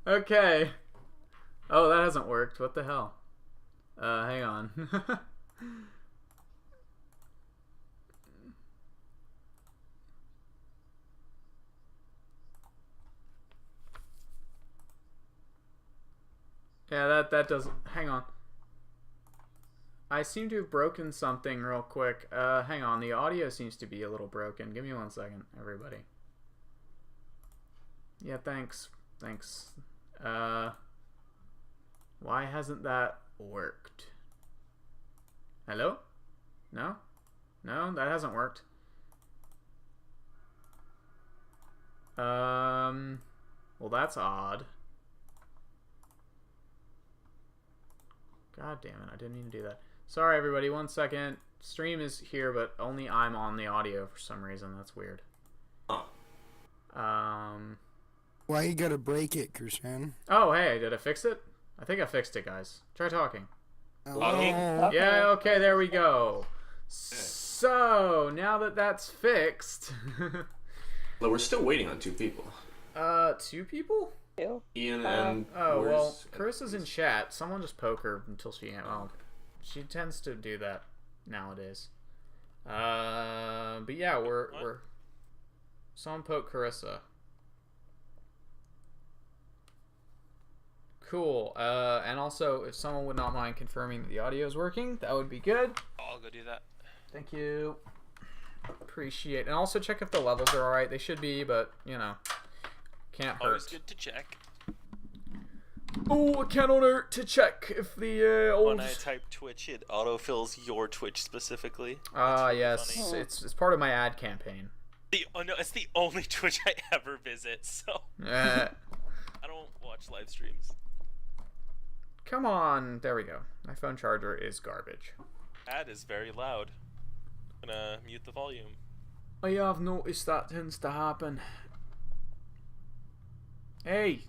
Okay. Oh, that hasn't worked. What the hell? Hang on. Yeah, that doesn't. Hang on. I seem to have broken something real quick. Hang on. The audio seems to be a little broken. Give me 1 second, everybody. Yeah, thanks. Thanks. Why hasn't that worked? Hello? No? No, that hasn't worked. Well, that's odd. God damn it, I didn't mean to do that. Sorry, everybody, 1 second. Stream is here, but only I'm on the audio for some reason. That's weird. Why you gotta break it, Christian? Oh, hey, did I fix it? I think I fixed it, guys. Try talking. Hello? Yeah, okay, there we go. So, now that that's fixed... But we're still waiting on 2 people. 2 people? Ian and... Oh, well, Carissa's in chat. Someone just poke her until she... Well, she tends to do that nowadays. But yeah, we're... Someone poke Carissa. Cool. And also, if someone would not mind confirming that the audio is working, that would be good. I'll go do that. Thank you. Appreciate it. And also check if the levels are alright. They should be, but, you know, can't hurt. Always good to check. Oh, it cannot hurt to check if the old... When I type Twitch, it autofills your Twitch specifically. Really yes. Funny. It's part of my ad campaign. No, it's the only Twitch I ever visit, so... I don't watch live streams. Come on. There we go. My phone charger is garbage. Ad is very loud. I'm gonna mute the volume. I have noticed that tends to happen. Hey!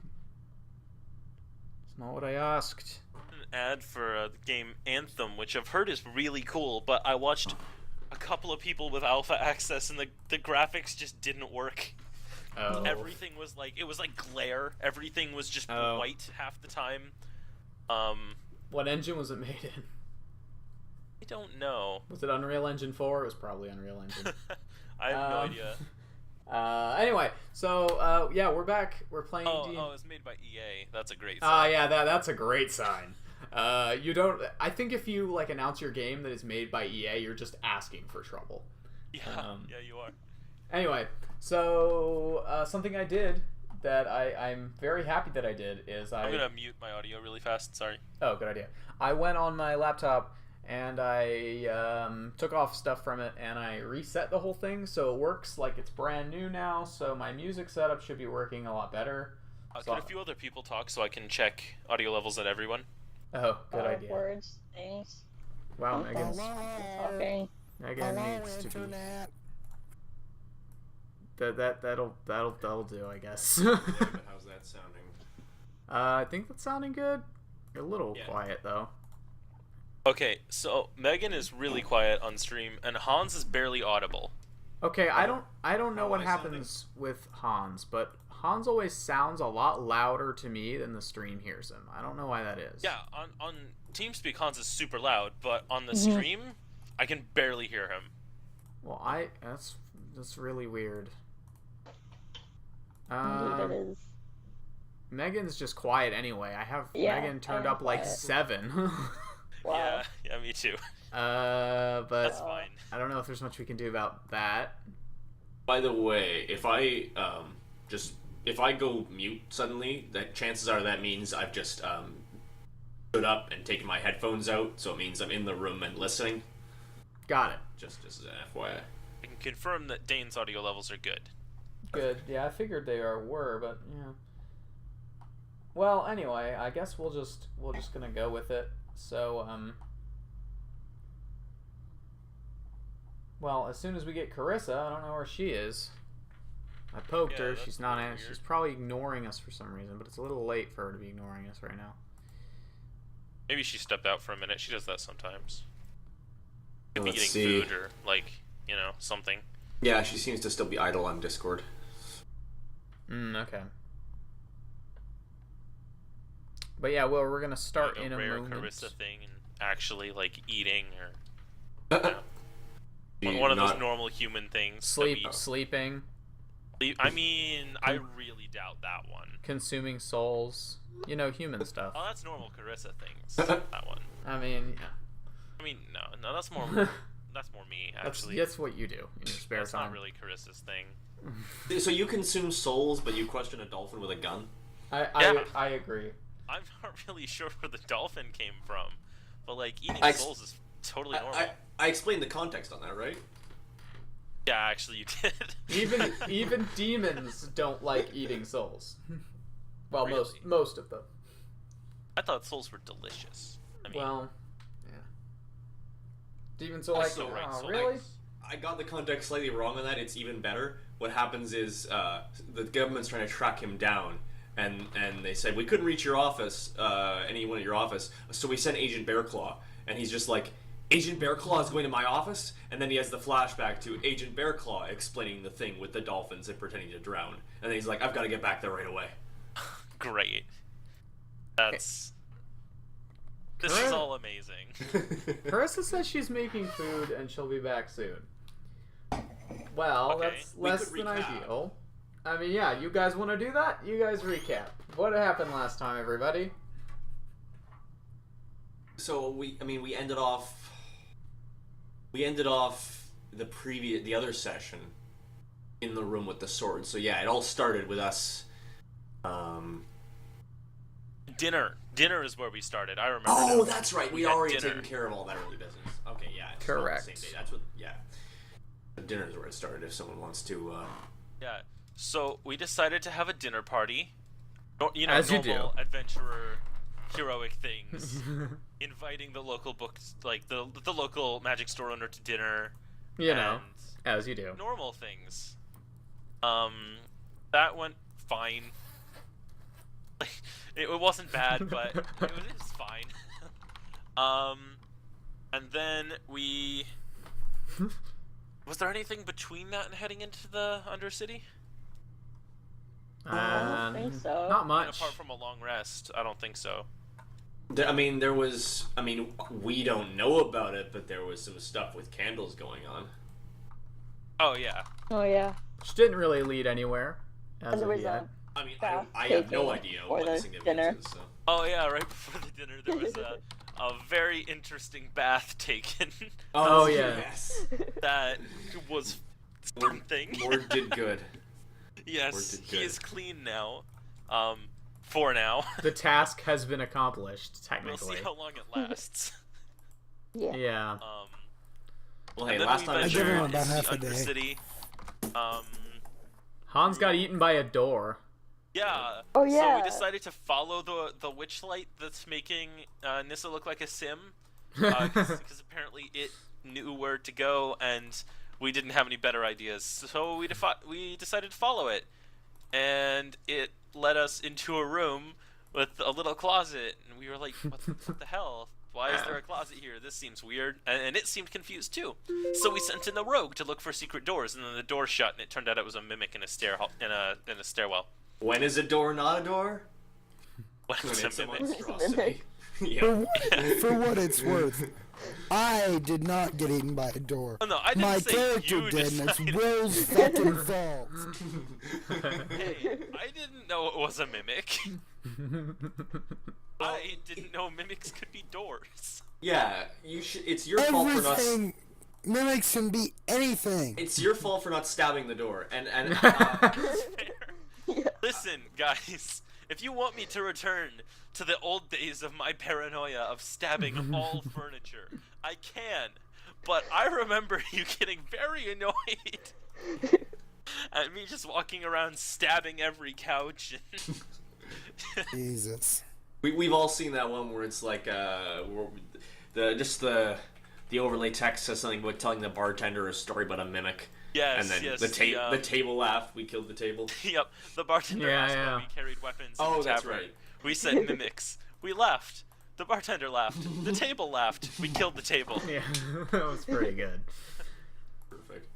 It's not what I asked. An ad for the game Anthem, which I've heard is really cool, but I watched a couple of people with alpha access and the graphics just didn't work. Oh. Everything was like, it was like glare. Everything was just white half the time. What engine was it made in? I don't know. Was it Unreal Engine 4? It was probably Unreal Engine. I have no idea. Anyway, so yeah, we're back. We're playing. Oh, it was made by EA. That's a great sign. Yeah, that's a great sign. You don't. I think if you like announce your game that is made by EA, you're just asking for trouble. Yeah, yeah, you are. Anyway, so something I did that I'm very happy that I did is I'm gonna mute my audio really fast. Sorry. Oh, good idea. I went on my laptop and I took off stuff from it and I reset the whole thing so it works like it's brand new now. So my music setup should be working a lot better. Can a few other people talk so I can check audio levels at everyone? Oh, good idea. Words, things. Wow, Megan's Okay. Megan needs to be. That'll do, I guess. How's that sounding? I think that's sounding good. You're a little quiet though. Okay, so Megan is really quiet on stream, and Hans is barely audible. Okay, I don't know what happens with Hans, but Hans always sounds a lot louder to me than the stream hears him. I don't know why that is. Yeah, on TeamSpeak, Hans is super loud, but on the stream, I can barely hear him. Well, that's really weird. It is. Megan's just quiet anyway. I have Megan turned up like 7. Wow. Yeah, me too. But That's fine. I don't know if there's much we can do about that. By the way, if I if I go mute suddenly, that chances are that means I've just stood up and taken my headphones out, so it means I'm in the room and listening. Got it. Just as an FYI. I can confirm that Dane's audio levels are good. Good. Yeah, I figured they were, but yeah. Well, anyway, I guess we're just gonna go with it. So, well, as soon as we get Carissa, I don't know where she is. I poked her. She's not in. She's probably ignoring us for some reason, but it's a little late for her to be ignoring us right now. Maybe she stepped out for a minute. She does that sometimes. Could be Let's getting see. food or, like, you know, something. Yeah, she seems to still be idle on Discord. Okay. But yeah, well, we're gonna start like in a rare moment. Carissa thing and actually like eating or Do you one of not- those normal human things. that we- Sleeping, I mean, I really doubt that one. consuming souls. You know, human stuff. Oh, that's normal Carissa things. That one. I mean, yeah. I mean, no, that's more that's more me That's, actually. that's what you do in your spare That's time. not really Carissa's thing. So you consume souls, but you question a dolphin with a gun? Yeah. I agree. I'm not really sure where the dolphin came from, but like eating I- souls is totally normal. I explained the context on that, right? Yeah, actually, you did. Even demons don't like eating souls. Well, Really? most of them. I thought souls were delicious. I mean, Well, yeah. Demons are like, Also, right, oh, so really? I got the context slightly wrong on that. It's even better. What happens is the government's trying to track him down, and they said we couldn't reach your office, anyone at your office, so we sent Agent Bearclaw, and he's just like, Agent Bearclaw is going to my office, and then he has the flashback to Agent Bearclaw explaining the thing with the dolphins and pretending to drown, and then he's like, I've got to get back there right away. great. This is Correct. all amazing. Carissa says she's making food and she'll be back soon. Well, Okay. that's We less could than recap. ideal. I mean, yeah, you guys want to do that? You guys recap. What happened last time, everybody? So we ended off the other session in the room with the sword. So yeah, it all started with us. Dinner is where we started. I remember. Oh, now. that's right. We We'd had already dinner. taken care of all that early business. Okay, yeah. It's not the Correct. same day. That's what. Yeah. The dinner is where it started. If someone wants to. Yeah. So we decided to have a dinner party. You know, As you normal adventurer, heroic things. Inviting the local books, like the local magic store owner to dinner. You know, and as you do. normal things. That went fine. Like, it wasn't bad, but it was fine. And then we. Was there anything between that and heading into the Undercity? I don't think so. Not I mean, much. apart from a long rest, I don't think so. there was. We don't know about it, but there was some stuff with candles going on. Oh yeah. Oh yeah. Which didn't really lead anywhere. As And there of was yet. I have no Taking idea for what the the significance dinner. is. So. Oh yeah. Right before the dinner, there was a very interesting bath taken. Oh, yeah. Yes. That was something. Mord did good. Yes, did he good. is clean now. For now. The task has been accomplished, We'll technically. see how long it lasts. Yeah. Yeah. Well, hey, And then last we time I I give him ventured about into half the a day. Undercity. Hans got eaten by a door. Yeah. Oh, So yeah. we decided to follow the witch light that's making Nissa look like a sim, because apparently it knew where to go, and we didn't have any better ideas. So we decided to follow it, and it led us into a room with a little closet, and we were like, "What the hell? Why is there a closet here? This seems weird." And it seemed confused too. So we sent in the rogue to look for secret doors, and then the door shut, and it turned out it was a mimic in a stairwell. When is a door not a door? When When it's a it's a mimic. monstrosity. For, Yeah. for what it's worth, I did not get eaten by a door. Oh, no, I didn't My say character you did, and it's decided. Will's fucking fault. Hey, I didn't know it was a mimic. I didn't know mimics could be doors. Yeah, you should. It's your fault for not. Everything mimics can be anything. It's your fault for not stabbing the door. And Fair. Listen, guys, if you want me to return to the old days of my paranoia of stabbing all furniture, I can. But I remember you getting very annoyed at me just walking around stabbing every couch. Jesus. we've all seen that one where it's like the overlay text says something about telling the bartender a story about a mimic. Yes, And then yes, the table laughed. We killed the table. Yep, the bartender Yeah, asked yeah. when we carried weapons in Oh, the that's tavern. right. We said mimics. We laughed. The bartender laughed. The table laughed. We killed the table. Yeah, that was pretty good. Perfect.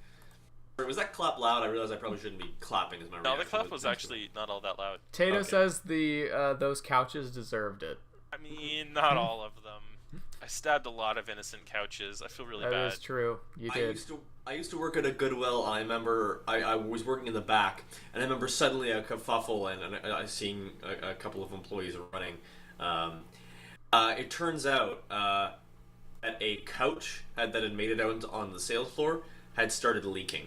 Sorry, was that clap loud? I realized I probably shouldn't be clapping as my No, the reaction clap was actually not all that loud. Tato Okay. says those couches deserved it. I mean, not all of them. I stabbed a lot of innocent couches. I feel really That bad. is true. You did. I used to work at a Goodwill, and I remember I was working in the back, and I remember suddenly a kerfuffle, and I seeing a couple of employees running. It turns out that a couch that had made it out on the sales floor had started leaking.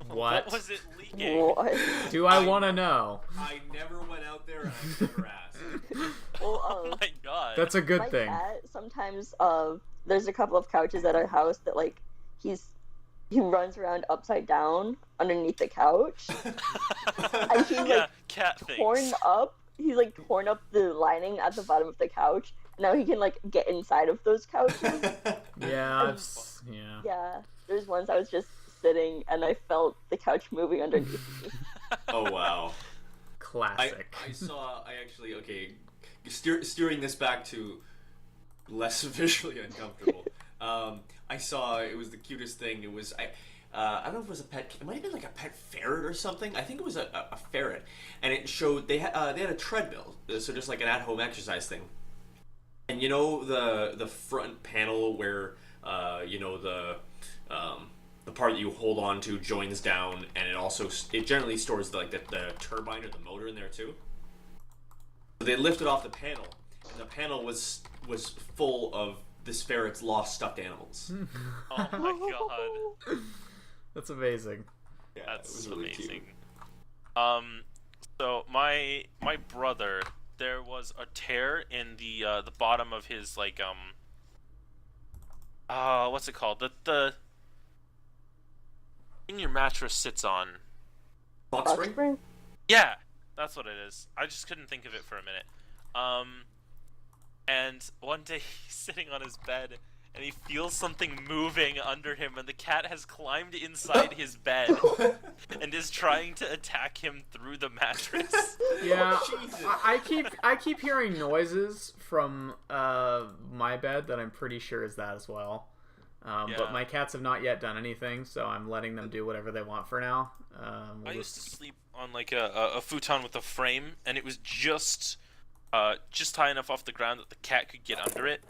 What? was it leaking? What? Do I I- want to know? I never went out there, and I never asked. Well, Oh my god. That's a good my thing. cat sometimes there's a couple of couches at our house that like he runs around upside down underneath the couch. And he's yeah, like cat torn things. up. He's like torn up the lining at the bottom of the couch. Now he can like get inside of those couches. Yeah. Yeah. Yeah. There's once I was just sitting and I felt the couch moving underneath me. Oh wow. Classic. I actually steering this back to less visually uncomfortable. I saw it was the cutest thing. It was I don't know if it was a pet. It might have been like a pet ferret or something. I think it was a ferret, and it showed they had a treadmill, so just like an at-home exercise thing. And you know the front panel where the part that you hold on to joins down, and it generally stores the turbine or the motor in there too. So they lifted off the panel, and the panel was full of this ferret's lost stuffed animals. Oh my god. That's amazing. Yeah, That's it was really amazing. cute. So my brother, there was a tear in the bottom of his what's it called? The thing your mattress sits on. Box Box spring? spring? Yeah, that's what it is. I just couldn't think of it for a minute. And one day he's sitting on his bed and he feels something moving under him, and the cat has climbed inside his bed and is trying to attack him through the mattress. Yeah. Jesus. I keep hearing noises from my bed that I'm pretty sure is that as well. Yeah. But my cats have not yet done anything, so I'm letting them do whatever they want for now. I used to sleep on like a futon with a frame, and it was just high enough off the ground that the cat could get under it.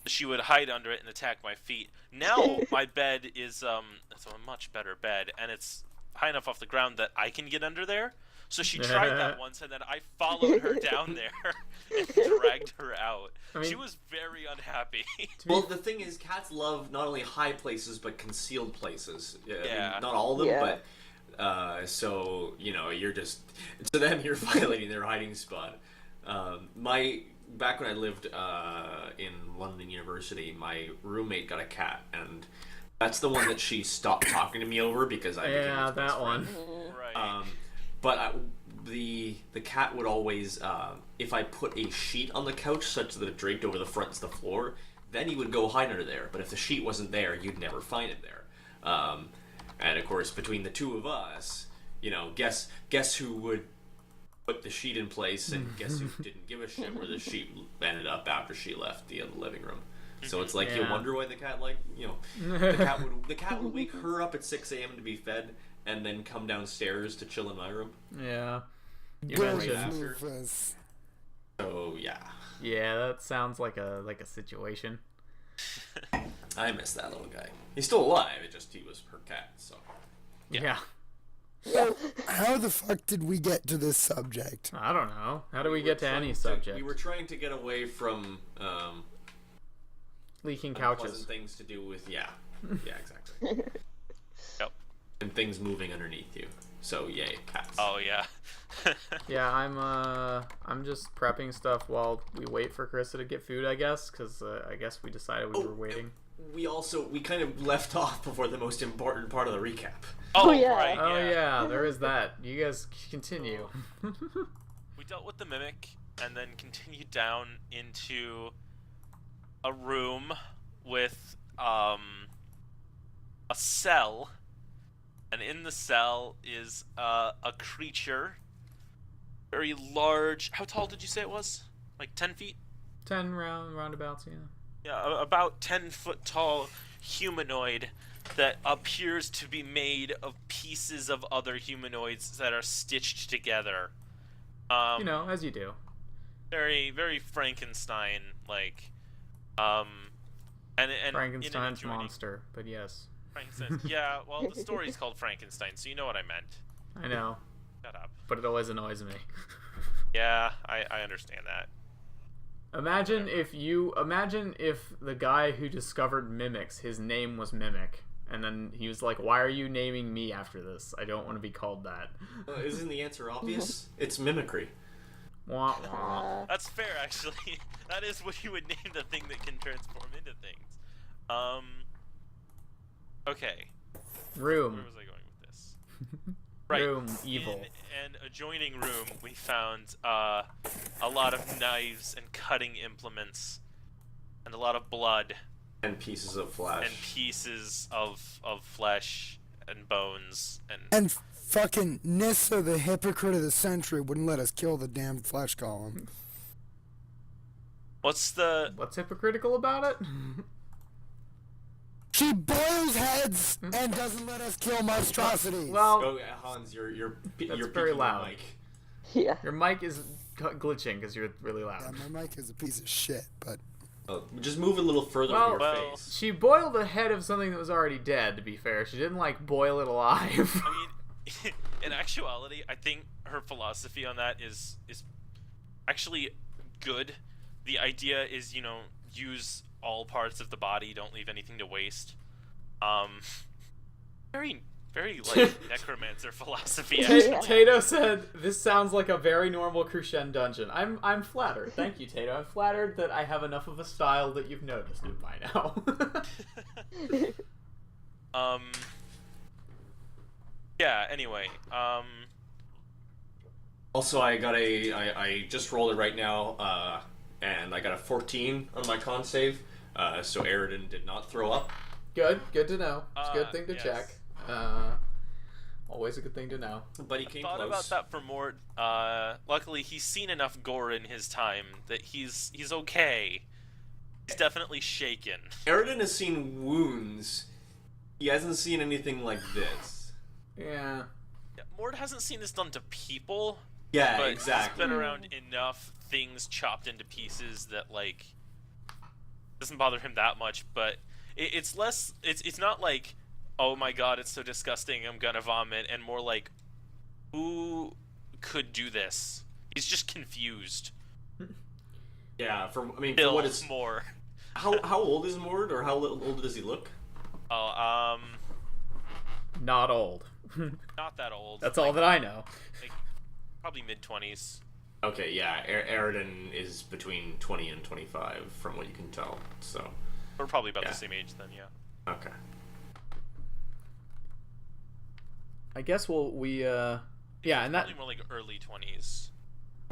She would hide under it and attack my feet. Now my bed is it's a much better bed, and it's high enough off the ground that I can get under there. So she tried that once, and then I followed her down there and dragged her out. I mean- She was very unhappy. Well, the thing is, cats love not only high places but concealed places. I Yeah. mean, not all of them, Yeah. but so you're just to them you're violating their hiding spot. Back when I lived in London University, my roommate got a cat, and that's the one that she stopped talking to me over because I became Yeah, his best that one. friend. Right. But the cat would always, if I put a sheet on the couch such that it draped over the front of the floor, then he would go hide under there. But if the sheet wasn't there, you'd never find it there. And of course, between the two of us, guess who would put the sheet in place, and guess who didn't give a shit where the sheet ended up after she left the living room. So it's like you Yeah. wonder why the cat the cat would wake her up at 6 a.m. to be fed, and then come downstairs to chill in my room. Yeah. You Go mentioned- mentioned. Rufus. So yeah, Yeah, that sounds like a situation. I miss that little guy. He's still alive. He was her cat. So Yeah. How the fuck did we get to this subject? I don't know. How do we get to any We subject? were trying to get away from Leaking unpleasant couches. things to do with exactly. Yep. And things moving underneath you. So yay, cats. Oh yeah. Yeah, I'm just prepping stuff while we wait for Carissa to get food, I guess, because I guess we decided we were waiting. We kind of left off before the most important part of the recap. Oh yeah. right. Oh yeah, there is that. You guys continue. We dealt with the mimic and then continued down into a room with a cell, and in the cell is a creature, very large. How tall did you say it was? Like 10 feet? 10 roundabouts, yeah. Yeah, about 10 foot tall humanoid that appears to be made of pieces of other humanoids that are stitched together. You know, as you do. Very, very Frankenstein like. And Frankenstein's in an adjoining- monster, but yes. Frankenstein. Yeah, well, the story's called Frankenstein, so you know what I meant. I know, Shut up. but it always annoys me. Yeah, I understand that. Imagine if the guy who discovered mimics, his name was Mimic, and then he was like, "Why are you naming me after this? I don't want to be called that." Isn't the answer obvious? It's mimicry. Wah, wah. That's fair, actually. That is what you would name the thing that can transform into things. Okay. Room. Where was I going with this? Right. Room. Evil. In an adjoining room, we found a lot of knives and cutting implements, and a lot of blood, And pieces of flesh. and pieces of flesh and bones, and And fucking Nissa, the hypocrite of the century, wouldn't let us kill the damn flesh golem. what's the What's hypocritical about it? She boils heads and doesn't let us kill monstrosities. Well, Oh, Hans, you're That's you're very peeking loud. the mic. Yeah. your mic is glitching because you're really yeah, loud. my mic is a piece of shit, but Just move a little further Well- from your well, face. She boiled the head of something that was already dead, to be fair. She didn't, like, boil it alive. I mean, in actuality, I think her philosophy on that is actually good. The idea is, you know, use all parts of the body, don't leave anything to waste. Very, very like necromancer philosophy. Actually. Tato said, "This sounds like a very normal Crucian dungeon." I'm flattered. Thank you, Tato. I'm flattered that I have enough of a style that you've noticed it by now. Yeah. Anyway. Also, I just rolled it right now, and I got a 14 on my con save. So Aridin did not throw up. Good to know. It's a good thing to yes. check. Always a good thing to know. But he came Thought close. about that for Mort. Luckily, he's seen enough gore in his time that he's okay. He's definitely shaken. Aridin has seen wounds. He hasn't seen anything like this. Yeah. Yeah, Mort hasn't seen this done to people. Yeah, But exactly. he's been around enough things chopped into pieces that like doesn't bother him that much. But it's less. It's not like, oh my god, it's so disgusting, I'm gonna vomit, and more like, who could do this? He's just confused. Yeah, for for Bill what is more. how old is Mord, or how old does he look? Oh, Not old. not that old. That's all that I know. Like, probably mid-20s. Okay, yeah, Aridin is between 20 and 25, from what you can tell. So, We're probably about Yeah. the same age then, yeah. okay. I guess yeah, and that Probably more like early 20s.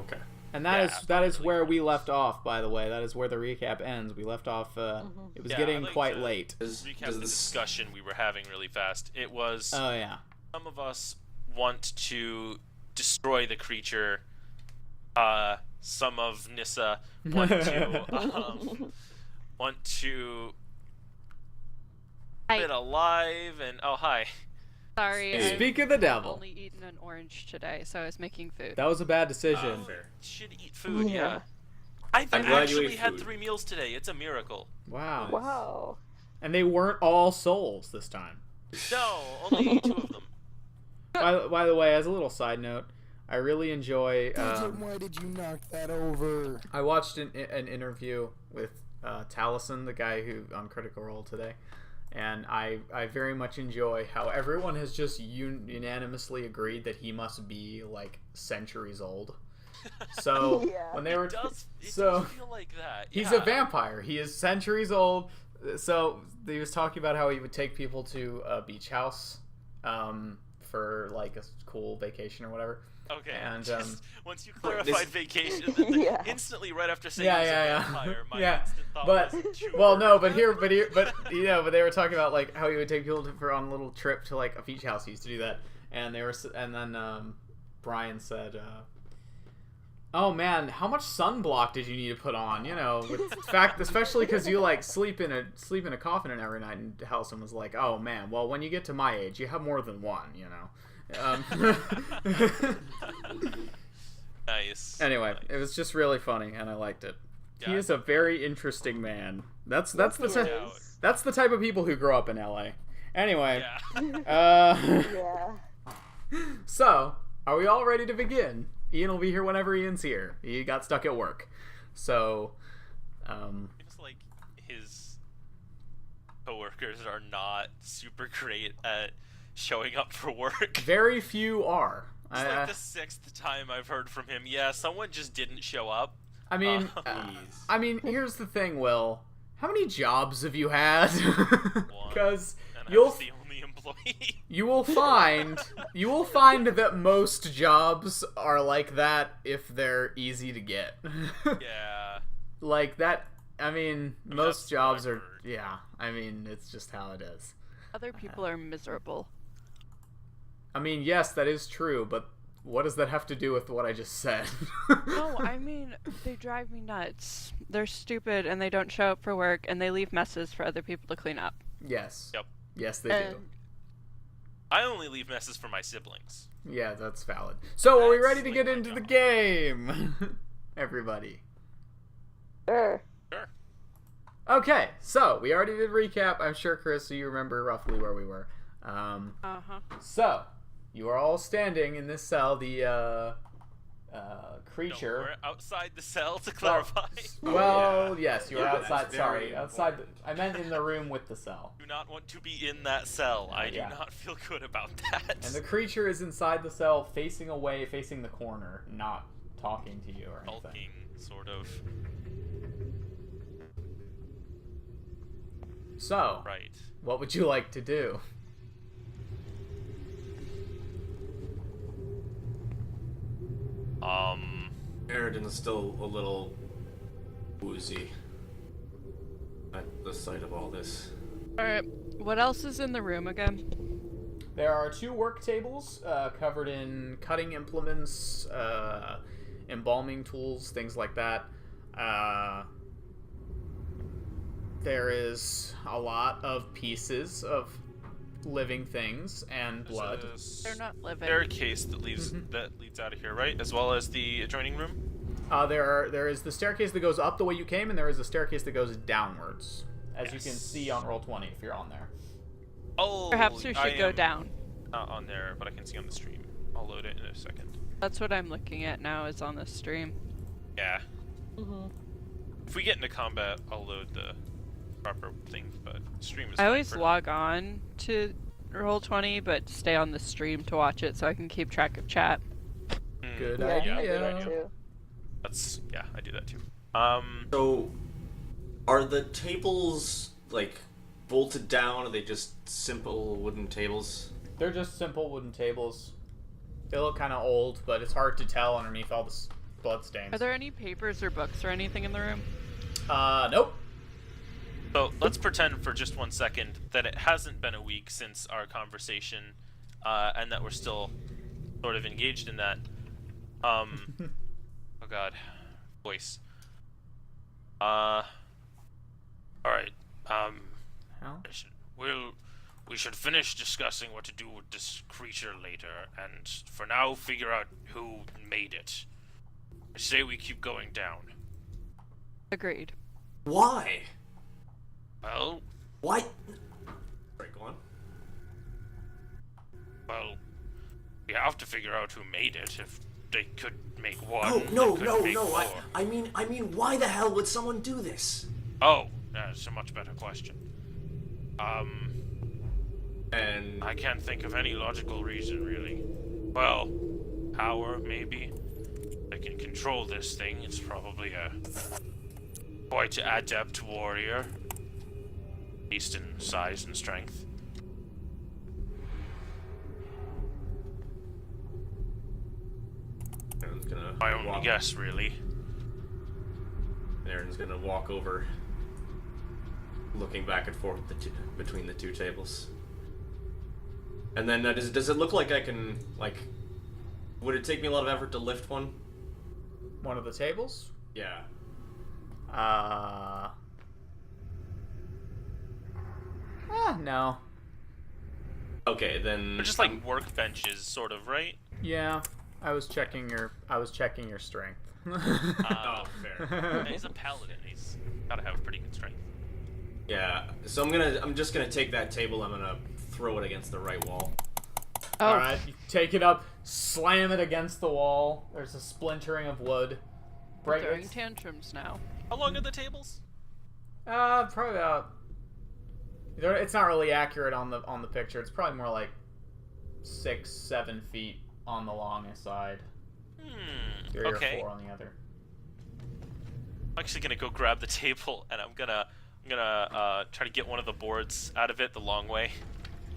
Okay. and Yeah, that is early where we 20s. left off, by the way. That is where the recap ends. We left off it was Yeah, getting I'd like quite to late. Recap Does the this discussion we were having really fast. It was Oh yeah. some of us want to destroy the creature. Some of Nissa want to Hi. keep it alive, and oh hi. Sorry, Hey. I've Speak of the devil. only eaten an orange today, so I was making food. That was a bad decision. fair. Should eat food, Yeah. yeah. I've I'm glad you actually ate had food. 3 meals today. It's a miracle. Wow. Wow. And they weren't all souls this time. No, only 2 of them. By the way, as a little side note, I really enjoy. why did you knock that over? I watched an interview with Taliesin, the guy who on Critical Role today, and I very much enjoy how everyone has just unanimously agreed that he must be like centuries old. So Yeah. when they were It does so feel like that. he's yeah. a vampire. He is centuries old. So he was talking about how he would take people to a beach house for like a cool vacation or whatever. Okay. And, just, once you Look, clarified this- vacation, Yeah. instantly right after saying Yeah, he was yeah, a yeah. vampire, my Yeah, instant thought but- was Chuber. Well, no, but they were talking about like how he would take people for on a little trip to like a beach house. He used to do that, and then Brian said, Oh man, how much sunblock did you need to put on? You know, with fact, especially because you like sleep in a coffin every night, and Halson was like, "Oh man, well when you get to my age, you have more than one," you know. Nice. Anyway, Nice. it was just really funny, and I liked it. He Yeah, is a very interesting man. That's the Yes, he type, is. that's the type of people who grow up in LA. Anyway, Yeah. Yeah. so are we all ready to begin? Ian will be here whenever Ian's here. He got stuck at work, so Seems like his coworkers are not super great at showing up for work. very few are. It's like the 6th time I've heard from him. Yeah, someone just didn't show up. I mean, Please. here's the thing, Will. How many jobs have you had? Because And I you'll was the only employee. you will find that most jobs are like that if they're easy to get. Yeah. Like that. I mean, most that's jobs what are. I've heard. Yeah. I mean, it's just how it is. Other people are miserable. I mean, yes, that is true, but what does that have to do with what I just said? No, I mean, they drive me nuts. They're stupid and they don't show up for work and they leave messes for other people to clean up. Yes. Yep. Yes, they And I only leave messes for my siblings. do. Yeah, that's valid. So, are we That's ready to like get my into the job. game? Everybody. Sure. Sure. Okay, so we already did recap. I'm sure, Chris, you remember roughly where we were. uh-huh. So, you are all standing in this cell. The No, creature. we're outside the cell to clarify. Well, yes, you are Yeah, that's outside. Sorry, very outside. important. I meant in the room with the cell. Do not want to be in that cell. I do Yeah. not feel good about that. And the creature is inside the cell, facing away, facing the corner, not talking to you or anything. Hulking, sort of. So, Right. what would you like to do? Aridin is still a little woozy at the sight of all this. Alright, what else is in the room again? There are 2 work tables covered in cutting implements, embalming tools, things like that. There is a lot of pieces of living things and blood. There's They're not living. staircase that leads out of here, right? As well as the adjoining room. There is the staircase that goes up the way you came, and there is a staircase that goes downwards, as you can Yes. see on Roll20 if you're on there. Oh, Perhaps we I should go am down. Not on there, but I can see on the stream. I'll load it in a second. That's what I'm looking at now is on the stream. Yeah. Mhm. If we get into combat, I'll load the proper things, but stream is I fine always for log on to Roll20, but stay on the stream to watch it so I can keep track of chat. now. Good Yeah, I do idea. that too. Yeah, I do that too. So, are the tables like bolted down? Are they just simple wooden tables? They're just simple wooden tables. They look kind of old, but it's hard to tell underneath all this blood stains. Are there any papers or books or anything in the room? Nope. So let's pretend for just 1 second that it hasn't been a week since our conversation, and that we're still sort of engaged in that. Oh god, voice. All right. How? We should finish discussing what to do with this creature later, and for now, figure out who made it. I say we keep going down. Agreed. Why? Well, Why? Sorry, go on. Well, we have to figure out who made it. If they could make one, Oh they no, could no, make no! more. I mean, why the hell would someone do this? Oh, that's a much better question. And I can't think of any logical reason, really. Well, power, maybe. I can control this thing. It's probably a quite adept warrior, at least in size and strength. Aaron's gonna My only walk, guess, really. Aaron's gonna walk over, looking back and forth between the 2 tables. And then does it look like I can, like, would it take me a lot of effort to lift one? One of the tables? Yeah. No. They're Okay, then. just like workbenches, sort of, right? Yeah. I was checking your strength. Oh, fair. He's a paladin. He's gotta have pretty good strength. Yeah. So I'm just gonna take that table. I'm gonna throw it against the right wall. Oh, Alright, you take it up, slam it against the wall. There's a splintering of wood. we're throwing tantrums now. How long are the tables? Probably about. It's not really accurate on the picture. It's probably more like 6-7 feet on the longest side, 3 Okay. or 4 on the other. I'm actually gonna go grab the table, and I'm gonna try to get one of the boards out of it the long way.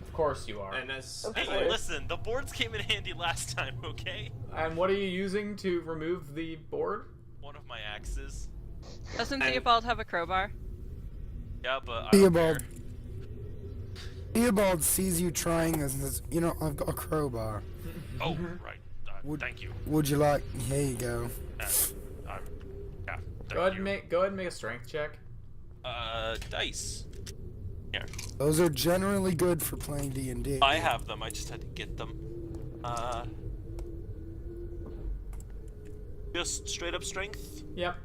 Of course you are. And as Okay. Hey, listen, the boards came in handy last time, okay? And what are you using to remove the board? One of my axes. Doesn't And- Theobald have a crowbar? Yeah, but I don't Theobald. care. Theobald sees you trying and says, I've got a crowbar. Oh, right. Would- Thank you. Would you like? Here you go. Yeah, thank Go ahead you. and make a strength check. Dice. Here. Those are generally good for playing D&D. I have them. I just had to get them. Just straight up strength. Yep.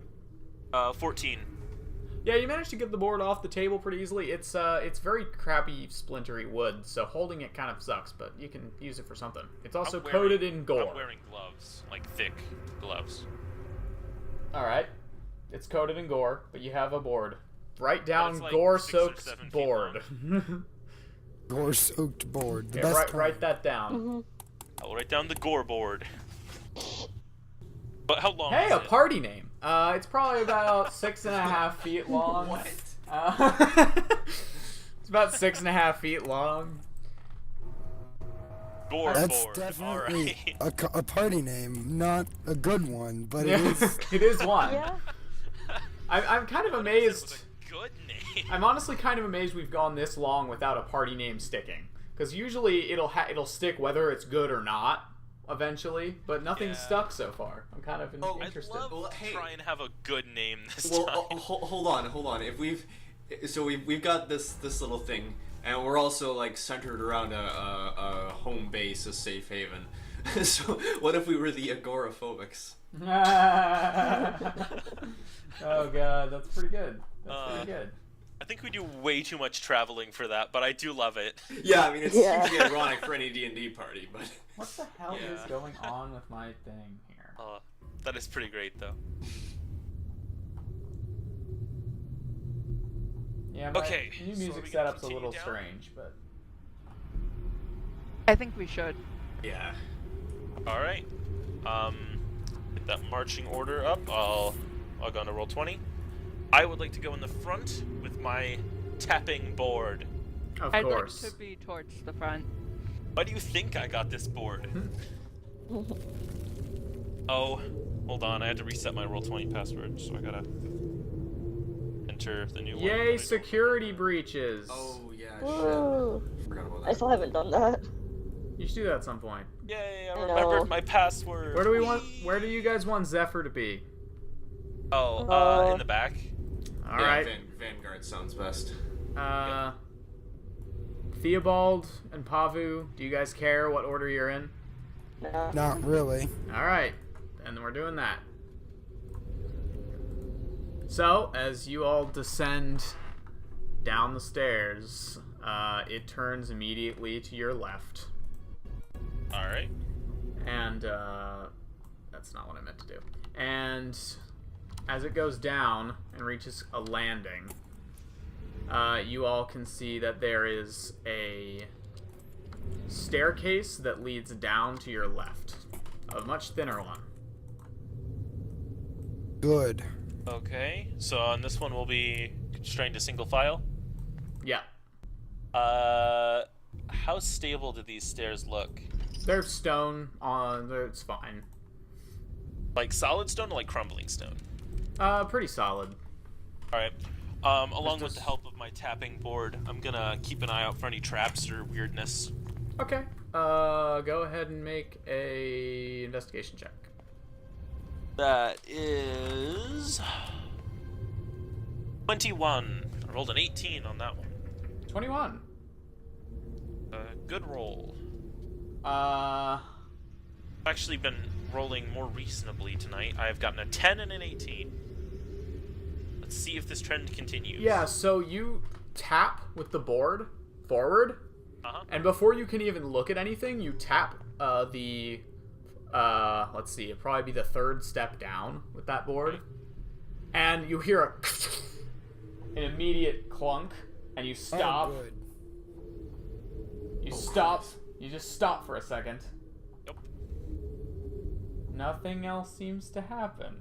14. Yeah, you managed to get the board off the table pretty easily. It's very crappy, splintery wood, so holding it kind of sucks, but you can use it for something. It's also coated in gore. I'm wearing gloves, like thick gloves. Alright. It's coated in gore, but you have a board. Write down it's like 6 or gore-soaked 7 feet board. Gore-soaked board. The Yeah, best write kind. that down. Mhm. I will write down the gore board. But how long Hey, is a it? party name. It's probably about 6.5 feet long. What? It's about 6.5 feet long. Gore That's board. definitely Alright. a party name, not a good one, but it Yeah, is. it is one. Yeah. I'm kind of What if it was amazed. a good name. I'm honestly kind of amazed we've gone this long without a party name sticking. Because usually it'll stick whether it's good or not eventually, but nothing's Yeah. stuck so far. I'm kind of Oh, I'd interested. love Well, to hey. try and have a good name this Well, time. hold on. If we've got this little thing, and we're also like centered around a home base, a safe haven. So what if we were the agoraphobics? Oh god, that's pretty good. That's pretty good. I think we do way too much traveling for that, but I do love it. Yeah, I mean it's Yeah. usually ironic for any D&D party, but What the hell is Yeah. going on with my thing here? That is pretty great, though. Yeah, my Okay, new so music are we gonna setup's a continue little down? strange, but I think we should. yeah. All right. Get that marching order up. I'll go on to roll 20. I would like to go in the front with my tapping board. of I'd course. like to be towards the front. Why do you think I got this board? Oh, hold on. I had to reset my roll 20 password, so I gotta enter the new one. that I Yay, don't security remember. breaches! Oh yeah, Whoa. shit. Forgot about I that. still haven't done that. You should do that at some point. Yay! I I remembered know. my password. Where do we want? Whee! Where do you guys want Zephyr to be? Oh, in the back. All Yeah, right. Vanguard sounds best. Theobald and Pavu, do you guys care what order you're in? No. Not really. All right, and we're doing that. So, as you all descend down the stairs, it turns immediately to your left, All right. and that's not what I meant to do. And as it goes down and reaches a landing, you all can see that there is a staircase that leads down to your left, a much thinner one. Good. Okay. So on this one, we'll be constrained to single file. Yeah, How stable do these stairs look? they're stone on. It's fine. Like solid stone or like crumbling stone? Pretty solid. All right. Along with just- the help of my tapping board, I'm gonna keep an eye out for any traps or weirdness. Okay. Go ahead and make a investigation check. That is 21. I rolled an 18 on that one. 21. Good roll. Uh, I've actually been rolling more reasonably tonight. I have gotten a 10 and an 18. Let's see if this trend continues. yeah, so you tap with the board forward, and before you can even look at anything, you tap let's see, it'd probably be the third step down with that board, and you hear an immediate clunk, and you stop. Oh, good. You stop. You just stop for a second. Yep. Nothing else seems to happen.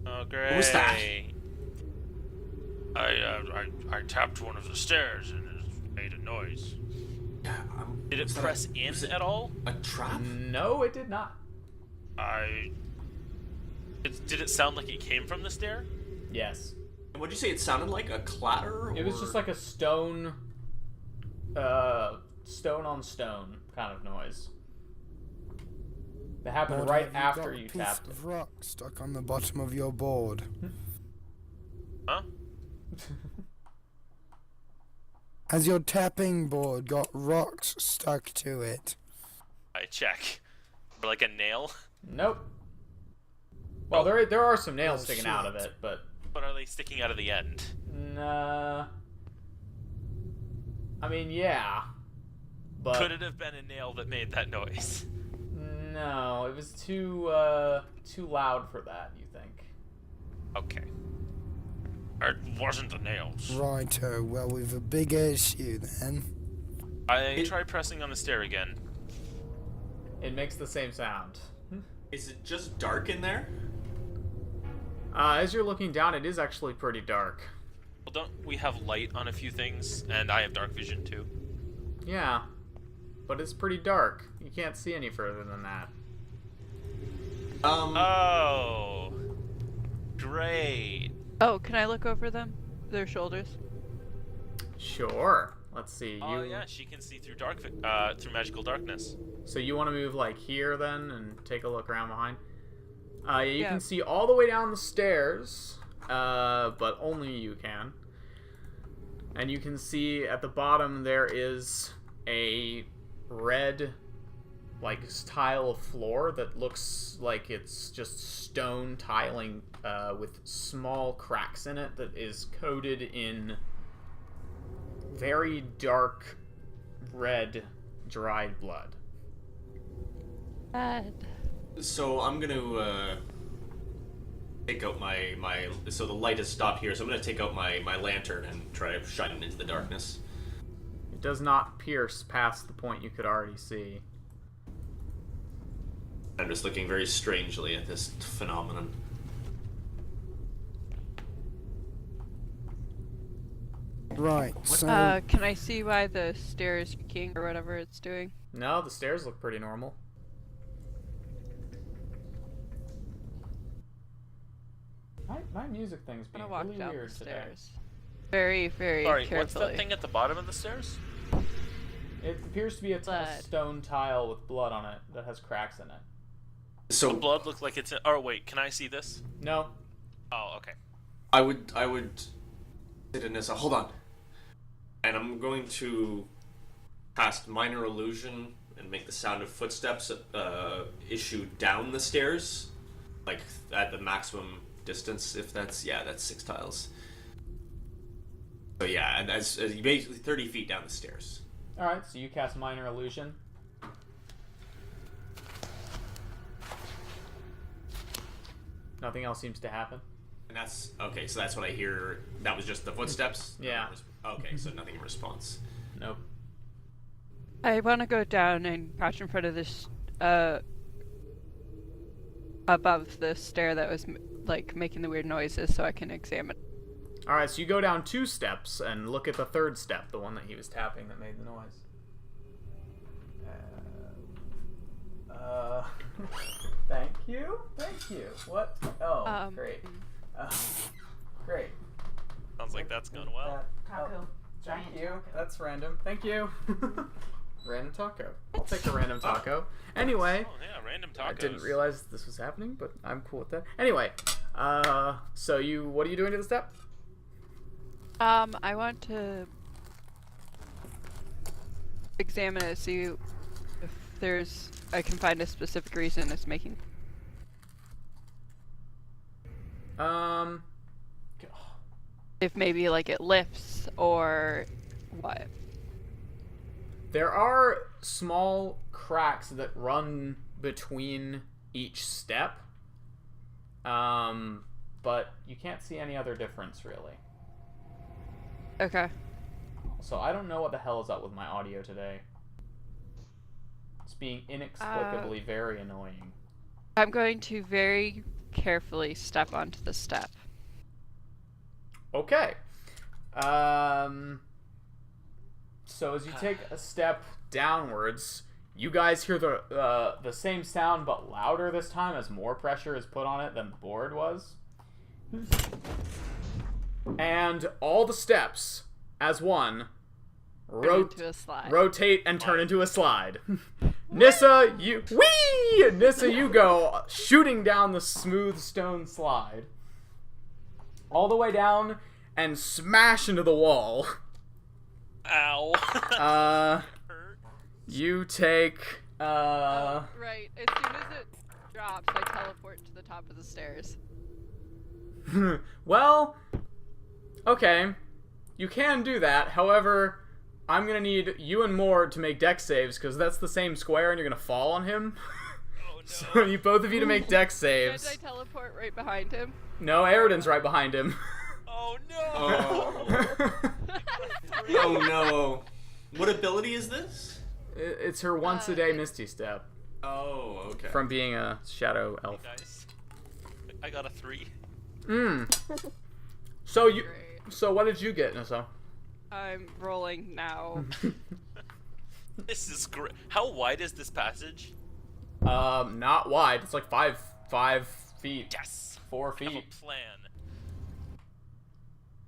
Oh, great. What was that? I tapped one of the stairs and it made a noise. Yeah, Did it press in at all? A trap? No, it did not. Did it sound like it came from the stair? Yes. And what'd you say it sounded like? A clatter? It was just like a stone on stone kind of noise. That happened Lord, right have after got a you piece tapped it. of rock stuck on the bottom of your board. Huh? Has your tapping board got rocks stuck to it? I check. Or like a nail? Nope. Well, there are some nails Oh, sticking out of shit. it, but But are they sticking out of the end? nah. I mean, yeah. But Could it have been a nail that made that noise? no, it was too loud for that, you think? Okay. It wasn't the nails. Righto, well, we've a big issue then. I try pressing on the stair again. It makes the same sound. Is it just dark in there? As you're looking down, it is actually pretty dark. Well, don't we have light on a few things? And I have dark vision too. Yeah, but it's pretty dark. You can't see any further than that. Oh. Great. Oh, can I look over them? Their shoulders? Sure. Let's see. Oh yeah, she can see through through magical darkness. So you want to move like here then and take a look around behind? Yeah, you Yeah. can see all the way down the stairs, but only you can. And you can see at the bottom there is a red, like, tile of floor that looks like it's just stone tiling with small cracks in it that is coated in very dark red dried blood. Bad. So I'm gonna take out my so the light has stopped here, so I'm gonna take out my lantern and try to shine it into the darkness. It does not pierce past the point you could already see. I'm just looking very strangely at this phenomenon. Right, so Can I see why the stair is king or whatever it's doing? No, the stairs look pretty normal. My music thing's I'm being gonna walk really down weird the today. stairs. Very, very Sorry, carefully. what's that thing at the bottom of the stairs? It appears to be a Blood. stone tile with blood on it that has cracks in it. The So blood look like it's in... Oh wait, can I see this? No. Oh, okay. I would sit in this. Hold on, and I'm going to cast minor illusion and make the sound of footsteps issue down the stairs, like at the maximum distance. If that's that's 6 tiles. So yeah, and as basically 30 feet down the stairs. Alright, so you cast Minor Illusion. Nothing else seems to happen. And that's okay. So that's what I hear. That was just the footsteps. Yeah. Okay, so nothing in response. Nope. I want to go down and crouch in front of this, above the stair that was, like, making the weird noises so I can examine. Alright, so you go down 2 steps and look at the third step, the one that he was tapping that made the noise. Thank you? Thank you. What? Oh, great. Great. Sounds like that's going well. Thank you. That's random. Thank you. Random taco. I'll take a random taco. Anyway, Oh yeah, random tacos. I didn't realize this was happening, but I'm cool with that. Anyway, so what are you doing to the step? I want to examine it, see if I can find a specific reason it's making. If maybe like it lifts or what. There are small cracks that run between each step, but you can't see any other difference really. Okay. So I don't know what the hell is up with my audio today. It's being inexplicably very annoying. I'm going to very carefully step onto the step. Okay. So as you take a step downwards, you guys hear the same sound but louder this time as more pressure is put on it than the board was. And all the steps, as one, Into a slide. rotate and turn into a slide. Nissa, you go shooting down the smooth stone slide. All the way down and smash into the wall. Ow. Hurt. You take, Right. As soon as it drops, I teleport to the top of the stairs. well, okay, you can do that. However, I'm gonna need you and Mord to make dex saves, because that's the same square and you're gonna fall on him. Oh no. So you both of you to make dex Can't saves. I teleport right behind him? No, Aridin's right behind him. Oh no. Oh. Oh no. What ability is this? It's her once a day Misty Step Oh, okay. from being a shadow elf. Guys, I got a 3. So Great. so what did you get, Nissa? I'm rolling now. This is great. How wide is this passage? Not wide. It's like 5 feet. Yes. 4 I have feet. a plan.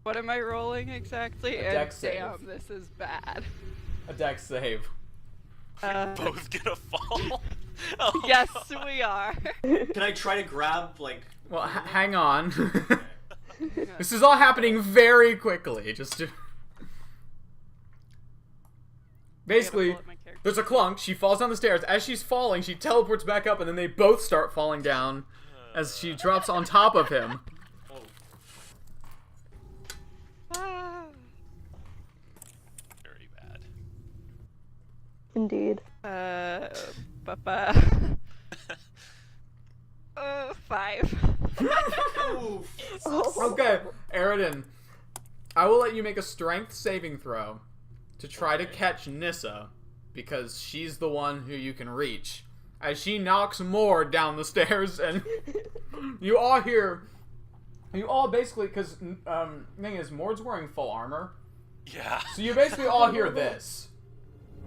What am I rolling exactly? A dex save. Damn, this is bad. A dex save. Both gonna fall. Oh, Yes, God. we are. Can I try to grab, like... Well, hang on. This is all happening very quickly. Just to... Basically, I gotta pull up my character. there's a clunk. She falls down the stairs. As she's falling, she teleports back up, and then they both start falling down as she drops on top of him. Oh. Ah. Very bad. Indeed. Papa. 5. Okay, Aridin, I will let you make a strength saving throw to try to catch Nissa, because she's the one who you can reach. As she knocks Mord down the stairs, and you all basically, because thing is, Mord's wearing full armor, Yeah. so you basically all hear this.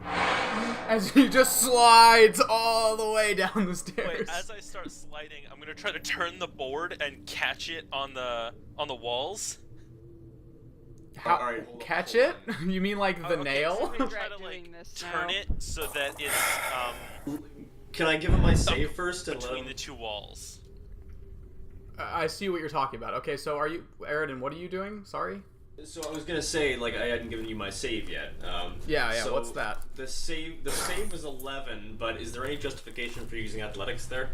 As he just slides all the way down the stairs. Wait, as I start sliding, I'm gonna try to turn the board and catch it on the walls. How, Alright, hold on, catch hold it? You mean like the Okay, nail? so I'm gonna We're try to doing like this turn now. it so that it's Can I give him my save first and let between him... the two walls. I see what you're talking about. Okay, so are you, Aridin, what are you doing? Sorry? So I was gonna say, like, I hadn't given you my save yet. Yeah, so what's that? The save was 11, but is there any justification for using athletics there?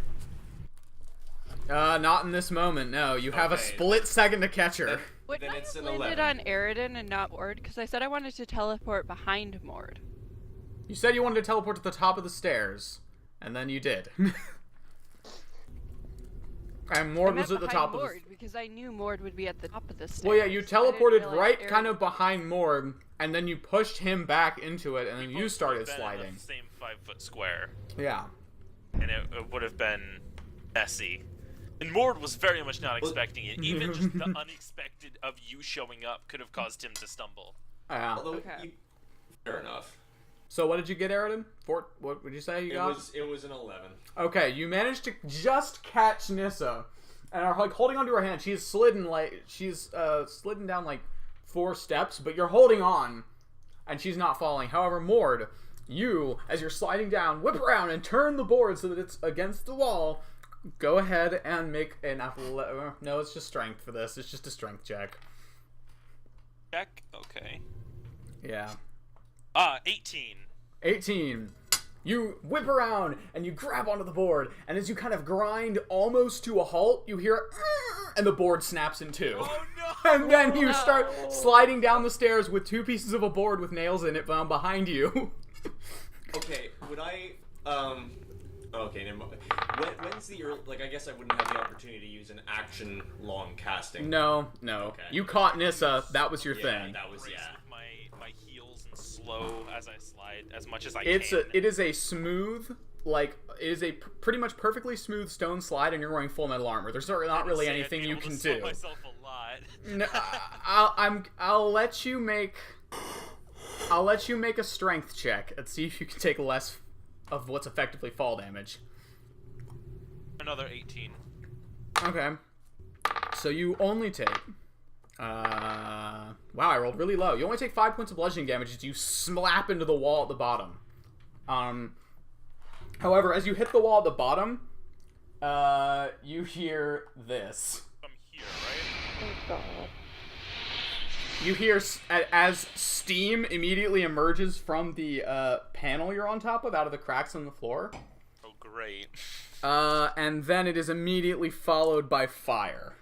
Not in this moment, no. You have a Okay. split second to catch her. Would Then I it's have an landed 11. on Aridin and not Mord? Because I said I wanted to teleport behind Mord. You said you wanted to teleport to the top of the stairs, and then you did. And Mord I meant was at the behind top of Mord the... because I knew Mord would be at the top of the stairs. Well, yeah, you I didn't teleported realize right Aridin- kind of behind Mord, and then you pushed him back into it, and then We you both started would've been in sliding. the same 5-foot square, Yeah. and it would have been messy. And Mord was very much not expecting it. Even just the unexpected of you showing up could have caused him to stumble. Yeah. Although, Okay. fair enough. So what did you get, Aridin? What would you say you got? It was an 11. Okay, you managed to just catch Nissa, and are like holding onto her hand. She's slidden down like 4 steps, but you're holding on, and she's not falling. However, Mord, you, as you're sliding down, whip around and turn the board so that it's against the wall. Go ahead and make an no, it's just strength for this. It's just a strength check. Check. Okay. Yeah. 18. 18. You whip around and you grab onto the board, and as you kind of grind almost to a halt, you hear and the board snaps in two. Oh no! And then you start sliding down the stairs with two pieces of a board with nails in it behind you. Okay, would I okay, never mind. When's the like? I guess I wouldn't have the opportunity to use an action long casting. No. Okay. You caught Nissa. That was your Yeah, thing. that was Race yeah. with my heels and slow as I slide as much as I It can. is a smooth, like it is a pretty much perfectly smooth stone slide, and you're wearing full metal armor. There's not really Say I'd anything be you able to can slow do. myself a lot. No, I'll let you make a strength check and see if you can take less of what's effectively fall damage. Another 18. Okay. So you only take wow, I rolled really low. You only take 5 points of bludgeoning damage as you slap into the wall at the bottom. However, as you hit the wall at the bottom, you hear this. From here, right? Oh god. You hear as steam immediately emerges from the panel you're on top of, out of the cracks in the floor. Oh, great. And then it is immediately followed by fire.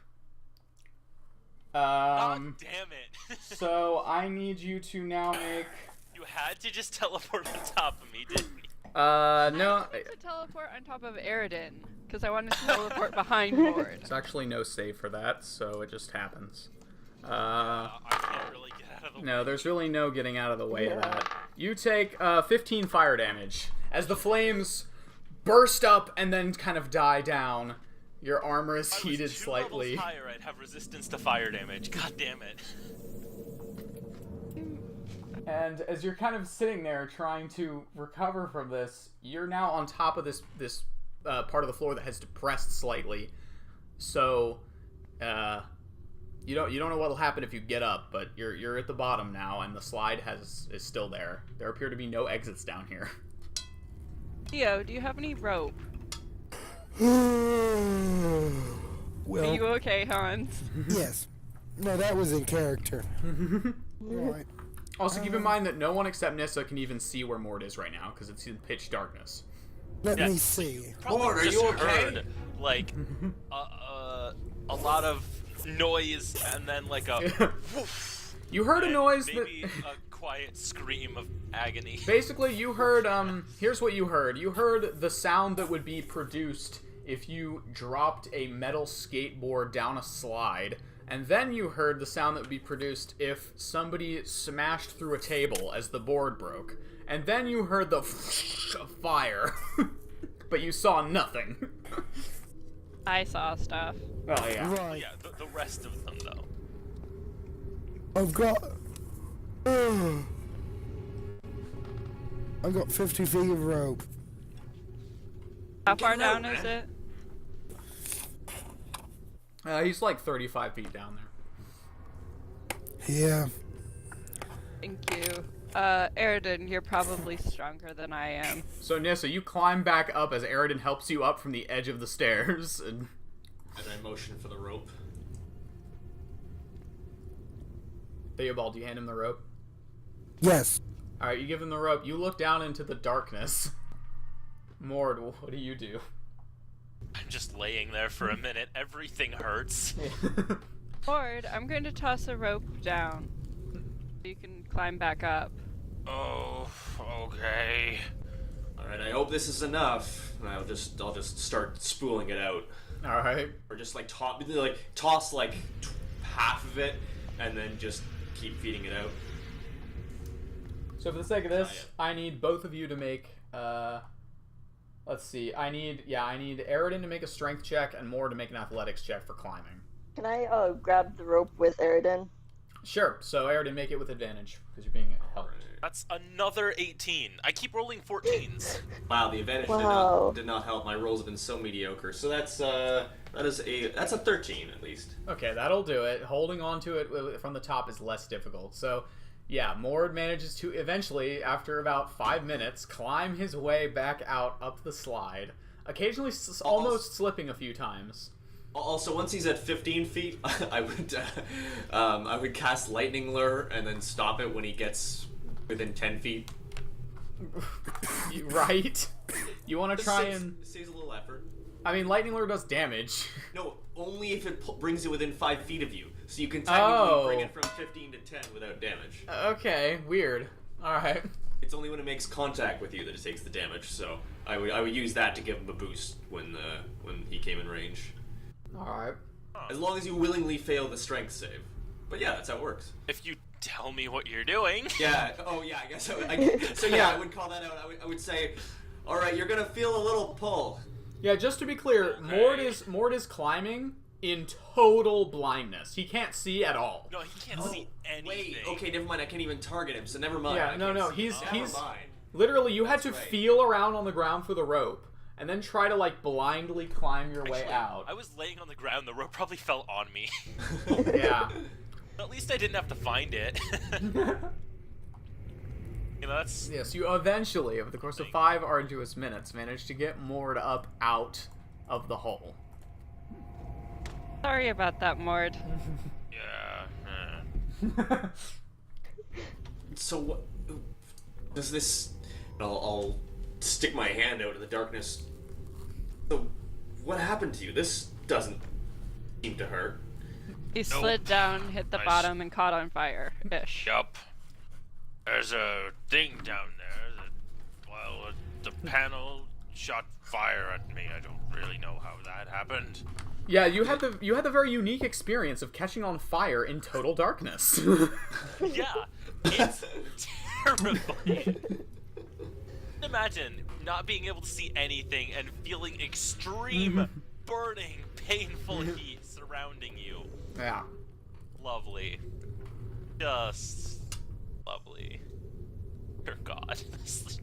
God damn it. So I need you to now make... You had to just teleport on top of me, didn't you? No. I wanted to teleport on top of Aridin, because I wanted to teleport behind Mord. There's actually no save for that, so it just happens. I can't really get out of the way. No, there's really no getting out of the way of that. You take 15 fire damage as the flames burst up and then kind of die down. Your armor is If I was heated 2 slightly. levels higher, I'd have resistance to fire damage. God damn it. And as you're kind of sitting there trying to recover from this, you're now on top of this part of the floor that has depressed slightly. So, you don't know what'll happen if you get up, but you're at the bottom now, and the slide is still there. There appear to be no exits down here. Theo, do you have any rope? Are Well, you okay, Hans? yes. No, that was in character. Right. Also, keep in mind that no one except Nissa can even see where Mord is right now because it's in pitch darkness. Let me Yes. see. Mord, are Just you okay? heard, like, a lot of noise and then like a woof. You heard a and noise maybe that... a quiet scream of agony. Basically, you heard, here's what you heard. You heard the sound that would be produced if you dropped a metal skateboard down a slide, and then you heard the sound that would be produced if somebody smashed through a table as the board broke, and then you heard the of fire, but you saw nothing. I saw stuff. Oh, yeah. Right. Yeah, the rest of them though. I've got. I've got 50 feet of rope. How far down is it? He's like 35 feet down there. Yeah. Thank you. Aridin, you're probably stronger than I am. So, Nissa, you climb back up as Aridin helps you up from the edge of the stairs. And And I motion for the rope. Theobald, do you hand him the rope? Yes. Alright, you give him the rope. You look down into the darkness. Mord, what do you do? I'm just laying there for a minute. Everything hurts. Mord, I'm going to toss a rope down. So you can climb back up. Oh, okay. Alright, I hope this is enough. And I'll just start spooling it out. Alright. Or just like toss like half of it and then just keep feeding it out. So for the sake of this, Not yet. I need both of you to make, let's see, I need Aridin to make a strength check and Mord to make an athletics check for climbing. Can I grab the rope with Aridin? Sure, so Aridin, make it with advantage, because you're being helped. That's another 18. I keep rolling 14s. Wow, the advantage Wow. did not help. My rolls have been so mediocre. So that's a 13 at least. Okay, that'll do it. Holding on to it from the top is less difficult. So Yeah, Mord manages to eventually, after about 5 minutes, climb his way back out up the slide, occasionally almost slipping a few times. Also, once he's at 15 feet, I would cast Lightning Lure and then stop it when he gets within 10 feet. Right? You want to try and... Saves a little effort. I mean, Lightning Lure does damage. No, only if it brings it within 5 feet of you. So you can technically bring it from 15 to 10 without damage. Okay, weird. Alright. It's only when it makes contact with you that it takes the damage, so I would use that to give him a boost when he came in range. Alright. As long as you willingly fail the strength save. But yeah, that's how it works. If you tell me what you're doing. Yeah, oh yeah, I guess I would call that out. I would say, alright, you're gonna feel a little pull. Yeah, just to be clear, Okay. Mord is climbing in total blindness. He can't see at all. No, he can't see anything. Wait, okay, never mind, I can't even target him, so never mind. Yeah, I no, can't no, see. he's Never mind. literally, you had to That's right. feel around on the ground for the rope, and then try to, like, blindly climb your way Actually, out. I was laying on the ground. The rope probably fell on me. Yeah. At least I didn't have to find it. You know, that's... Yes, you eventually, over the course of 5 arduous minutes, managed to get Mord up out of the hole. Sorry about that, Mord. Yeah. So what does this? I'll stick my hand out in the darkness. So what happened to you? This doesn't seem to hurt. He slid down, hit the Nice. bottom, and caught on fire-ish. Yup. There's a thing down there that, well, the panel shot fire at me. I don't really know how that happened. Yeah, you had the very unique experience of catching on fire in total darkness. Yeah, it's terrifying. Imagine not being able to see anything and feeling extreme, burning, painful heat surrounding you. Yeah. Lovely. Just lovely. Dear God.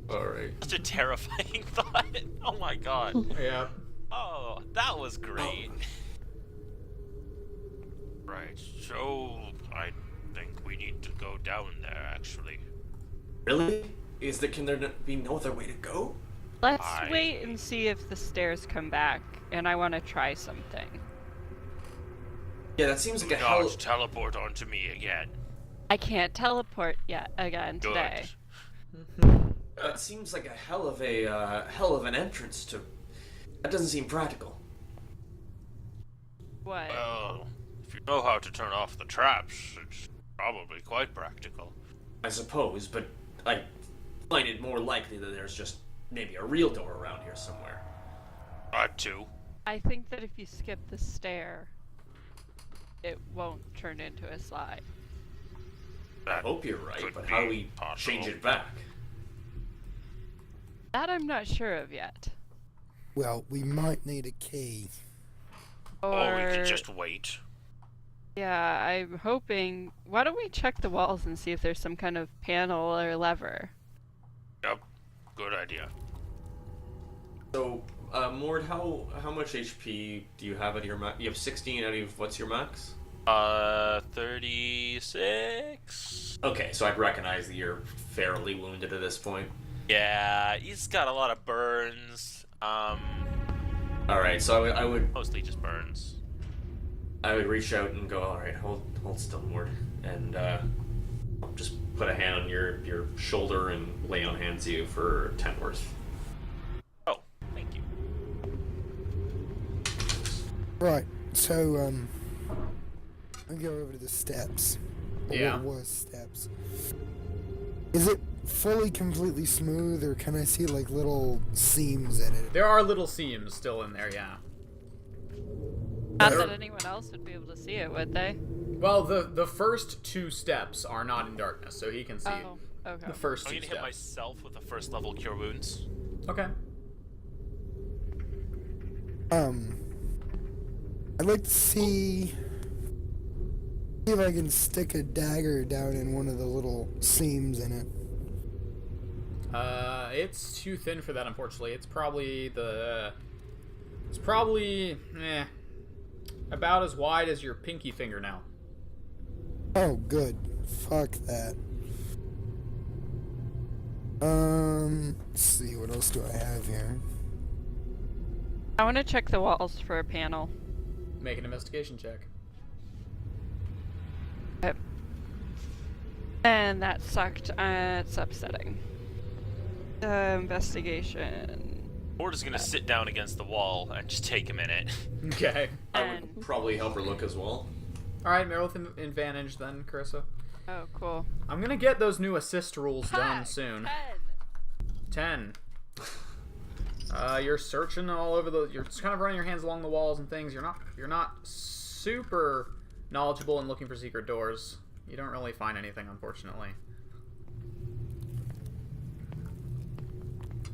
Alright. Such a terrifying thought. Oh my God. Yeah. Oh, that was great. Right, so I think we need to go down there, actually. Really? Can there be no other way to go? Let's I- wait and see if the stairs come back, and I want to try something. Yeah, that seems like Do a hell. not teleport onto me again. I can't teleport yet again Good. today. That seems like a hell of an entrance to. That doesn't seem practical. What? Well, if you know how to turn off the traps, it's probably quite practical. I suppose, but I find it more likely that there's just maybe a real door around here somewhere. That too. I think that if you skip the stair, it won't turn into a slide. I hope you're right, Could but how do be we possible. change it back? That I'm not sure of yet. Well, we might need a key. Or, Oh, we could just wait. yeah, I'm hoping. Why don't we check the walls and see if there's some kind of panel or lever? Yep. Good idea. So, Mord, how much HP do you have out of your max? You have 16 out of what's your max? 36? Okay, so I'd recognize that you're fairly wounded at this point. Yeah, he's got a lot of burns. Alright, so I would Mostly just burns. reach out and go, alright, hold still, Mord. And, I'll just put a hand on your shoulder and lay on hands you for 10 worth. Oh, thank you. Right, so, I'll go over to the steps. Or Yeah. what was steps. Is it fully completely smooth, or can I see, like, little seams in it? There are little seams still in there, yeah. Not There- that anyone else would be able to see it, would they? Well, the first 2 steps are not in darkness, so he can see Oh, okay. the first I'm 2 gonna steps. hit myself with a first level cure wounds. Okay. I'd like to see if I can stick a dagger down in one of the little seams in it. It's too thin for that, unfortunately. It's probably about as wide as your pinky fingernail. Oh, good. Fuck that. Let's see, what else do I have here? I want to check the walls for a panel. Make an investigation check. Yep. And that sucked. It's upsetting. Investigation. Ford is gonna sit down against the wall and just take a minute. Okay. I And would probably help her look as well. All right, Meryl with advantage then, Carissa. oh, cool. I'm gonna get those new assist rules done Hi, soon. 10. 10. You're searching all over the. You're just kind of running your hands along the walls and things. You're not super knowledgeable in looking for secret doors. You don't really find anything, unfortunately.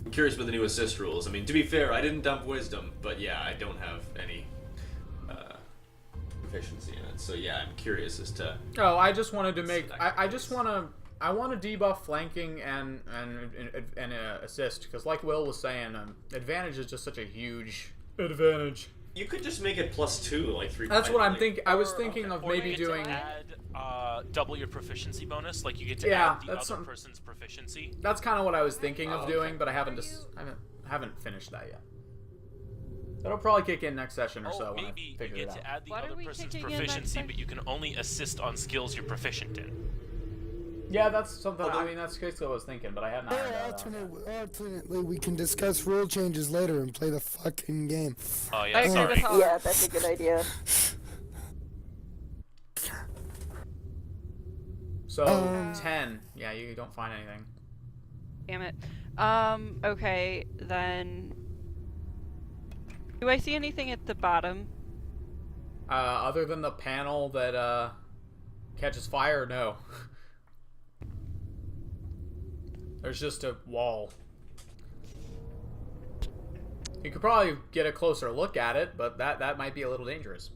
I'm curious about the new assist rules. I mean, to be fair, I didn't dump wisdom, but yeah, I don't have any proficiency in it. So yeah, I'm curious as to. Oh, I just wanted to make. Select I just want to. I want to debuff flanking and assist because, like Will was saying, advantage is just such a huge advantage. You could just make it +2, like 3. That's what I'm like- thinking. I was or- thinking okay. of Or you maybe get to doing. add double your proficiency bonus, like you get to Yeah, add the that's other something- person's proficiency. That's kind of what I was thinking of Oh, okay. doing, but I haven't haven't finished that yet. That'll probably kick in next session or Oh, so when I maybe you figure it get out. to add the What are other we person's kicking in next proficiency, but session? you can only assist on skills you're proficient in. Yeah, that's something. Although- I mean, that's basically what I was thinking, but I hadn't. Or ironed that out. alternately, we can discuss rule changes later and play the fucking game. Oh I yeah, agree sorry. with all. Yeah, that's a good idea. So 10. Yeah, you don't find anything. Damn it. Okay, then. Do I see anything at the bottom? Other than the panel that catches fire, no. There's just a wall. You could probably get a closer look at it, but that might be a little dangerous.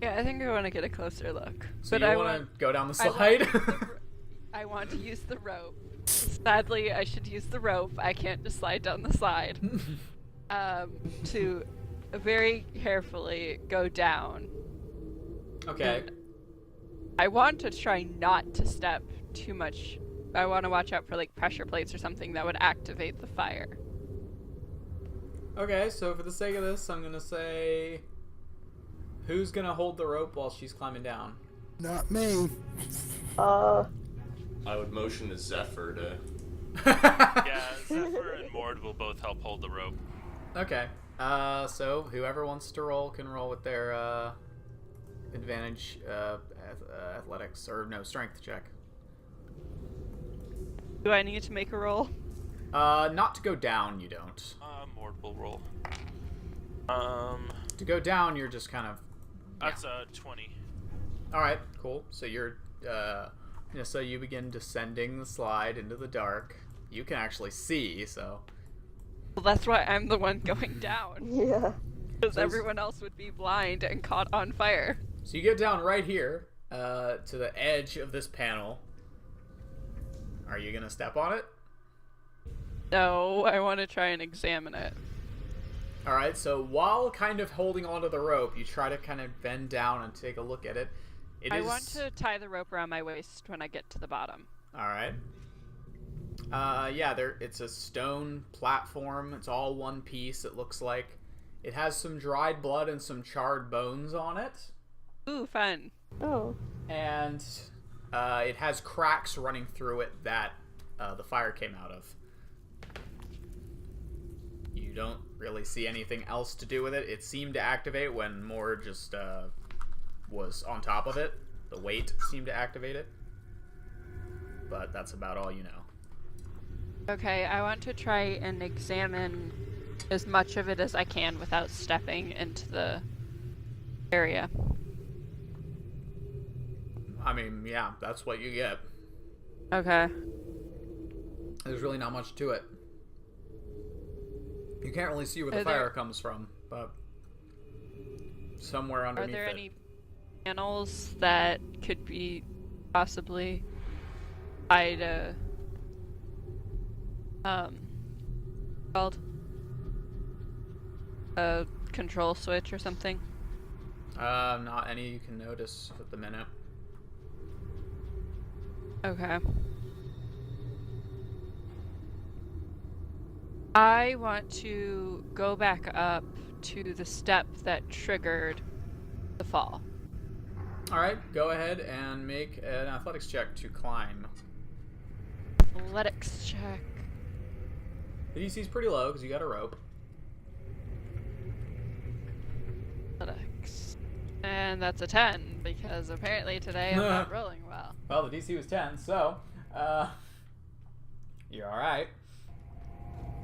Yeah, I think I want to get a closer look. So but you I want to go down the I want slide? to use the ro- I want to use the rope. Sadly, I should use the rope. I can't just slide down the slide. To very carefully go down. Okay. I want to try not to step too much. I want to watch out for like pressure plates or something that would activate the fire. Okay, so for the sake of this, I'm gonna say, who's gonna hold the rope while she's climbing down? Not me. I would motion to Zephyr to. Yeah, Zephyr and Mord will both help hold the rope. Okay. So whoever wants to roll can roll with their advantage athletics or no strength check. Do I need to make a roll? Not to go down, you don't. Mord will roll. To go down, you're just kind of. That's 20. All right, cool. So you're so you begin descending the slide into the dark. You can actually see, so. Well, that's why I'm the one going down. Yeah. Because So- everyone else would be blind and caught on fire. So you get down right here, to the edge of this panel. Are you gonna step on it? No, I want to try and examine it. All right. So while kind of holding onto the rope, you try to kind of bend down and take a look at it. I want to tie the rope around my waist when I get to the bottom. All right. Yeah, it's a stone platform. It's all one piece, it looks like. It has some dried blood and some charred bones on it. Ooh, fun. Oh. And it has cracks running through it that the fire came out of. You don't really see anything else to do with it. It seemed to activate when more just was on top of it. The weight seemed to activate it. But that's about all you know. Okay, I want to try and examine as much of it as I can without stepping into the area. I mean, yeah, that's what you get. Okay. There's really not much to it. You can't really see where the Are fire there- comes from, but somewhere Are underneath there it. any panels that could be possibly tied called a control switch or something? Not any you can notice at the minute. Okay. I want to go back up to the step that triggered the fall. Alright, go ahead and make an athletics check to climb. Athletics check. The DC's pretty low because you got a rope. Athletics. And that's a 10, because apparently today I'm not rolling well. Well, the DC was 10, so, you're alright.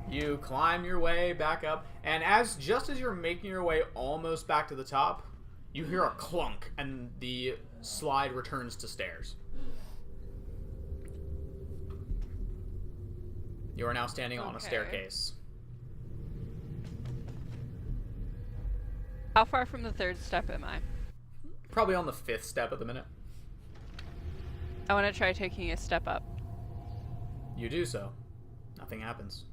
You climb your way back up, and just as you're making your way almost back to the top, you hear a clunk, and the slide returns to stairs. You are now standing on a Okay. staircase. How far from the third step am I? Probably on the 5th step at the minute. I want to try taking a step up. You do so. Nothing happens.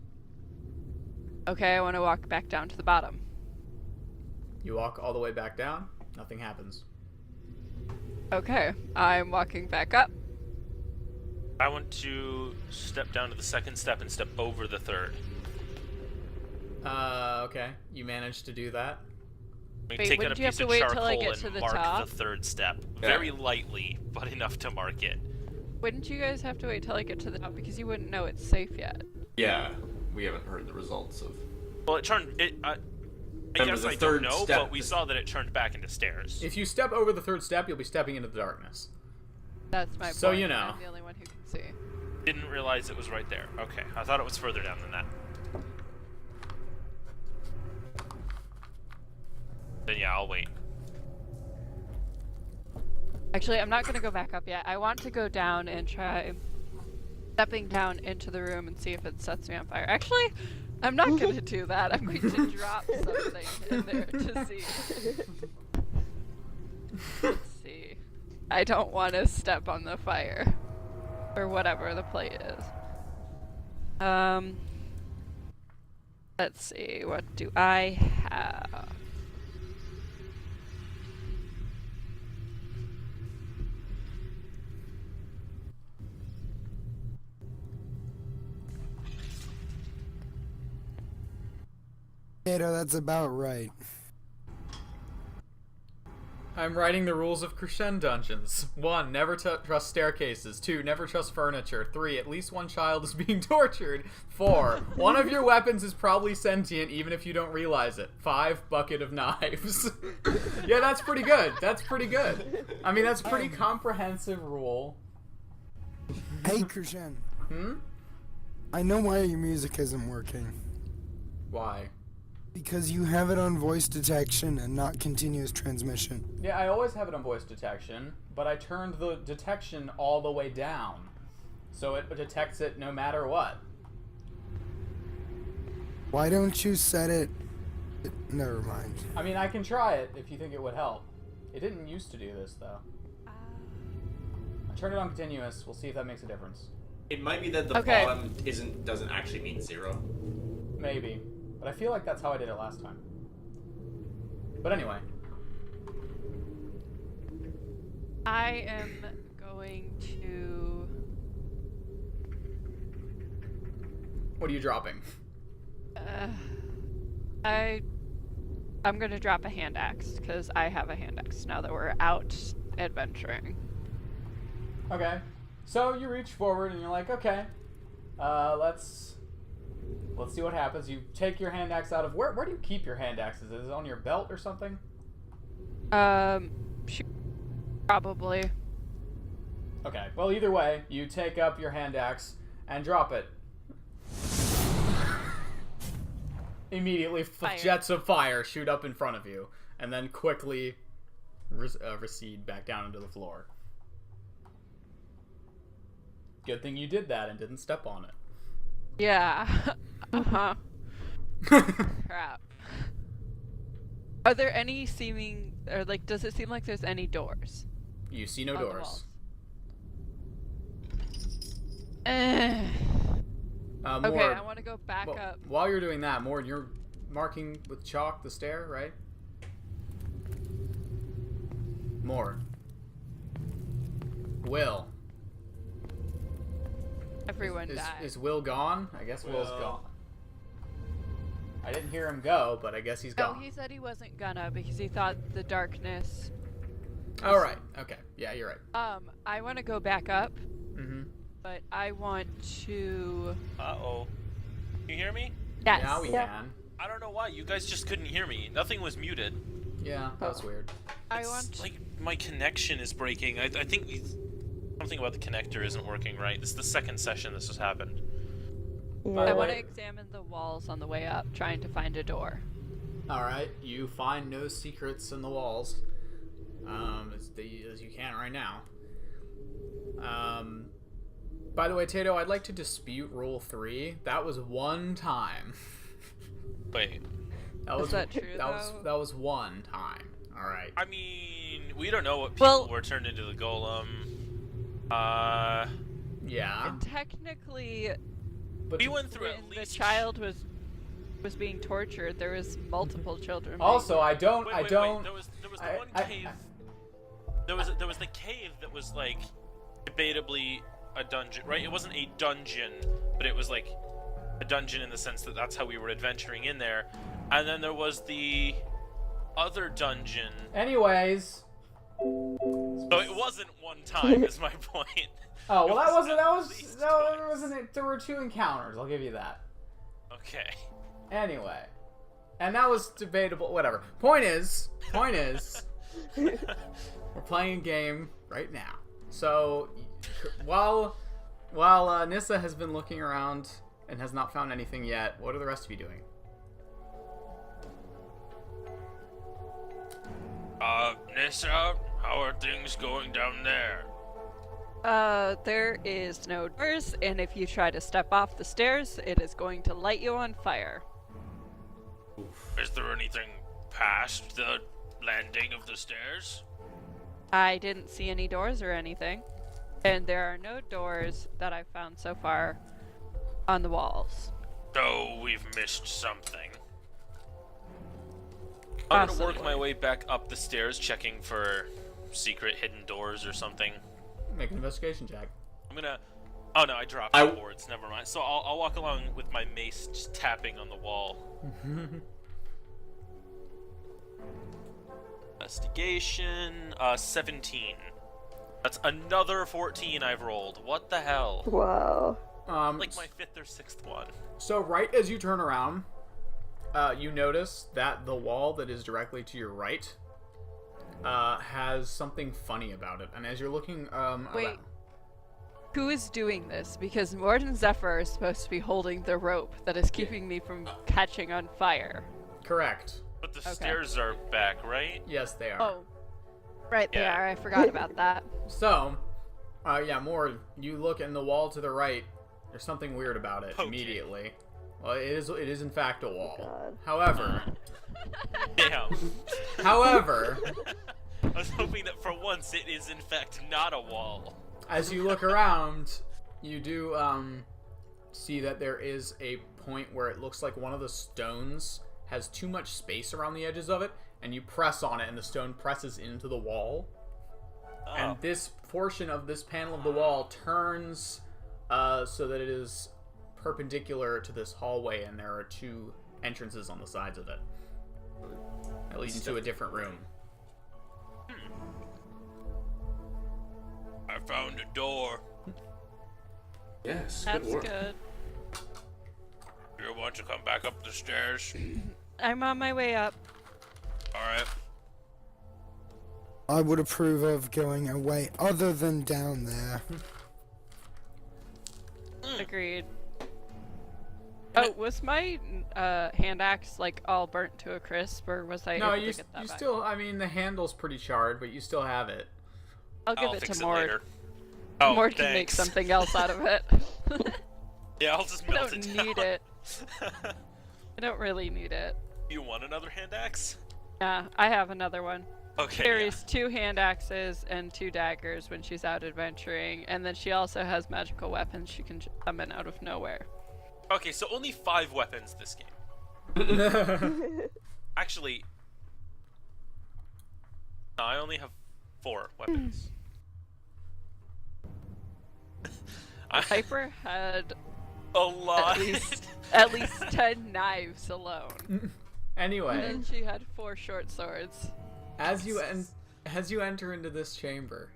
Okay, I want to walk back down to the bottom. You walk all the way back down. Nothing happens. Okay, I'm walking back up. I want to step down to the second step and step over the third. Okay. You managed to do that. I'm Wait, taking a wouldn't you have piece to of wait charcoal till I get and to the mark top? the third step. Yeah. Very lightly, but enough to mark it. Wouldn't you guys have to wait till I get to the top because you wouldn't know it's safe yet? Yeah, we haven't heard the results of. Well, it turned... I Remember, guess the I don't third know, step but we is- saw that it turned back into stairs. If you step over the third step, you'll be stepping into the darkness. That's my So point. you know. I'm the only one who can see. Didn't realize it was right there. Okay, I thought it was further down than that. Then yeah, I'll wait. Actually, I'm not going to go back up yet. I want to go down and try stepping down into the room and see if it sets me on fire. Actually, I'm not going to do that. I'm going to drop something in there to see. Let's see. I don't want to step on the fire. Or whatever the plate is. Let's see. What do I have? Kato, that's about right. I'm writing the rules of Crescend Dungeons. 1. Never trust staircases. 2. Never trust furniture. 3. At least one child is being tortured. 4. One of your weapons is probably sentient even if you don't realize it. 5. Bucket of knives. Yeah, that's pretty good. That's pretty good. I mean, that's a pretty comprehensive rule. Hey, Krishan. Hmm? I know why your music isn't working. Why? Because you have it on voice detection and not continuous transmission. Yeah, I always have it on voice detection, but I turned the detection all the way down. So it detects it no matter what. Why don't you set it... Never mind. I mean, I can try it if you think it would help. It didn't used to do this, though. I turned it on continuous. We'll see if that makes a difference. It might be that the Okay. bottom doesn't actually mean 0. Maybe. But I feel like that's how I did it last time. But anyway. I am going to... What are you dropping? I'm going to drop a hand axe, because I have a hand axe now that we're out adventuring. Okay. So you reach forward and you're like, okay, let's see what happens. You take your hand axe out of where do you keep your hand axes? Is it on your belt or something? Probably. Okay. Well, either way, you take up your hand axe and drop it. Immediately, Fire. jets of fire shoot up in front of you, and then quickly recede back down into the floor. Good thing you did that and didn't step on it. Yeah. Uh-huh. Crap. Are there any seeming, or like, does it seem like there's any doors? You see no on the doors. walls? Eh. Okay, Mord, I want to go back up. While you're doing that, Mord, you're marking with chalk the stair, right? More. Will. Everyone died. Is Will gone? I guess Will's Will. gone. I didn't hear him go, but I guess he's No, gone. he said he wasn't gonna because he thought the darkness. All right. Okay. Yeah, you're right. I want to go back up, Mm-hmm. but I want to. Uh-oh. You hear me? Yes. Now we Yeah. can. I don't know why. You guys just couldn't hear me. Nothing was muted. Yeah, that was weird. I It's want. like my connection is breaking. I think something about the connector isn't working right. This is the second session this has happened. Yeah. I want to examine the walls on the way up, trying to find a door. All right. You find no secrets in the walls. As you can right now. By the way, Tato, I'd like to dispute Rule 3. That was one time. Wait. Is that true, though? That was one time. All right. I mean, we don't know what people were turned into the golem. Yeah. And technically, But We went through when at the least. child was being tortured, there was multiple children. being also, I don't. Wait, I wait, don't. Wait. There was the I- one I- cave. There was the cave that was like debatably a dungeon, right? It wasn't a dungeon, but it was like a dungeon in the sense that that's how we were adventuring in there. And then there was the other dungeon. Anyways. So it wasn't one time, is my point. Oh well, It that wasn't. at That was. least No, twice. there wasn't. There were 2 encounters. I'll give you that. Okay. Anyway, and that was debatable. Whatever. Point is, we're playing a game right now. So while Nissa has been looking around and has not found anything yet, what are the rest of you doing? Nissa, how are things going down there? There is no doors, and if you try to step off the stairs, it is going to light you on fire. Is there anything past the landing of the stairs? I didn't see any doors or anything, and there are no doors that I've found so far on the walls. So we've missed something. I'm gonna work Possibly. my way back up the stairs, checking for secret hidden doors or something. Make an investigation check. I'm gonna. Oh no, I dropped the boards. Never mind. So I'll walk along with my mace, just tapping on the wall. Investigation. 17. That's another 14 I've rolled. What the hell? Wow. Like my 5th or 6th one. So right as you turn around, you notice that the wall that is directly to your right has something funny about it. And as you're looking, Wait. around, Who is doing this? Because Mord and Zephyr are supposed to be holding the rope that is keeping me from catching on fire. correct. But the Okay. stairs are back, right? Yes, they are. Oh, right they Yeah. are. I forgot about that. So, yeah, more. You look in the wall to the right. There's something weird about it Poking. immediately. Well, it is in fact a wall. God. However, Damn. however, I was hoping that for once it is in fact not a wall. as you look around, you do see that there is a point where it looks like one of the stones has too much space around the edges of it, and you press on it, and the stone presses into the wall. Oh. And this portion of this panel of the wall turns so that it is perpendicular to this hallway, and there are 2 entrances on the sides of it that lead into a different room. I found a door. Yes, That's good work. good. You want to come back up the stairs? I'm on my way up. Alright. I would approve of going away other than down there. Agreed. Oh, was my hand axe like all burnt to a crisp, or was I No, able you to get that back? still. I mean, the handle's pretty charred, but you still have it. I'll give I'll it fix to it Mord. later. Oh, Mord can make thanks. something else out of it. Yeah, I'll just I melt don't it need down. it. I don't really need it. You want another hand axe? Yeah, I have another one. Okay. Carries 2 hand axes and 2 daggers when she's out adventuring, and then she also has magical weapons she can summon out of nowhere. Yeah. Okay, so only 5 weapons this game. Actually, no, I only have 4 weapons. Piper had A lot. at least 10 knives alone. And Anyway, then she had 4 short swords. as you enter into this chamber,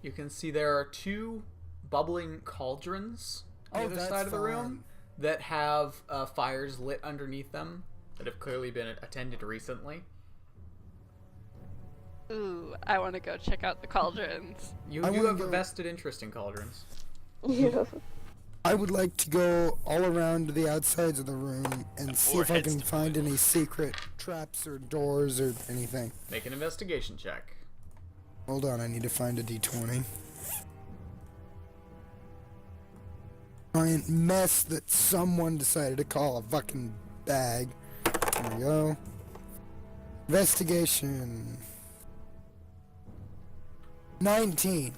you can see there are 2 bubbling cauldrons on the Oh, other that's side of the room fun. that have fires lit underneath them that have clearly been attended recently. Ooh, I want to go check out the cauldrons. You I do wanna have a go- vested interest in cauldrons. Yeah. I would like to go all around the outsides of the room and see if I heads can to find any secret traps or doors or anything. Make an investigation check. Hold on, I need to find a d20. Giant mess that someone decided to call a fucking bag. There we go. Investigation. 19.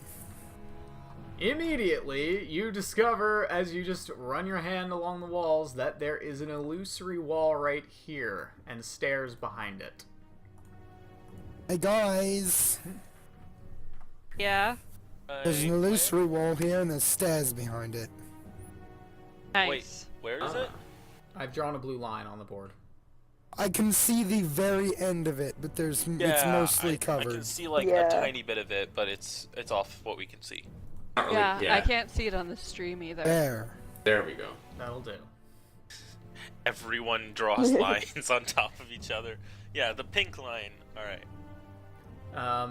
Immediately, you discover, as you just run your hand along the walls, that there is an illusory wall right here, and stairs behind it. Hey guys, Yeah? there's an illusory wall here and there's stairs behind it. Nice. Wait, where is it? I've drawn a blue line on the board. I can see the very end of it, but it's mostly I covered. can see like Yeah. a tiny bit of it, but it's off what we can see. Not really- Yeah, I can't see it on the stream either. There. There we go. That'll do. Everyone draws lines on top of each other. Yeah, the pink line. All right.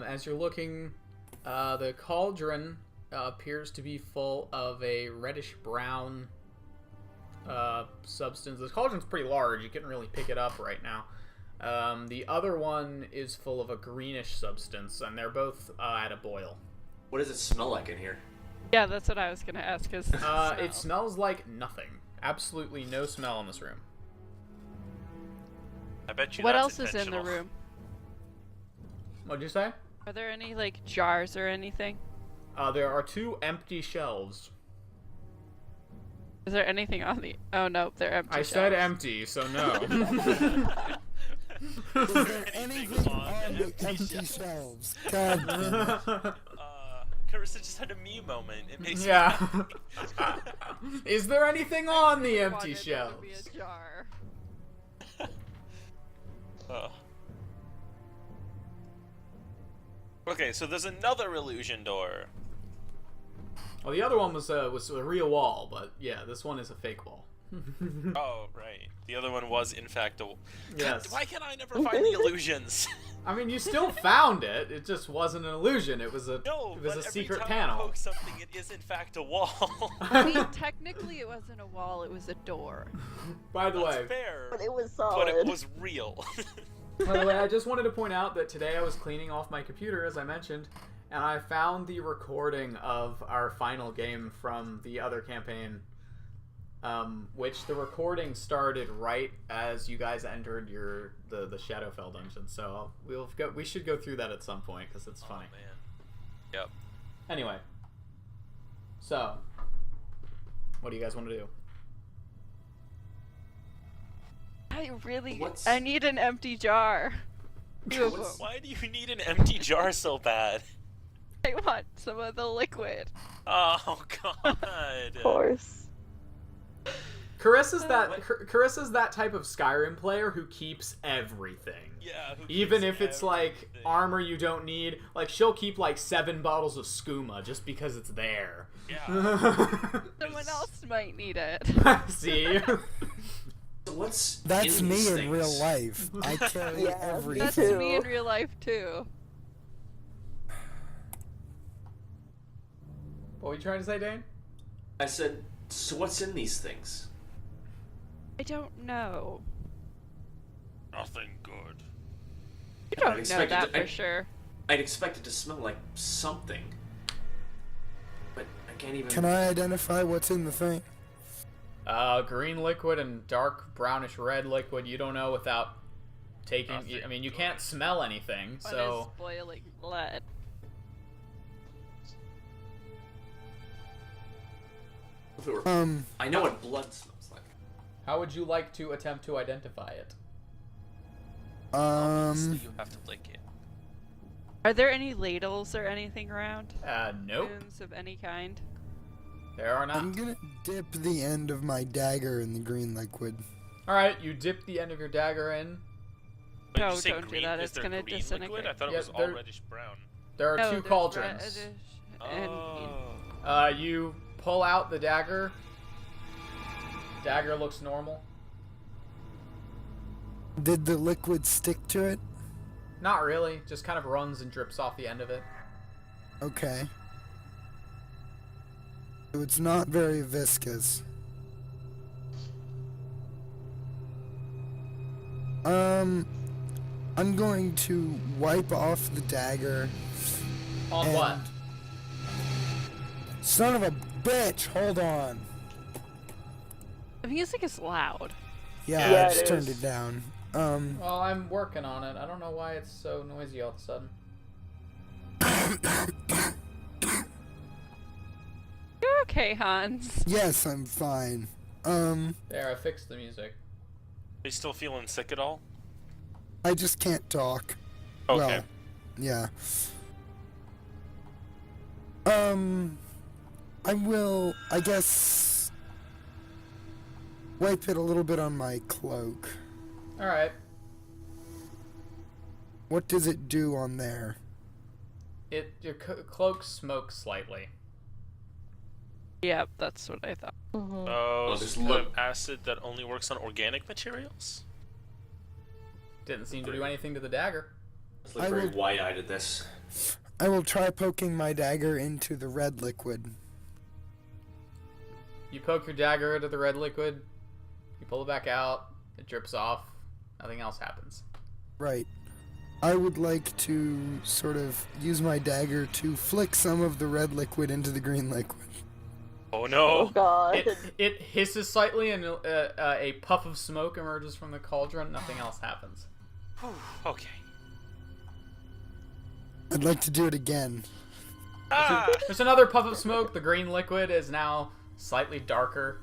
As you're looking, the cauldron appears to be full of a reddish-brown substance. The cauldron's pretty large. You couldn't really pick it up right now. The other one is full of a greenish substance, and they're both at a boil. What does it smell like in here? Yeah, that's what I was gonna ask. Is It smells like nothing. Absolutely no smell in this room. I bet you. What that's else is in the intentional. room? What'd you say? Are there any like jars or anything? There are 2 empty shelves. Is there anything on the? Oh no, they're empty. I said shelves. empty, so no. Is there anything on the empty shelves? God damn it. Carissa just had a me moment. It makes Yeah. me happy. Is there anything on the I empty wanted there to be shelves? a jar. Oh. Okay, so there's another illusion door. Well, the other one was a real wall, but yeah, this one is a fake wall. Oh, right. The other one was, in fact, a. Yes. Why can I never find the illusions? I mean, you still found it. It just wasn't an illusion. It was a No, it was but a every secret time panel. I poke something, it is in fact a wall. I mean, technically, it wasn't a wall; it was a door. By the way, That's fair, But it was but solid. it was real. I just wanted to point out that today I was cleaning off my computer, as I mentioned, and I found the recording of our final game from the other campaign, which the recording started right as you guys entered the Shadowfell dungeon. So we should go through that at some point because it's funny. Oh, man. Yep. Anyway, so what do you guys want to do? I need an empty jar. 2 of them. Why do you need an empty jar so bad? I want some of the liquid. Oh God. Of course. Carissa's that type of Skyrim player who keeps everything. Yeah. who Even keeps if it's like everything? armor you don't need, like she'll keep like 7 bottles of skooma just because it's there. Yeah. Someone else might need it. See? So what's That's in these me in real things? life. I carry Yeah, everything. That's too. me in real life too. What were you trying to say, Dane? I said, so what's in these things? I don't know. Nothing good. You I'd don't know expect it that to- for sure. I'd expect it to smell like something. But I can't even... Can I identify what's in the thing? Green liquid and dark brownish red liquid. You don't know without taking. Nothing I mean, you can't smell anything, One so. is boiling lead. If it were- I know what blood smells like. How would you like to attempt to identify it? Obviously, you have to lick it. Are there any ladles or anything around? Nope. Spoons of any kind? There are I'm not. gonna dip the end of my dagger in the green liquid. Alright, you dip the end of your dagger in. Wait, No, did you say don't do green? that, Is it's there gonna green disintegrate. liquid? I thought Yeah, it was all there- reddish brown. There are No, two there's cauldrons. reddish and green. You pull out the dagger. Dagger looks normal. Did the liquid stick to it? Not really, just kind of runs and drips off the end of it. Okay. So it's not very viscous. I'm going to wipe off the dagger. On and- what? Son of a bitch! Hold on. The music is loud. Yeah, Yeah, I it just turned is. it down. Well, I'm working on it. I don't know why it's so noisy all of a sudden. You're okay, Hans. Yes, I'm fine. There, I fixed the music. Are you still feeling sick at all? I just can't talk. Okay. Well, yeah. I will, I guess, wipe it a little bit on my cloak. Alright. What does it do on there? Your cloak smokes slightly. Yep, that's what I thought. Mhm. Oh, Well, so just you have look- acid that only works on organic materials? Didn't seem to do anything to the dagger. Let's look I very will- wide-eyed at this. I will try poking my dagger into the red liquid. You poke your dagger into the red liquid, you pull it back out, it drips off, nothing else happens. Right. I would like to sort of use my dagger to flick some of the red liquid into the green liquid. Oh Oh no! god. It hisses slightly and a puff of smoke emerges from the cauldron, nothing else happens. Okay. I'd like to do it again. Ah! There's another puff of smoke, the green liquid is now slightly darker.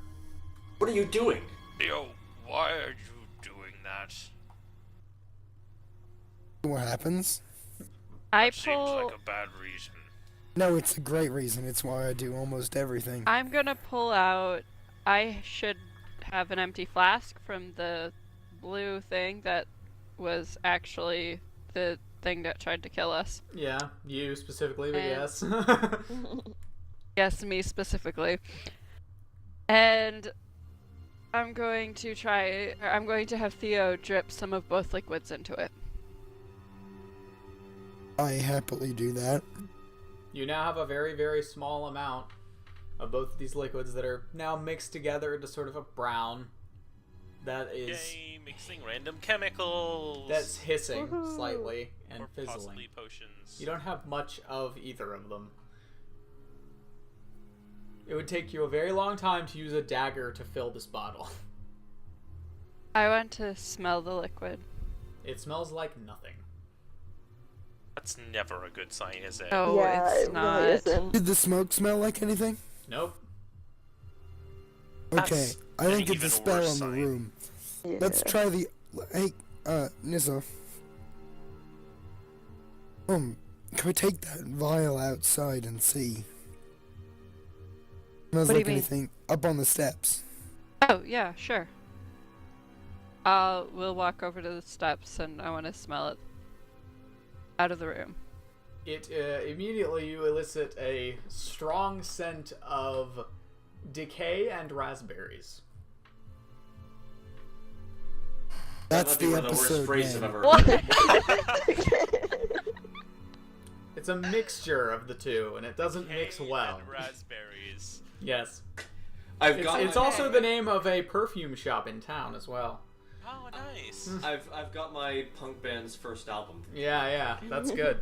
What are you doing? Yo, why are you doing that? What happens? I Seems pull. like a bad reason. No, it's a great reason. It's why I do almost everything. I'm gonna pull out. I should have an empty flask from the blue thing that was actually the thing that tried to kill us. Yeah, you specifically, but And- yes. Yes, me specifically. And I'm going to try. I'm going to have Theo drip some of both liquids into it. I happily do that. You now have a very, very small amount of both of these liquids that are now mixed together into sort of a brown that is Yay, mixing random chemicals. that's hissing Woohoo. slightly and or fizzling. possibly potions. You don't have much of either of them. It would take you a very long time to use a dagger to fill this bottle. I want to smell the liquid. It smells like nothing. That's never a good sign, is it? Oh, yeah, it's it not. really isn't. Did the smoke smell like anything? Nope. Okay, That's I think an it's a even spell worse on the sign. room. Yeah. Let's try the. Hey, Nizza. Can we take that vial outside and see? Smells What do you like mean? anything up on the steps. Oh, yeah, sure. We'll walk over to the steps and I want to smell it out of the room. It immediately you elicit a strong scent of decay and raspberries. That's That might be the one of worst episode phrases name. I've ever heard. It's a mixture of the two, and it doesn't mix Hay well. and raspberries. Yes. I've It's, got it's my, also the name of a perfume shop in town as well. Oh, nice. I've got my punk band's first album. Yeah, that's good.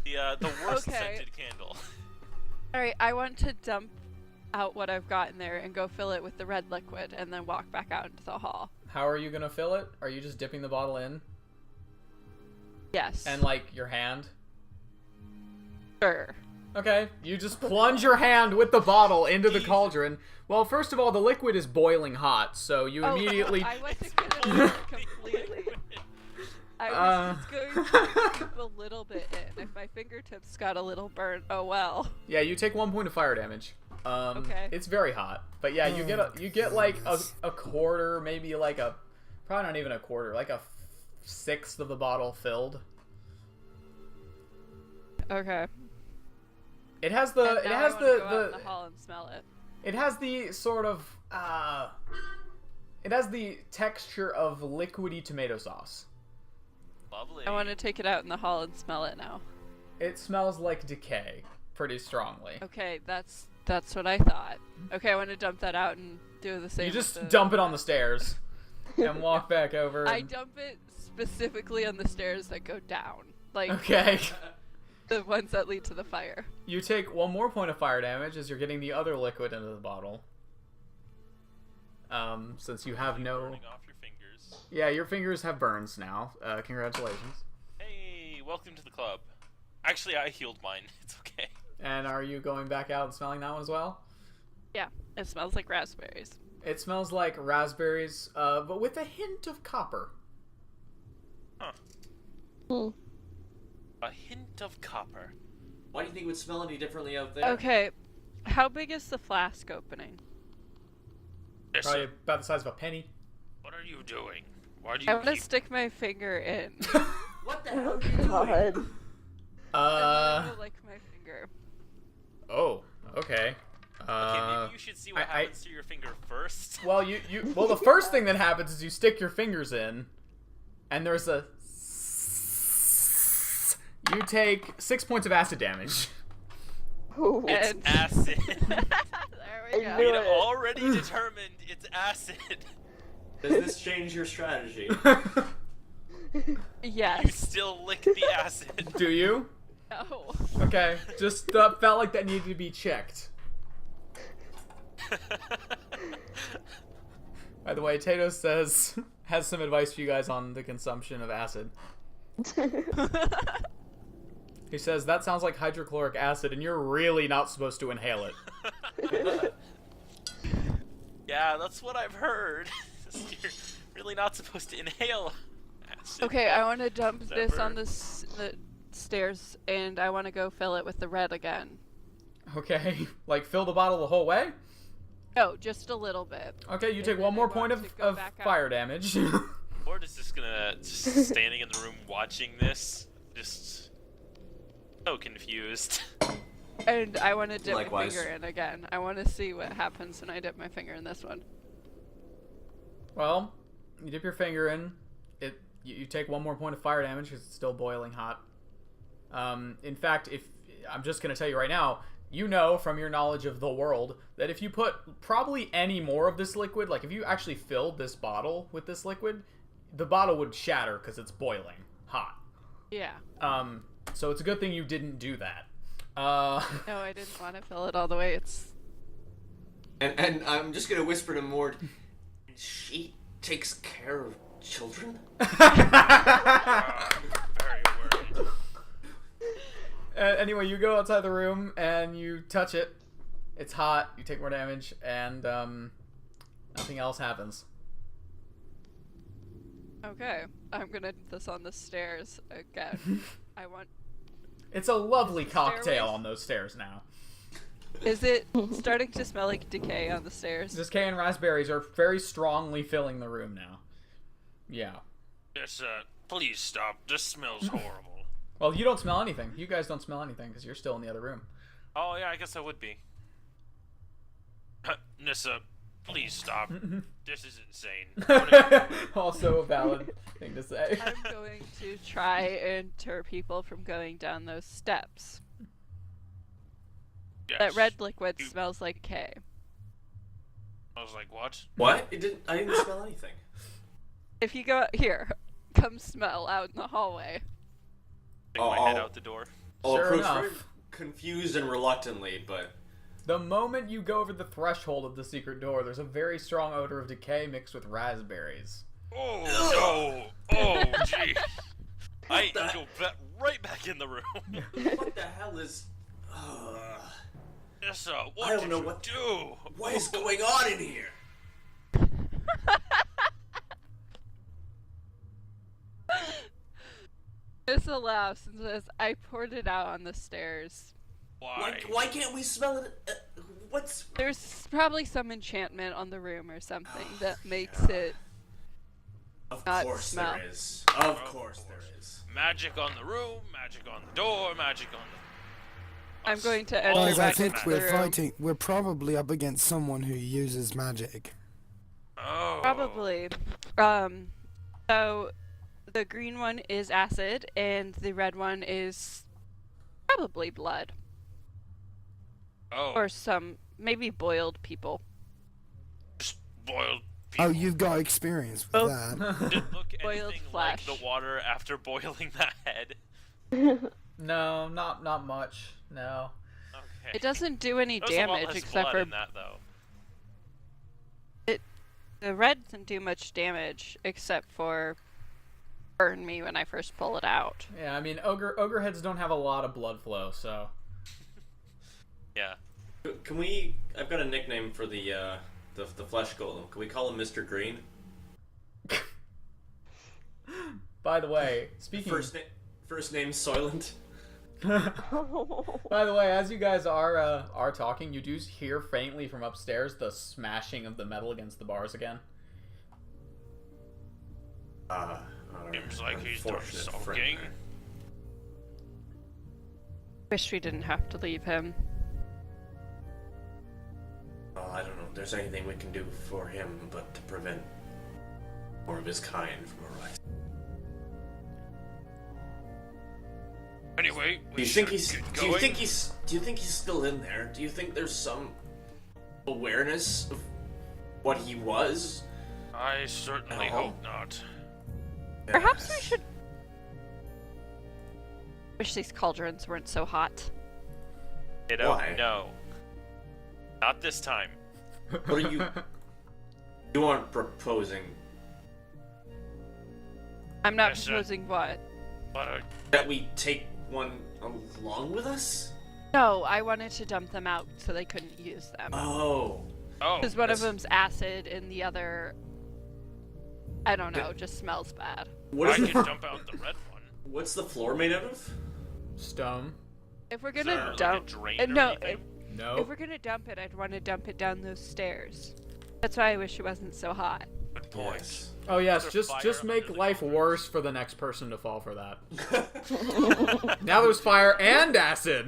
The worst Okay. scented candle. Alright, I want to dump out what I've got in there and go fill it with the red liquid and then walk back out into the hall. How are you gonna fill it? Are you just dipping the bottle in? Yes. And like your hand? Sure. Okay, you just plunge your hand with the bottle into the cauldron. Well, first of all, the liquid is boiling hot, so you immediately... I want to get it completely. I was just going to keep a little bit in. If my fingertips got a little burnt, oh well. Yeah, you take 1 point of fire damage. Okay. It's very hot, but yeah, you get like a quarter, maybe like probably not even a quarter, like a sixth of the bottle filled. Okay. It has the And now I wanna go out in the hall and smell it. it has the sort of it has the texture of liquidy tomato sauce. Lovely. I want to take it out in the hall and smell it now. It smells like decay pretty strongly. Okay, that's what I thought. Okay, I want to dump that out and do the same. You just with the... dump it on the stairs and walk back over. I And... dump it specifically on the stairs that go down, like Okay. the ones that lead to the fire. You take 1 more point of fire damage as you're getting the other liquid into the bottle. Since you have no... Burning off your fingers. Yeah, your fingers have burns now. Congratulations. Hey, welcome to the club. Actually, I healed mine. It's okay. And are you going back out and smelling that one as well? Yeah, it smells like raspberries. It smells like raspberries, but with a hint of copper. Huh. Hmm. A hint of copper. Why do you think it would smell any differently out there? Okay, how big is the flask opening? Yes, Probably sir. about the size of a penny. What are you doing? Why do I you want to keep... stick my finger in. What the hell Oh are you doing? God. I really like my finger. Oh, okay. Okay, maybe you should see what I- happens to your finger first. Well, well, the first thing that happens is you stick your fingers in, and there's a... You take 6 points of acid damage. Ooh. It's And- acid. There we I go. knew We'd it. already determined it's acid. Does this change your strategy? You Yes. still lick the acid. Do you? No. Okay, just felt like that needed to be checked. By the way, Tato says has some advice for you guys on the consumption of acid. He says that sounds like hydrochloric acid, and you're really not supposed to inhale it. Yeah, that's what I've heard. You're really not supposed to inhale acid. Okay, I want to dump Does that this on burn? the stairs, and I want to go fill it with the red again. Okay, like fill the bottle the whole way. No, just a little bit. Okay, you And take then one I more want point to of, go of back out. fire damage. Or just gonna just standing in the room watching this, just so confused. And I want to dip my Likewise. finger in again. I want to see what happens when I dip my finger in this one. Well, you dip your finger in. You take 1 more point of fire damage because it's still boiling hot. In fact, if I'm just gonna tell you right now, you know from your knowledge of the world that if you put probably any more of this liquid, like if you actually filled this bottle with this liquid, the bottle would shatter because it's boiling hot. Yeah. So it's a good thing you didn't do that. No, I didn't want to fill it all the way. It's And I'm just gonna whisper to Mord. She takes care of children. Very worried. Anyway, you go outside the room and you touch it. It's hot. You take more damage, and nothing else happens. okay. I'm gonna dip this on the stairs again. I want. It's a lovely cocktail stairways? on those stairs now. Is it starting to smell like decay on the stairs? Decay and raspberries are very strongly filling the room now. Yeah. Yes, please stop. This smells horrible. Well, you don't smell anything. You guys don't smell anything because you're still in the other room. Oh yeah, I guess I would be. Nissa, please stop. This is insane. Also a valid thing to say. I'm going to try and deter people from going down those steps. Yes. That red liquid You- smells like K. I was like, what? What? I didn't smell anything. If you go here, come smell out in the hallway. Stick my head I'll- out the door. I'll Sure approach enough. very confused and reluctantly, but The moment you go over the threshold of the secret door, there's a very strong odor of decay mixed with raspberries. Oh no! Oh gee! I the- go right back in the room. what the hell is? Nissa, what I don't did know you what- do? What is going on in here? Nissa laughs and says, I poured it out on the stairs. Why can't we smell it? What's... There's probably some enchantment on the room or something that makes it Of not course smell. there is. Of course there is. Magic on the room, magic on the door, magic on the... I'm going to All enter Guys, I back think into we're the room. fighting. We're probably up against someone who uses magic. Oh. Probably. So the green one is acid, and the red one is probably blood. Oh. Or some, maybe boiled people. Just boiled people. Oh, you've got experience with that. Did it look Boiled anything like flesh. the water after boiling that head? No, not much. No. Okay. It doesn't do any There was a lot damage less except blood for in that, though. the red doesn't do much damage except for burn me when I first pull it out. Yeah, I mean, ogre heads don't have a lot of blood flow, so. Yeah. Can we... I've got a nickname for the flesh golem. Can we call him Mr. Green? By the way, speaking. First name Soylent. By the way, as you guys are talking, you do hear faintly from upstairs the smashing of the metal against the bars again. Seems like he's done unfortunate sulking. friend. Wish we didn't have to leave him. Oh, I don't know if there's anything we can do for him but to prevent more of his kind from arising. Anyway, Do we you think should he's? get Do you going. think he's still in there? Do you think there's some awareness of what he was? I certainly No. hope not. Perhaps we Yes. should. Wish these cauldrons weren't so hot. Kiddo, Why? no. Not this time. What are you? You aren't proposing I'm not Yes, sir. proposing what? But that we take one along with us? No, I wanted to dump them out so they couldn't use them. Oh, Because one of that's- them's acid and the other, I don't know, just smells bad. what I is can it? dump out the red one. What's the floor made out of? Stone. If we're Is there, gonna like, dump, a drain uh, or no, anything? No. if we're gonna dump it, I'd want to dump it down those stairs. That's why I wish it wasn't so hot. Good point. Yes. Oh yes, Is there just fire make under the life cauldrons? worse for the next person to fall for that. Now there's fire and acid.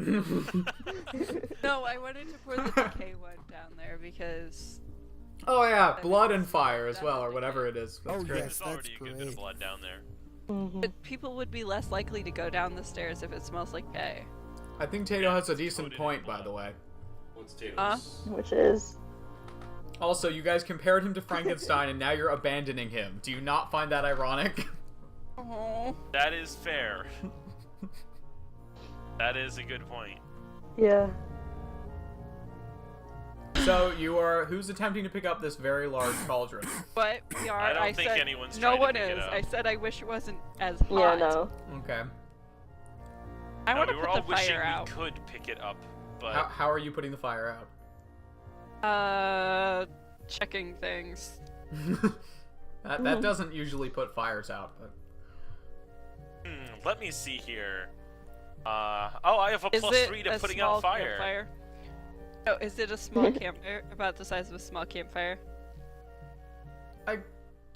No, I wanted to pour the decay one down there because Oh yeah, blood and fire as That well, would or be whatever it good. is. That's Oh, great. yes. There's already that's a good bit of great. blood down there. but people would be less likely to go down the stairs if it smells like hay. I think Tato has a it's decent coated in point, by blood. the way. What's Tatum's? Huh? Which is Also, you guys compared him to Frankenstein, and now you're abandoning him. Do you not find that ironic? Oh. That is fair. That is a good point. yeah. So you are who's attempting to pick up this very large cauldron? But we are. I don't think said anyone's no trying to one pick it is. up. I said I wish it wasn't as hot. Yeah. No. Okay. I No, want we to were put all the wishing fire out. we could pick it up, but How are you putting the fire Checking things. out? that doesn't usually put fires out, but let me see here. Oh, I have a Is plus it 3 to a putting small out fire. campfire? No, is it a small campfire? About the size of a small campfire? I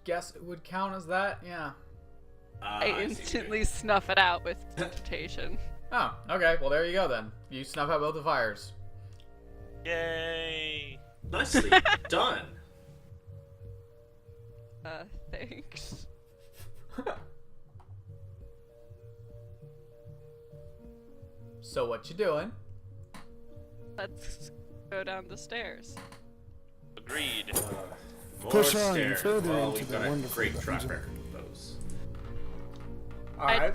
guess it would count as that. Yeah. Ah, I see what you instantly snuff it out with temptation. Oh, okay. Well, there you go then. You snuff out both the fires. Yay! mean. Nicely done. Thanks. So what you doing? Let's go down the stairs. Agreed. More Push on stairs. further Well, into we've the got a wonderful great track dungeon. record with those. All right.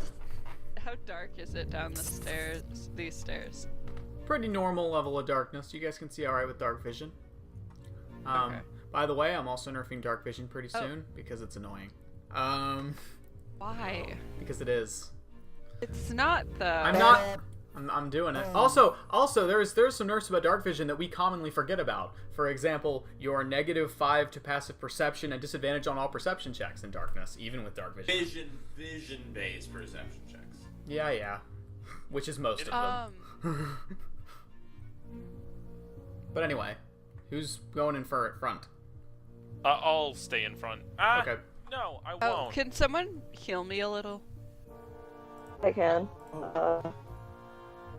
How dark is it down the stairs? These stairs. Pretty normal level of darkness. You guys can see all right with dark vision. Okay. By the way, I'm also nerfing dark vision pretty Oh. soon because it's annoying. Why? Because it is. It's not though. I'm not. I'm doing it. Also, there's some nerfs about dark vision that we commonly forget about. For example, your -5 to passive perception and disadvantage on all perception checks in darkness, even with dark vision. Vision-based perception checks. Yeah. Which is most of them. But anyway, who's going in front? I'll stay in front. Okay. No, I Oh, won't. can someone heal me a little? I can.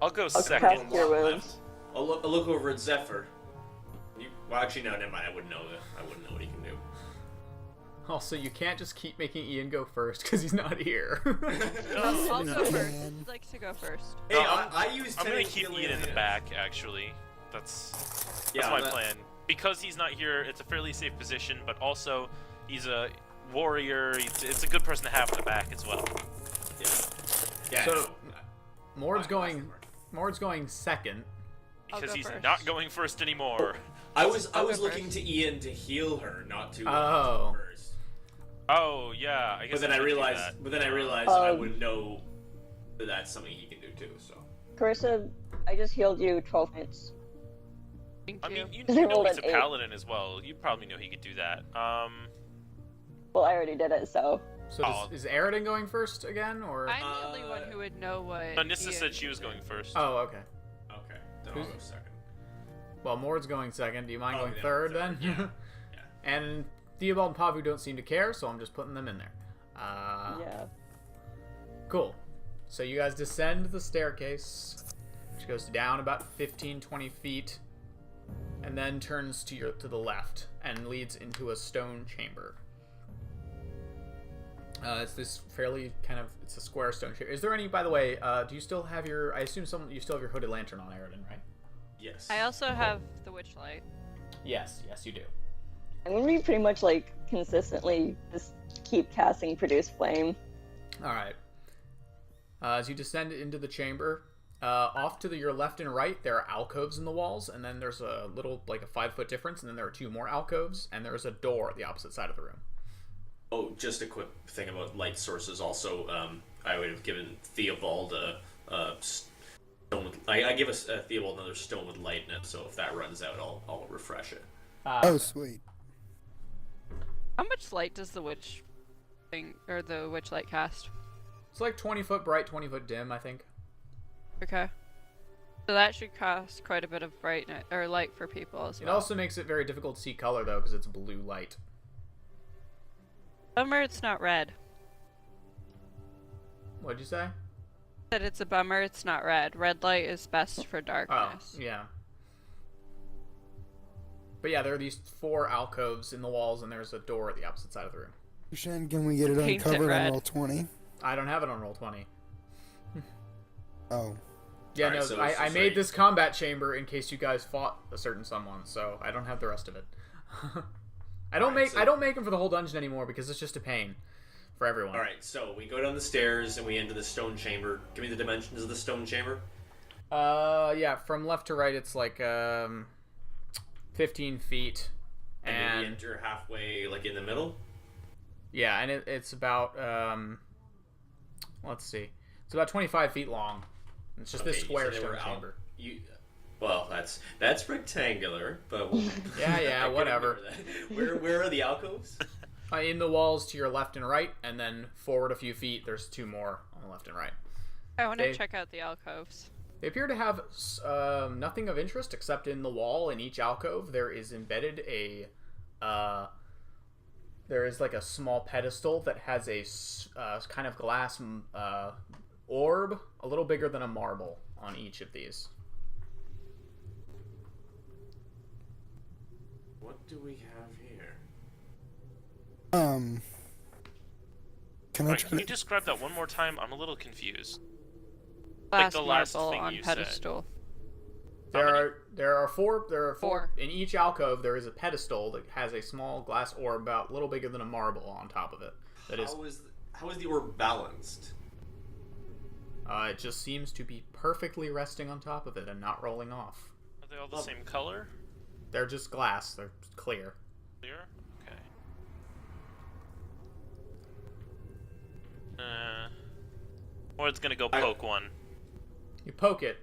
I'll go I'll second. cast your wounds. I'll look over at Zephyr. Well, actually, no, never mind. I wouldn't know what he can do. Also, you can't just keep making Ian go first because he's not here. I'll go first. Man. I'd like to go first. Hey, I used. I'm gonna 10 keep healing Ian in the hands. back, actually. That's Yeah, my that- plan. Because he's not here, it's a fairly safe position, but also he's a warrior. It's a good person to have in the back as well. Yeah. So, no. Mord's Fine, going second. I'll Because go he's first. not going first anymore. I was I'll go looking first. to Ian to heal her, not to Oh. first. Oh yeah, I guess. But then I should do realized. that. But then I realized I Um, would know that that's something he can do too. So. Carissa, I just healed you 12 hits. Thank I you. mean, you Does he know roll he's an a 8? paladin as well. You probably know he could do that. Well, I already did it, so. So Oh. is Aridin going first again, or? I'm the only one who would know what. Nissa Ian said she can was do. going first. Oh, okay. Okay. Then I'll go second. Well, Mord's going second. Do you mind Oh, going yeah, third third, then? yeah. And Theobald and Pavu don't seem to care, so I'm just putting them in there. Yeah. Cool. So you guys descend the staircase, which goes down about 15-20 feet, and then turns to the left and leads into a stone chamber. It's this fairly it's a square stone chamber. Is there any, by the way, do you still have I assume you still have your hooded lantern on, Aridin, right? Yes. I also have the witch light. Yes, you do. I'm gonna be pretty much like consistently just keep casting Produce Flame. Alright. As you descend into the chamber, off to your left and right, there are alcoves in the walls, and then there's a little, like a 5-foot difference, and then there are 2 more alcoves, and there's a door at the opposite side of the room. Oh, just a quick thing about light sources. Also, I would have given Theobald a stone with. I give us Theobald another stone with light in it. So if that runs out, I'll refresh it. Oh, sweet. How much light does the witch thing or the witch light cast? It's like 20-foot bright, 20-foot dim, I think. Okay. So that should cost quite a bit of brightness or light for people as It well. also makes it very difficult to see color, though, because it's blue light. Bummer it's not red. What'd you say? That it's a bummer it's not red. Red light is best for Oh, darkness. yeah. But yeah, there are these 4 alcoves in the walls, and there's a door at the opposite side of the room. Shen, can we get it Paint it uncovered red. on roll 20? I don't have it on roll 20. Oh. Yeah, Alright, no, so I it's just made like- this combat chamber in case you guys fought a certain someone, so I don't have the rest of it. I don't make them for the whole dungeon anymore because it's just a pain for everyone. All right. So we go down the stairs and we enter the stone chamber. Give me the dimensions of the stone chamber. Yeah, from left to right, it's like 15 feet, And then we and enter halfway, like in the middle. yeah, and it's about let's see, it's about 25 feet long. It's just this Okay, you square said they stone were out- chamber. Well, that's rectangular, but we'll, Yeah, I can whatever. remember that. Where are the alcoves? In the walls to your left and right, and then forward a few feet, there's 2 more on the left and right. I want to They- check out the alcoves. They appear to have nothing of interest except in the wall in each alcove there is embedded there is like a small pedestal that has a kind of glass orb, a little bigger than a marble, on each of these. What do we have here? Can I Right, try can to... you describe that one more time? I'm a little confused. Glass the last marble thing on you said. pedestal. There are four Four. in each alcove. There is a pedestal that has a small glass orb about a little bigger than a marble on top of it. That is, How is the orb balanced? it just seems to be perfectly resting on top of it and not rolling off. Are they all the same color? They're just glass. They're clear. Clear? Okay. Ward's gonna go poke one. You poke it.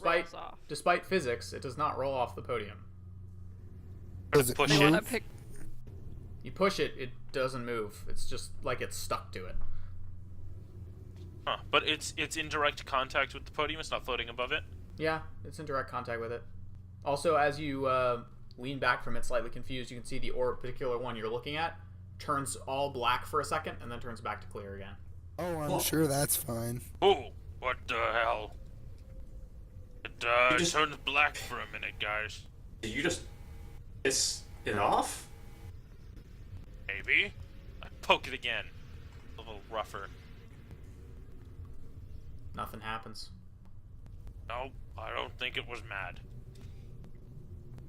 rolls off. Despite physics, it does not roll off the podium. Does it Push I it. move? want to pick. You push it, it doesn't move. It's just like it's stuck to it. Huh. But it's in direct contact with the podium. It's not floating above it. Yeah, it's in direct contact with it. Also, as you lean back from it, slightly confused, you can see the particular one you're looking at turns all black for a second and then turns back to clear again. Oh, I'm sure that's fine. Oh, what the hell? It just- turned black for a minute, guys. Did you just piss it off? Maybe. I poke it again. A little rougher. Nothing happens. No, I don't think it was mad.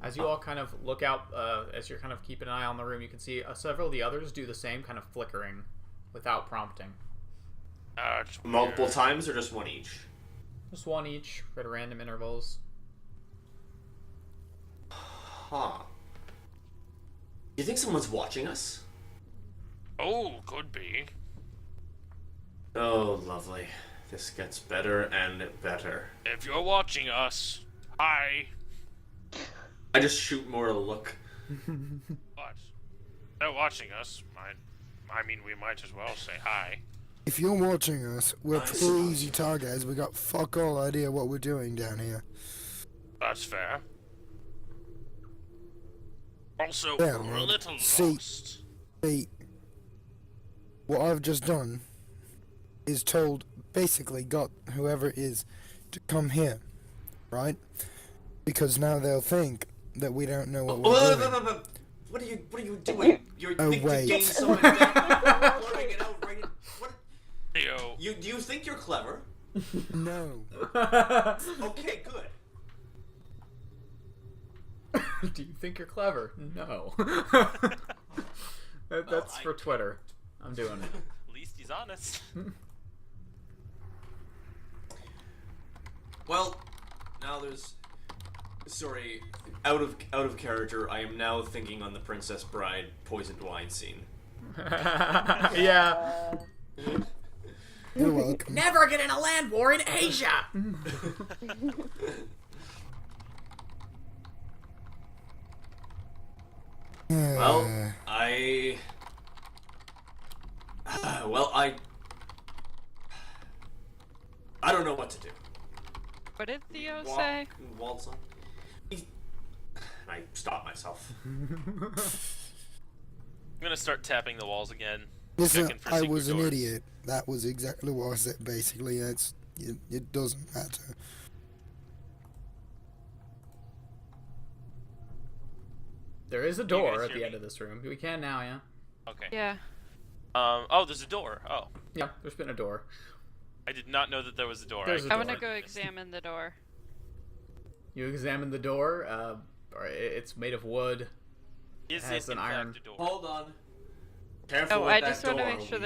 As you all kind of look out, as you're kind of keeping an eye on the room, you can see several of the others do the same, kind of flickering without prompting. It's Multiple weird. times or just one each? Just one each at random intervals. Huh. You think someone's watching us? Oh, could be. Oh, lovely. This gets better and better. If you're watching us, hi. I just shoot more a look. What? They're watching us. I mean, we might as well say hi. If you're watching us, we're pretty easy targets. We got fuck all idea what we're doing down here. That's fair. Also, Yeah, we're a well, little see- lost. See, what I've just done is basically got whoever it is to come here, right? Because now they'll think that we don't know what we're doing. What are you doing? You're Oh, think wait. to gain someone blurting it out right in, what? Theo, Do you think you're clever? No. Okay, good. Do you think you're clever? No. That's for Twitter. I'm doing it. at least he's honest. Well, now there's. Sorry, out of character. I am now thinking on the Princess Bride poisoned wine scene. Yeah. You're welcome. Never get in a land war in Asia! Well, I don't know what to do. What did Theo Walk say? and waltz on. And I stopped myself. I'm gonna start tapping the walls again. Listen, checking for I secret was an doors. idiot. That was exactly what I said, basically. It doesn't matter. There is a guys door at hear the me? end of this room. We can now, yeah. Okay. Yeah. Oh, there's a door. Oh, Yeah, there's been a door. I did not know that there was a door. There's a I door. want to go examine the door. You examine the door. It's made of wood. Is has it an in iron- fact a door? Hold on. Careful Oh, with I that just want to door, make sure Lee.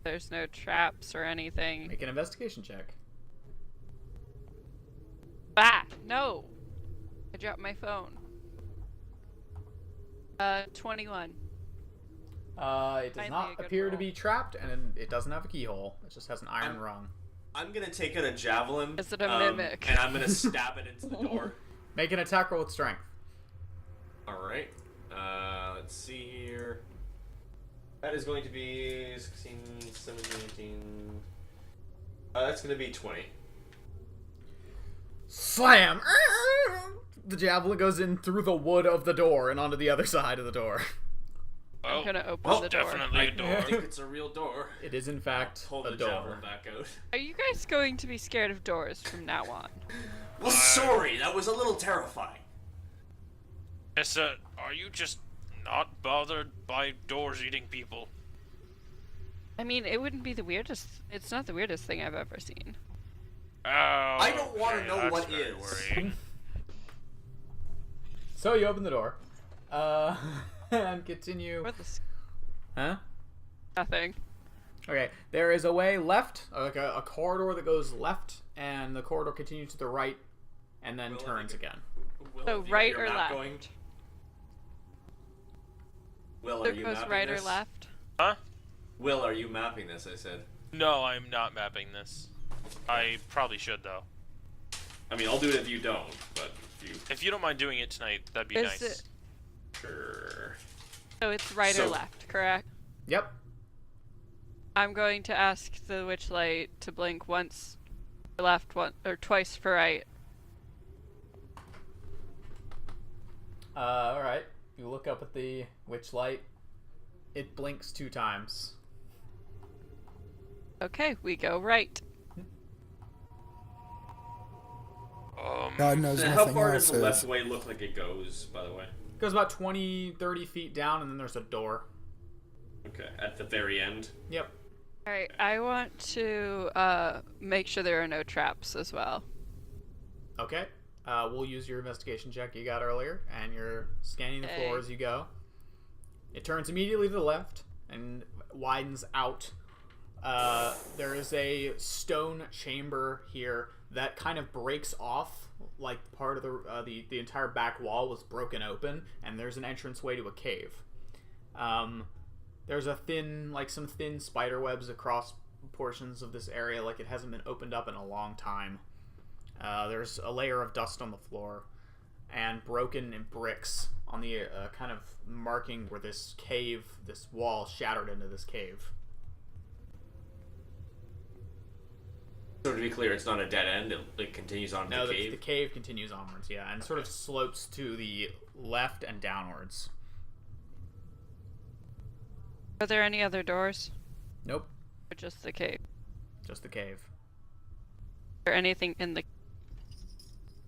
there's no traps or anything. Make an investigation check. Ah, no. I dropped my phone. 21. It does Finally a not good appear to roll. be trapped, and it doesn't have a keyhole. It just has an iron I'm- rung. I'm gonna take out a javelin. Is it a mimic? And I'm gonna stab it into the door. Make an attack roll with strength. Alright. Let's see here. That is going to be 16, 17, 18. That's going to be 20. Slam! The javelin goes in through the wood of the door and onto the other side of the door. Oh, I'm gonna open well, the door. definitely a I door. think it's a real door. It is in fact Pull a the door. javelin back out. Are you guys going to be scared of doors from now on? Well, sorry, that was a little terrifying. Essa, are you just not bothered by doors eating people? I mean, it wouldn't be the weirdest. It's not the weirdest thing I've ever seen. Oh, I don't wanna know that's what very is. worrying. So you open the door. And continue. What the? Huh? Nothing. Okay, there is a way left, like a corridor that goes left, and the corridor continues to the right, and then Well, I turns think- again. Will, So have you got right your or map left? going? Will, So are it you goes mapping right this? or left? Huh? Will, are you mapping this? I said. No, I'm not mapping this. I probably should though. I mean, I'll do it if you don't, but if you If you don't mind doing it tonight, that'd be Is nice. it? sure. So it's right or So- left, correct? Yep. I'm going to ask the witch light to blink once for left, or twice for right. Alright. You look up at the witch light. It blinks 2 times. Okay, we go right. God knows How nothing far else does the left is. way look like it goes, by the way? It goes about 20, 30 feet down, and then there's a door. Okay, at the very end. Yep. Alright, I want to make sure there are no traps as well. Okay. We'll use your investigation check you got earlier, and you're scanning the Okay. floor as you go. It turns immediately to the left and widens out. There is a stone chamber here that kind of breaks off, like part of the entire back wall was broken open, and there's an entranceway to a cave. There's some thin spider webs across portions of this area, like it hasn't been opened up in a long time. There's a layer of dust on the floor, and broken bricks on the kind of marking where this wall shattered into this cave. So to be clear, it's not a dead end. It continues on to No, the the cave. cave continues onwards, yeah, and sort of slopes to the left and downwards. Are there any other doors? Nope, Or just the cave? just the cave. Is there anything in the...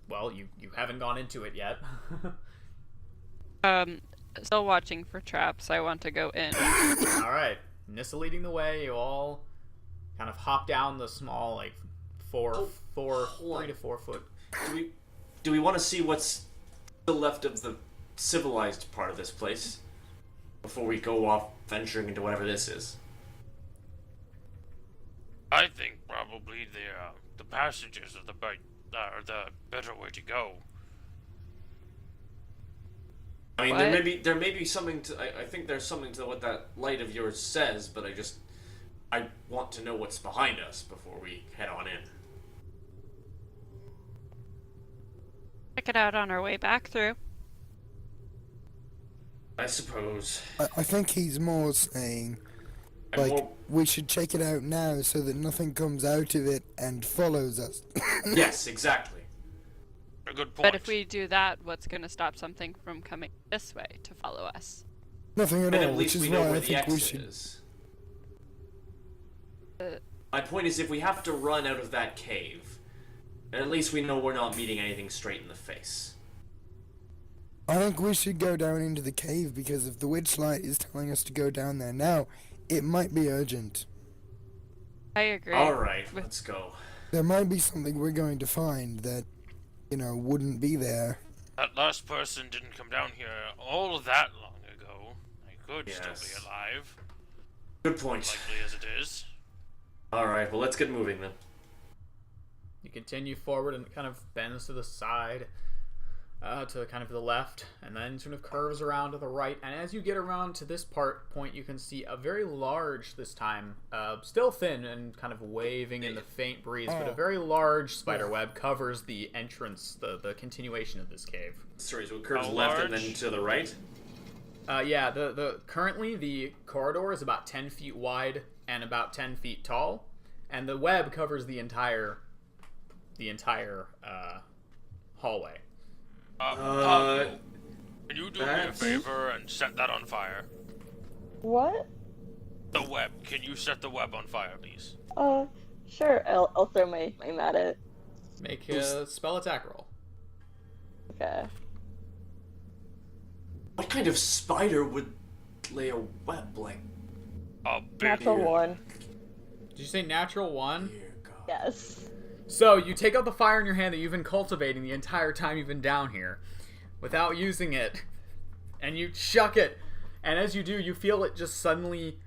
Well, you haven't gone into it yet. Still watching for traps. I want to go in. Alright, Nissa leading the way, you all kind of hop down the small, like, 3 to 4 foot. Do we want to see what's the left of the civilized part of this place before we go off venturing into whatever this is? I think probably the passages are the better way to go. I mean, What? there may be something to. I think there's something to what that light of yours says, but I want to know what's behind us before we head on in. Check it out on our way back through. I suppose. I think he's more saying, And like, more- we should check it out now so that nothing comes out of it and follows us. yes, exactly. A good point. But if we do that, what's going to stop something from coming this way to follow us? Nothing at And all, at which least is we know why where I the think we exit should. is. Uh, My point is, if we have to run out of that cave, at least we know we're not meeting anything straight in the face. I think we should go down into the cave because if the witch light is telling us to go down there now, it might be urgent. I agree. Alright, with- let's go. There might be something we're going to find that, wouldn't be there. That last person didn't come down here all that long ago. They could still Yes. be alive, Good point. likely as it is. Alright, well, let's get moving then. You continue forward and it kind of bends to the side, to kind of the left, and then sort of curves around to the right. And as you get around to this point, you can see a very large, this time, still thin and kind of waving in the faint breeze, but a very large spider web covers the entrance, the continuation of this cave. Sorry, so it curves How left and large? then to the right? Yeah, currently the corridor is about 10 feet wide and about 10 feet tall, and the web covers the entire hallway. Pablo, can you do me a that's- favor and set that on fire? What? The web. Can you set the web on fire, please? Sure. I'll throw my mat at it. Make a spell attack roll. Okay. What kind of spider would lay a web like? A big Natural one. Did you say natural 1? Dear God. Yes. So you take out the fire in your hand that you've been cultivating the entire time you've been down here, without using it, and you chuck it. And as you do, you feel it just suddenly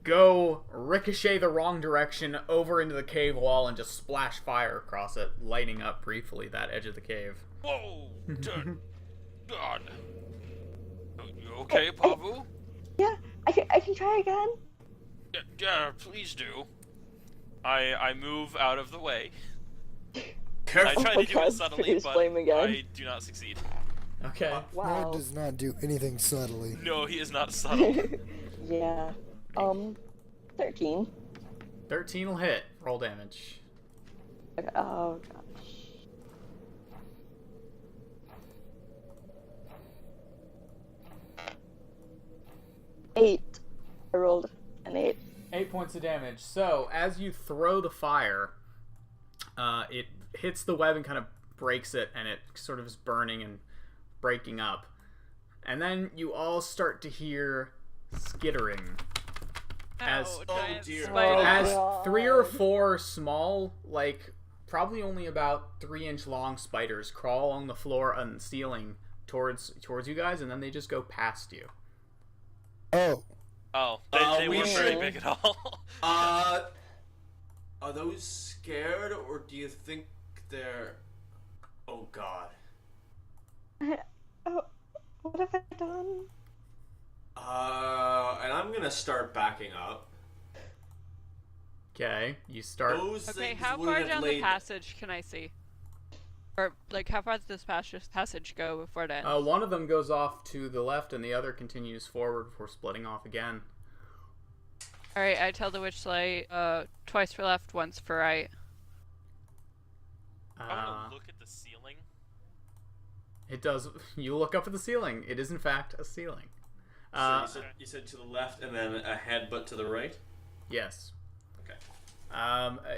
go ricochet the wrong direction over into the cave wall and just splash fire across it, lighting up briefly that edge of the cave. Whoa! God. You okay, Pavu? Yeah. I can try again. Yeah, please do. I move out of the way. I Careful. try my to do God, it subtly, produce but flame again. I do not succeed. Okay. Wow. Nerd does not do anything subtly. No, he is not subtle. Yeah. 13. 13 will hit. Roll damage. Okay. Oh gosh. 8. I rolled an 8. 8 points of damage. So, as you throw the fire, it hits the web and kind of breaks it, and it sort of is burning and breaking up. And then you all start to hear skittering. As- Oh, Oh, giant dear. spider. As God. 3 or 4 small, like, probably only about 3-inch long spiders crawl along the floor and ceiling towards you guys, and then they just go past you. Oh, Oh, they we weren't very should- big at all. Are those scared, or do you think they're... Oh, God. Oh, what have I done? And I'm gonna start backing up. Okay, you start. Those Okay, things how would far have down the laid- passage can I see? Or, like, how far does this passage go before it ends? One of them goes off to the left, and the other continues forward before splitting off again. Alright, I tell the Witchlight, twice for left, once for right. I want to look at the ceiling. It does. You look up at the ceiling. It is in fact a ceiling. So you said to the left and then a headbutt to the right? Yes. Okay.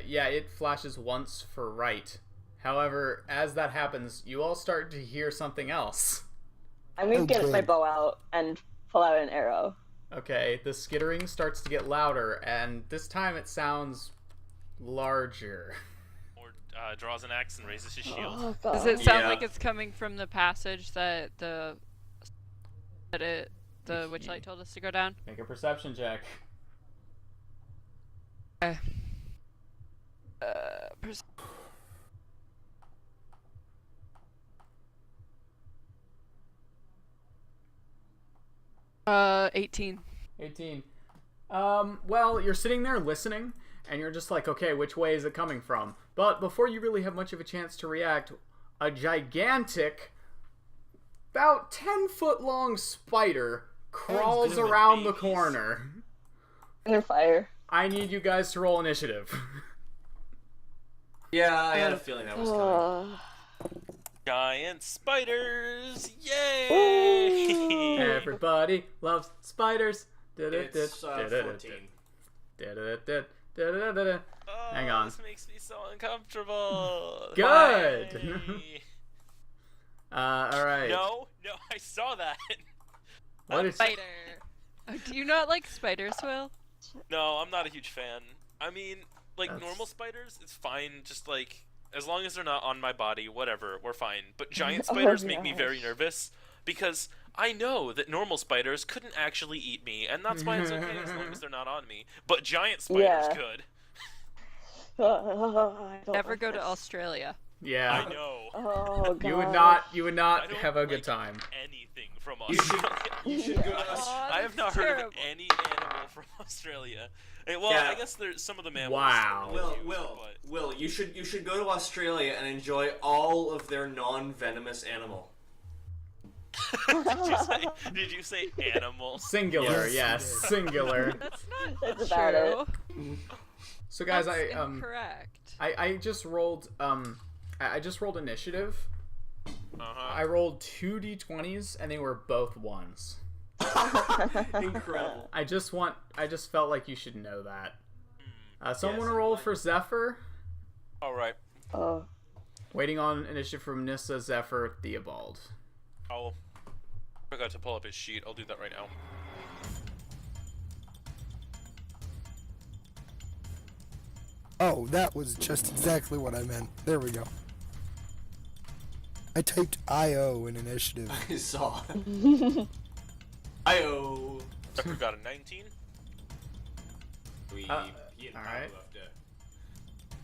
Yeah, it flashes once for right. However, as that happens, you all start to hear something else. I'm gonna get Okay. my bow out and pull out an arrow. Okay, the skittering starts to get louder, and this time it sounds larger. Or draws an axe and raises his shield. Oh Does god. it sound Yeah. like it's coming from the passage that the Witchlight told us to go down? Make a perception check. Okay. 18. 18. Well, you're sitting there listening, and you're just like, okay, which way is it coming from? But before you really have much of a chance to react, a gigantic, about 10-foot long spider crawls Those are around the babies. corner. I'm gonna fire. I need you guys to roll initiative. Yeah, I had a feeling that was coming. Oh. Giant spiders! Yay! Everybody loves spiders. It's 14. Oh, Hang on. This makes me so uncomfortable. Good. Why? Alright. No, I saw that. What is... Spider. Oh, do you not like spiders, Will? No, I'm not a huge fan. I mean, like That's- normal spiders, it's fine. Just like as long as they're not on my body, whatever, we're fine. But giant Oh, spiders make me gosh. very nervous because I know that normal spiders couldn't actually eat me, and that's why it's okay as long as they're not on me. But giant spiders Yeah. could. I don't Never like go to this. Australia. Yeah. I know. Oh god. You would I not don't have a like good time. anything from You should, Australia. you should go to Yeah. Australia. I have not that's heard terrible. of any animal from Australia. Well, Yeah. I guess there's some of the mammals. Wow. Will, you should go to Australia and enjoy all of their non-venomous animal. Did you say animal? Singular, Yes, yes, you did. singular. That's not That's true. about So guys, That's I incorrect. I just rolled I just rolled initiative. Uh-huh. I rolled 2 d20s and they were both ones. Incredible. I just felt like you should know that. Someone Yes, want to roll for Zephyr? All right. Oh. Waiting on initiative from Nissa, Zephyr, Theobald. I forgot to pull up his sheet. I'll do that right now. oh, that was just exactly what I meant. There we go. I typed IO in initiative. I saw. Io. Zephyr got a 19. We he and alright. Pablo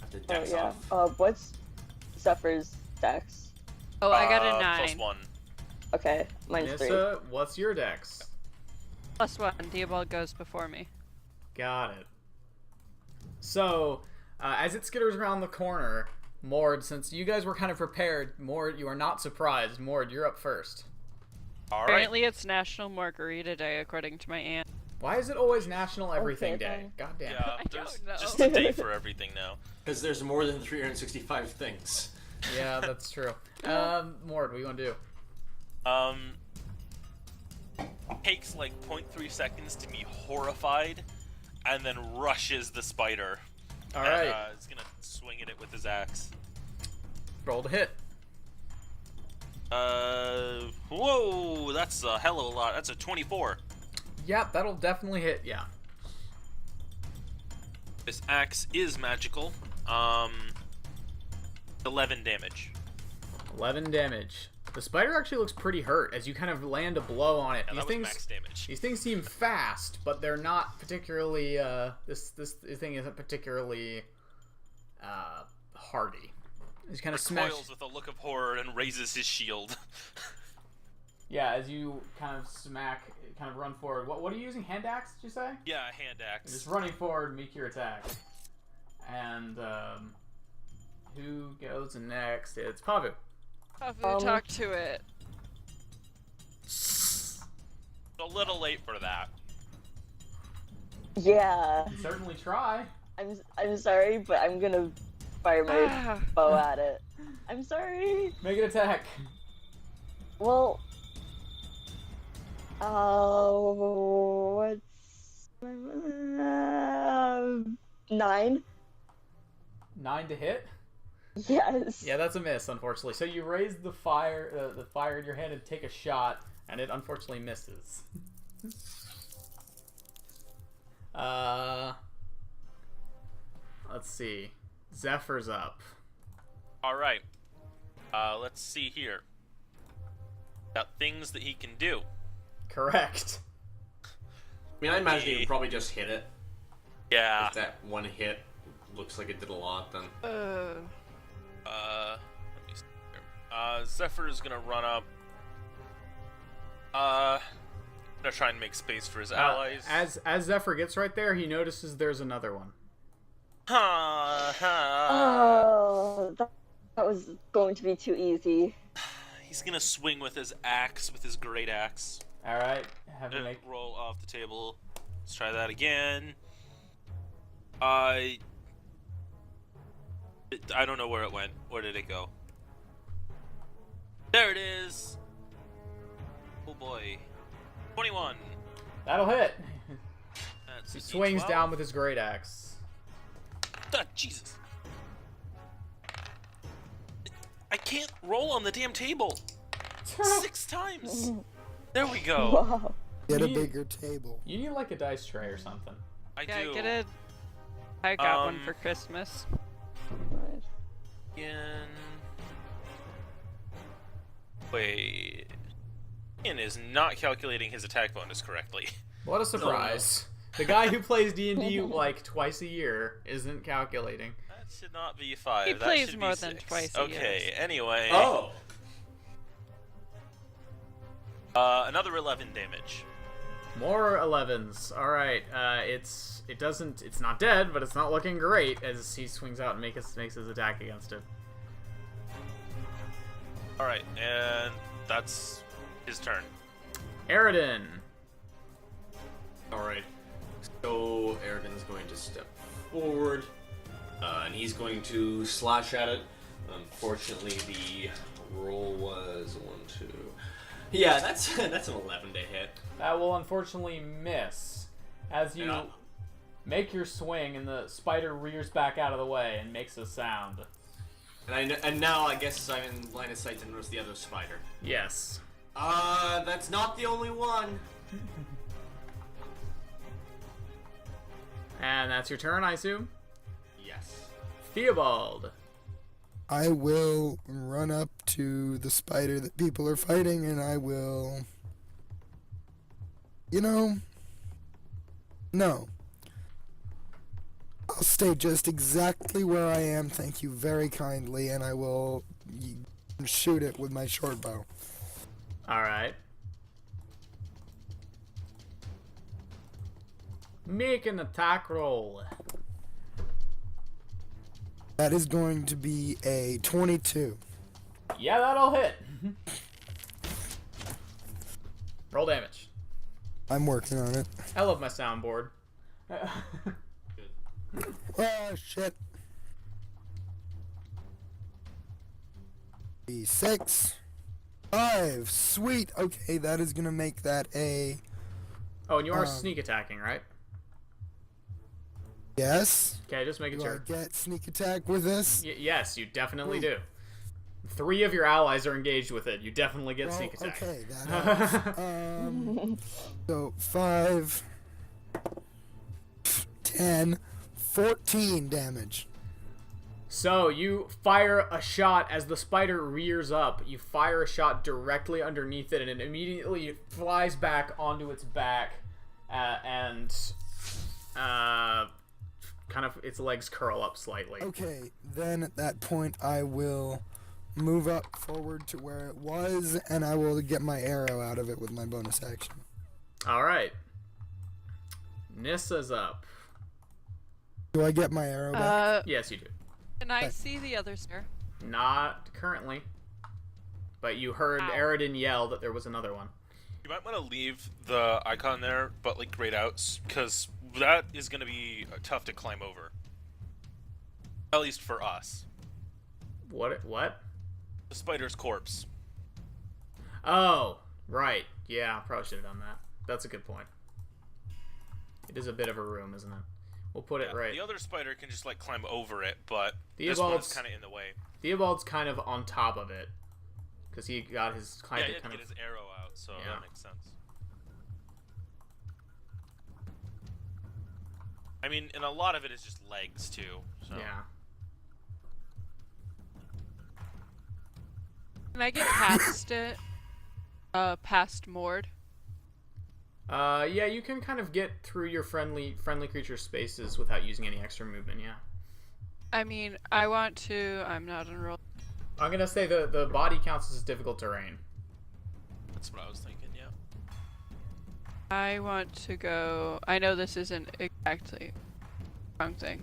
have to Oh dex yeah. off. What's Zephyr's dex? Oh, I got a Plus 9. 1. Okay, mine's 3. Nissa, what's your dex? Plus 1. Theobald goes before me. Got it. So, as it skitters around the corner, Mord, since you guys were kind of prepared, Mord, you are not surprised. Mord, you're up first. All right. Apparently it's National Margarita Day, according to my aunt. Why is it always National Everything Okay, Day? then. God damn it. Yeah, I there's don't know. just a day for everything now. Because there's more than 365 things. Yeah, that's true. Mord, what do you want to do? Takes like 0.3 seconds to be horrified, and then rushes the spider. All And, right, he's gonna swing at it with his axe. roll to hit. Whoa, that's a hell of a lot. That's a 24. Yep, that'll definitely hit. Yeah. This axe is magical. 11 damage. 11 damage. The spider actually looks pretty hurt as you kind of land a blow on it. Yeah, that was max damage. These things seem fast, but they're not particularly. This thing isn't particularly hardy. He's kind of smashed. Recoils with a look of horror and raises his shield. Yeah, as you kind of kind of run forward. What are you using? Hand axe? Did you say? Yeah, hand axe. Just running forward, make your attack. And who goes next? It's Pavu. Pavu, talk to it. A little late for that. Yeah. You certainly try. I'm sorry, but I'm gonna fire my Ah. bow at it. I'm sorry. Make an attack. Well, what's 9? 9 to hit. Yes. Yeah, that's a miss, unfortunately. So you raise the fire in your hand and take a shot, and it unfortunately misses. Let's see. Zephyr's up. Alright. Let's see here. Got things that he can do. Correct. I mean, I imagine you could probably just hit it. Yeah. If that one hit looks like it did a lot, then. Let me see here. Zephyr is gonna run up. Gonna try and make space for his allies. As Zephyr gets right there, he notices there's another one. Oh, that was going to be too easy. He's gonna swing with his axe, with his great axe. All right, have him And make. roll off the table. Let's try that again. I don't know where it went. Where did it go? There it is. Oh boy. 21. That'll hit. That's He a swings D12. down with his great axe. Ah, Jesus. I can't roll on the damn table. 6 times. There we go. Wow. Get a You- bigger table. You need like a dice tray or something. I Yeah, do. get it. I got one Um, for Christmas. Again. Wait. Ian is not calculating his attack bonus correctly. What a surprise! The guy who plays D&D like twice a year isn't calculating. That should not be 5. He that plays should more be than 6. twice a year. Okay, anyway. Oh! Another 11 damage. More 11s. All right. It's not dead, but it's not looking great as he swings out and makes his attack against it. Alright, and that's his turn. Aridin. Alright. So, Aridin's going to step forward, and he's going to slash at it. Unfortunately, the roll was 1, 2. Yeah, that's an 11 to hit. That will unfortunately miss as you Yeah. make your swing, and the spider rears back out of the way and makes a sound. And now I guess I'm in line of sight to notice the other spider. Yes. That's not the only one. And that's your turn, I assume. Yes. Theobald. I will run up to the spider that people are fighting, and I will... No. I'll stay just exactly where I am, thank you very kindly, and I will shoot it with my short bow. All right. Make an attack roll. That is going to be a 22. Yeah, that'll hit. Roll damage. I'm working on it. I love my soundboard. Oh shit. D6. 5. Sweet. Okay, that is gonna make that a Oh, and you are sneak attacking, right? yes. Okay, just making Do I sure. get sneak attack with this? Yes, you definitely Ooh. do. 3 of your allies are engaged with it. You definitely get Well, sneak attack. okay, that helps. So 5, 10, 14 damage. So you fire a shot as the spider rears up. You fire a shot directly underneath it, and it immediately flies back onto its back, and kind of its legs curl up slightly. Okay, then at that point I will move up forward to where it was, and I will get my arrow out of it with my bonus action. All right. Nissa's up. Do I get my arrow back? Yes, you do. Can I see the other stair? Not currently. But you heard Ow. Aridin yell that there was another one. You might want to leave the icon there, but like grayed out, because that is going to be tough to climb over. At least for us. What? The spider's corpse. Oh, right. Yeah, probably should have done that. That's a good point. It is a bit of a room, isn't it? We'll put it right. The other spider can just like climb over it, but this one's Theobald's kind of in the way. Theobald's kind of on top of it. Because he got his Yeah, he had to get his arrow out, so Yeah. that makes sense. I mean, and a lot of it is just legs too. So. Yeah. Can I get past it? Past Mord? Yeah, you can kind of get through your friendly creature spaces without using any extra movement, yeah. I mean, I want to. I'm not enrolled. I'm gonna say the body counts as difficult terrain. That's what I was thinking, yeah. I want to go. I know this isn't exactly wrong thing.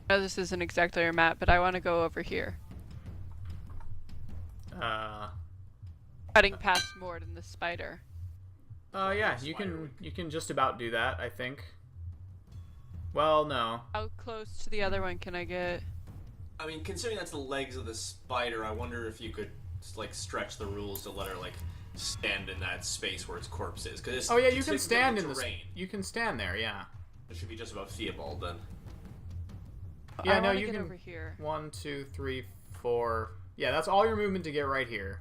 I know this isn't exactly your map, but I want to go over here. Cutting past Mord and the spider. Yeah, you can just about do that, I think. Well, no. How close to the other one can I get? I mean, considering that's the legs of the spider, I wonder if you could like stretch the rules to let her like stand in that space where its corpse is. Cause it's, Oh yeah, you it's can difficult stand in this. terrain. You can stand there, yeah. It should be just about Theobald then. Yeah, I no, wanna you get can. over here. 1, 2, 3, 4. Yeah, that's all your movement to get right here.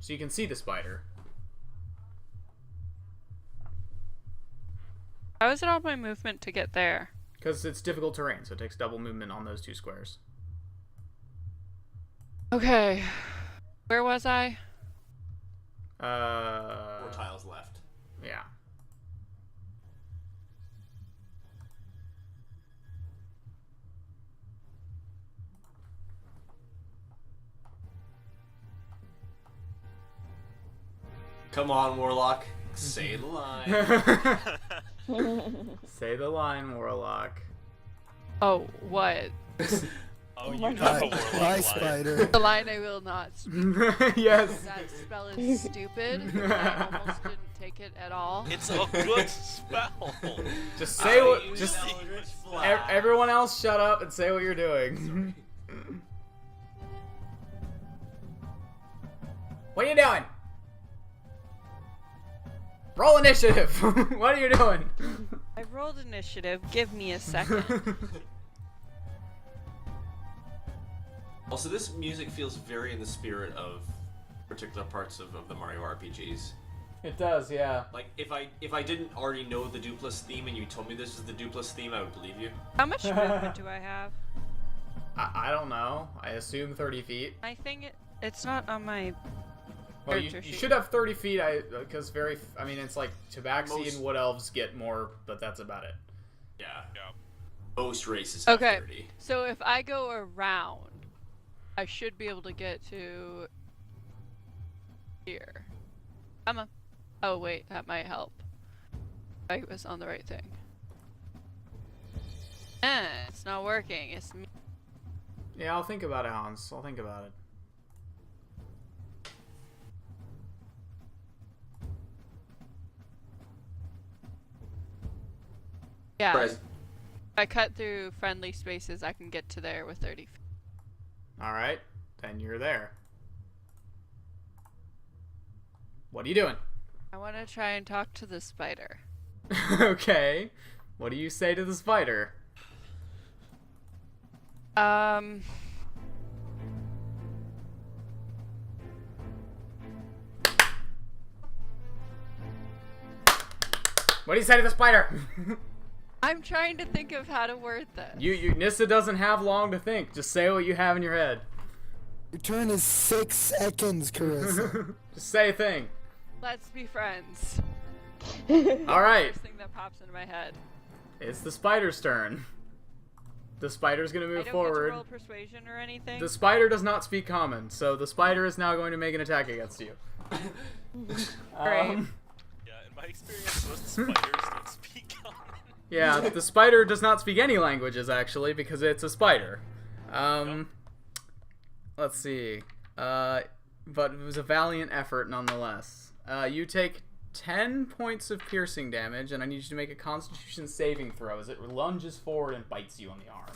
So you can see the spider. How is it all my movement to get there? Because it's difficult terrain, so it takes double movement on those 2 squares. Okay. Where was I? 4 tiles left. Yeah. Come on, Warlock. Say the line. Say the line, Warlock. Oh, what? Oh, you my know God. the warlock Bye, line. spider. The line I will not speak. Yes. That spell is stupid. I almost didn't take it at all. It's a good spell. Just say what. use Just Eldritch Blast. everyone else, shut up and say what you're doing. What are you doing? Roll initiative. What are you doing? I rolled initiative. Give me a second. Also, this music feels very in the spirit of particular parts of the Mario RPGs. It does, yeah. Like, if I didn't already know the Dupless theme and you told me this is the Dupless theme, I would believe you. How much movement do I have? I don't know. I assume 30 feet. I think it's not on my. Well, you Character sheet. should have 30 feet. Because I mean, it's like Tabaxi Most- and Wood Elves get more, but that's about it. Yeah. Yeah. Most races have Okay. 30. So if I go around, I should be able to get to here. Come on. Oh wait, that might help. I was on the right thing. It's not working. It's me. Yeah, I'll think about it, Hans. I'll think about it. Yeah. Pres- If I cut through friendly spaces, I can get to there with 30 feet. Alright, then you're there. What are you doing? I want to try and talk to the spider. Okay. What do you say to the spider? What do you say to the spider? I'm trying to think of how to word this. Nissa doesn't have long to think. Just say what you have in your head. Your turn is 6 seconds, Carissa. Just say a thing. Let's be friends. Alright. First thing that pops into my head. It's the spider's turn. The spider's gonna I move don't forward. get to roll persuasion or anything. The spider does not speak common, so the spider is now going to make an attack against you. Great. Yeah, in my experience, most spiders don't speak common. Yeah, the spider does not speak any languages, actually, because it's a spider. Let's see. But it was a valiant effort nonetheless. You take 10 points of piercing damage, and I need you to make a Constitution saving throw as it lunges forward and bites you on the arm.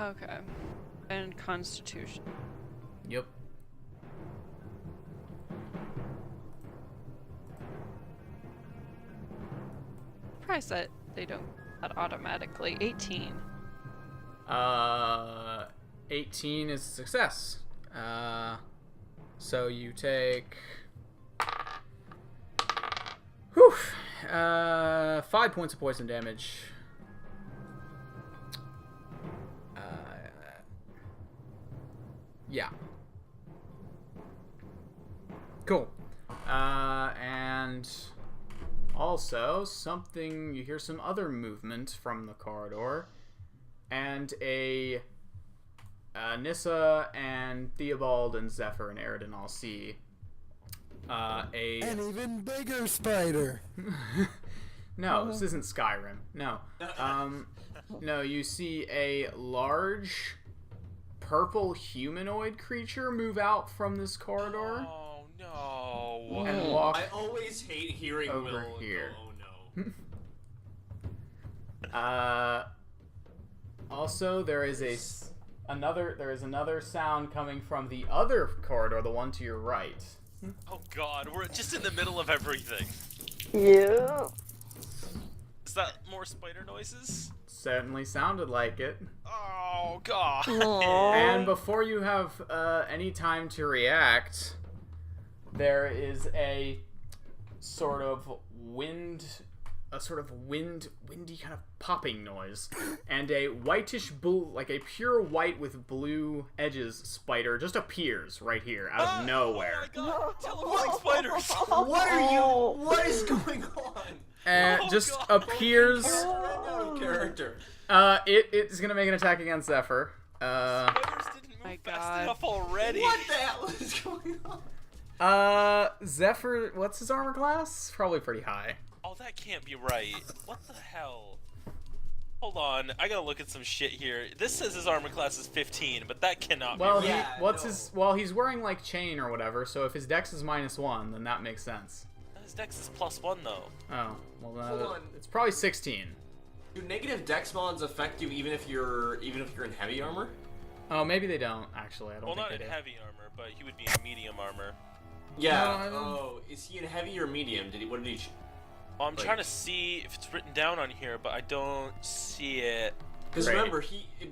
Okay. And Constitution. Yep. Surprised that they don't do that automatically. 18. 18 is a success. So you take... Whew! 5 points of poison damage. Yeah. Cool. And also something, you hear some other movement from the corridor, and Nissa and Theobald and Zephyr and Aridin all see An even bigger spider. No, this isn't Skyrim. No. No, you see a large purple humanoid creature move out from this corridor Oh no. and walk I always hate hearing over Will here. go, oh no. Also, there is another sound coming from the other corridor, the one to your right. Oh god, we're just in the middle of everything. Yeah. Is that more spider noises? Certainly sounded like it. Oh god. And before you have any time to react, there is a sort of windy kind of popping noise, and a whitish blue, like a pure white with blue edges spider just appears right here out of nowhere. Oh my god, teleporting spiders! What is going on? And Oh, just God. appears. Out of character. It's gonna make an attack against Zephyr. Spiders didn't move My fast God. enough already. What the hell is going on? Zephyr, what's his armor class? Probably pretty high. Oh, that can't be right. What the hell? Hold on, I gotta look at some shit here. This says his armor class is 15, but that cannot Well, be right. Yeah, he's wearing like chain or whatever. So if his dex is -1, then that makes sense. His dex is +1 though. Oh, well, Hold on. it's probably 16. Do negative dex mods affect you even if you're in heavy armor? Oh, maybe they don't actually. I don't Well, think not they in do. heavy armor, but he would be in medium armor. Yeah. No, I don't- Oh, is he in heavy or medium? What did he? Well, I'm Like- trying to see if it's written down on here, but I don't see it. Because Great. remember,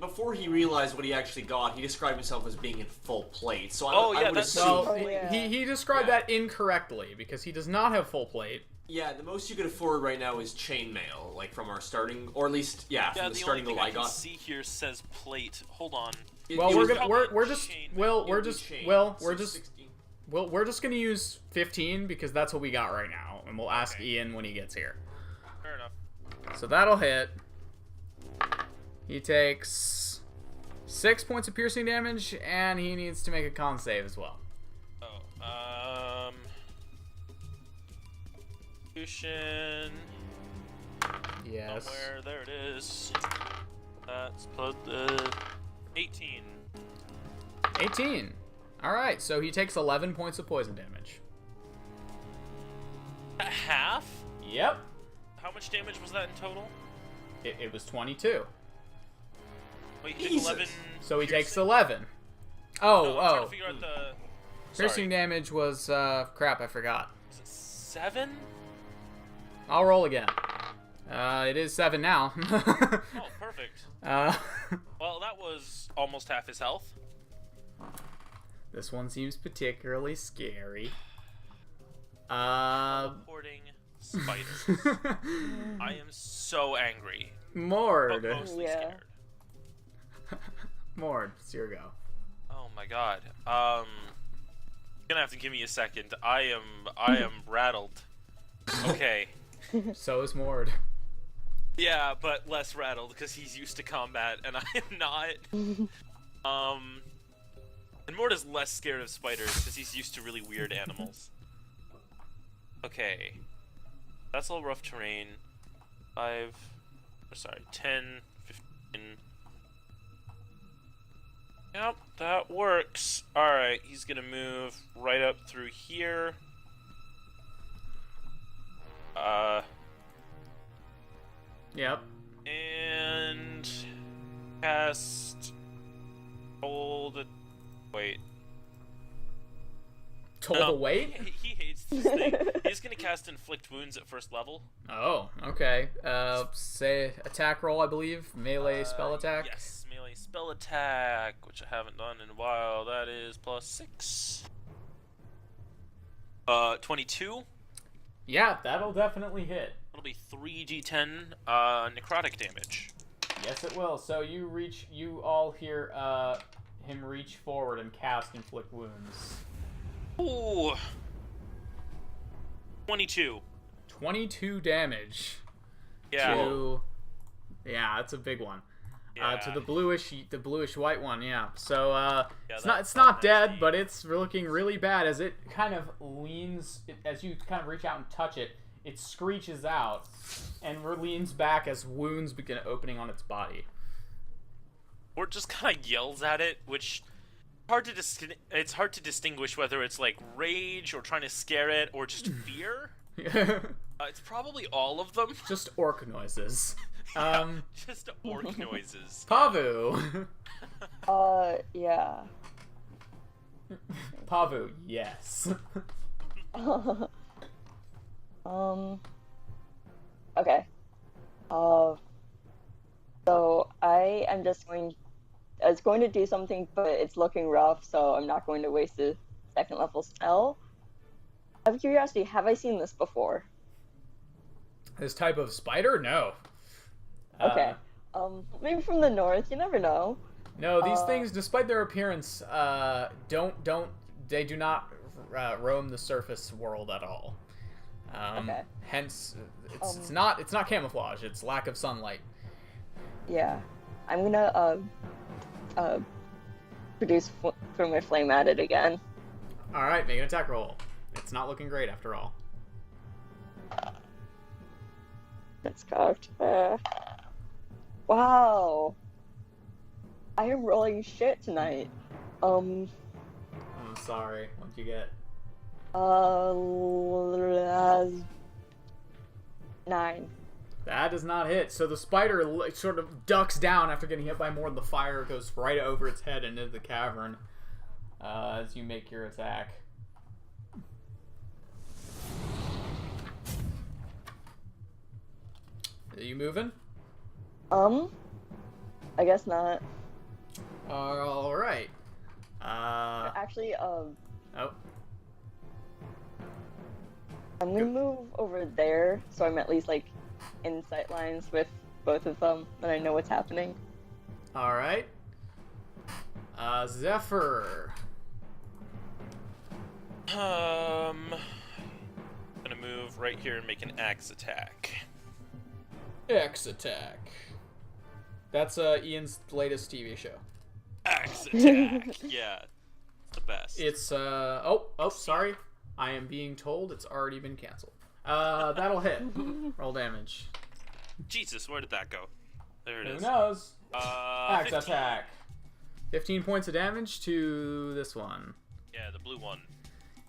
before he realized what he actually got, he described himself as being in full plate. So Oh, I yeah, would that's- assume. Well, Oh, yeah. he described Yeah. that incorrectly because he does not have full plate. Yeah, the most you could afford right now is chainmail, like from our starting, or at least from Yeah, the the only starting thing goal I I can got. see here says plate. Hold on. Well, It we're was gonna probably we're just chain, well it we're would be just chain. well So we're just 16. well we're just gonna use 15 because that's what we got right now, and we'll ask Okay. Ian when he gets here. Fair enough. So that'll hit. He takes 6 points of piercing damage, and he needs to make a con save as well. Oh, Constitution. Yes. Somewhere. There it is. That's plus 18. 18. All right, so he takes 11 points of poison damage. Half? Yep. How much damage was that in total? It was 22. Wait, he took Jesus. 11. So he takes piercing? 11. No, I'm trying Oh. to figure out the. Piercing Sorry. damage was, crap, I forgot. Is it 7? I'll roll again. It is 7 now. Oh, perfect. uh, Well, that was almost half his health. this one seems particularly scary. Reporting spiders. I am so angry, but Mord. mostly Yeah. scared. Mord, it's your go. Oh my god. You're gonna have to give me a second. I am rattled. Okay. So is Mord. Yeah, but less rattled because he's used to combat and I am not. And Mort is less scared of spiders because he's used to really weird animals. Okay. That's all rough terrain. 10, 15. Yep, that works. Alright, he's gonna move right up through here. Yep. And cast hold. Wait. Told No, away? He hates this thing. He's gonna cast inflict wounds at first level. Oh, okay. Say attack roll, I believe. Melee spell attack. Yes, melee spell attack, which I haven't done in a while. That is plus 6. 22. Yeah, that'll definitely hit. It'll be 3d10 necrotic damage. Yes, it will. So you all hear him reach forward and cast inflict wounds. Ooh. 22. 22 damage. Yeah. Yeah, that's a big one. Yeah. To the bluish white one, yeah. So it's that's not dead, nasty. but it's looking really bad as it kind of leans as you kind of reach out and touch it. It screeches out and leans back as wounds begin opening on its body. Or just kind of yells at it, which it's hard to distinguish whether it's like rage or trying to scare it or just fear. It's probably all of them. Just orc noises. Just orc noises. Pavu. Yeah. Pavu, yes. Okay. So I am just going. I was going to do something, but it's looking rough, so I'm not going to waste a second level spell. Out of curiosity, have I seen this before? This type of spider? No. Okay. Maybe from the north. You never know. No, these things, despite their appearance, they do not roam the surface world at all. Okay. Hence, it's not camouflage. It's lack of sunlight. Yeah. I'm gonna produce throw my flame at it again. All right, make an attack roll. It's not looking great after all. That's cocked. Wow. I am rolling shit tonight. I'm sorry. What'd you get? 9. That does not hit. So the spider sort of ducks down after getting hit by more. The fire goes right over its head into the cavern as you make your attack. Are you moving? I guess not. All right. Actually, Oh. I'm gonna move over there so I'm at least like in sight lines with both of them, and I know what's happening. All right. Zephyr. Gonna move right here and make an axe attack. X attack. That's Ian's latest TV show. Axe attack. Yeah, it's the best. It's sorry. I am being told it's already been canceled. That'll hit. Roll damage. Jesus, where did that go? There it Who is. knows? Axe 15. attack. 15 points of damage to this one. Yeah, the blue one.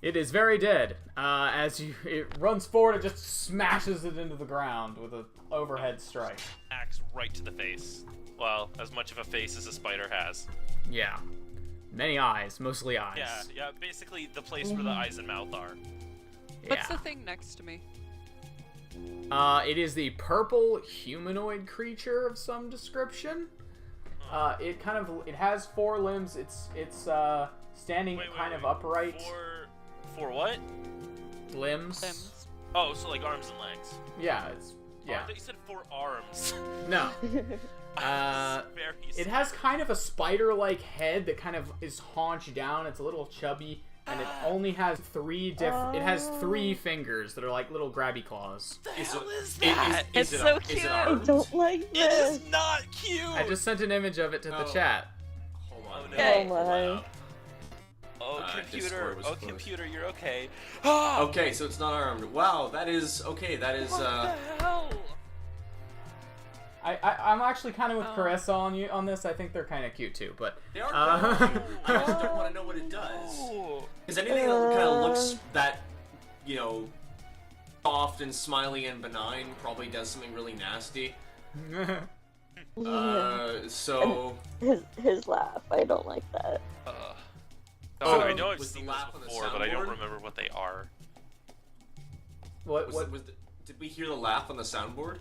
It is very dead. It runs forward, it just smashes it into the ground with an overhead strike. Axe right to the face. Well, as much of a face as a spider has. Yeah. Many eyes, mostly eyes. Yeah, basically the place where the eyes and mouth are. What's Yeah. the thing next to me? It is the purple humanoid creature of some description. It has 4 limbs. It's standing kind of upright. For what? Limbs. Limbs. Oh, so like arms and legs. Yeah, Oh, I yeah. thought you said 4 arms. No. Very It has kind of a spider-like head that kind of is haunched down. It's a little chubby, and it only has 3 It has 3 fingers that are like little grabby claws. the hell is Is that? It's it so is cute. it I armed? don't like It this. is not cute. I just sent an image of it to the Oh. chat. Hold on. Oh, no. Oh Hold my. up. Oh, Discord computer. was Oh, closed. computer, you're okay. Ah! Okay, so it's not armed. Wow, that is okay. That is What the hell? I'm actually kind of with Oh. Carissa on this. I think they're kind of cute too, but they are. Uh, Cute. I just don't want to know what it does. Oh. Because anything that kind of looks that, soft and smiley and benign probably does something really nasty. Yeah. So. His laugh. I don't like that. Oh, I know I've was the seen laugh this on the before, but I don't soundboard? remember what they are. what Did we hear the laugh on the soundboard?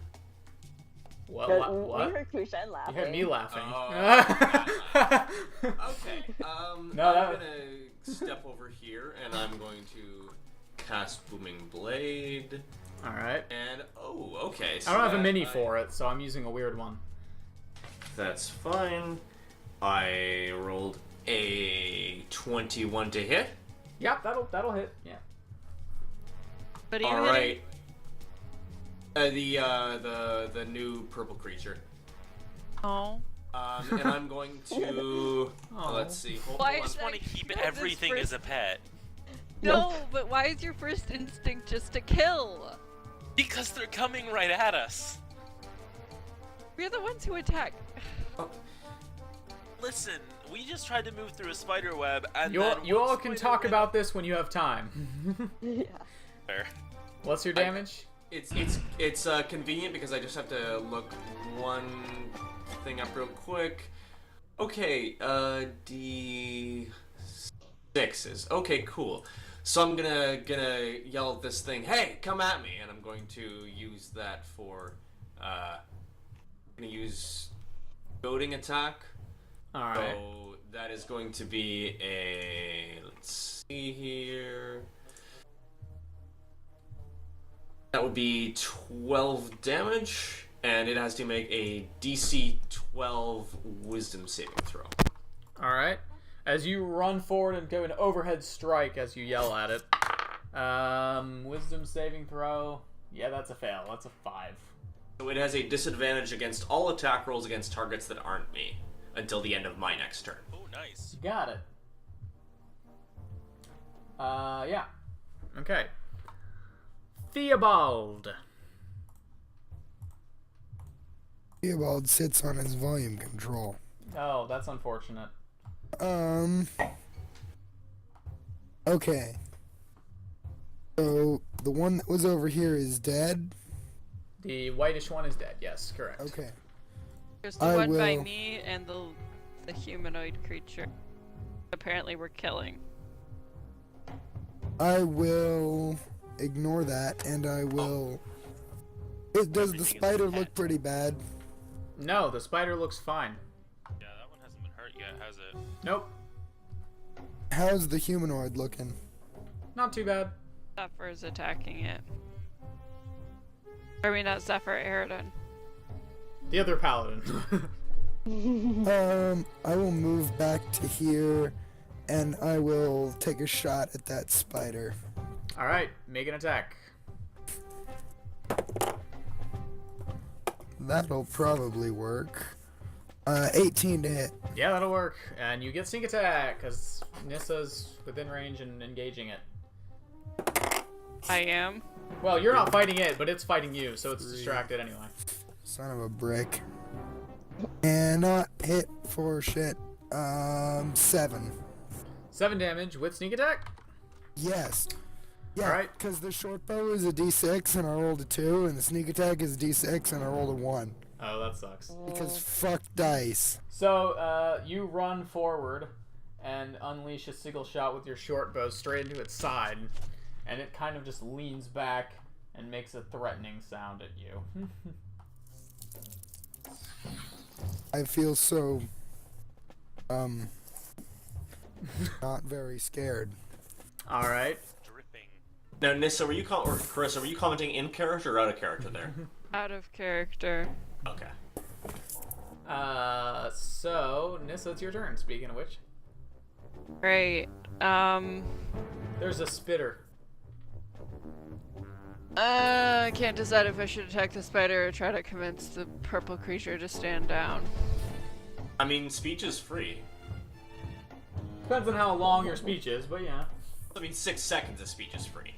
what We what? heard Kushan laughing. You heard me laughing. Oh. Okay. No, I'm that- gonna step over here and I'm going to cast Booming Blade. All right. And okay. So I don't have a that mini for it, so I'm using a weird one. That's fine. I rolled a 21 to hit. Yep, that'll hit. Yeah. But are you All hitting? right. The new purple creature. Oh. And I'm going to Oh. let's see. Hold Why on. I is just want to that- keep no, this everything first- as a pet. No, but why is your first instinct just to kill? Because they're coming right at us. We're the ones who attack. Listen, we just tried to move through a spider web, and You then all one can spider talk web- about this when you have time. Yeah. Fair. What's your damage? It's convenient because I just have to look one thing up real quick. Okay, D6s. Okay, cool. So I'm gonna yell at this thing, "Hey, come at me!" And I'm going to use that for gonna use goading attack. All right. So that is going to be a, let's see here. That would be 12 damage, and it has to make a DC 12 Wisdom saving throw. All right. As you run forward and go an overhead strike as you yell at it. Wisdom saving throw. Yeah, that's a fail. That's a 5. So it has a disadvantage against all attack rolls against targets that aren't me until the end of my next turn. Oh, nice. You got it. Yeah. Okay. Theobald. Theobald sits on his volume control. Oh, that's unfortunate. Okay. So, the one that was over here is dead? The whitish one is dead. Yes, correct. Okay. There's the I one by will- me and the humanoid creature. Apparently we're killing. I will ignore that, and I will... Does the Everything is spider dead. look pretty bad? No, the spider looks fine. Yeah, that one hasn't been hurt yet, has it? Nope. How's the humanoid looking? Not too bad. Zephyr is attacking it. I mean, not Zephyr, Aridon. The other paladin. I will move back to here, and I will take a shot at that spider. All right, make an attack. That'll probably work. 18 to hit. Yeah, that'll work. And you get sneak attack because Nissa's within range and engaging it. I am. Well, you're not fighting it, but it's fighting you, so it's distracted anyway. Son of a brick. And not hit for shit. 7. 7 damage with sneak attack. Yes. Yeah, Alright. because the short bow is a d6 and I rolled a 2, and the sneak attack is a d6 and I rolled a 1. Oh, that sucks. Because fuck dice. So, you run forward and unleash a single shot with your short bow straight into its side, and it kind of just leans back and makes a threatening sound at you. I feel so, not very scared. Alright. Dripping. Now, Nissa, or Carissa, were you commenting in character or out of character there? Out of character. Okay. So, Nissa, it's your turn, speaking of which. Great. There's a spitter. I can't decide if I should attack the spider or try to convince the purple creature to stand down. I mean, speech is free. Depends on how long your speech is, but yeah. I mean, 6 seconds of speech is free.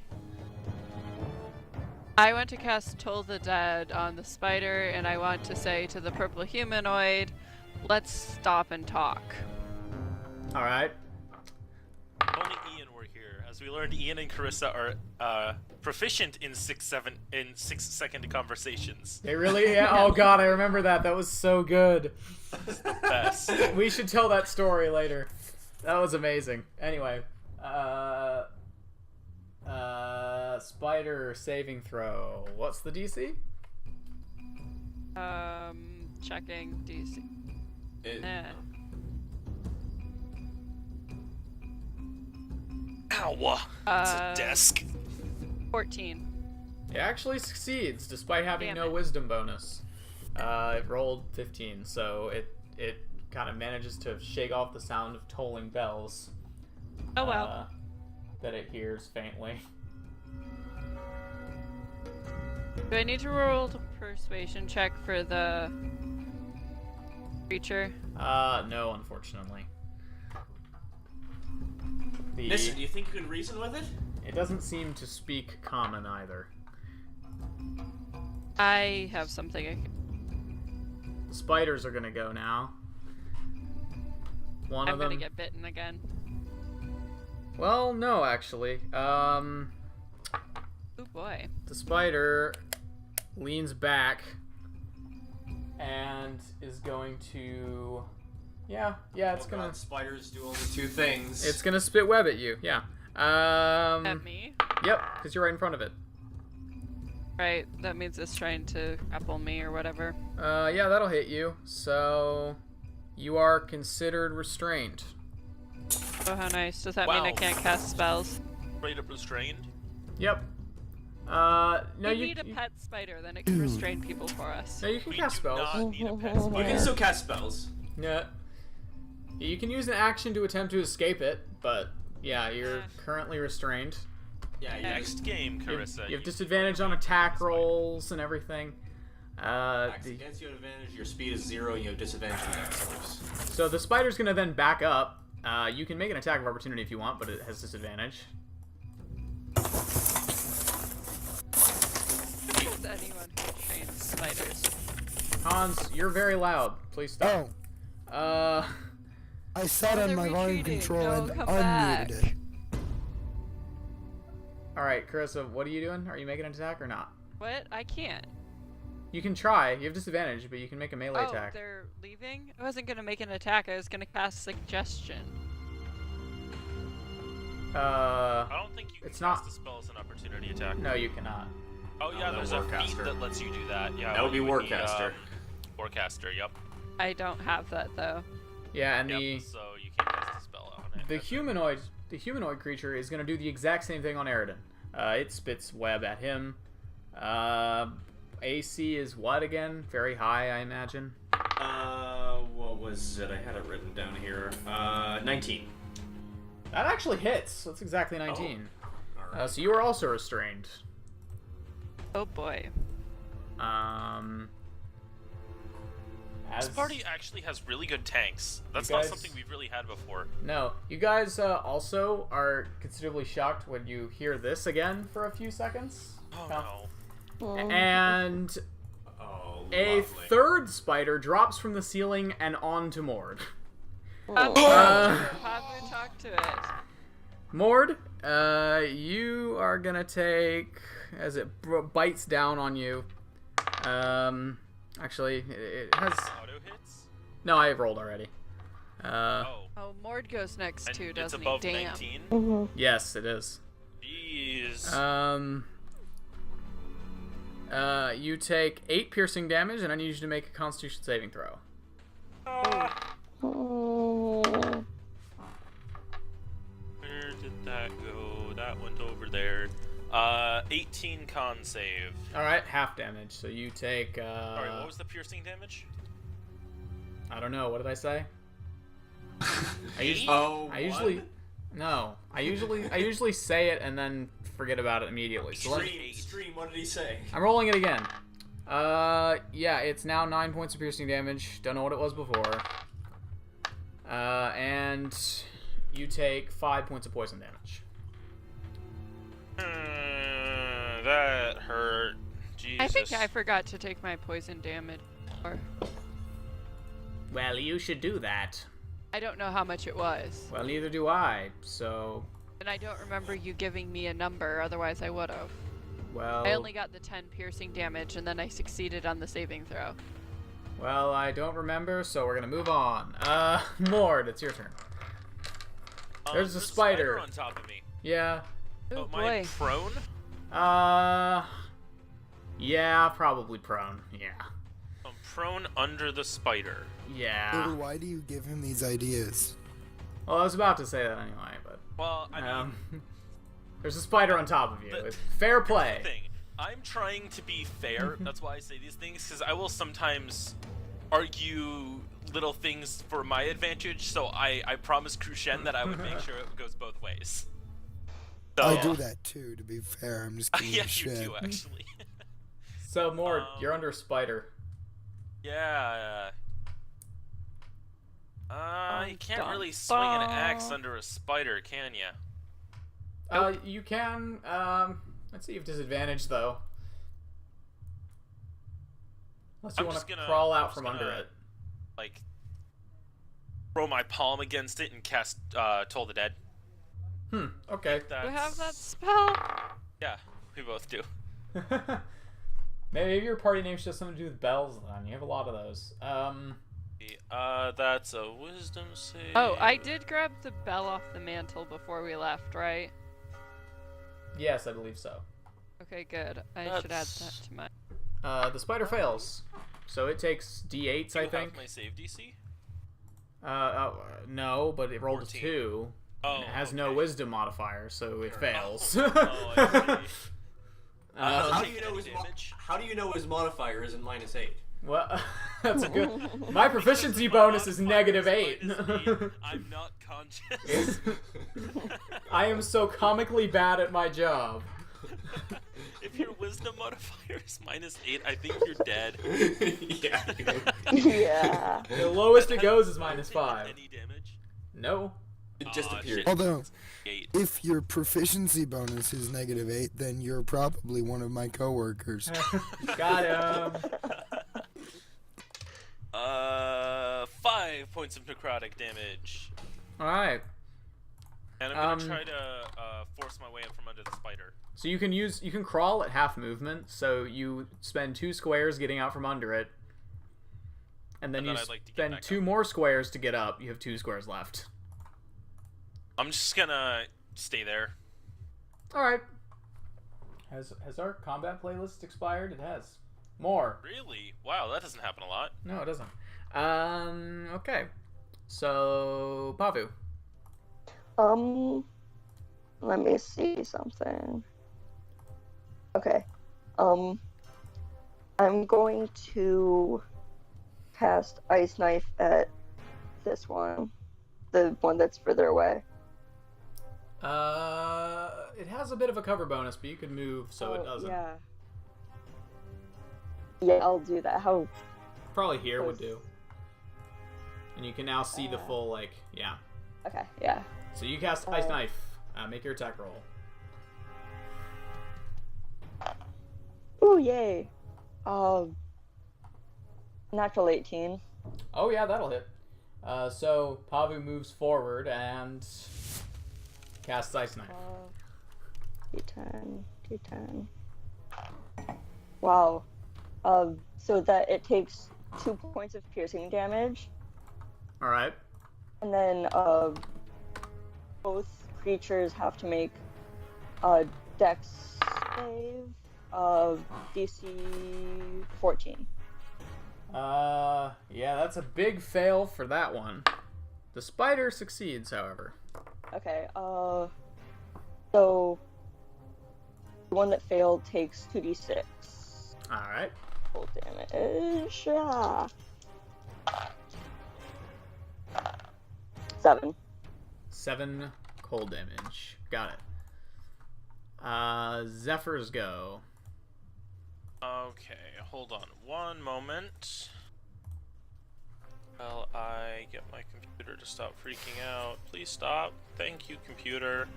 I want to cast Toll the Dead on the spider, and I want to say to the purple humanoid, let's stop and talk. Alright. If only Ian were here. As we learned, Ian and Carissa are proficient in 6-second conversations. They really, yeah. Oh god, I remember that. That was so good. The best. We should tell that story later. That was amazing. Anyway, spider saving throw. What's the DC? Checking DC. It- Ow! It's a desk. 14. It actually succeeds despite having Damn no it. wisdom bonus. It rolled 15, so it kind of manages to shake off the sound of tolling bells. Oh well. That it hears faintly. Do I need to roll a persuasion check for the creature? No, unfortunately. Nissa, do you think you could reason with it? It doesn't seem to speak common either. I have something. The spiders are gonna go now. One I'm of them. gonna get bitten again. Well, no, actually. Oh boy. The spider leans back and is going to. Yeah, it's Oh gonna. God, spiders do only 2 things. It's gonna spit web at you. Yeah. At me? Yep, because you're right in front of it. Right, that means it's trying to grapple me or whatever. Yeah, that'll hit you. So, you are considered restrained. Oh, how nice. Does that mean I Wow. can't cast spells? Straight up restrained. Yep. No, we you. need a pet spider, then it can restrain people for us. No, you can We cast do spells. not need a pet You spider. can still cast spells. Yeah. You can use an action to attempt to escape it, but yeah, you're currently restrained. Yeah, you Next game, You Carissa. have disadvantage on attack rolls and everything. Against you have advantage, your speed is 0, and you have disadvantage on dex saves. So the spider's gonna then back up. You can make an attack of opportunity if you want, but it has disadvantage. Is anyone who trains spiders? Hans, you're very loud. Please stop. Oh, I sat Oh, on they're my volume retreating. control No, and come unmuted back. it. Alright, Carissa, what are you doing? Are you making an attack or not? What? I can't. You can try. You have disadvantage, but you can make a melee Oh, attack. they're leaving? I wasn't gonna make an attack, I was gonna cast suggestion. I don't think you can It's cast not- a spell as an opportunity attack. No, you cannot. Oh yeah, no, there's a feat Warcaster. that lets you do that. Yeah, That would be you Warcaster. Warcaster, yep. I don't have that though. Yeah, and Yep, so you can't cast a spell on it. the That's it. humanoid creature is gonna do the exact same thing on Aridin. It spits web at him. AC is what again? Very high, I imagine. What was it? I had it written down here. 19. That actually hits. That's exactly 19. Alright. So you are also restrained. Oh boy. As... This party actually has really good tanks. That's You not guys- something we've really had before. No, you guys also are considerably shocked when you hear this again for a few seconds. Oh Oh. no. And Oh, a lovely. third spider drops from the ceiling and onto Mord. Pavu, talk to it. Mord, you are gonna take, as it bites down on you. Actually, it has. Auto hits? No, I rolled already. Oh. Oh, Mord goes next And too, it's doesn't above he? Damn. 19? Yes, it is. Jeez. You take 8 piercing damage, and I need you to make a Constitution saving throw. Where did that go? That went over there. 18 con save. All right, half damage. So you take. Alright, what was the piercing damage? I don't know. What did I say? Oh, I usually. No, I usually say it and then forget about it immediately. So Stream, what did he say? I'm rolling it again. Yeah, it's now 9 points of piercing damage. Don't know what it was before. And you take 5 points of poison damage. That hurt. Jesus. I think I forgot to take my poison damage. Or Well, you should do that. I don't know how much it was. Well, neither do I. So, And I don't remember you giving me a number, otherwise I would have. well. I only got the 10 piercing damage, and then I succeeded on the saving throw. Well, I don't remember, so we're gonna move on. Mord, it's your turn. There's a spider. on top of me. Yeah. Oh Am I boy. prone? Yeah, probably prone. Yeah. I'm prone under the spider. Yeah. Lulu, why do you give him these ideas? Well, I was about to say that anyway, but Well, I mean, there's a spider on top of you. the- It's fair here's play. the thing. I'm trying to be fair. That's why I say these things, because I will sometimes argue little things for my advantage. So I promised Crucian that I would make sure it goes both ways. So, I do that too, to be fair. I'm just giving yeah, a shit. you do actually. So, Mord, you're under a spider. Yeah. You can't dun, really swing an dun. axe under a spider, can ya? You can, let's see if disadvantage, though. Unless you I'm want just to gonna- crawl I'm out just from under gonna- it. Like, throw my palm against it and cast Toll the Dead. Okay. That's... Do you have that spell? Yeah, we both do. Maybe your party name should have something to do with bells, then. You have a lot of those. That's a wisdom save. Oh, I did grab the bell off the mantle before we left, right? Yes, I believe so. Okay, good. I should add that That's- to my... The spider fails. So it takes d8s, Do I you think. have my save DC? No, but it rolled 14. a 2. Oh, And it has okay. no wisdom modifier, so it fails. Oh, I see. How do take you know any his damage? How do you know his modifier isn't -8? Well, that's a good. My proficiency bonus is Modifier -8. -8. I'm not conscious. I am so comically bad at my job. If your wisdom modifier is -8, I think you're dead. Yeah. Yeah. The lowest it goes is Have you taken -5. Any damage? No. It just Aw, appeared. shit. Although, 8. if your proficiency bonus is -8, then you're probably one of my coworkers. Got him. 5 points of necrotic damage. All right. And I'm gonna try to force my way in from under the spider. So you can crawl at half movement. So you spend 2 squares getting out from under it, and then And then you I'd like to get spend back 2 up. more squares to get up. You have 2 squares left. I'm just gonna stay there. All right. Has our combat playlist expired? It has. More. Really? Wow, that doesn't happen a lot. No, it doesn't. Okay. So, Pavu. Let me see something. Okay. I'm going to cast Ice Knife at this one. The one that's further away. It has a bit of a cover bonus, but you can move, so it doesn't. Yeah, I'll do that. How Probably here would Close. do. And you can now see the full, like, yeah. Okay, yeah. So you cast Ice Knife. Make your attack roll. Ooh, yay. Natural 18. Oh yeah, that'll hit. So Pavu moves forward and casts Ice Knife. D10, D10. Wow. So that it takes 2 points of piercing damage, Alright. and then both creatures have to make a Dex save of DC 14. Yeah, that's a big fail for that one. The spider succeeds, however. Okay, so the one that failed takes 2d6 Alright. full damage. 7. 7 cold damage. Got it. Zephyrs go. Okay, hold on one moment. Well, I get my computer to stop freaking out. Please stop. Thank you, computer.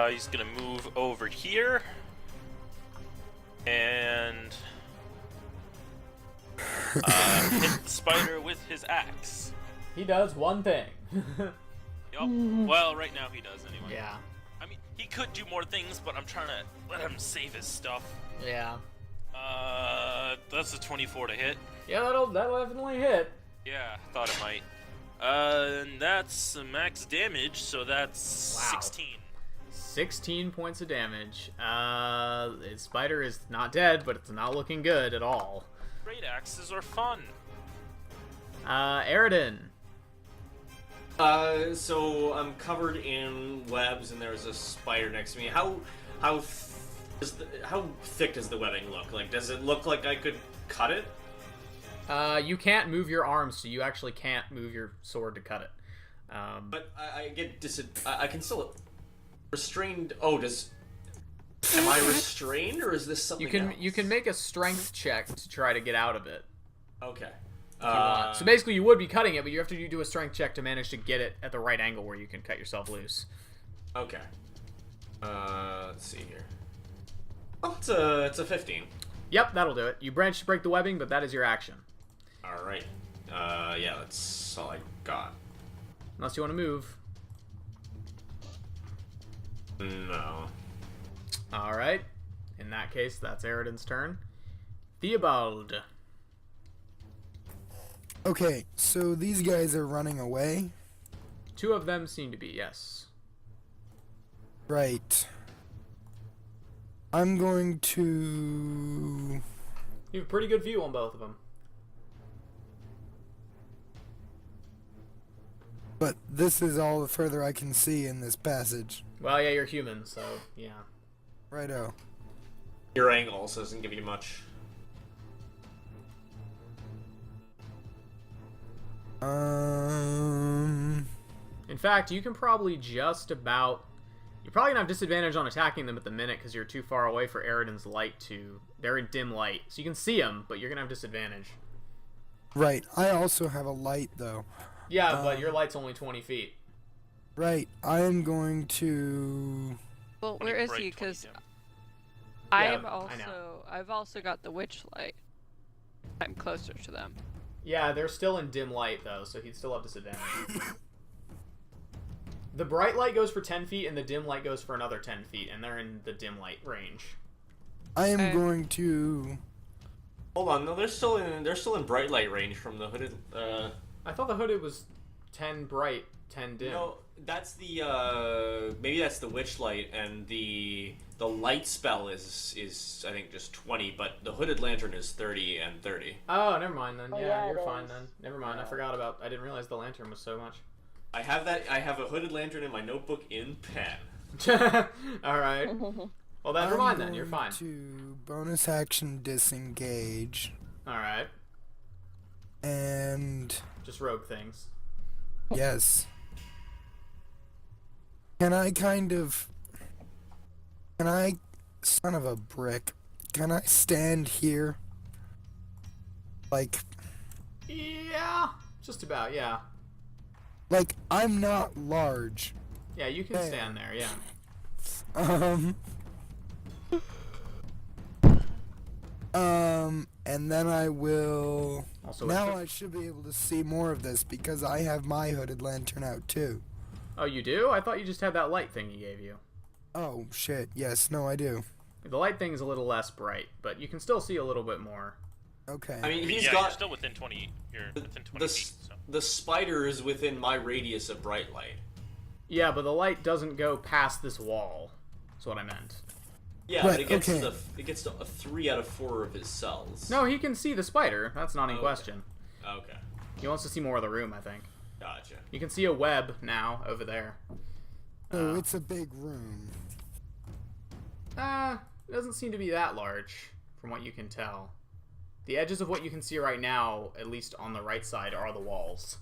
He's gonna move over here. And hit the spider with his axe. He does one thing. Yup. Well, right now he does anyway. Yeah. I mean, he could do more things, but I'm trying to let him save his stuff. Yeah. That's a 24 to hit. Yeah, that'll definitely hit. Yeah, thought it might. And that's max damage, so that's Wow. 16. 16 points of damage. His spider is not dead, but it's not looking good at all. Great axes are fun. Aridin. So I'm covered in webs, and there's a spider next to me. How thick does the webbing look? Like, does it look like I could cut it? You can't move your arms, so you actually can't move your sword to cut it. But I get I can still restrained. Oh, am I restrained, or is this something you can make a strength check to try to get out of it. Okay. If you want. So basically, you would be cutting it, but you have to do a strength check to manage to get it at the right angle where you can cut yourself loose. Okay. Let's see here. Oh, it's a 15. Yep, that'll do it. You branch to break the webbing, but that is your action. All right. Yeah, that's all I got. Unless you want to move. No. Alright. In that case, that's Aridin's turn. Theobald. Okay, so these guys are running away. 2 of them seem to be, yes. Right. I'm going to... You have a pretty good view on both of them. But this is all the further I can see in this passage. Well, yeah, you're human, so, yeah. Righto. Your angle also doesn't give you much. In fact, you can probably just about... You're probably gonna have disadvantage on attacking them at the minute because you're too far away for Aridin's light to... They're in dim light, so you can see them, but you're gonna have disadvantage. Right, I also have a light, though. Yeah, but your light's only 20 feet. Right, I am going to... Well, 20 where is bright, he? 20 Because dim. I'm Yeah, I also, know. I've also got the witch light. I'm closer to them. Yeah, they're still in dim light, though, so he'd still have disadvantage. The bright light goes for 10 feet, and the dim light goes for another 10 feet, and they're in the dim light range. I am Okay. going to... Hold on, no, they're still in bright light range from the hooded. I thought the hooded was 10 bright, 10 dim. No, that's the maybe that's the witch light, and the light spell is I think just 20, but the hooded lantern is 30 and 30. Oh, never mind then. Oh, yeah, yeah, you're it fine is. then. Never mind. I forgot about. I didn't realize the lantern was so much. I have a hooded lantern in my notebook in pen. All right. Well, then, never mind then. You're fine. To bonus action disengage, All right. and Just rogue things. yes. Can I son of a brick, can I stand here? Like, Yeah. Just about, yeah. Like, I'm not large. Yeah, you can Hey. stand there, yeah. And then I will... Also, Now I should be able to see more of this because I have my hooded lantern out too. Oh, you do? I thought you just had that light thing he gave you. Oh, shit. Yes, no, I do. The light thing is a little less bright, but you can still see a little bit more. Okay. I mean, he's yeah, got you're still within 20. You're within 20 the, feet. So. the spider is within my radius of bright light. Yeah, but the light doesn't go past this wall. That's what I meant. Yeah, Right, but it gets okay. it gets to a 3 out of 4 of his cells. No, he can see the spider. That's not in Okay. question. Okay, He wants to see more of the room, I think. gotcha. You can see a web now over there. So it's a big room. It doesn't seem to be that large, from what you can tell. The edges of what you can see right now, at least on the right side, are the walls.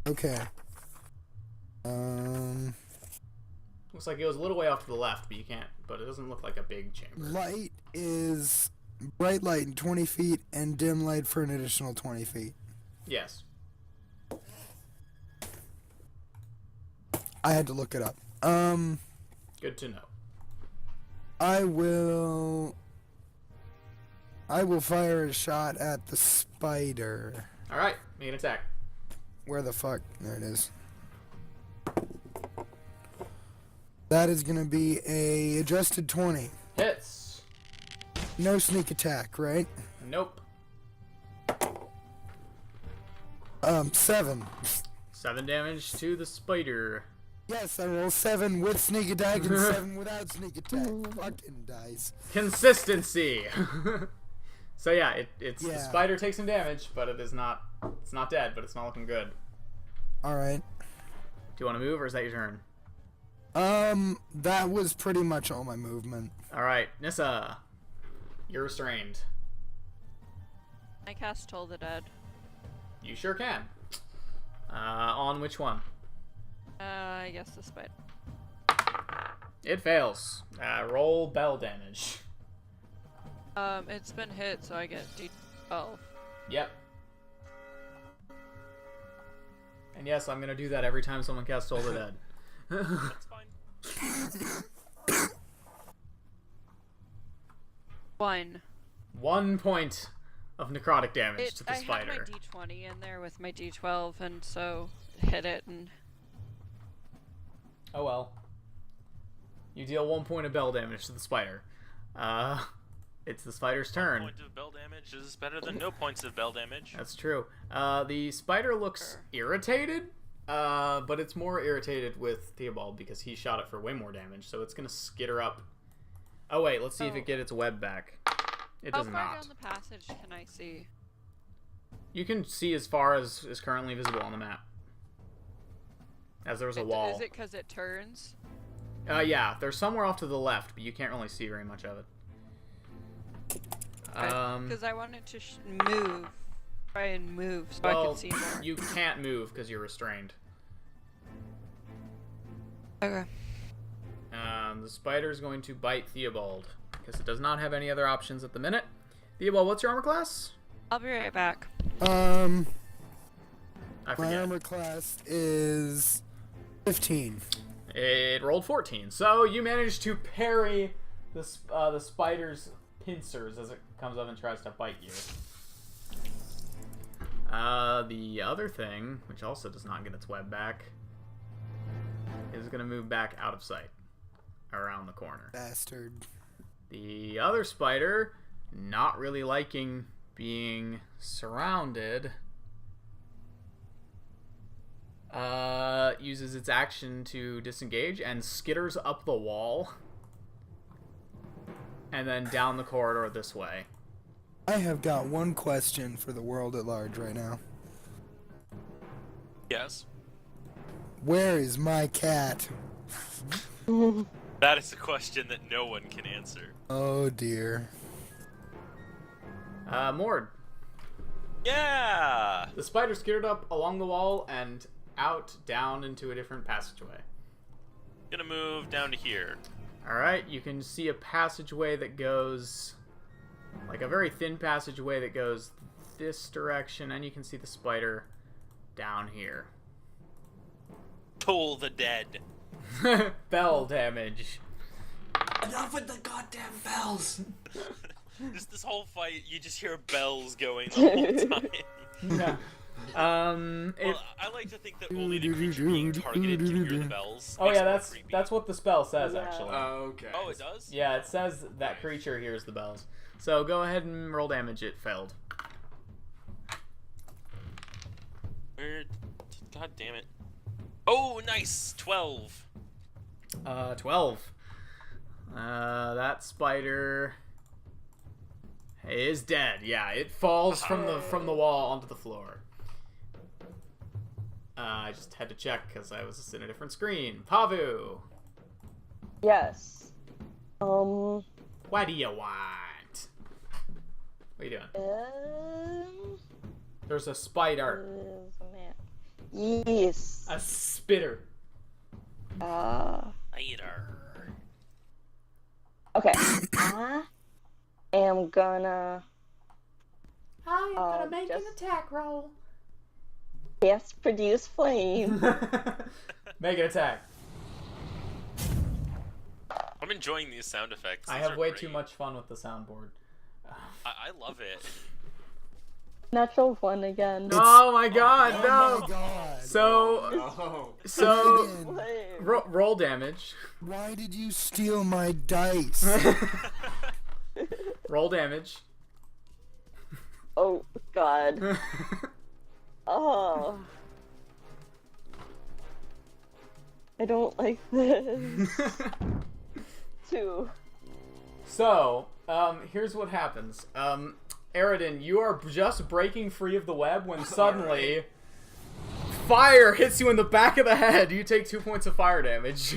Okay. Looks like it goes a little way off to the left, but you can't. But it doesn't look like a big chamber. Light is bright light in 20 feet and dim light for an additional 20 feet. Yes. I had to look it up. Good to know. I will fire a shot at the spider. All right, make an attack. Where the fuck? There it is. That is gonna be a adjusted 20. Hits. No sneak attack, right? Nope. 7. 7 damage to the spider. Yes, I roll 7 with sneak attack and 7 without sneak attack. Fucking dice. Consistency. So yeah, it's the Yeah. spider takes some damage, but it is not. It's not dead, but it's not looking good. Alright. Do you want to move, or is that your turn? That was pretty much all my movement. All right, Nissa, you're restrained. I cast Toll the Dead. You sure can. On which one? I guess the spider. It fails. Roll bell damage. It's been hit, so I get D12. Yep. And yes, I'm gonna do that every time someone casts Toll the Dead. That's fine. 1. 1 point of necrotic damage to the I had spider. my D20 in there with my D12, and so hit it, and Oh well. You deal 1 point of bell damage to the spider. It's the spider's turn. 1 point of bell damage is better than no points of bell damage. That's true. The spider looks irritated, but it's more irritated with Theobald because he shot it for way more damage, so it's gonna skitter up. Oh wait, let's see if it gets its web back. It how does far not. down the passage can I see? You can see as far as is currently visible on the map. As there was a wall. Is it because it turns? Yeah, there's somewhere off to the left, but you can't really see very much of it. Because I wanted to move. Try and move so I Well, could see more. you can't move because you're restrained. Okay. The spider's going to bite Theobald because it does not have any other options at the minute. Theobald, what's your armor class? I'll be right back. I My forget. armor class is 15. It rolled 14, so you managed to parry the spider's pincers as it comes up and tries to bite you. The other thing, which also does not get its web back, is going to move back out of sight around the corner. Bastard. The other spider, not really liking being surrounded, uses its action to disengage and skitters up the wall and then down the corridor this way. I have got one question for the world at large right now. Yes. Where is my cat? That is a question that no one can answer. Oh dear. Mord. Yeah! The spider skittered up along the wall and out, down into a different passageway. Gonna move down to here. Alright, you can see a passageway that goes, like a very thin passageway that goes this direction, and you can see the spider down here. Toll the dead. Bell damage. Enough with the goddamn bells. Just this whole fight, you just hear bells going the whole time. Yeah. Well, I like to think that only the creature being targeted can hear the bells. Oh Makes yeah, it more that's creepy. that's what the spell says Yeah. actually. Okay. Oh, it does? Yeah, it says that creature hears the bells. So go ahead and roll damage. It failed. Where... God damn it. Oh, nice! 12. 12. That spider is dead. Yeah, it falls from the wall onto the floor. I just had to check because I was in a different screen. Pavu, Yes. what do you want? What are you doing? There's a spider. Yes. A spitter. Later. Okay. I am gonna I am gonna make an attack roll. yes produce flame. Make an attack. I'm enjoying these sound effects. I These have are way great. too much fun with the soundboard. I love it. Natural one again. Oh my god, Oh no! my god. So, Oh. so Again, Flame. roll damage. why did you steal my dice? Roll damage. Oh god. Oh. I don't like this. 2. So, here's what happens. Aridin, you are just breaking free of the web when suddenly fire hits you in the back of the head. You take 2 points of fire damage.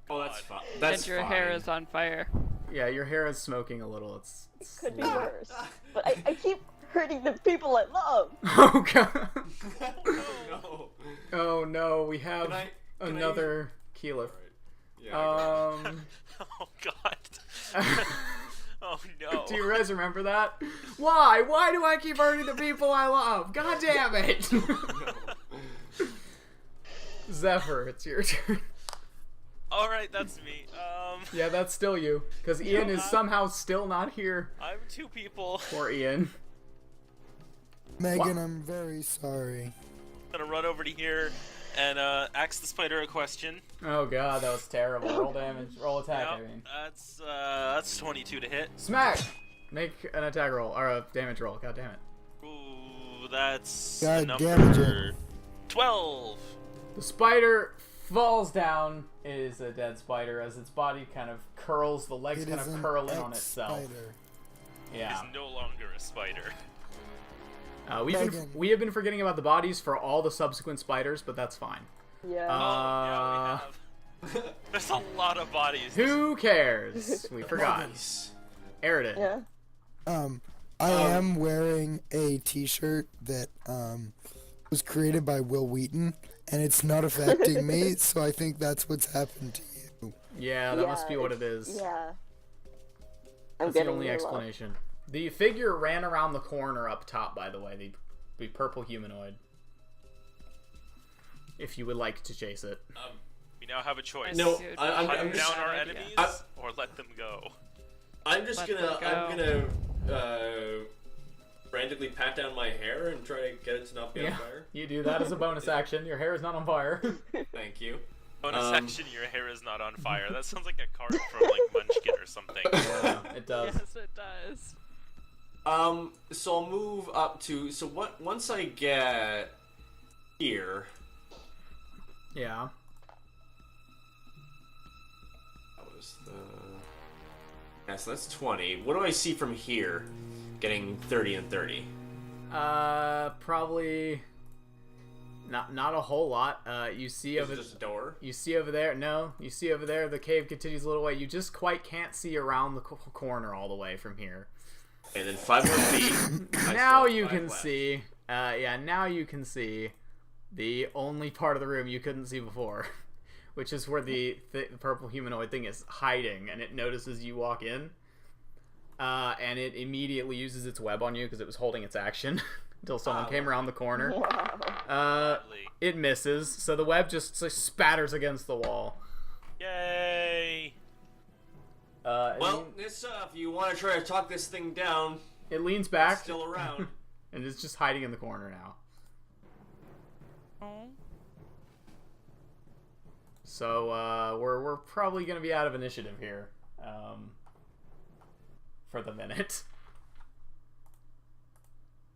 Oh, that's fine. That's and your fine. hair is on fire. Yeah, your hair is smoking a little. It's Could be worse. But I keep hurting the people I love. Oh god. No. Oh no, we have Can I- another Keyleth. Yeah. I got it. Oh, God. Oh, no. Do you guys remember that? Why? Why do I keep hurting the people I love? God damn it! Zephyr, it's your turn. Alright, that's me. Yeah, that's still you. Because Ian is somehow still not here. I'm 2 people. Poor Ian. Megan, I'm very sorry. I'm gonna run over to here and ask the spider a question. Oh god, that was terrible. Roll damage. Roll attack, I Yep, mean. that's 22 to hit. Smack! Make an attack roll. Or a damage roll. God damn it. Ooh, that's God a damage number it. 12. The spider falls down. It is a dead spider as its body kind of curls. The legs It kind is of an curl in on itself. ex-spider. Yeah. Is no longer a spider. Megan. We have been forgetting about the bodies for all the subsequent spiders, but that's fine. Yeah. Yeah, we have. There's a lot of bodies. Who cares? We forgot. Nice. Aridin. Yeah. I am wearing a t-shirt that was created by Will Wheaton, and it's not affecting me, so I think that's what's happened to you. Yeah, that must be what it is. Yeah. I'm That's the getting only your love. explanation. The figure ran around the corner up top, by the way. The purple humanoid. If you would like to chase it. We now have a choice. No, Dude, I'm Hunt just, down our idea. enemies I- or let them go. I'm just Let gonna, them frantically pat down my hair and try to get it to not be on Yeah, fire. you do that as a bonus action. Your hair is not on fire. Thank you. Bonus Um, action, your hair is not on fire. That sounds like a card from like Munchkin or something. Yeah, it does. Yes, it does. So I'll move up to. So what? Once I get here, Yeah. that was the. Yeah, so that's 20. What do I see from here? Getting 30 and 30. Probably not a whole lot. You see Is over it just a door? you see over there. No, you see over there. The cave continues a little way. You just quite can't see around the corner all the way from here. And then 5 more feet. I Now still have you 5 can left. see. Yeah, now you can see the only part of the room you couldn't see before, which is where the purple humanoid thing is hiding, and it notices you walk in, and it immediately uses its web on you because it was holding its action, until someone came around the corner. Wow. Lovely. It misses, so the web just spatters against the wall. Yay! And Well, Nissa, if you want to try to talk this thing down, it leans it's back still around. and it's just hiding in the corner now. Oh. So we're probably gonna be out of initiative here, for the minute.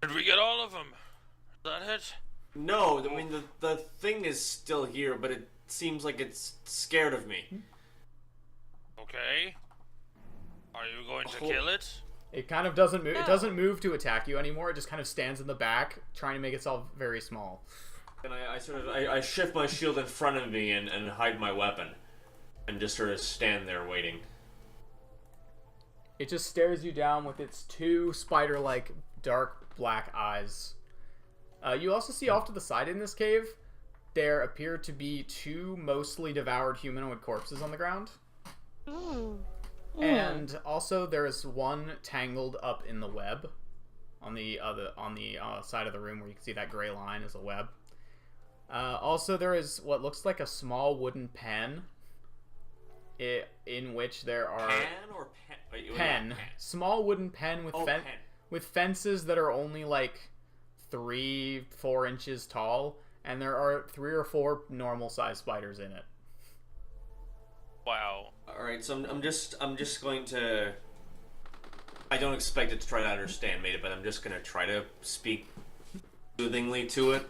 Did we get all of them? Is that it? No, I mean the thing is still here, but it seems like it's scared of me. Okay. Are you going to Oh. kill it? It kind of doesn't move. It No. doesn't move to attack you anymore. It just kind of stands in the back, trying to make itself very small. And I shift my shield in front of me and hide my weapon, and just sort of stand there waiting. It just stares you down with its two spider-like dark black eyes. You also see off to the side in this cave, there appear to be two mostly devoured humanoid corpses on the ground. And also there is one tangled up in the web on the side of the room where you can see that gray line is a web. Also there is what looks like a small wooden pen in which there are Pan or pen? Wait, yeah, pen. Small wooden pen with pen. with fences that are only like 3-4 inches tall, and there are 3 or 4 normal sized spiders in it. Wow. All right, so I'm just going to. I don't expect it to try to understand me, but I'm just gonna try to speak soothingly to it.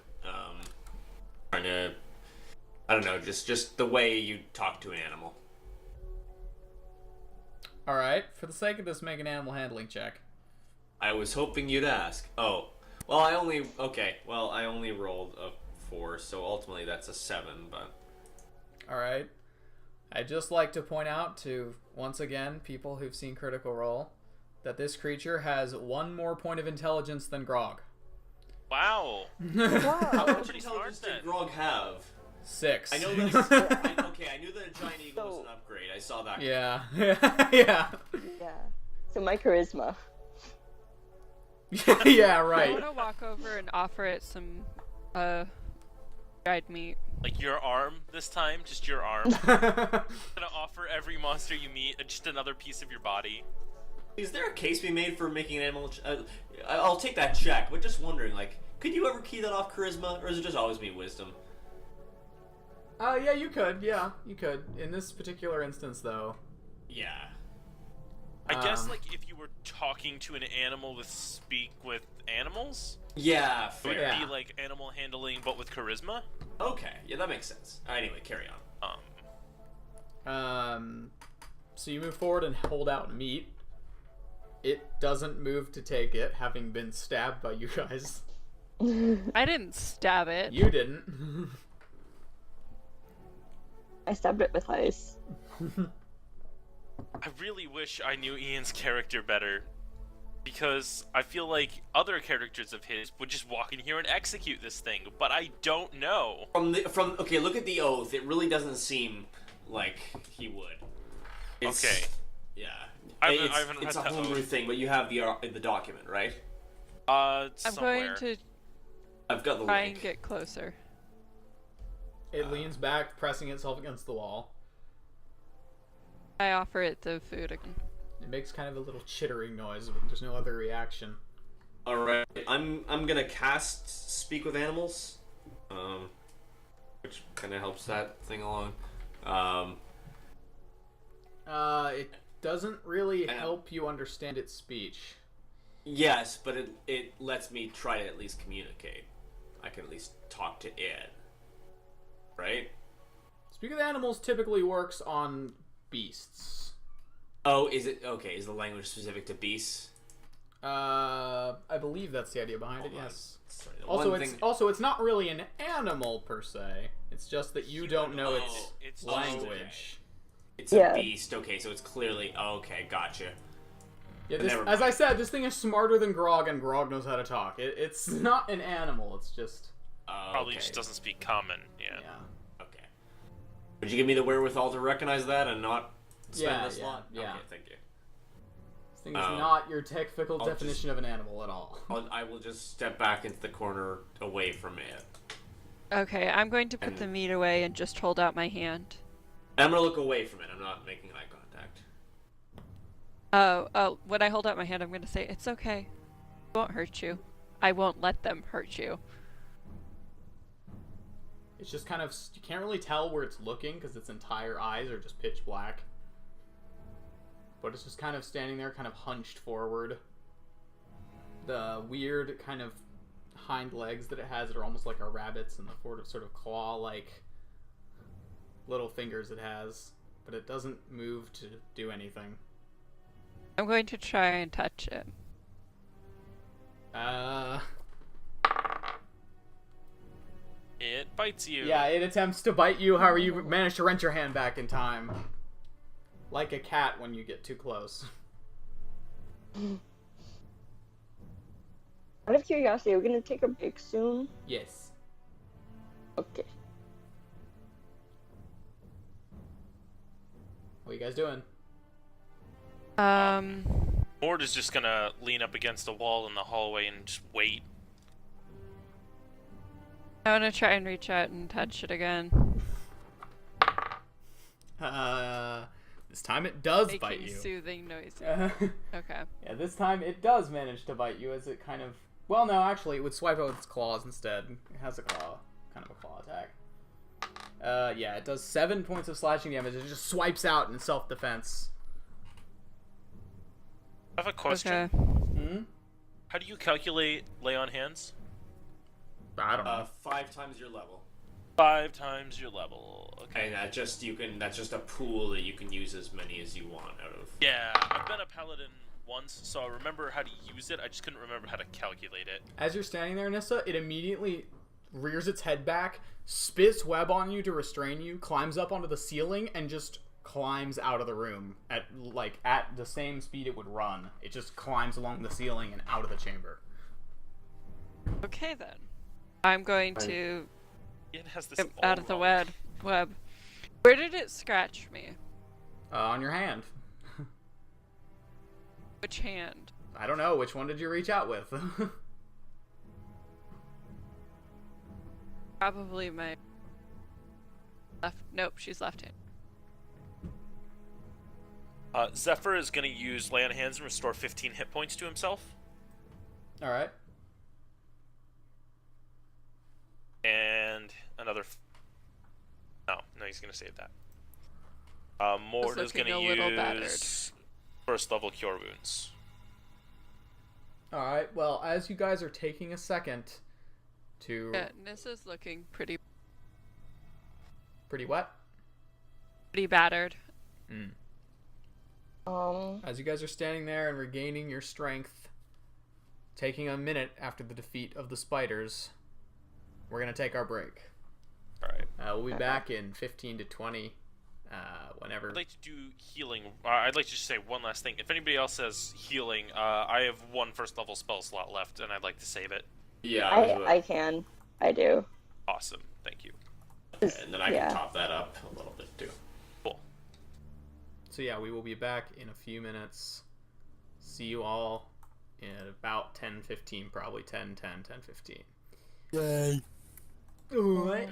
Trying to, I don't know, just the way you talk to an animal. All right, for the sake of this, make an animal handling check. I was hoping you'd ask. Oh, well, I only rolled a 4, so ultimately that's a 7. But All right. I'd just like to point out to, once again, people who've seen Critical Role, that this creature has 1 more point of intelligence than Grog. Wow. how much Pretty intelligence smart did then. Grog have? 6. I know that. I knew that a giant eagle was an upgrade. I saw that. Yeah. yeah. Yeah. So my charisma. Yeah, I right. want to walk over and offer it some dried meat. Like your arm this time, just your arm. Gonna offer every monster you meet just another piece of your body. Is there a case to be made for making an animal? I'll take that check, but just wondering, like, could you ever key that off charisma, or is it just always be wisdom? Yeah, you could. Yeah, you could. In this particular instance, though. Yeah. I guess Um, like if you were talking to an animal with speak with animals, Yeah. it would Fair. Yeah. be like animal handling but with charisma. Okay. Yeah, that makes sense. Anyway, carry on. So you move forward and hold out meat. It doesn't move to take it, having been stabbed by you guys. I didn't stab it. You didn't. I stabbed it with ice. I really wish I knew Ian's character better, because I feel like other characters of his would just walk in here and execute this thing, but I don't know. Okay, look at the oath. It really doesn't seem like he would. Okay. Yeah. I it's haven't it's read a the homebrew oath. thing, but you have the document, right? I'm Somewhere. going to I've got the try link. and get closer. It leans back, pressing itself against the wall. I offer it the food again. It makes kind of a little chittering noise, but there's no other reaction. All right, I'm gonna cast Speak with Animals, which kind of helps that thing along. It doesn't really I know. help you understand its speech. Yes, but it lets me try to at least communicate. I can at least talk to it, right? Speak with Animals typically works on beasts. Oh, is it okay? Is the language specific to beasts? I believe that's the idea behind it. Hold on. Yes. Sorry, the Also, one it's thing- also it's not really an animal per se. It's just that you don't know its it's language. It's Yeah. a beast. Okay, so it's clearly okay. Gotcha. Yeah, But this, never as I mind. said, this thing is smarter than Grog, and Grog knows how to talk. It's not an animal. It's just Probably Okay. just doesn't speak common. Yeah. yeah. Okay. Would you give me the wherewithal to recognize that and not spend Yeah, this yeah, slot? yeah. Okay, thank you. thing is not your technical I'll definition of an animal at all. I will just step back into the corner away from it. Okay, I'm going to put And- the meat away and just hold out my hand. And I'm gonna look away from it. I'm not making eye contact. When I hold out my hand, I'm going to say, it's okay. It won't hurt you. I won't let them hurt you. It's just kind of, you can't really tell where it's looking because its entire eyes are just pitch black. But it's just kind of standing there, kind of hunched forward. The weird kind of hind legs that it has that are almost like a rabbit's, and the sort of claw-like little fingers it has. But it doesn't move to do anything. I'm going to try and touch it. It bites you. Yeah, it attempts to bite you, however you manage to wrench your hand back in time. Like a cat when you get too close. Out of curiosity, are we gonna take a break soon? Yes. Okay. What are you guys doing? Mord is just gonna lean up against a wall in the hallway and just wait. I want to try and reach out and touch it again. This time it does Making bite you. soothing noises. Okay. Yeah, this time it does manage to bite you as it kind of... Well, no, actually, it would swipe out with its claws instead. It has a claw. Kind of a claw attack. Yeah, it does 7 points of slashing damage. It just swipes out in self-defense. I have a question. Okay. Hmm? How do you calculate lay on hands? I don't know. 5 times your level. 5 times your level. Okay. And that's just a pool that you can use as many as you want out of. Yeah, I've been a paladin once, so I remember how to use it. I just couldn't remember how to calculate it. As you're standing there, Nissa, it immediately rears its head back, spits web on you to restrain you, climbs up onto the ceiling, and just climbs out of the room at the same speed it would run. It just climbs along the ceiling and out of the chamber. Okay then. I'm going to It has this get out of the web. Where did it scratch me? On your hand. Which hand? I don't know. Which one did you reach out with? Probably my left. Nope, she's left-handed. Zephyr is going to use lay on hands and restore 15 hit points to himself. Alright. And another... No, he's going to save that. Mord is going to looking a little battered. use first level cure wounds. Alright, well, as you guys are taking a second to... Yeah, Nissa's looking pretty Pretty wet? battered. As you guys are standing there and regaining your strength, taking a minute after the defeat of the spiders, we're going to take our break. Alright. We'll be back in 15 to 20, whenever... I'd like to do healing. I'd like to just say one last thing. If anybody else says healing, I have 1 first level spell slot left, and I'd like to save it. Yeah, I can. I do. Awesome. Thank you. and then I yeah. can top that up a little bit too. Cool. So yeah, we will be back in a few minutes. See you all in about 10:15, probably 10:15. Yay. Alright.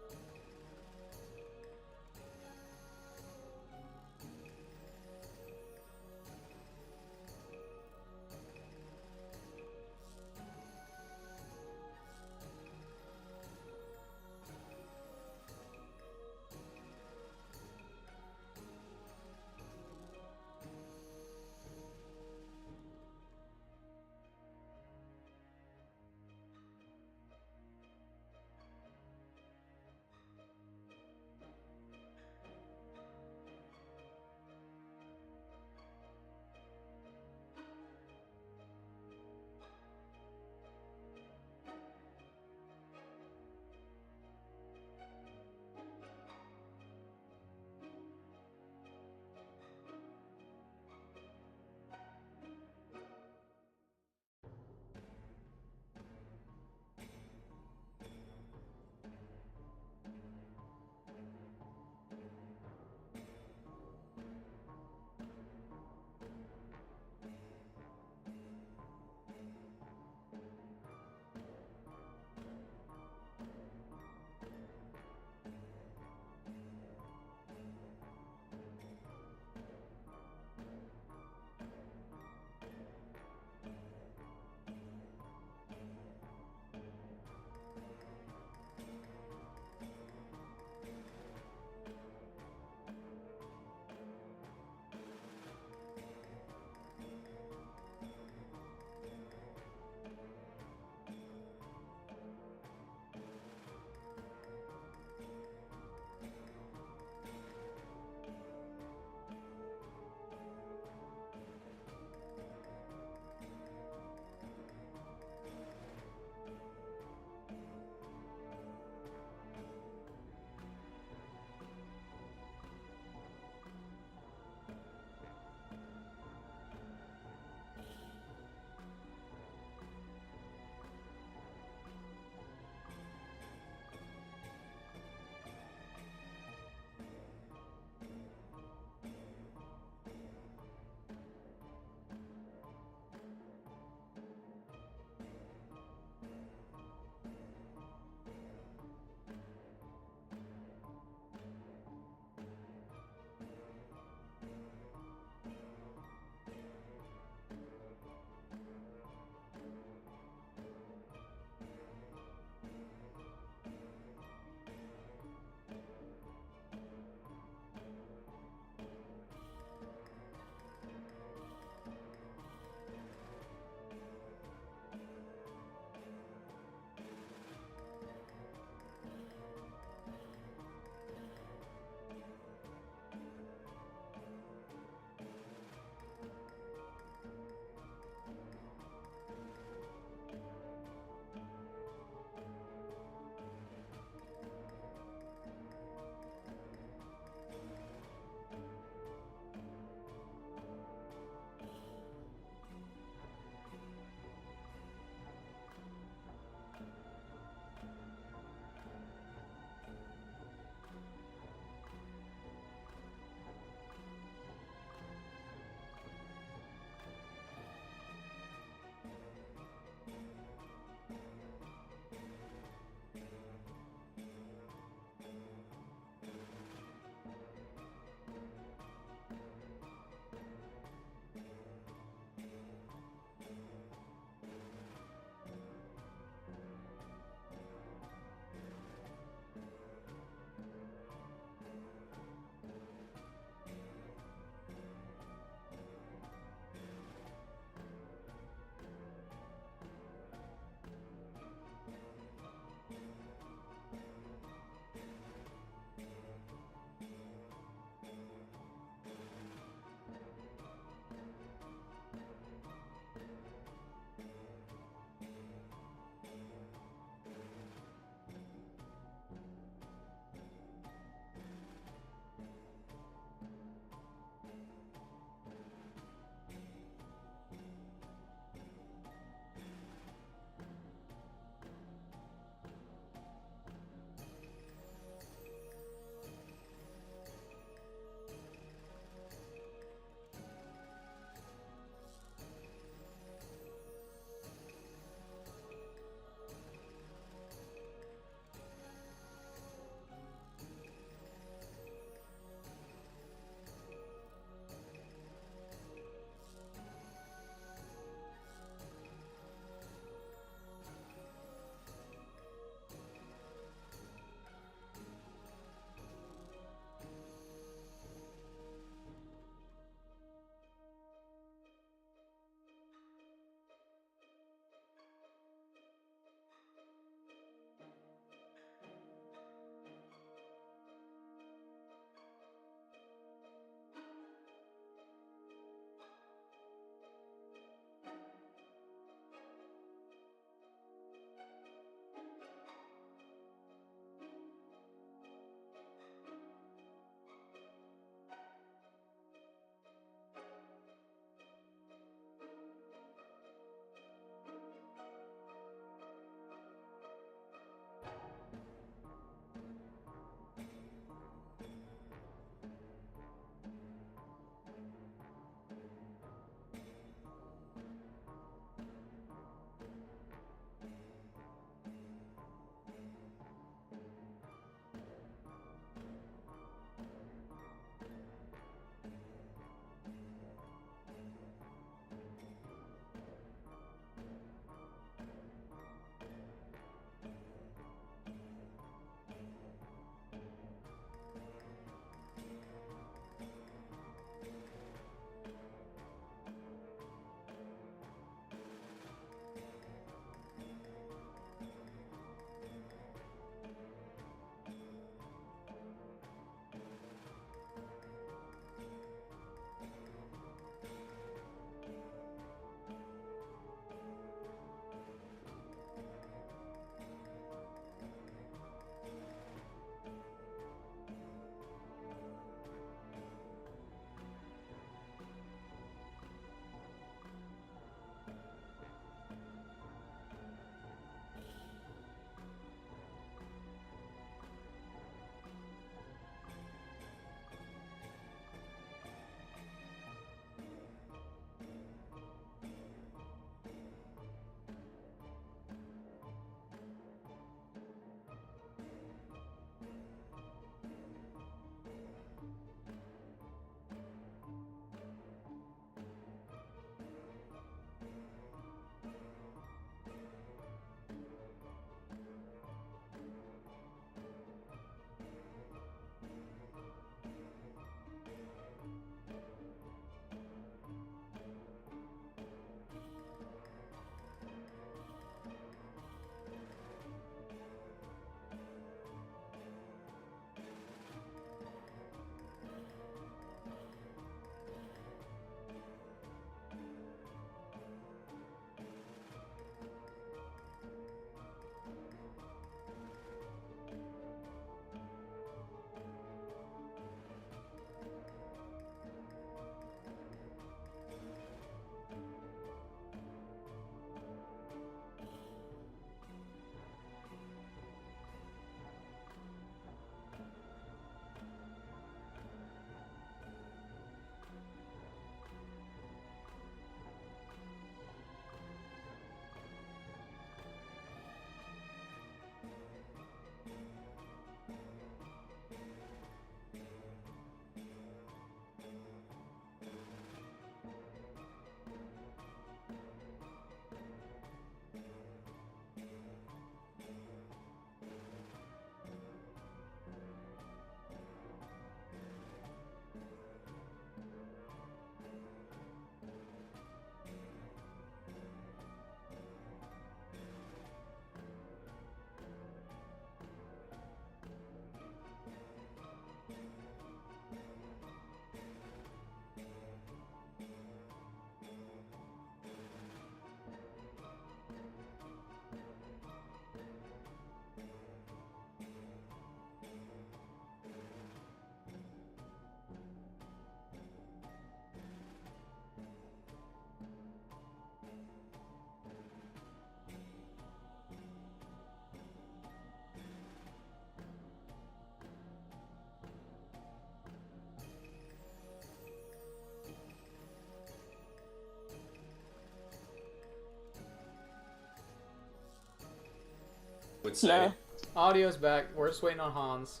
would say. No. Audio's back. We're just waiting on Hans.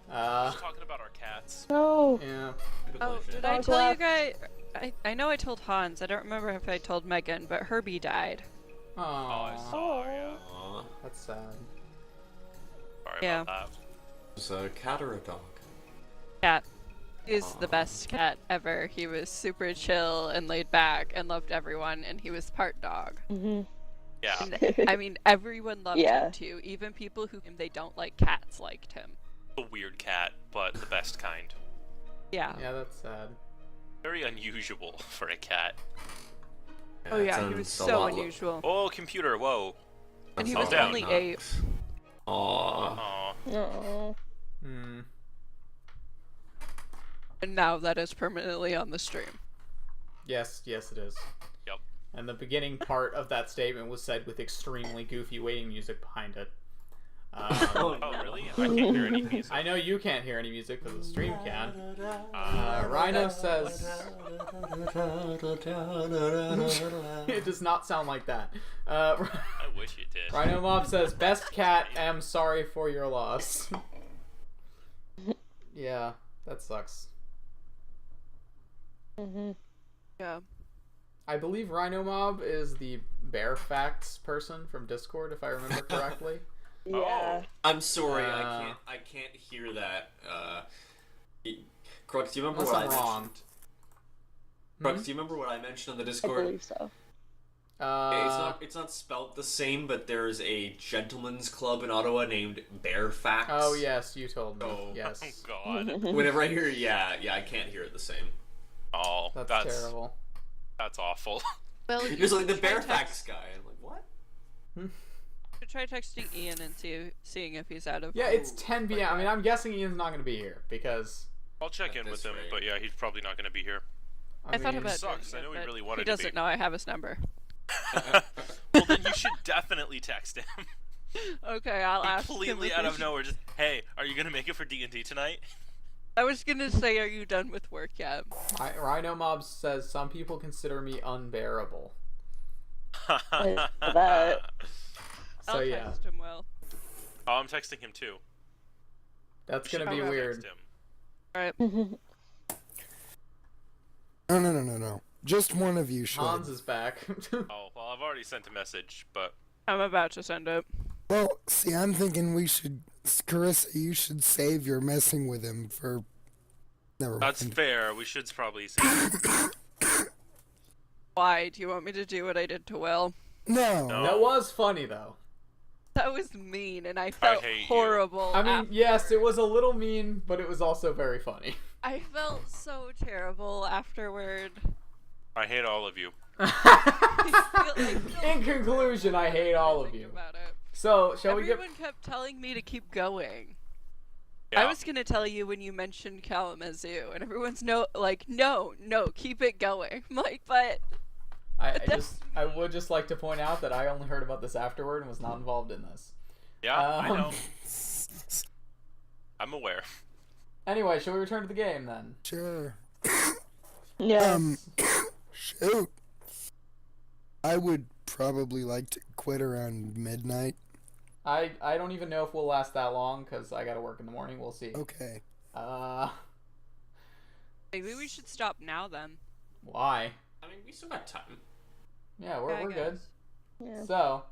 Just talking about our cats. No. Yeah. Oh, did I tell you guys? I know I told Hans. I don't remember if I told Megan, but Herbie died. Oh, I Aww. saw. Yeah. Aw. That's sad. Sorry Yeah. about that. Was a cat or a dog? Cat. He's the best cat ever. He was super chill and laid back and loved everyone, and he was part dog. Yeah. And, I mean, everyone loved Yeah. him too. Even people who they don't like cats liked him. A weird cat, but the best kind. Yeah. Yeah, that's sad. Very unusual for a cat. Oh it yeah, he was sounds a so lot unusual. Oh, computer, whoa. And he sounds was a lot only like 8. Knox. Aw. Aw. No. Hmm. And now that is permanently on the stream. Yes, it is. Yep. And the beginning part of that statement was said with extremely goofy waiting music behind it. Oh, really? I can't hear any music. I know you can't hear any music, but the stream can. Rhino says... it does not sound like that. I wish it did. Rhino Mob says, best cat, am sorry for your loss. Yeah, that sucks. Yeah. I believe Rhino Mob is the Bear Facts person from Discord, if I remember correctly. Yeah. I'm sorry, I can't hear that. Crux, do you remember Unless what I'm I wrong. mentioned? Crux, do you remember what I mentioned on the I Discord? believe so. It's not spelled the same, but there's a gentleman's club in Ottawa named Bear Facts. Oh, yes, you told me. Oh. Yes. Oh, God. Whenever I hear yeah, I can't hear it the same. Oh, That's terrible. That's awful. Well, There's like the try Bear text- Facts guy. I'm like, what? should try texting Ian and seeing if he's out of. Yeah, it's 10 p.m. I mean, I'm guessing Ian's not going to be here, because... I'll check in with this him, rate. but yeah, he's probably not going to be here. I thought mean, about sucks. doing I know it, he but really wanted he to doesn't be. know I have his number. Well, then you should definitely text him. Okay, I'll ask him. Completely if out he of should- nowhere, just, hey, are you going to make it for D&D tonight? I was gonna say, are you done with work yet? Rhino Mob says, some people consider me unbearable. that. So, I'll yeah. text him. Will. Oh, I'm texting him too. That's You going to should be probably weird. text him. All right. No. Just one of you should. Hans is back. Oh, well, I've already sent a message, but I'm about to send it. Well, see, I'm thinking we should, Carissa, you should save your messing with him for. Never that's mind. fair. We should probably say Why? Do you want me to do what I did to Will? No. No. That was funny, though. That was mean, and I felt hate you. horrible. I mean, yes, it afterward. was a little mean, but it was also very funny. I felt so terrible afterward. I hate all of you. I feel In conclusion, I hate all of think you. about it. So, shall we Everyone kept telling me to keep going. Yeah. I was gonna tell you when you mentioned Kalamazoo, and everyone's no, keep it going. I'm like, but I would just like to point out that I only heard about this afterward and was not involved in this. Yeah, I Um, know. I'm aware. Anyway, shall we return to the game then? Sure. Yeah. Shoot. I would probably like to quit around midnight. I don't even know if we'll last that long because I gotta work in the morning. We'll see. Okay. maybe we should stop now then. Why? I mean, we still got time. Yeah, we're good. Yeah. So,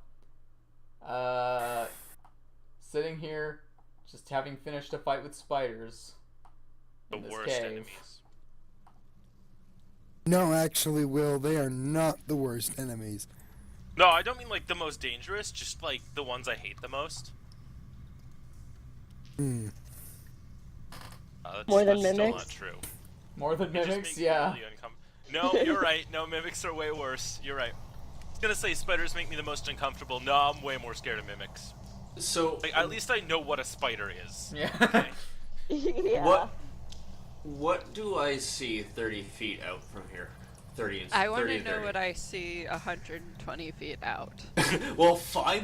sitting here, just having finished a fight with spiders. The in this worst cave. enemies. No, actually, Will, they are not the worst enemies. No, I don't mean like the most dangerous, just like the ones I hate the most. That's, More than that's mimics? Still not true. More than It just mimics, makes me yeah. really no, you're right. No, mimics are way worse. You're right. I was gonna say spiders make me the most uncomfortable. No, I'm way more scared of mimics. So, Like, at least I know what a spider is. Yeah. Okay. Yeah. what do I see 30 feet out from here? 30 and I want 30 to and know 30. what I see 120 feet out. Well, fine.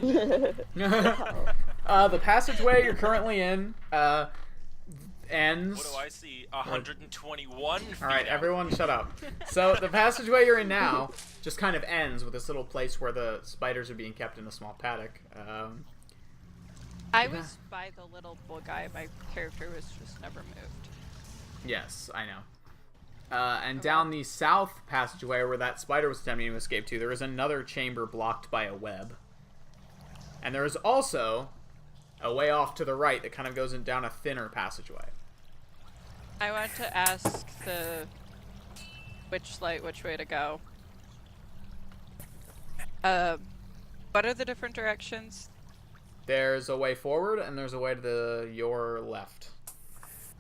The passageway you're currently in ends. What do I see? 121 feet All right, out. everyone, shut up. So the passageway you're in now just kind of ends with this little place where the spiders are being kept in a small paddock. I was by the little bull guy. My character was just never moved. Yes, I know. And down the south passageway where that spider was attempting to escape to, there is another chamber blocked by a web. And there is also a way off to the right that kind of goes down a thinner passageway. I want to ask the Witchlight which way to go. What are the different directions? There's a way forward, and there's a way to your left.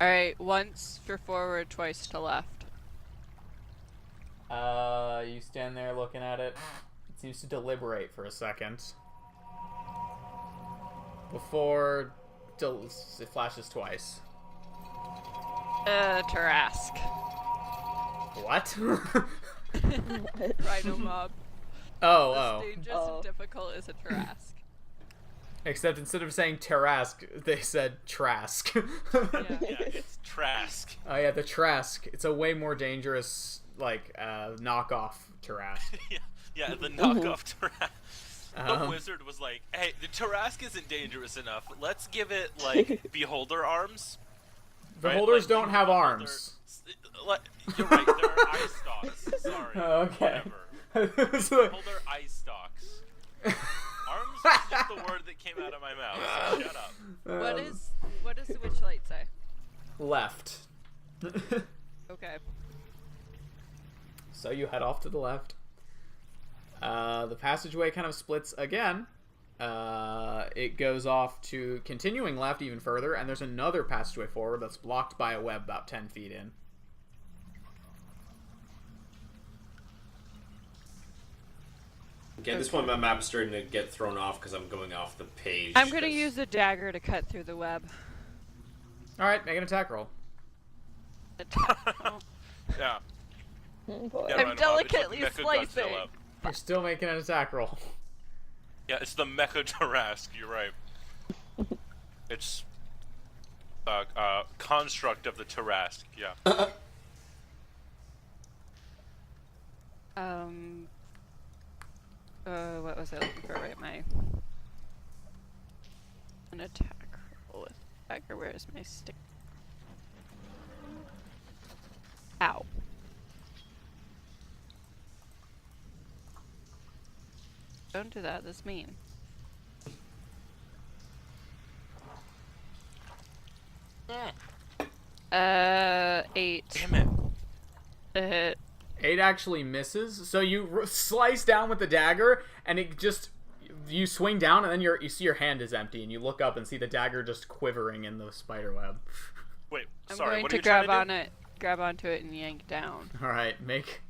Alright, once for forward, twice to left. You stand there looking at it. It seems to deliberate for a second. Before it flashes twice. Tarask. What? Rhino mob. Oh. Dangerous and difficult is a Tarask. Except instead of saying Tarask, they said Trask. Yeah. Yeah, it's Trask. Oh yeah, the Trask. It's a way more dangerous, knockoff Tarask. yeah, the knockoff Tarask. The wizard was like, hey, the Tarask isn't dangerous enough. Let's give it, beholder arms. Beholders Right? don't have arms. You're right, there are eye stalks. Sorry. Oh, okay. Whatever. Beholder eye stalks. Arms was just the word that came out of my mouth, so shut up. What does the Witchlight say? Left. Okay. So you head off to the left. The passageway kind of splits again. It goes off to continuing left even further, and there's another passageway forward that's blocked by a web about 10 feet in. Okay, at this point my map's starting to get thrown off because I'm going off the page. I'm gonna use the dagger to cut through the web. Alright, make an attack roll. Oh. Yeah. Boy. Yeah, I'm Rhino Mob, delicately it's like slicing. Mechagodzilla. You're still making an attack roll. Yeah, it's the Mecha Tarask, you're right. It's construct of the Tarask, yeah. What was I looking for? Right, an attack roll with dagger. Where is my stick? Ow. Don't do that, that's mean. Mm. 8. Damn it. To hit. 8 actually misses. So you slice down with the dagger, and it just... You swing down, and then you see your hand is empty, and you look up and see the dagger just quivering in the spider web. Wait, I'm sorry, going what to are you trying grab to do? grab onto it and yank down. Alright, make...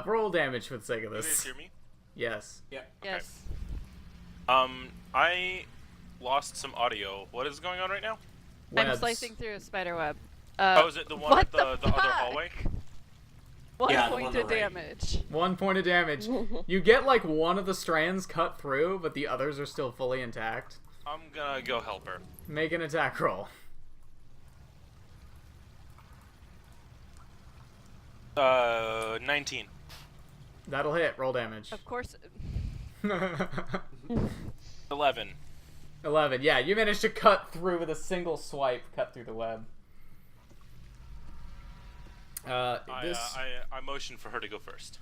roll damage for the sake of You guys this. hear me? Yes. Yeah. Yes. I lost some audio. What is going on right now? I'm Webs. slicing through a spider web. Oh, is it the one what at the other fuck? hallway? One Yeah, the point one of on the right. damage. 1 point of damage. You get one of the strands cut through, but the others are still fully intact. I'm gonna go help her. Make an attack roll. 19. That'll hit. Roll damage. Of course. 11. 11. Yeah, you managed to cut through with a single swipe. Cut through the web. I motion for her to go first.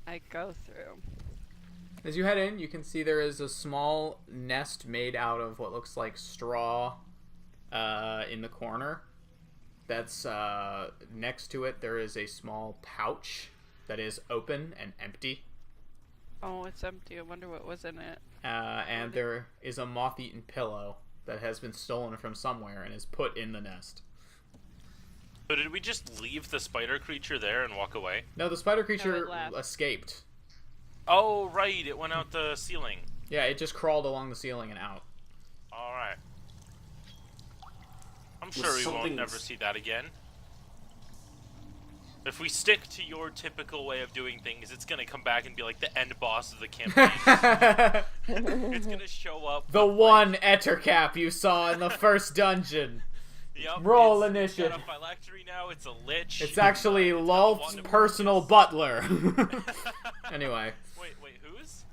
I go through. As you head in, you can see there is a small nest made out of what looks like straw in the corner. That's next to it, there is a small pouch that is open and empty. Oh, it's empty. I wonder what was in it. And there is a moth-eaten pillow that has been stolen from somewhere and is put in the nest. So did we just leave the spider creature there and walk away? No, the spider No, creature it left. escaped. Oh, right, it went out the ceiling. Yeah, it just crawled along the ceiling and out. Alright. I'm sure we won't something's- never see that again. If we stick to your typical way of doing things, it's gonna come back and be like the end boss of the campaign. It's gonna show up. The with, one Ettercap you saw in the first dungeon. Yup, Roll it's initiative. got a phylactery now, it's a lich. It's actually It's got Lolth's wand of personal Orcus. butler. Anyway, Wait, who's?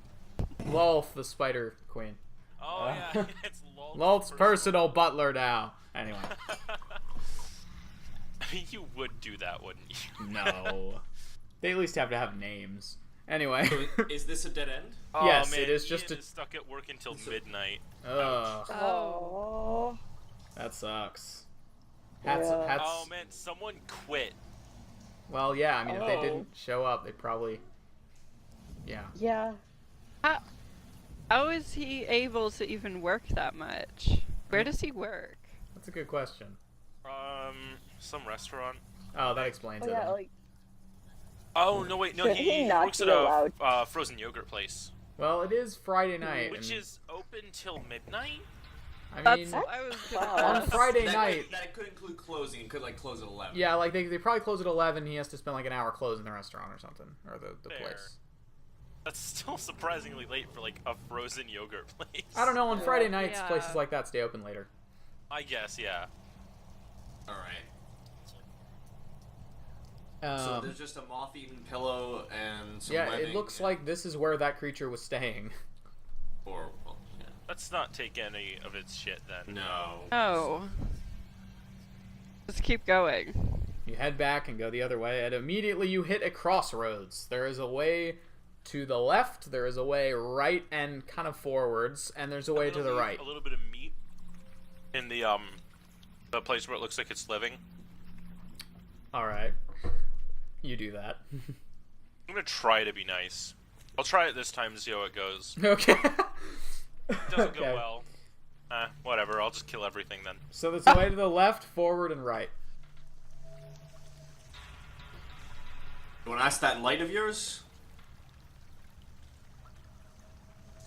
Lolth, the spider queen. Oh yeah, it's Lolth Lolt's personal butler now. Anyway. I mean, you would do that, wouldn't you? No. They at least have to have names. Anyway. So is this a dead end? Oh, Yes, man, it is just Ian is stuck at work until midnight. Ugh, Oh. that sucks. Yeah. Oh man, someone quit. Well, yeah, I mean, if they Oh. didn't show up, they probably... Yeah. Yeah. How is he able to even work that much? Where does he work? That's a good question. Some restaurant. Oh, that explains Oh it. yeah, like Oh no, wait, no, Should he he not works be at allowed? a frozen yogurt place, Well, it is Friday night. which and, is open till midnight. I mean, That's what I was gonna Wow. on ask. Friday That night... Could, that could include closing. It could like close at 11. Yeah, like they probably close at 11. He has to spend like an hour closing the restaurant or something, or the Fair. place. That's still surprisingly late for like a frozen yogurt place. I don't know. On Friday nights, Yeah. places like that stay open later. I guess, yeah. All right. So Um, there's just a moth-eaten pillow and some yeah, webbing it looks and- like this is where that creature was staying. Or well, yeah. Let's not take any of its shit then. No. Oh. Just keep going. You head back and go the other way, and immediately you hit a crossroads. There is a way to the left, there is a way right and kind of forwards, and there's a way to the right. A little bit of meat in the place where it looks like it's living. All right, you do that. I'm gonna try to be nice. I'll try it this time to see how it goes. Okay. It doesn't Okay. go well. Whatever. I'll just kill everything then. So there's a way to the left, forward, and right. You want to ask that light of yours?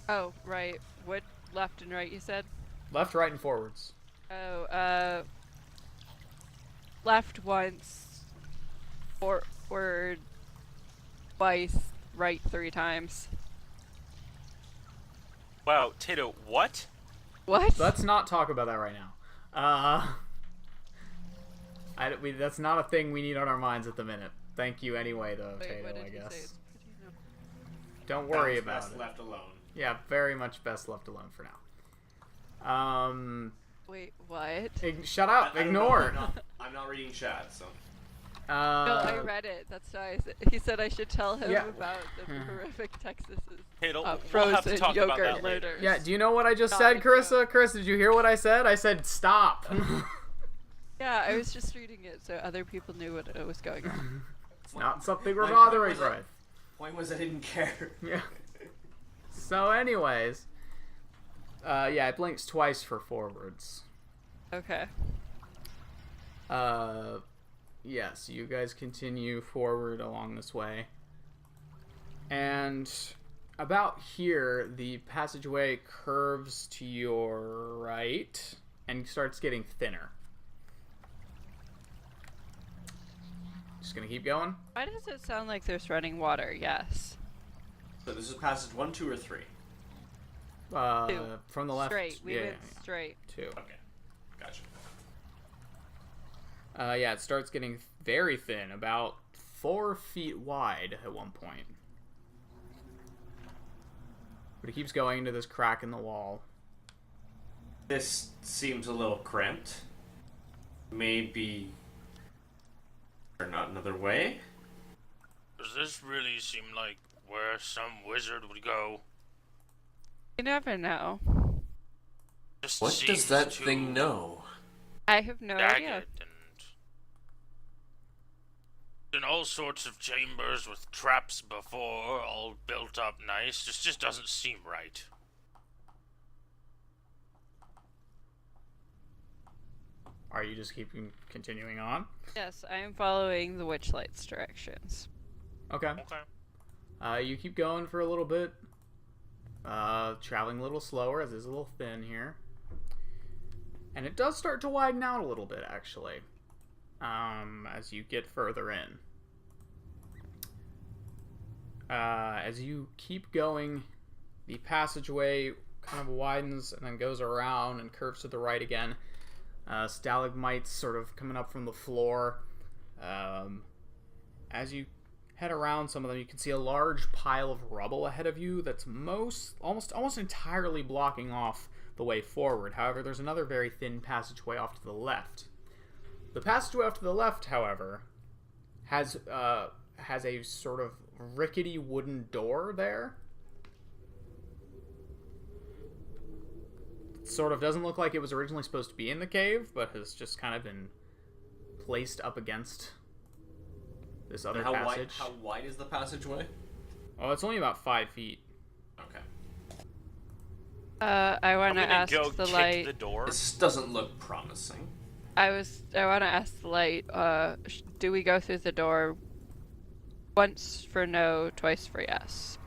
Oh, right. What left and right you said? Left, right, and forwards. Oh, left once, forward twice, right 3 times. Wow, Tato, what? What? Let's not talk about that right now. That's not a thing we need on our minds at the minute. Thank you anyway, though, Wait, Tato, what did I you say? guess. It's pretty no- Don't worry Sounds about best it. left alone. Yeah, very much best left alone for now. Wait, what? Shut up, I don't know, ignore. I'm not reading chat, so. No, I Uh, read it. That's why he said I should tell him Yeah. about the horrific Texas's Tato, we'll have to frozen talk about yogurt that later. murders. yeah, do you know what I just Not said, a Carissa? joke. Chris, did you hear what I said? I said stop. Yeah, I was just reading it so other people knew what was going on. It's not something we're My bothering point was with. Point was I didn't care. Yeah. So, anyways, yeah, it blinks twice for forwards. Okay. Yes, you guys continue forward along this way. And about here, the passageway curves to your right and starts getting thinner. Just gonna keep going. Why does it sound like there's running water? Yes. So this is passage 1, 2, or 3. Two. From the left. Straight. We yeah, went yeah, straight. yeah. Two. Okay. Gotcha. Yeah, it starts getting very thin, about 4 feet wide at one point. But it keeps going into this crack in the wall. This seems a little cramped. Maybe. Or not another way? Does this really seem like where some wizard would go? You never know. Just What does seems that too thing know? I have no idea. jagged and in all sorts of chambers with traps before, all built up nice. This just doesn't seem right. Are you just keeping continuing on? Yes, I am following the Witchlight's directions. Okay. Okay. You keep going for a little bit. Traveling a little slower as it's a little thin here. And it does start to widen out a little bit, actually. As you get further in. As you keep going, the passageway kind of widens and then goes around and curves to the right again. Stalagmites sort of coming up from the floor. As you head around some of them, you can see a large pile of rubble ahead of you that's almost entirely blocking off the way forward. However, there's another very thin passageway off to the left. The passageway off to the left, however, has a sort of rickety wooden door there. It sort of doesn't look like it was originally supposed to be in the cave, but has just kind of been placed up against this other passage. How wide is the passageway? Oh, it's only about 5 feet. Okay. I want to ask go the kick light. the door. This doesn't look promising. I want to ask the light. Do we go through the door once for no, twice for yes?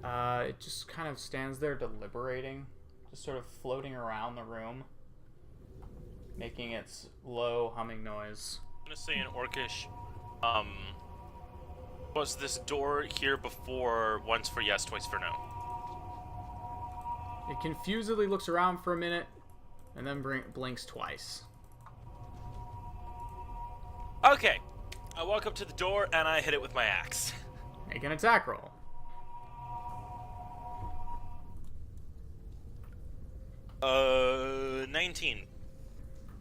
It just kind of stands there deliberating, just sort of floating around the room, making its low humming noise. I'm gonna say in Orcish, was this door here before once for yes, twice for no? It confusedly looks around for a minute, and then blinks twice. Okay. I walk up to the door and I hit it with my axe. Make an attack roll. Uh, 19.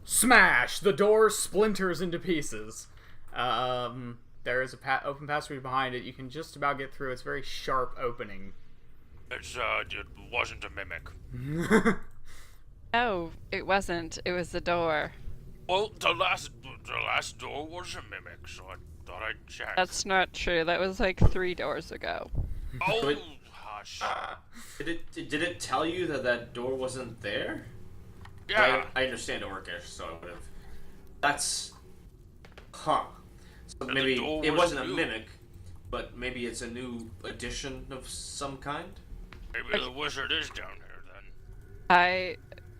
Smash! The door splinters into pieces. There is a open passageway behind it. You can just about get through. It's a very sharp opening. It wasn't a mimic. No, it wasn't. It was the door. Well, the last door was a mimic, so I thought I'd check. That's not true. That was like 3 doors ago. Oh, hush. Did it tell you that door wasn't there? Yeah. I understand Orcish, so I would have. That's. Huh. So the maybe door it was wasn't a new. mimic, but maybe it's a new addition of some kind? Maybe the wizard is down here then. I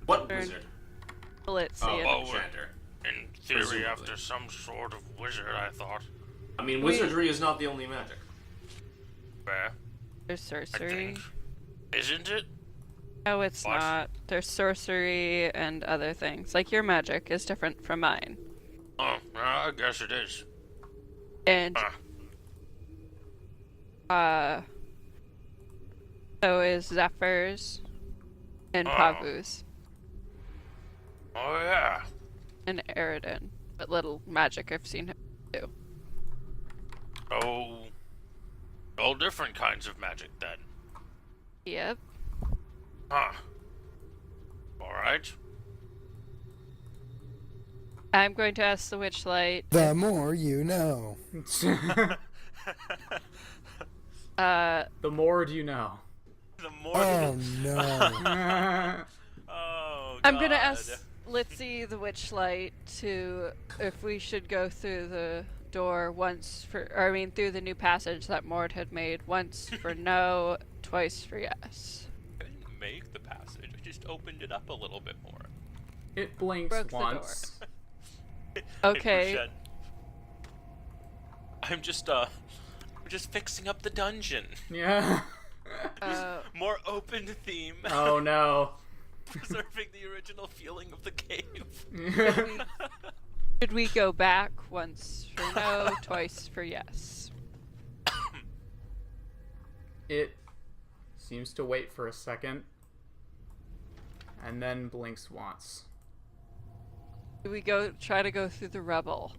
What Turn. wizard? let's see it. Oh, Enchanter. In theory, Presumably. after some sort of wizard, I thought. I mean, wizardry is not the only magic. Fair, There's I sorcery. think. Isn't it? No, it's What? not. There's sorcery and other things. Like your magic is different from mine. Oh, I guess it is. And Ah. so is Zephyr's and Oh. Pavu's Oh, yeah. and Eridan. But little magic I've seen him do. Oh, all different kinds of magic then. Yep. Huh. Alright. I'm going to ask the Witchlight. The more you know. The more do you know. The more. Oh no. Oh, I'm gonna God. ask Litzy the Witchlight to if we should go through the door once for, or I mean through the new passage that Mord had made, once for no, twice for yes. I didn't make the passage. I just opened it up a little bit more. It blinks Broke the door. once. Okay. 8%. I'm just fixing up the dungeon. Yeah. More open theme. Oh no. Preserving the original feeling of the cave. Should we go back once for no, twice for yes? It seems to wait for a second, and then blinks once. Do we try to go through the rubble?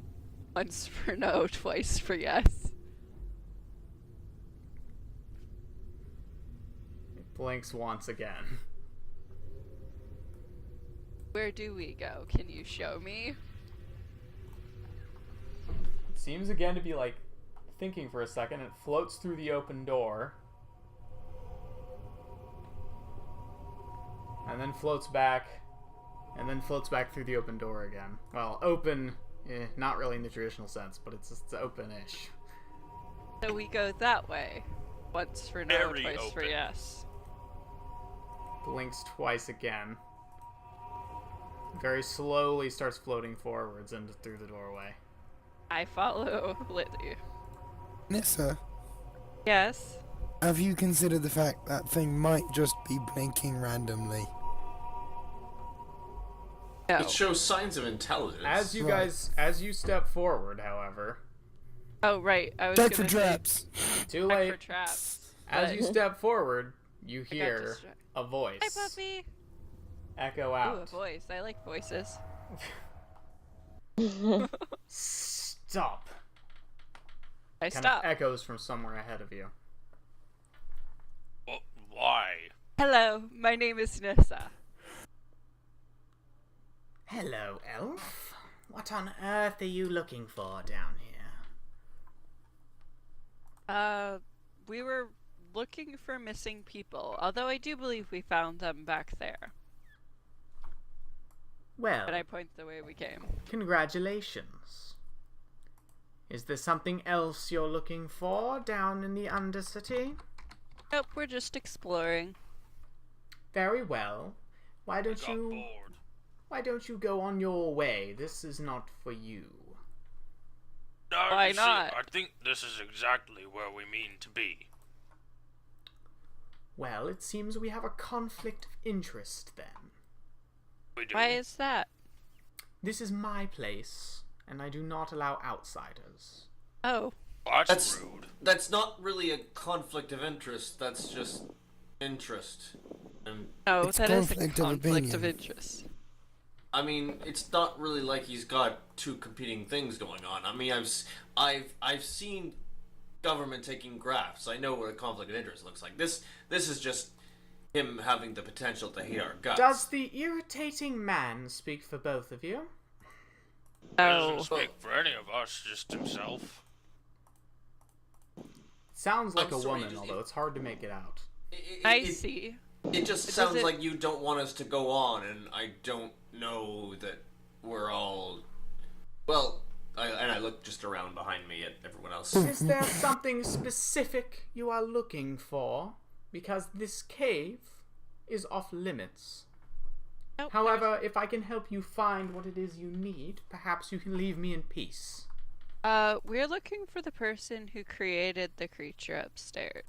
Once for no, twice for yes. It blinks once again. Where do we go? Can you show me? It seems again to be like thinking for a second. It floats through the open door. And then floats back. And then floats back through the open door again. Well, open, not really in the traditional sense, but it's open-ish. So we go that way. Once for no, Very twice for open. yes. Blinks twice again. Very slowly starts floating forwards and through the doorway. I follow Lily. Nissa, Yes. have you considered the fact that thing might just be blinking randomly? No. It shows signs of intelligence. As you step forward, however, Oh right, I was Check gonna for say traps. too check late. for traps. As you step forward, you I got hear distracted. a voice Hi, puppy. echo Ooh, a out. voice. I like voices. Stop. I Kind stop. of echoes from somewhere ahead of you. Why? Hello, my name is Nissa. Hello, elf. What on earth are you looking for down here? We were looking for missing people, although I do believe we found them back there. Well, And I point the way we came. congratulations. Is there something else you're looking for down in the Undercity? Nope, we're just exploring. Very well. Why don't Got you bored. Why don't you go on your way? This is not for you. No, Why you see, not? I think this is exactly where we mean to be. Well, it seems we have a conflict of interest then. We do. Why is that? This is my place, and I do not allow outsiders. Oh, That's rude. That's not really a conflict of interest. That's just interest. And no, It's that is a conflict of conflict of opinion. interest. I mean, it's not really like he's got two competing things going on. I mean, I've seen government taking grafts. I know what a conflict of interest looks like. This is just him having the potential to hate our guts. Does the irritating man speak for both of you? He Oh, doesn't speak for any of us, just himself. Sounds like I'm a sorry, woman, does although it's hard to make it out. I see. It just Does sounds it- like you don't want us to go on, and I don't know that we're all. Well, I look just around behind me at everyone else. Is there something specific you are looking for? Because this cave is off limits. Nope, However, if I can help you find what it is you need, perhaps you can leave me in peace. we're looking for the person who created the creature upstairs.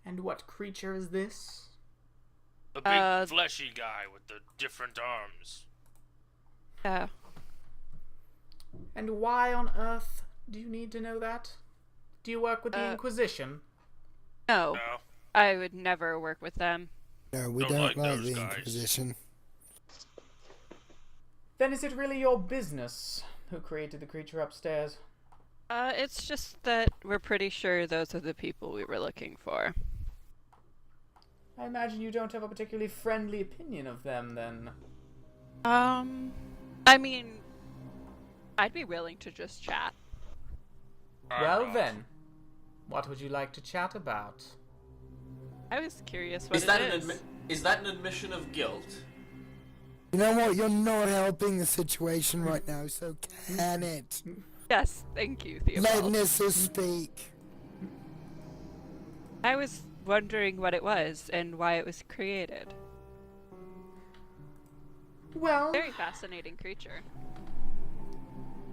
And what creature is this? The big Uh, fleshy guy with the different arms. Yeah. And why on earth do you need to know that? Do you work with the Inquisition? No, No. I would never work with them. No, we Don't don't like like those the guys. Inquisition. Then is it really your business who created the creature upstairs? It's just that we're pretty sure those are the people we were looking for. I imagine you don't have a particularly friendly opinion of them, then. I mean, I'd be willing to just chat. Well then, what would you like to chat about? I was curious what Is that it is. is that an admission of guilt? You know what? You're not helping the situation right now, so can it? Yes, thank you, Let Theobald. Nissa speak. I was wondering what it was and why it was created. Well, Very fascinating creature.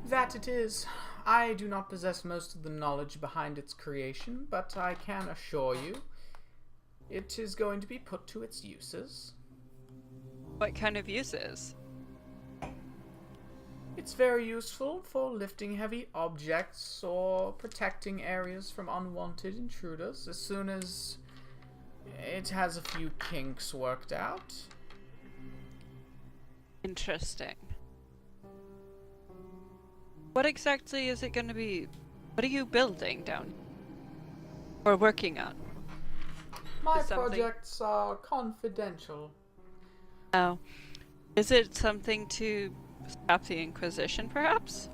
that it is. I do not possess most of the knowledge behind its creation, but I can assure you it is going to be put to its uses. What kind of uses? It's very useful for lifting heavy objects or protecting areas from unwanted intruders as soon as it has a few kinks worked out. Interesting. What exactly is it going to be? What are you building down? Or working on? My Is something- projects are confidential. Oh. Is it something to stop the Inquisition, perhaps?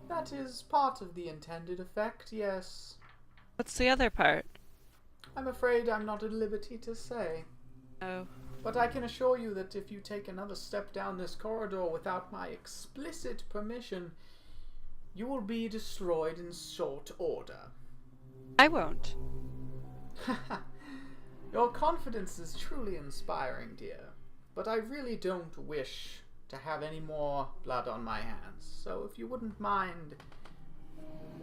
That is part of the intended effect, yes. What's the other part? I'm afraid I'm not at liberty to say. Oh. But I can assure you that if you take another step down this corridor without my explicit permission, you will be destroyed in short order. I won't. Your confidence is truly inspiring, dear. But I really don't wish to have any more blood on my hands. So if you wouldn't mind,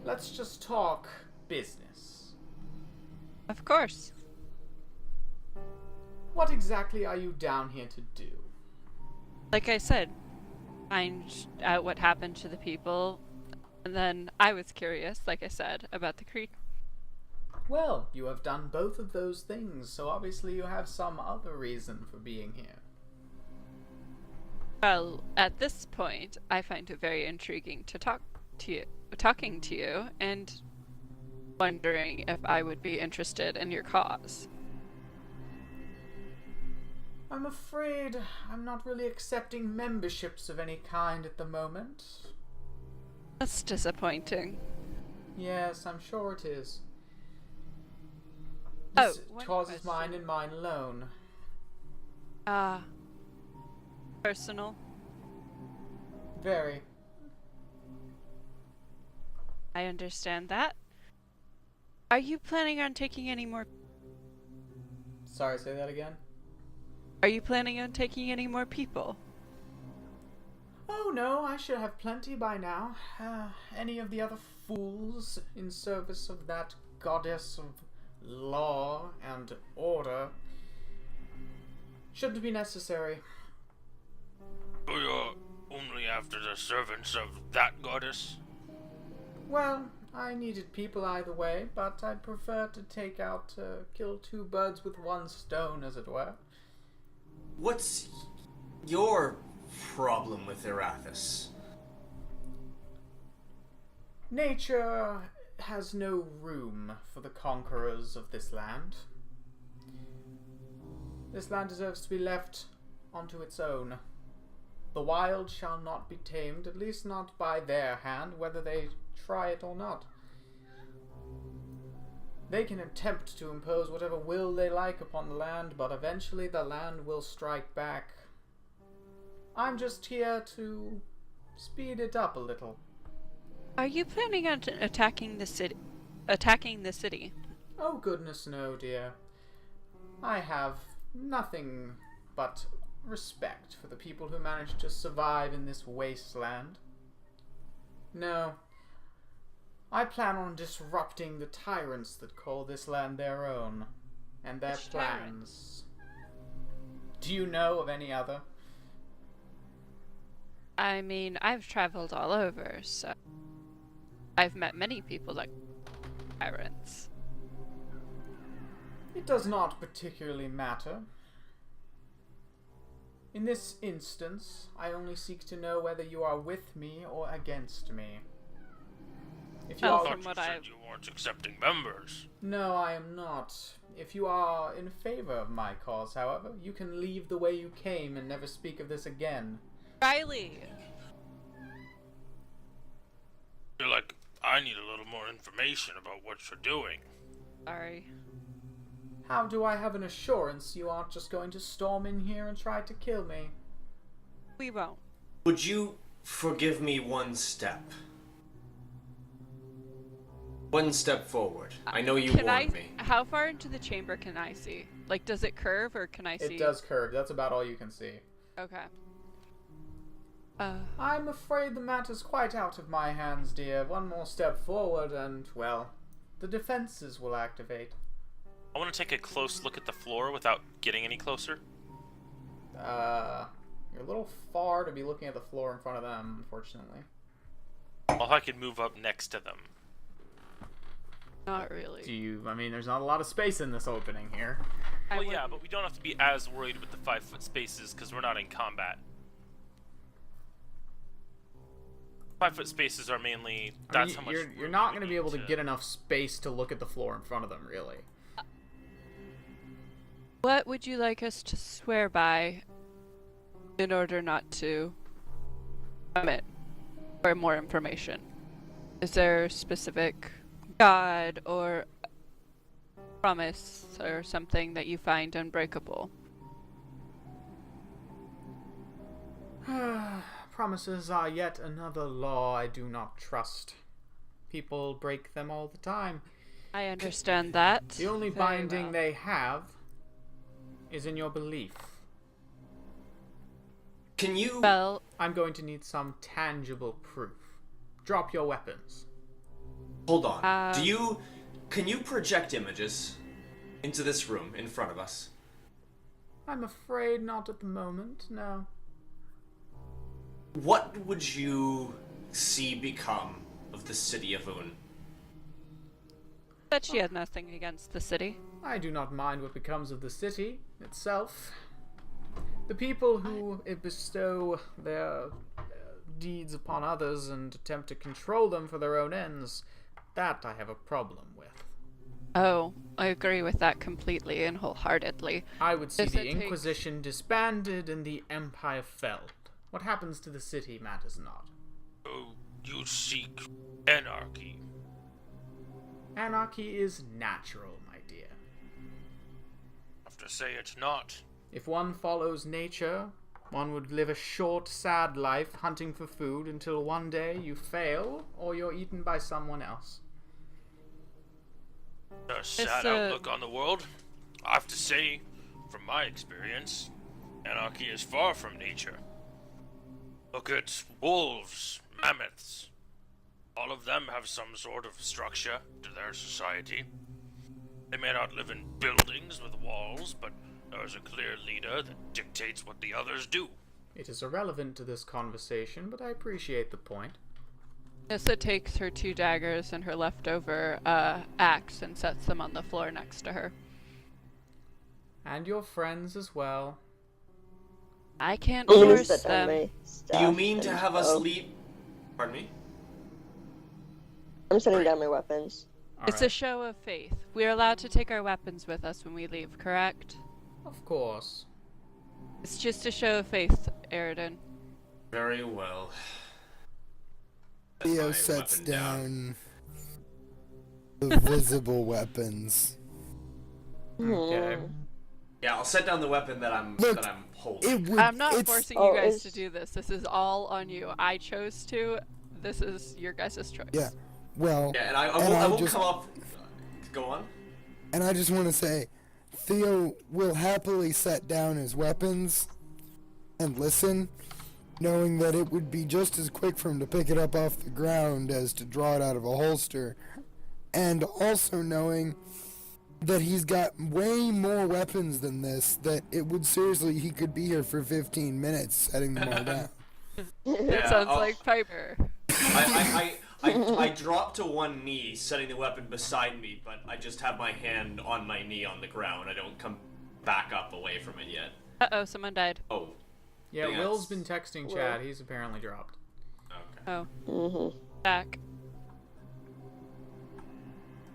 let's just talk business. Of course. What exactly are you down here to do? Like I said, find out what happened to the people. And then I was curious, like I said, about the creature. Well, you have done both of those things, so obviously you have some other reason for being here. Well, at this point, I find it very intriguing to talking to you, and wondering if I would be interested in your cause. I'm afraid I'm not really accepting memberships of any kind at the moment. That's disappointing. Yes, I'm sure it is. Oh, This one cause is mine question. and mine alone. Personal? Very. I understand that. Are you planning on taking any more... Sorry, say that again? Are you planning on taking any more people? Oh no, I should have plenty by now. Any of the other fools in service of that goddess of law and order shouldn't be necessary. So you're only after the servants of that goddess? Well, I needed people either way, but I'd prefer to kill two birds with one stone, as it were. What's your problem with Erathis? Nature has no room for the conquerors of this land. This land deserves to be left onto its own. The wild shall not be tamed, at least not by their hand, whether they try it or not. They can attempt to impose whatever will they like upon the land, but eventually the land will strike back. I'm just here to speed it up a little. Are you planning on attacking the city? Attacking the city? Oh goodness no, dear. I have nothing but respect for the people who manage to survive in this wasteland. No. I plan on disrupting the tyrants that call this land their own, and their Which plans. Do you know of any other? I mean, I've traveled all over, so I've met many people like tyrants. It does not particularly matter. In this instance, I only seek to know whether you are with me or against me. If you Well, are from You what said I've... you weren't accepting members. No, I am not. If you are in favor of my cause, however, you can leave the way you came and never speak of this again. Riley! You're like, I need a little more information about what you're doing. Sorry. How do I have an assurance you aren't just going to storm in here and try to kill me? We won't. Would you forgive me one step? One step forward. I know you warned me. How far into the chamber can I see? Like, does it curve or can I see? It does curve. That's about all you can see. Okay. I'm afraid the matter's quite out of my hands, dear. One more step forward and, well, the defenses will activate. I want to take a close look at the floor without getting any closer. You're a little far to be looking at the floor in front of them, unfortunately. Well, I could move up next to them. Not really. I mean, there's not a lot of space in this opening here. I Well, yeah, wouldn't- but we don't have to be as worried with the 5-foot spaces because we're not in combat. 5-foot spaces are mainly. That's how much. You're not going to be able to get enough space to look at the floor in front of them, really. What would you like us to swear by in order not to commit for more information? Is there a specific god or promise or something that you find unbreakable? Promises are yet another law I do not trust. People break them all the time. I understand that. The only very binding well. they have is in your belief. Can you... Well, I'm going to need some tangible proof. Drop your weapons. Hold on. Um, Can you project images into this room in front of us? I'm afraid not at the moment, no. What would you see become of the city of Un? But she had nothing against the city. I do not mind what becomes of the city itself. The people who bestow their deeds upon others and attempt to control them for their own ends, that I have a problem with. Oh, I agree with that completely and wholeheartedly. I would see Yes, the it takes- Inquisition disbanded and the Empire felled. What happens to the city matters not. Oh, you seek anarchy. Anarchy is natural, my dear. I have to say it's not. If one follows nature, one would live a short, sad life hunting for food until one day you fail or you're eaten by someone else. A sad outlook on the world. I have to say, from my experience, anarchy is far from nature. Look at wolves, mammoths. All of them have some sort of structure to their society. They may not live in buildings with walls, but there is a clear leader that dictates what the others do. It is irrelevant to this conversation, but I appreciate the point. Nissa takes her 2 daggers and her leftover axe and sets them on the floor next to her. And your friends as well. I can't I'm gonna force set down them. my Do staff you mean to and have us bow. leave? Pardon me? I'm setting down my weapons. It's a show of faith. We are allowed to take our weapons with us when we leave, correct? Of course. It's just a show of faith, Eridan. Very well. Theo My sets weapon down the visible weapons. Okay. Yeah, I'll set down the weapon that I'm Look, holding. It would. I'm not it's, forcing Oh, you guys to it's- do this. This is all on you. I chose to. This is your guys' choice. Yeah. Well, Yeah, and I and I won't just- come off. Go on. and I just want to say, Theo will happily set down his weapons and listen, knowing that it would be just as quick for him to pick it up off the ground as to draw it out of a holster, and also knowing that he's got way more weapons than this, that it would seriously, he could be here for 15 minutes setting them all down. It Yeah, sounds I'll- like Piper. I drop to one knee, setting the weapon beside me, but I just have my hand on my knee on the ground. I don't come back up away from it yet. Uh-oh, someone died. Oh, Yeah, Yeah, Will's it's- been texting Chad. He's apparently dropped. okay. Oh, Mm-hmm. back.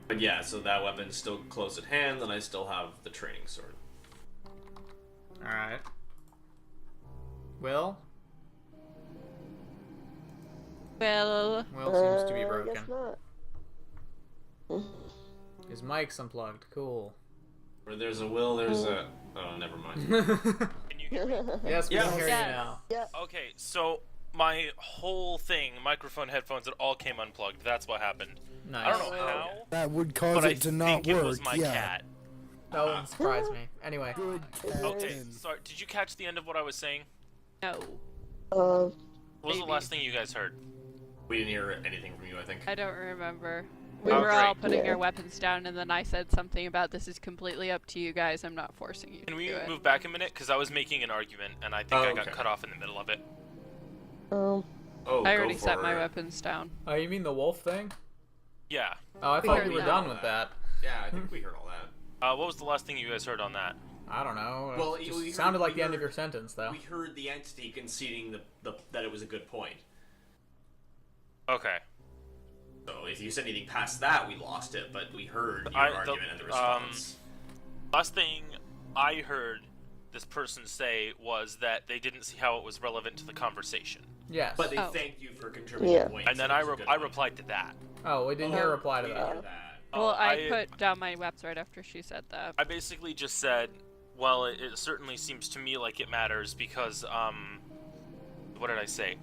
But yeah, so that weapon's still close at hand, and I still have the training sword. Alright. Will? Well, Will seems to be I broken. guess not. His mic's unplugged. Cool. Where there's a will, there's a. Oh, never mind. Can you hear me? Yes, we Yes. can hear Yes. you now. Yeah. Okay, so my whole thing, microphone, headphones, it all came unplugged. That's what happened. Nice. I don't know how, That would cause but I it to not think work. it was my yeah. cat. That wouldn't surprise me. Anyway. Good Okay, captain. sorry. Did you catch the end of what I was saying? no. What was the Maybe. last thing you guys heard? We didn't hear anything from you, I think. I don't remember. We Oh, were all great. putting Yeah. your weapons down, and then I said something about this is completely up to you guys. I'm not forcing you Can to we do it. move back a minute? Because I was making an argument, and I think Oh, I got okay. cut off in the middle of it. Oh, I go already for set my it. weapons down. Oh, you mean the wolf thing? Yeah. Oh, I We thought heard you were that. done with that. Yeah, I think we heard all that. What was the last thing you guys heard on that? I don't know. Well, It we just heard- sounded like we the end of heard- your sentence, though. We heard the entity conceding that it was a good point. Okay. So if you said anything past that, we lost it. But we heard your I- the- argument and the response. Last thing I heard this person say was that they didn't see how it was relevant to the conversation. Yes. But they Oh. thanked you for contributing Yeah. points. And then it I, was a good I one. replied to that. Oh, we didn't hear a reply to We that. didn't hear that. Well, Oh, I put down my weapons right after she said that. I basically just said, well, it certainly seems to me like it matters because, what did I say?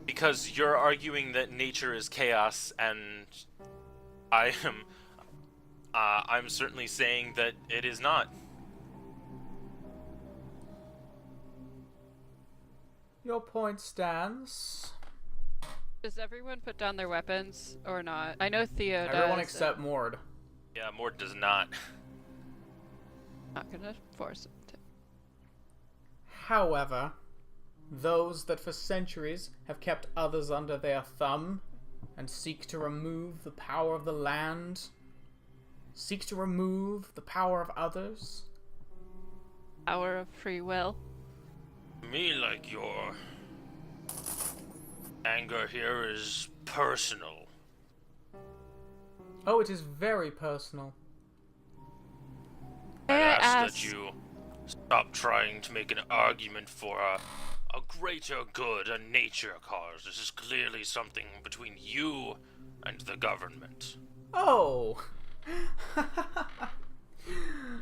Because you're arguing that nature is chaos, and I am, I'm certainly saying that it is not. Your point stands. Does everyone put down their weapons or not? I know Theo does. Everyone and except Mord. Yeah, Mort does not. Not gonna force him to. However, those that for centuries have kept others under their thumb and seek to remove the power of the land seek to remove the power of others? Power of free will. Me like your anger here is personal. Oh, it is very personal. I May I ask ask- that you stop trying to make an argument for a greater good, a nature cause. This is clearly something between you and the government. Oh!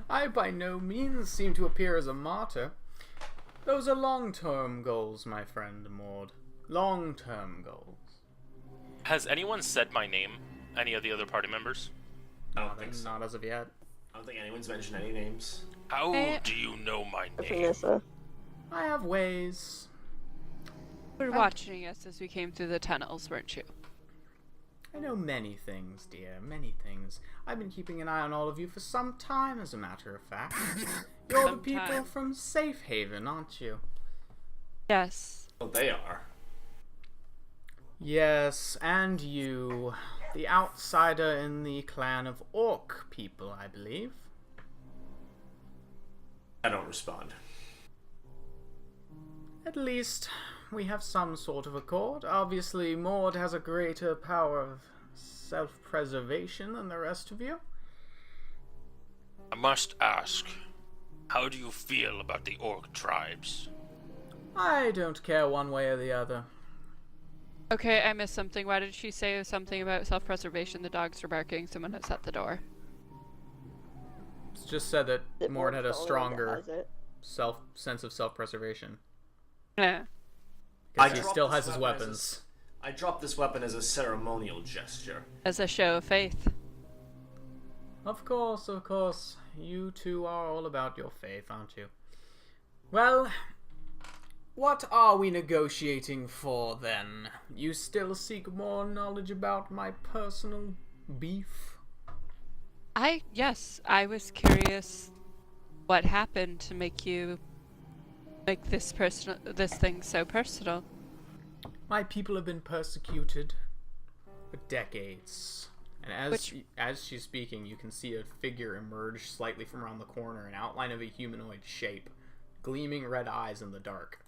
I by no means seem to appear as a martyr. Those are long-term goals, my friend Maud. Long-term goals. Has anyone said my name? Any of the other party members? I don't think so. Not as of yet. I don't think anyone's mentioned any names. How Eh. do you know my For name? Nissa. I have ways. You were watching us as we came through the tunnels, weren't you? I know many things, dear, many things. I've been keeping an eye on all of you for some time, as a matter of fact. You're the Some people time. from Safe Haven, aren't you? Yes. Oh, they are. Yes, and you. The outsider in the clan of Orc people, I believe. I don't respond. At least, we have some sort of accord. Obviously, Maud has a greater power of self-preservation than the rest of you. I must ask, how do you feel about the orc tribes? I don't care one way or the other. Okay, I missed something. Why did she say something about self-preservation? The dogs were barking. Someone is at the door. It's just said that That Maud had a Mord's the only one that stronger has it. sense of self-preservation. Yeah. Because he dropped still this has his weapon as a weapons. I dropped this weapon as a ceremonial gesture. As a show of faith. Of course, of course. You two are all about your faith, aren't you? Well, what are we negotiating for then? You still seek more knowledge about my personal beef? Yes, I was curious what happened to make you make this thing so personal. My people have been persecuted for decades. And as she's speaking, you can see a figure emerge slightly from around the corner, an outline of a humanoid shape, gleaming red eyes in the dark.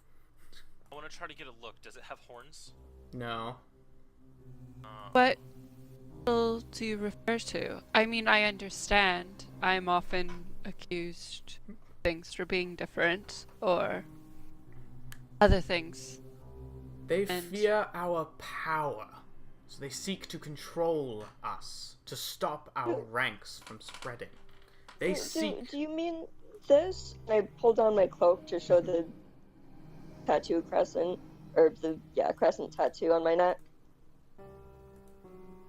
I want to try to get a look. Does it have horns? No. What people do you refer to? I mean, I understand. I'm often accused of things for being different, or other things. They And- fear our power, so they seek to control us, to stop our ranks from spreading. They seek... Do you mean this? I pulled down my cloak to show the tattoo crescent, or the crescent tattoo on my neck.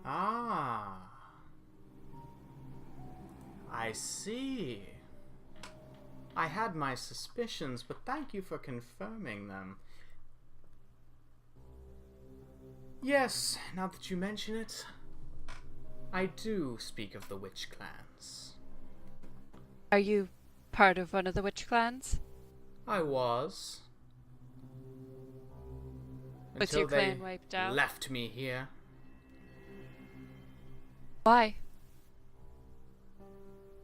Ah. I see. I had my suspicions, but thank you for confirming them. Yes, now that you mention it, I do speak of the witch clans. Are you part of one of the witch clans? I was. Was Until your clan they wiped out? left me here. Why?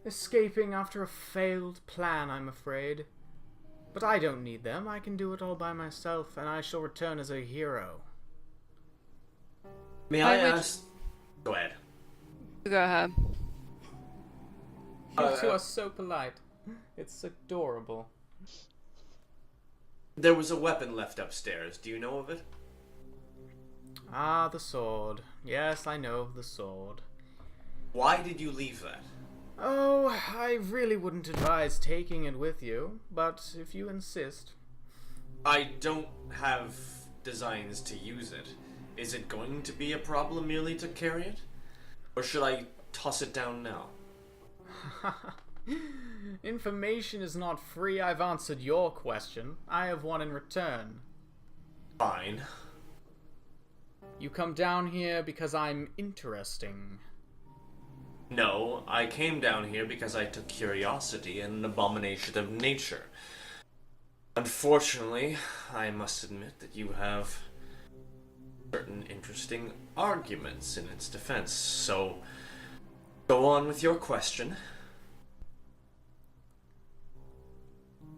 Escaping after a failed plan, I'm afraid. But I don't need them. I can do it all by myself, and I shall return as a hero. May Why I would- ask? Go ahead. Go ahead. You two are so polite. It's adorable. There was a weapon left upstairs. Do you know of it? Ah, the sword. Yes, I know of the sword. Why did you leave that? Oh, I really wouldn't advise taking it with you, but if you insist. I don't have designs to use it. Is it going to be a problem merely to carry it? Or should I toss it down now? Information is not free. I've answered your question. I have one in return. Fine. You come down here because I'm interesting. No, I came down here because I took curiosity in an abomination of nature. Unfortunately, I must admit that you have certain interesting arguments in its defense, so Go on with your question.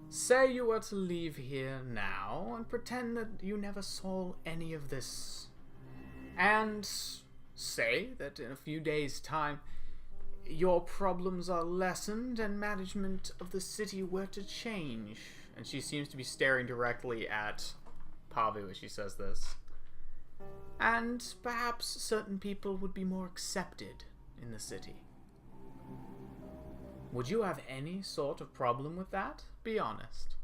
Say you were to leave here now and pretend that you never saw any of this. And say that in a few days' time, your problems are lessened and management of the city were to change. And she seems to be staring directly at Pavu as she says this. And perhaps certain people would be more accepted in the city. Would you have any sort of problem with that? Be honest.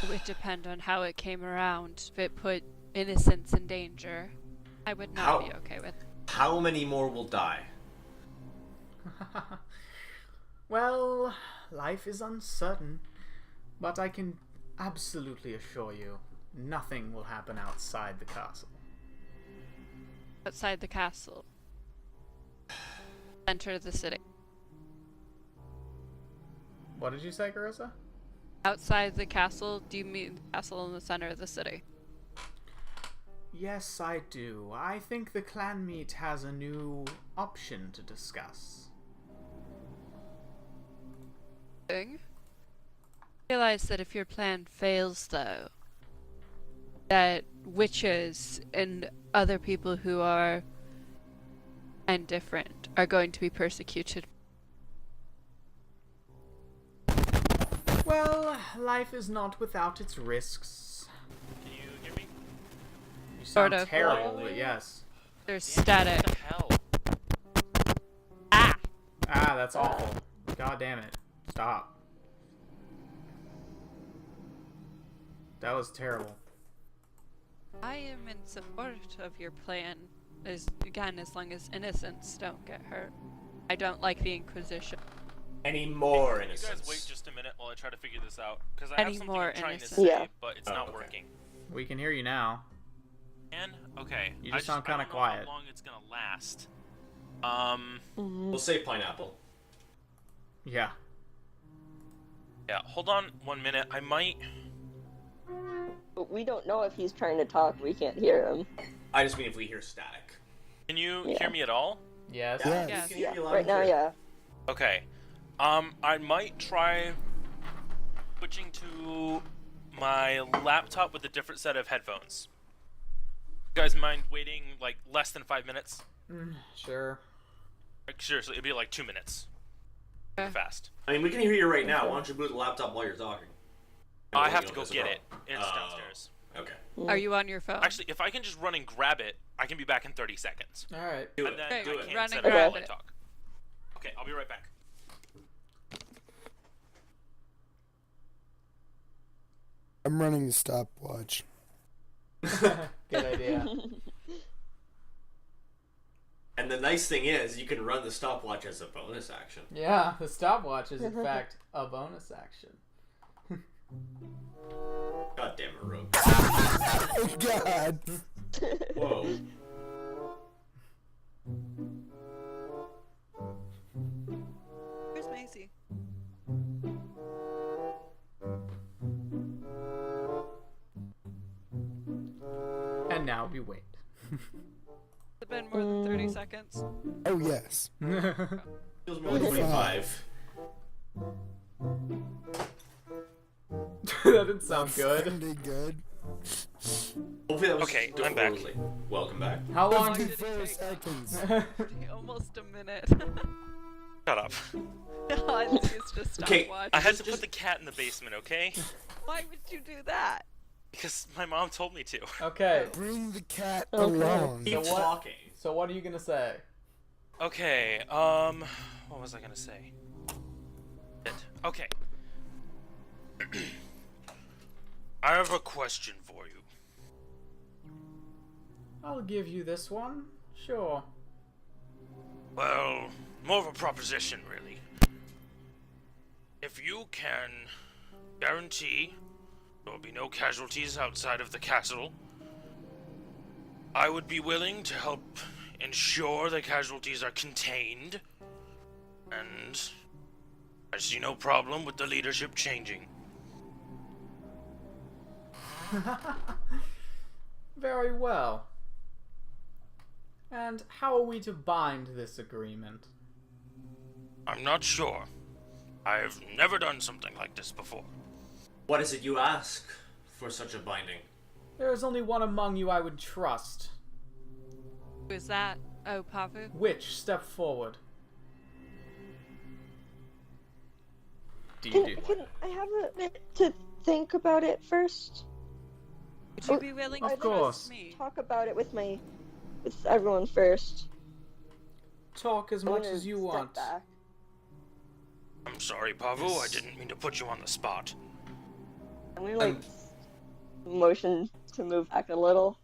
It would depend on how it came around. If it put innocents in danger, I would not be okay with it. How many more will die? Well, life is uncertain, but I can absolutely assure you, nothing will happen outside the castle. Outside the castle. Center of the city. What did you say, Carissa? Outside the castle, do you mean the castle in the center of the city? Yes, I do. I think the clan meet has a new option to discuss. Realize that if your plan fails, though, that witches and other people who are indifferent are going to be persecuted. Well, life is not without its risks. Can you hear me? You Sort sound of. terrible, but yes. There's What static. the hell? Ah! Ah, that's awful. God damn it. Stop. That was terrible. I am in support of your plan, as long as innocents don't get hurt. I don't like the Inquisition. Any more Can you innocents? guys wait just a minute while I try to figure this out? Because I Any have something more I'm trying to innocent? say, Yeah. but it's Oh, not okay. working. We can hear you now. And okay, You I just sound I don't kinda know quiet. How long it's gonna last? We'll say pineapple. Yeah. Yeah. Hold on 1 minute. I might. But we don't know if he's trying to talk. We can't hear him. I just mean if we hear static. Can you Yeah. hear me at all? Yes. Yes. Yeah. we can hear you loud Right and now, clear. yeah. Okay. I might try switching to my laptop with a different set of headphones. You guys mind waiting like less than 5 minutes? Sure. Like, seriously, it'd be like 2 minutes. Okay. Fast. I mean, we can hear you right now. Why don't you boot the laptop while you're talking? I Or have you to know, go there's a get it. problem. It's Oh. downstairs. Okay. Are you on your phone? Actually, if I can just run and grab it, I can be back in 30 seconds. Alright. Do And it. then Okay, Do I it. can't run set and it grab while I it. talk. Okay, I'll be right back. I'm running a stopwatch. Good idea. And the nice thing is, you can run the stopwatch as a bonus action. Yeah, the stopwatch is in fact a bonus action. God damn it, Rogue. Oh God! Whoa. Where's Maisie? And now we wait. It's been more than 30 seconds. Oh yes. Feels more like 25. That didn't sound good. Sounded good. Hopefully that was Okay, just I'm back. Rosalie. Welcome back. How long? 54 seconds. Almost a minute. Shut up. It's just Okay, stopwatch. I had to put the cat in the basement, okay? Why would you do that? Because my mom told me to. Okay. Bring the cat Okay. along. Keep So what- talking. So what are you gonna say? Okay, what was I gonna say? Shit. Okay. I have a question for you. I'll give you this one. Sure. Well, more of a proposition, really. If you can guarantee there will be no casualties outside of the castle, I would be willing to help ensure the casualties are contained, and I see no problem with the leadership changing. Very well. And how are we to bind this agreement? I'm not sure. I've never done something like this before. What is it you ask for such a binding? There is only one among you I would trust. Who is that? Oh, Pavu? Which, step forward. Can I have a minute to think about it first? Would you be willing Of to course. trust me? Talk about it with everyone first. Talk as I'm much gonna as you step want. back. I'm sorry, Pavu. I didn't mean to put you on the spot. I'm gonna like motion to move back a little.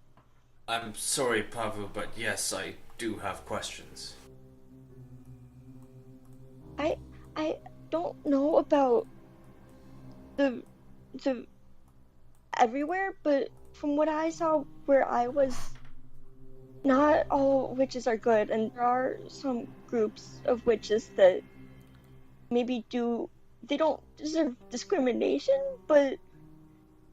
I'm sorry, Pavu, but yes, I do have questions. I don't know about the everywhere, but from what I saw where I was, not all witches are good, and there are some groups of witches that maybe they don't deserve discrimination, but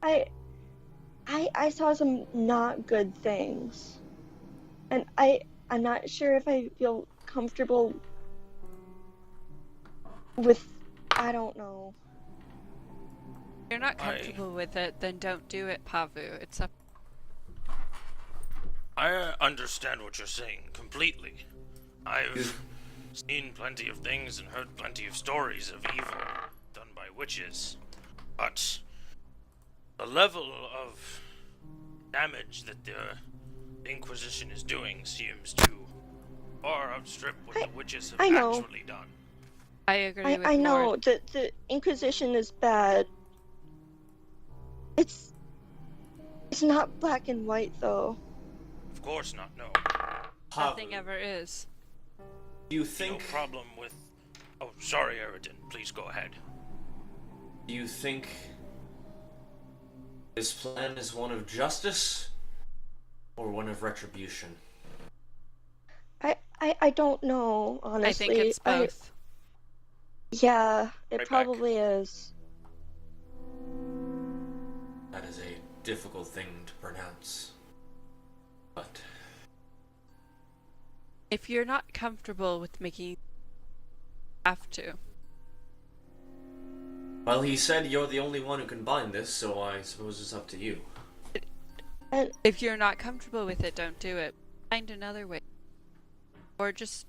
I saw some not good things, and I'm not sure if I feel comfortable with, I don't know. If you're not comfortable with it, then don't do it, Pavu. It's up. I understand what you're saying completely. I've seen plenty of things and heard plenty of stories of evil done by witches, but the level of damage that the Inquisition is doing seems to far outstrip what the witches have I know. actually done. I agree with I know Lord. that the Inquisition is bad. It's not black and white though. Of course not, no. Nothing ever is. Do you No think? problem with... Oh, sorry, Eridan. Please go ahead. Do you think his plan is one of justice or one of retribution? I don't know, honestly. I think it's both. Yeah, it Right back. probably is. That is a difficult thing to pronounce. But If you're not comfortable with making, have to. well, he said you're the only one who can bind this, so I suppose it's up to you. And If you're not comfortable with it, don't do it. Find another way. Or just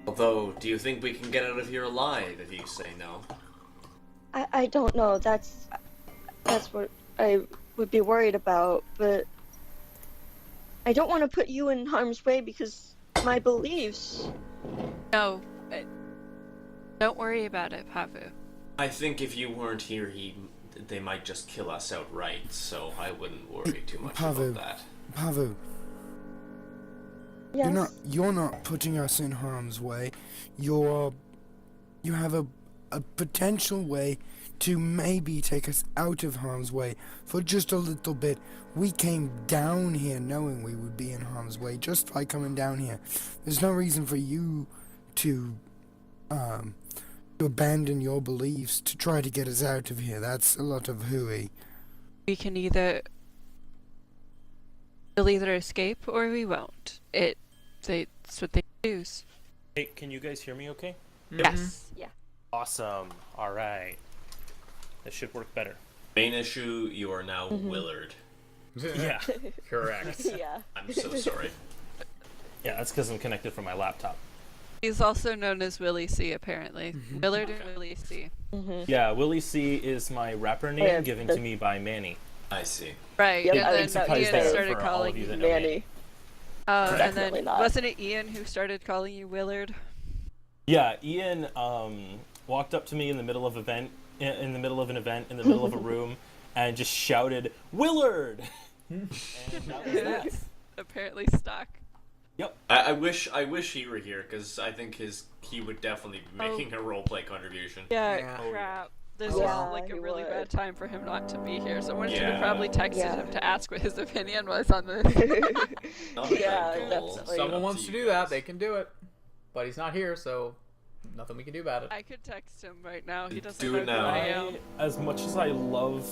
Although, do you think we can get out of here alive if you say no? I don't know. That's what I would be worried about, but I don't want to put you in harm's way because my beliefs. no. Don't worry about it, Pavu. I think if you weren't here, they might just kill us outright, so I wouldn't worry too much Pavu. about that. Pavu, Yes. you're not putting us in harm's way. You have a potential way to maybe take us out of harm's way for just a little bit. We came down here knowing we would be in harm's way just by coming down here. There's no reason for you to abandon your beliefs to try to get us out of here. That's a lot of hooey. We can we'll either escape or we won't. That's what they choose. Hey, can you guys hear me okay? Yes. Yeah. Awesome. Alright. This should work better. Main issue, you are now Willard. Yeah. Correct. Yeah. I'm so sorry. Yeah, that's because I'm connected from my laptop. He's also known as Willie C, apparently. Willard and Willie C. Yeah, Willie C is my rapper name yeah, given the- to me by Manny. I see. Right, Yep, I and think then that- Ian that- started for all calling of you you that know Manny. Manny. and Definitely then not. wasn't it Ian who started calling you Willard? Yeah, Ian walked up to me in the middle of an event, in the middle of a room, and just shouted, "Willard!" And that was that. It's apparently stuck. Yep. I wish he were here, because I think he would definitely be making a roleplay contribution. Yeah, Yeah. crap. This Yeah, is like a he really would. bad time for him not to be here. Someone should Yeah. have probably texted Yeah. him to ask what his opinion was on this. Not a Yeah, bad goal. definitely. Up Someone wants you to do guys. that, they can do it. But he's not here, so nothing we can do about it. I could text him right now. He doesn't Do know it who now. I am. As much as I love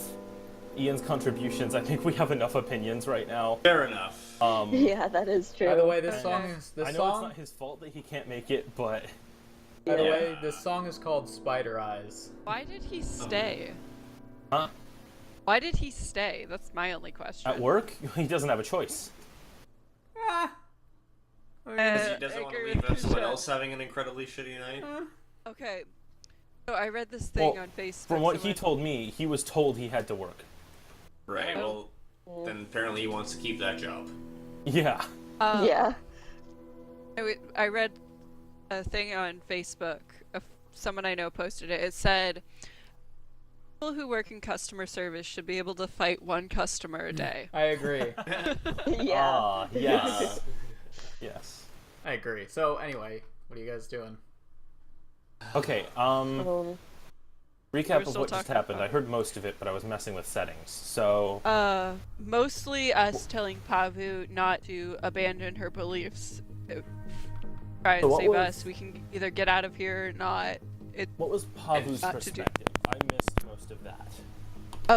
Ian's contributions, I think we have enough opinions right now. Fair enough. Yeah, that is true. By the way, this song is I know it's not his fault that he can't make it, but By the Yeah. way, this song is called Spider Eyes. Why did he stay? huh? Why did he stay? That's my only question. At work, he doesn't have a choice. Ah. Because he I doesn't want to agree leave with someone you. else having an incredibly shitty night. Okay. So I read this thing Well, on Facebook. From what he someone- told me, he was told he had to work. Right, well, then apparently he wants to keep that job. Yeah. Yeah. I read a thing on Facebook. Someone I know posted it. It said, people who work in customer service should be able to fight one customer a day. I agree. Yeah. Ah, yes. Yes. I agree. So anyway, what are you guys doing? Okay, Um, recap We're of still what just talking happened. about- I heard most of it, but I was messing with settings. So, Mostly us telling Pavu not to abandon her beliefs. Try So and what save was- us. We can either get out of here or not. what was Pavu's Not to do- perspective? I missed most of that.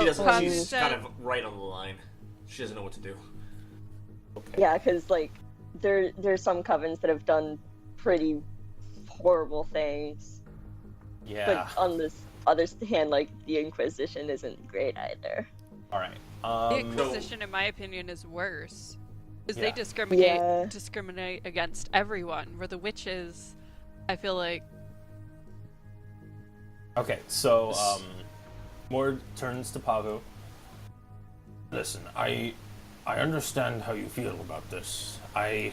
She doesn't, Pavu she's said, kind of right on the line. She doesn't know what to do. Okay. yeah, because like there's some covens that have done pretty horrible things, Yeah. but on this other hand, like the Inquisition isn't great either. All right. the Inquisition, in my opinion, is worse. Because they Yeah. discriminate against everyone. Where the witches, I feel like, Okay, so Mord turns to Pavu. Listen, I understand how you feel about this. I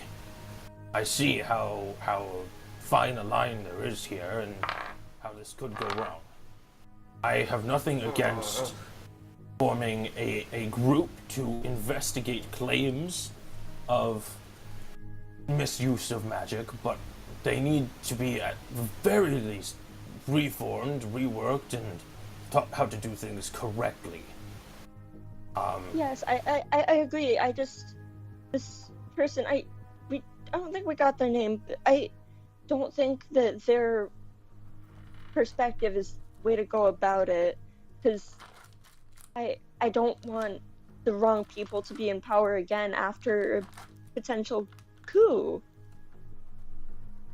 see how fine a line there is here and how this could go wrong. I have nothing against forming a group to investigate claims of misuse of magic, but they need to be at the very least reformed, reworked, and taught how to do things correctly. Yes, I agree. I just this person I don't think we got their name. But I don't think that their perspective is the way to go about it, because I don't want the wrong people to be in power again after a potential coup.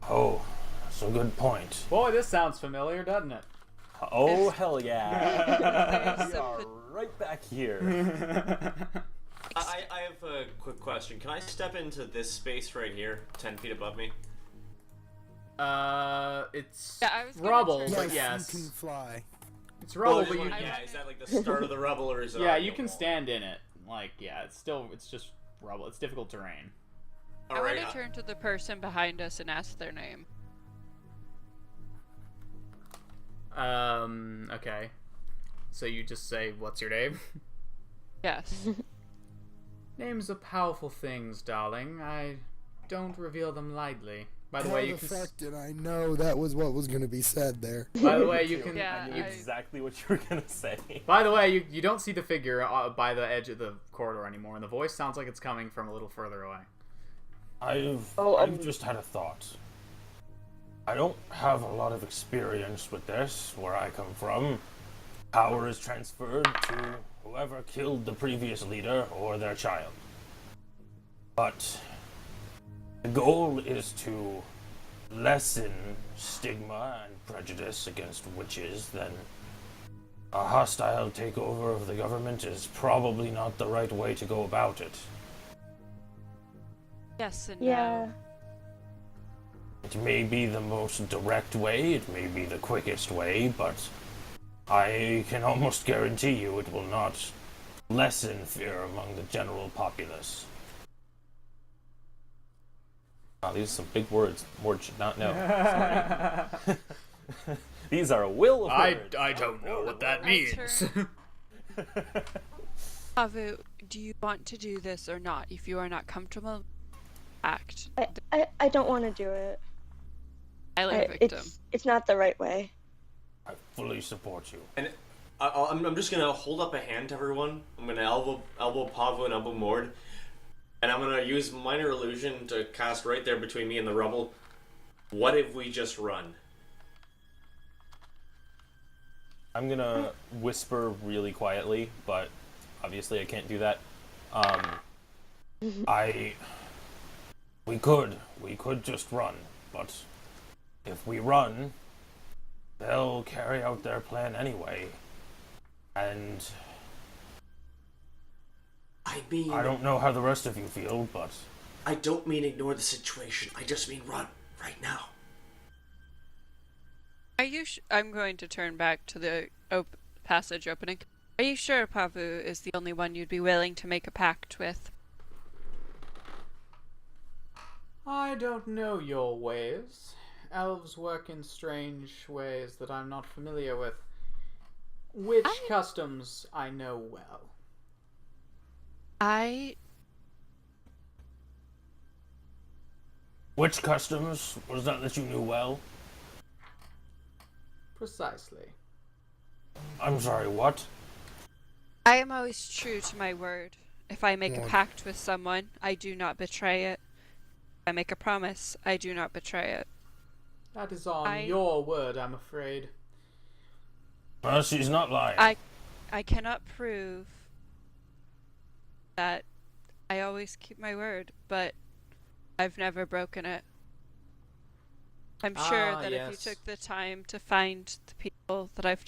Oh, that's a good point. Boy, this sounds familiar, doesn't it? Oh, hell yeah. there's We a are right back here. I have a quick question. Can I step into this space right here, 10 feet above me? It's Yeah, I was gonna rubble, turn- but Yes, yes, you can fly. it's rubble, Well, but you, yeah, is that like the start of the rubble, or is it? yeah, already you a can wall? stand in it. Like, yeah, it's just rubble. It's difficult terrain. I Alright, want to turn to the person behind us and ask their name. Okay. So you just say, "What's your name?" Yes. Names are powerful things, darling. I don't reveal them lightly. By the How way, you the can. fuck did I know that was what was going to be said there? By the way, you can. Yeah, I knew you- exactly what you were gonna say. By the way, you don't see the figure by the edge of the corridor anymore, and the voice sounds like it's coming from a little further away. I've just had a thought. I don't have a lot of experience with this where I come from. Power is transferred to whoever killed the previous leader or their child. But the goal is to lessen stigma and prejudice against witches. Then a hostile takeover of the government is probably not the right way to go about it. Yes and Yeah. no. It may be the most direct way, it may be the quickest way, but I can almost guarantee you it will not lessen fear among the general populace. Wow, these are some big words. Word should not know. Sorry. These are a will of words. I don't know what that My means. turn. Pavu, do you want to do this or not? If you are not comfortable, act. I don't want to do it. Silent victim. It's not the right way. I fully support you. And I'm just gonna hold up a hand to everyone. I'm gonna elbow Pavu and elbow Mord, and I'm gonna use minor illusion to cast right there between me and the rubble. What if we just run? I'm gonna whisper really quietly, but Obviously, I can't do that. We could just run, but if we run, they'll carry out their plan anyway. And I mean, I don't know how the rest of you feel, but I don't mean ignore the situation. I just mean run right now. Are you I'm going to turn back to the passage opening. Are you sure Pavu is the only one you'd be willing to make a pact with? I don't know your ways. Elves work in strange ways that I'm not familiar with. Which customs I know well. Which customs was that you knew well? Precisely. I'm sorry, what? I am always true to my word. If I make a pact with someone, I do not betray it. If I make a promise, I do not betray it. That is on your word, I'm afraid. Well, she's not lying. I cannot prove that I always keep my word, but I've never broken it. I'm sure that if you took the time to find the people that I've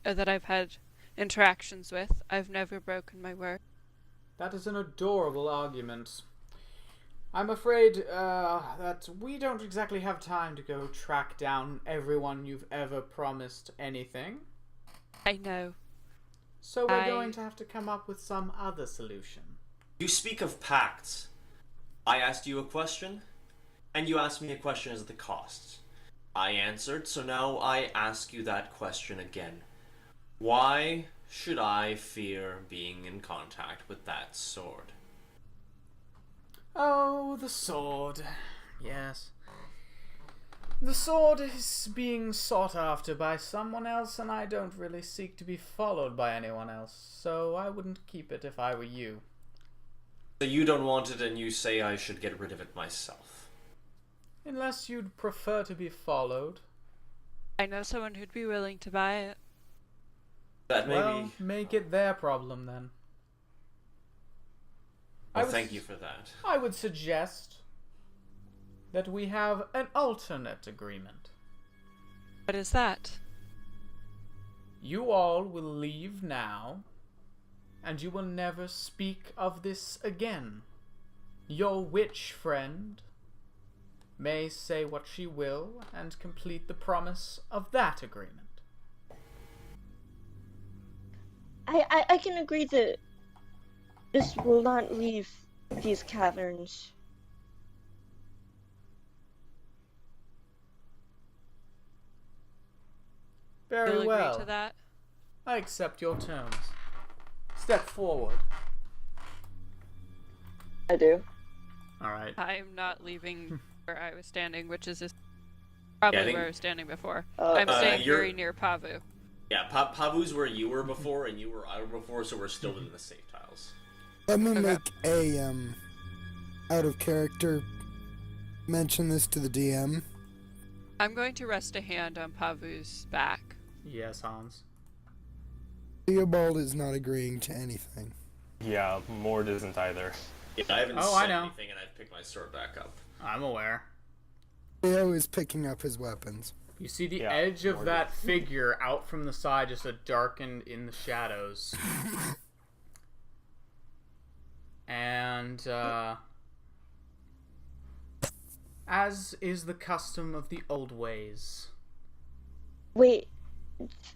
that I've had interactions with, I've never broken my word. That is an adorable argument. I'm afraid that we don't exactly have time to go track down everyone you've ever promised anything. I know. So we're going to have to come up with some other solution. You speak of pacts. I asked you a question, and you asked me a question as the costs. I answered, so now I ask you that question again. Why should I fear being in contact with that sword? Oh, the sword. Yes. The sword is being sought after by someone else, and I don't really seek to be followed by anyone else, so I wouldn't keep it if I were you. So you don't want it and you say I should get rid of it myself? Unless you'd prefer to be followed. I know someone who'd be willing to buy it. That may Well, make it their problem then. Well, thank you for that. I would suggest that we have an alternate agreement. What is that? You all will leave now, and you will never speak of this again. Your witch friend may say what she will and complete the promise of that agreement. I can agree that this will not leave these caverns. Very You'll well. agree to that? I accept your terms. Step forward. I do. Alright. I'm not leaving where I was standing, which is probably where I was standing before. I'm staying very near Pavu. Yeah, Pavu's where you were before, and you were out before, so we're still within the safe tiles. Let me make a out of character mention this to the DM. I'm going to rest a hand on Pavu's back. Yes, Hans. Theobald is not agreeing to anything. Yeah, Mord isn't either. Yeah, I haven't I said know. anything, and I've picked my sword back up. I'm aware. Theo is picking up his weapons. You see the edge of that figure out from the side, just a darkened in the shadows. And, as is the custom of the old ways. Wait,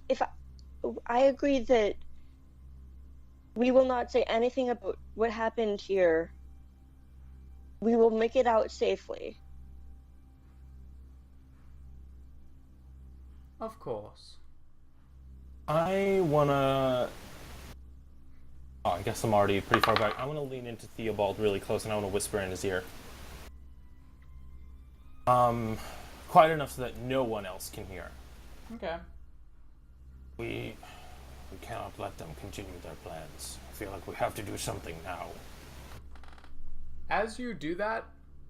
if I agree that we will not say anything about what happened here. We will make it out safely. Of course. I wanna... Oh, I guess I'm already pretty far back. I wanna lean into Theobald really close and I wanna whisper in his ear. Quiet enough so that no one else can hear. Okay. We cannot let them continue their plans. I feel like we have to do something now. As you do that,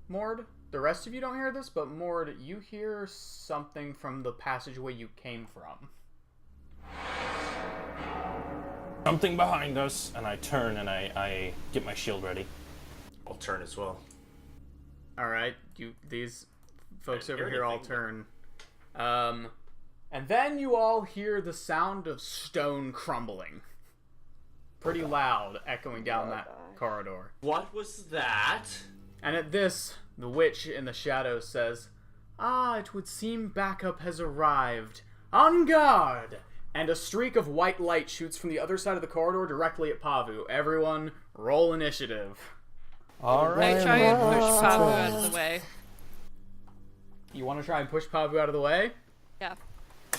Mord, the rest of you don't hear this, but Mord, you hear something from the passageway you came from. something behind us, and I turn and I get my shield ready. I'll turn as well. All right, these folks Didn't over hear here all anything, turn. And then you all hear the sound of stone crumbling. Pretty loud, echoing down that corridor. What was that? And at this, the witch in the shadows says, "Ah, it would seem backup has arrived. On guard!" And a streak of white light shoots from the other side of the corridor directly at Pavu. Everyone, roll initiative. Alright. I try and push Pavu out of the way. You want to try and push Pavu out of the way? Yeah.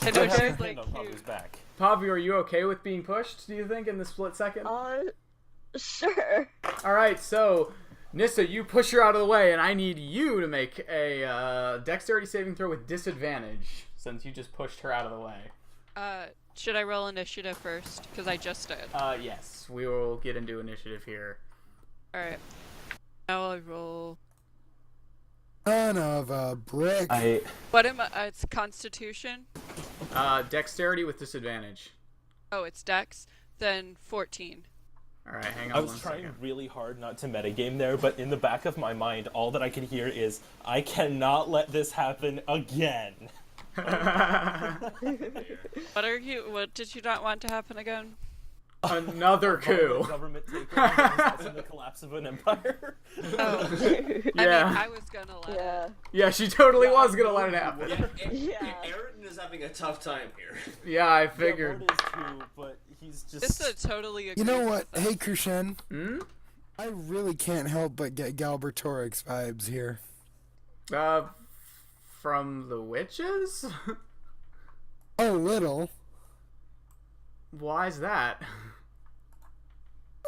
I know Okay. she's like No, cute. Pavu's back. Pavu, are you okay with being pushed, do you think, in this split second? Sure. Alright, so, Nissa, you push her out of the way, and I need you to make a dexterity saving throw with disadvantage, since you just pushed her out of the way. Should I roll initiative first? Because I just did. Yes, we will get into initiative here. Alright. Now I'll roll. Son of a brick. What am I? It's Constitution? Dexterity with disadvantage. Oh, it's Dex? Then 14. Alright, hang on I was one trying second. really hard not to metagame there, but in the back of my mind, all that I could hear is, I cannot let this happen again. What did you not want to happen again? Another coup. Government takeover and the collapse of an empire. Oh. Yeah. I mean, I was gonna let it. Yeah, she totally was gonna let it happen. Aaron is having a tough time here. Yeah, I figured. Yeah, Lord is too, but he's just... This totally You know agrees what? with Hey, us. Krishen. Hmm? I really can't help but get Galbertorix vibes here. From the witches? A little. Why's that?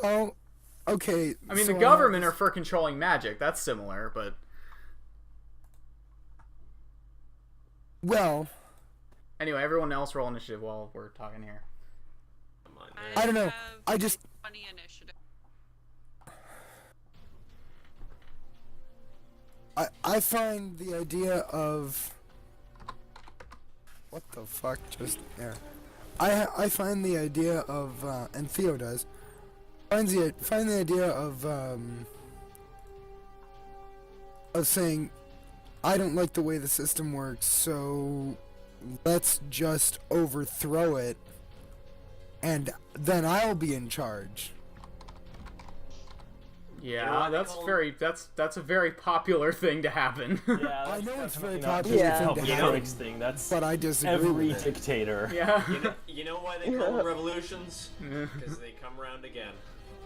Oh, okay. I mean, so the government are for controlling magic. That's similar, but... Well... Anyway, everyone else roll initiative while we're talking here. Come on, I don't know. have I just... 20 initiative. I find the idea of... What the fuck just... Yeah. I find the idea of... and Theo does. Find the idea of saying, I don't like the way the system works, so let's just overthrow it, and then I'll be in charge. Yeah, that's a very popular thing to happen. Yeah, I know it's very popular popular thing to happen, thing. That's but I disagree every with it. dictator. Yeah. You know why they call them revolutions? Because they come around again.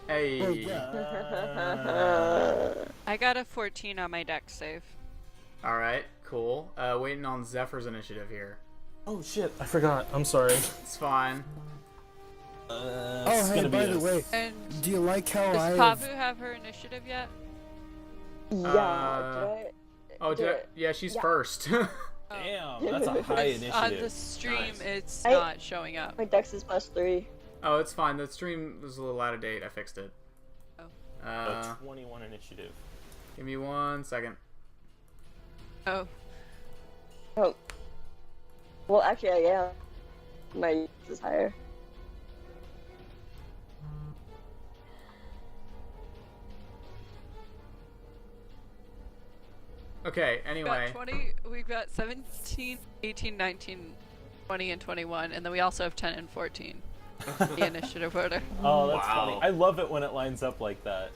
Hey. Well, yeah. I got a 14 on my dex save. Alright, cool. Waiting on Zephyr's initiative here. Oh shit, I forgot. I'm sorry. It's fine. Oh, hey, by the way, And do you like how does I... Pavu have her initiative yet? Yeah, she's Yeah. first. Damn, that's a high initiative. On the stream, Nice. it's I- not showing up. My dex is +3. Oh, it's fine. The stream was a little out of date. I fixed it. Oh. 21 initiative. Give me 1 second. Oh. Oh. Well, actually, yeah. My dex is higher. Okay, We've got anyway. 20, we've got 17, 18, 19, 20, and 21, and then we also have 10 and 14. The initiative order. Oh, that's Wow. funny. I love it when it lines up like that.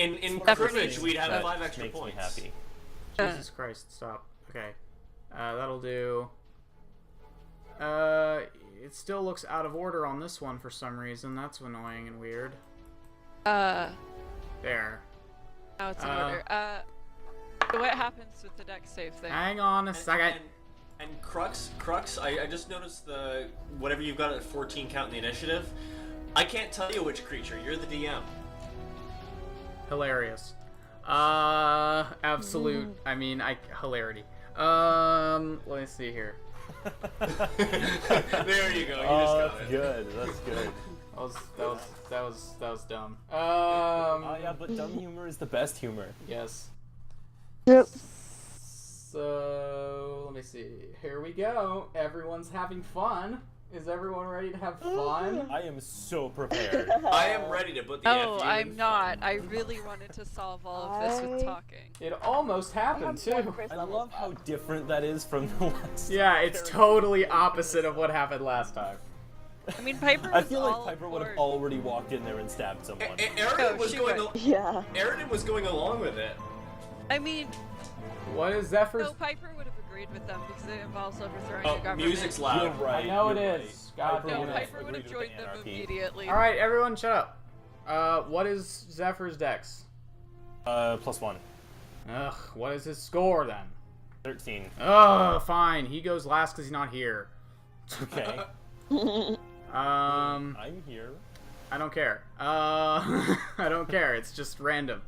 In Definitely. cribbage, we'd have That 5 extra Makes points. me happy. Jesus Christ, stop. Okay. That'll do. It still looks out of order on this one for some reason. That's annoying and weird. There. Now it's in order. So what happens with the dex save thing? Hang on a second. And Crux, I just noticed the whatever you've got at 14 count in the initiative. I can't tell you which creature. You're the DM. Hilarious. Absolute. I mean, hilarity. Let me see here. There you go. You Oh, just got that's it. good. That's good. That was dumb. Oh yeah, but dumb humor is the best humor. Yes. Yep. So let me see. Here we go. Everyone's having fun. Is everyone ready to have fun? I am so prepared. I am ready to put the No, FU I'm in not. I really wanted to solve all of this with talking. It almost happened too. I love how different that is from the last. Yeah, it's totally opposite of what happened last time. I mean, Piper I was feel like all Piper would have for- already walked in there and stabbed someone. Aaron was she going. would. Yeah. Aaron was going along with it. I mean, What is Zephyr's? no, Piper would have agreed with them because it involves overthrowing Oh, the government. music's You're loud. right. I know you're it right. is. God No, damn it. Piper would have Agreed with joined the them anarchy. immediately. All right, everyone, shut up. What is Zephyr's dex? +1. Ugh, what is his score then? 13. Ugh, fine. He goes last because he's not here. Okay. Um, I'm here. I don't care. I don't care. It's just random.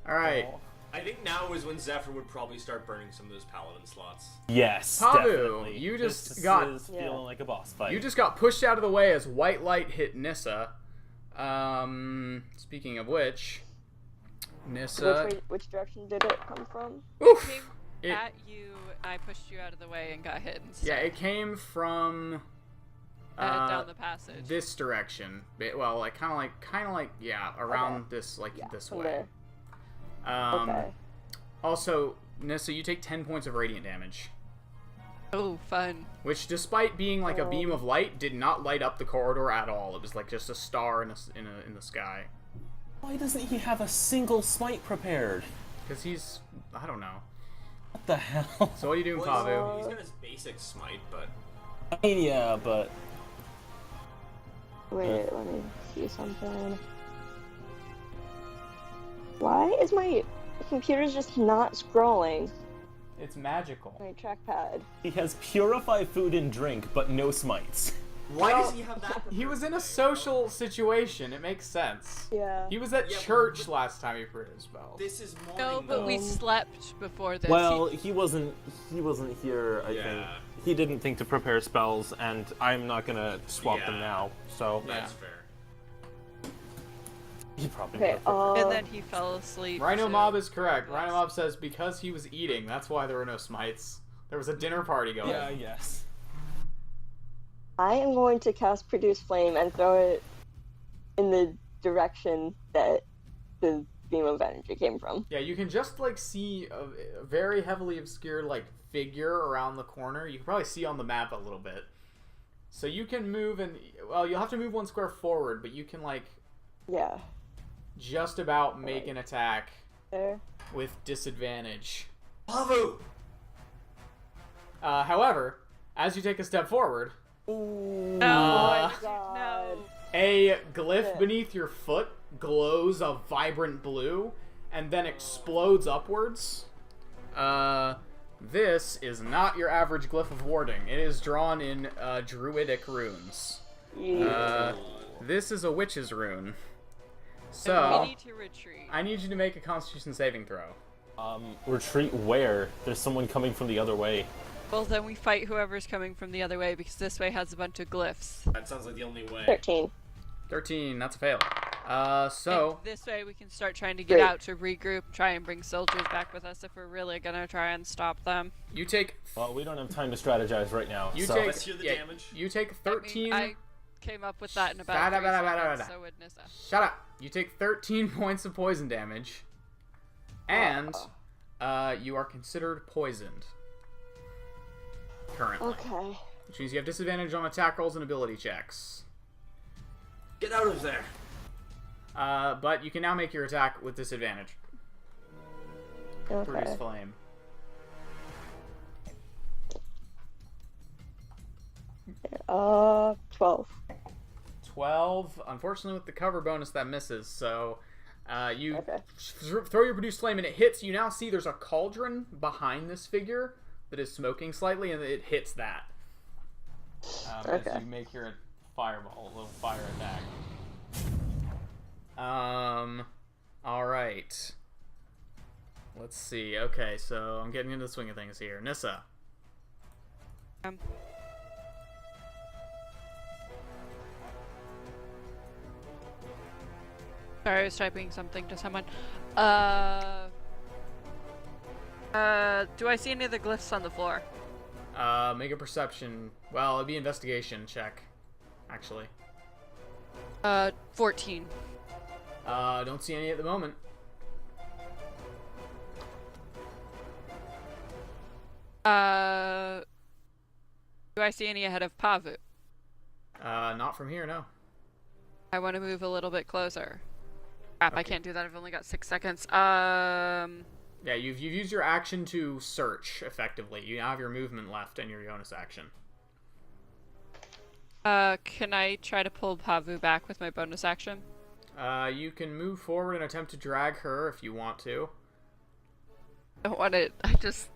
All right. Oh. I think now is when Zephyr would probably start burning some of those paladin slots. Yes, Pavu, definitely. you just This got- is feeling like a boss fight. You just got pushed out of the way as white light hit Nissa. Speaking of which, Nissa. Which direction did it come from? Oof. Came It- at you, I pushed you out of the way and got hit instead. Yeah, it came from Down the passage. this direction. Well, like kind of like yeah, around this this From way. there. Okay. Also, Nissa, you take 10 points of radiant damage, Oh, fun. which, despite being like a beam of light, did not light up the corridor at all. It was like just a star in the sky. Why doesn't he have a single smite prepared? Because he's, I don't know. What the hell? So what are you doing, Well, Pavu? he's got his basic smite, but I mean, yeah, but Wait, let me see something. Why is my computer's just not scrolling? It's magical. My trackpad. he has purify food and drink, but no smites. why does he have that? He was in a social situation. It makes sense. Yeah. He was at Yeah, church last time he prepared his spell. This is morning. No, but we Um, slept before this. Well, he wasn't here. I think Yeah. he didn't think to prepare spells, and I'm not gonna swap them Yeah. now. So That's fair. he probably. Okay, would've preferred- and then he fell asleep. Rhino so- Mob is correct. Rhino Mob says because he was eating, that's why there were no smites. There was a dinner party going. yeah, yes. I am going to cast Produce Flame and throw it in the direction that the beam of energy came from. Yeah, you can just like see a very heavily obscured like figure around the corner. You can probably see on the map a little bit. So you can move and well, you'll have to move 1 square forward, but you can like Yeah. just about make an attack There. with disadvantage. Pavu! However, as you take a step forward, No, Uh, no. a glyph beneath your foot glows a vibrant blue and then explodes upwards. This is not your average glyph of warding. It is drawn in druidic runes. Yeah. This is a witch's rune. We So, need to retreat. I need you to make a Constitution saving throw. Retreat where? There's someone coming from the other way. Well, then we fight whoever's coming from the other way because this way has a bunch of glyphs. That sounds like the only way. 13. 13, that's a fail. So, And this way we can start trying to get Great. out to regroup, try and bring soldiers back with us if we're really gonna try and stop them. you take Well, we don't have time to strategize right now. you so. take Let's hear the damage. You take 13. I came up with that in about Bada, 3 bada, bada, seconds, bada. so would Nissa. Shut up. You take 13 points of poison damage, and you are considered poisoned currently, Okay. which means you have disadvantage on attack rolls and ability checks. Get out of there. But you can now make your attack with disadvantage. Produce Okay. flame. Uh, 12. 12. Unfortunately, with the cover bonus, that misses. So, you Okay. throw your produce flame and it hits. You now see there's a cauldron behind this figure that is smoking slightly, and it hits that. Okay. As you make your fireball, a little fire attack. All right. Let's see. Okay, so I'm getting into the swing of things here. Nissa. Sorry, I was typing something to someone. Do I see any of the glyphs on the floor? Make a perception. Well, it'd be investigation check, actually. 14. Don't see any at the moment. Do I see any ahead of Pavu? Not from here, no. I want to move a little bit closer. Crap, Okay. I can't do that. I've only got 6 seconds. Yeah, you've used your action to search, effectively. You now have your movement left and your bonus action. Can I try to pull Pavu back with my bonus action? You can move forward and attempt to drag her if you want to. I don't want to. I just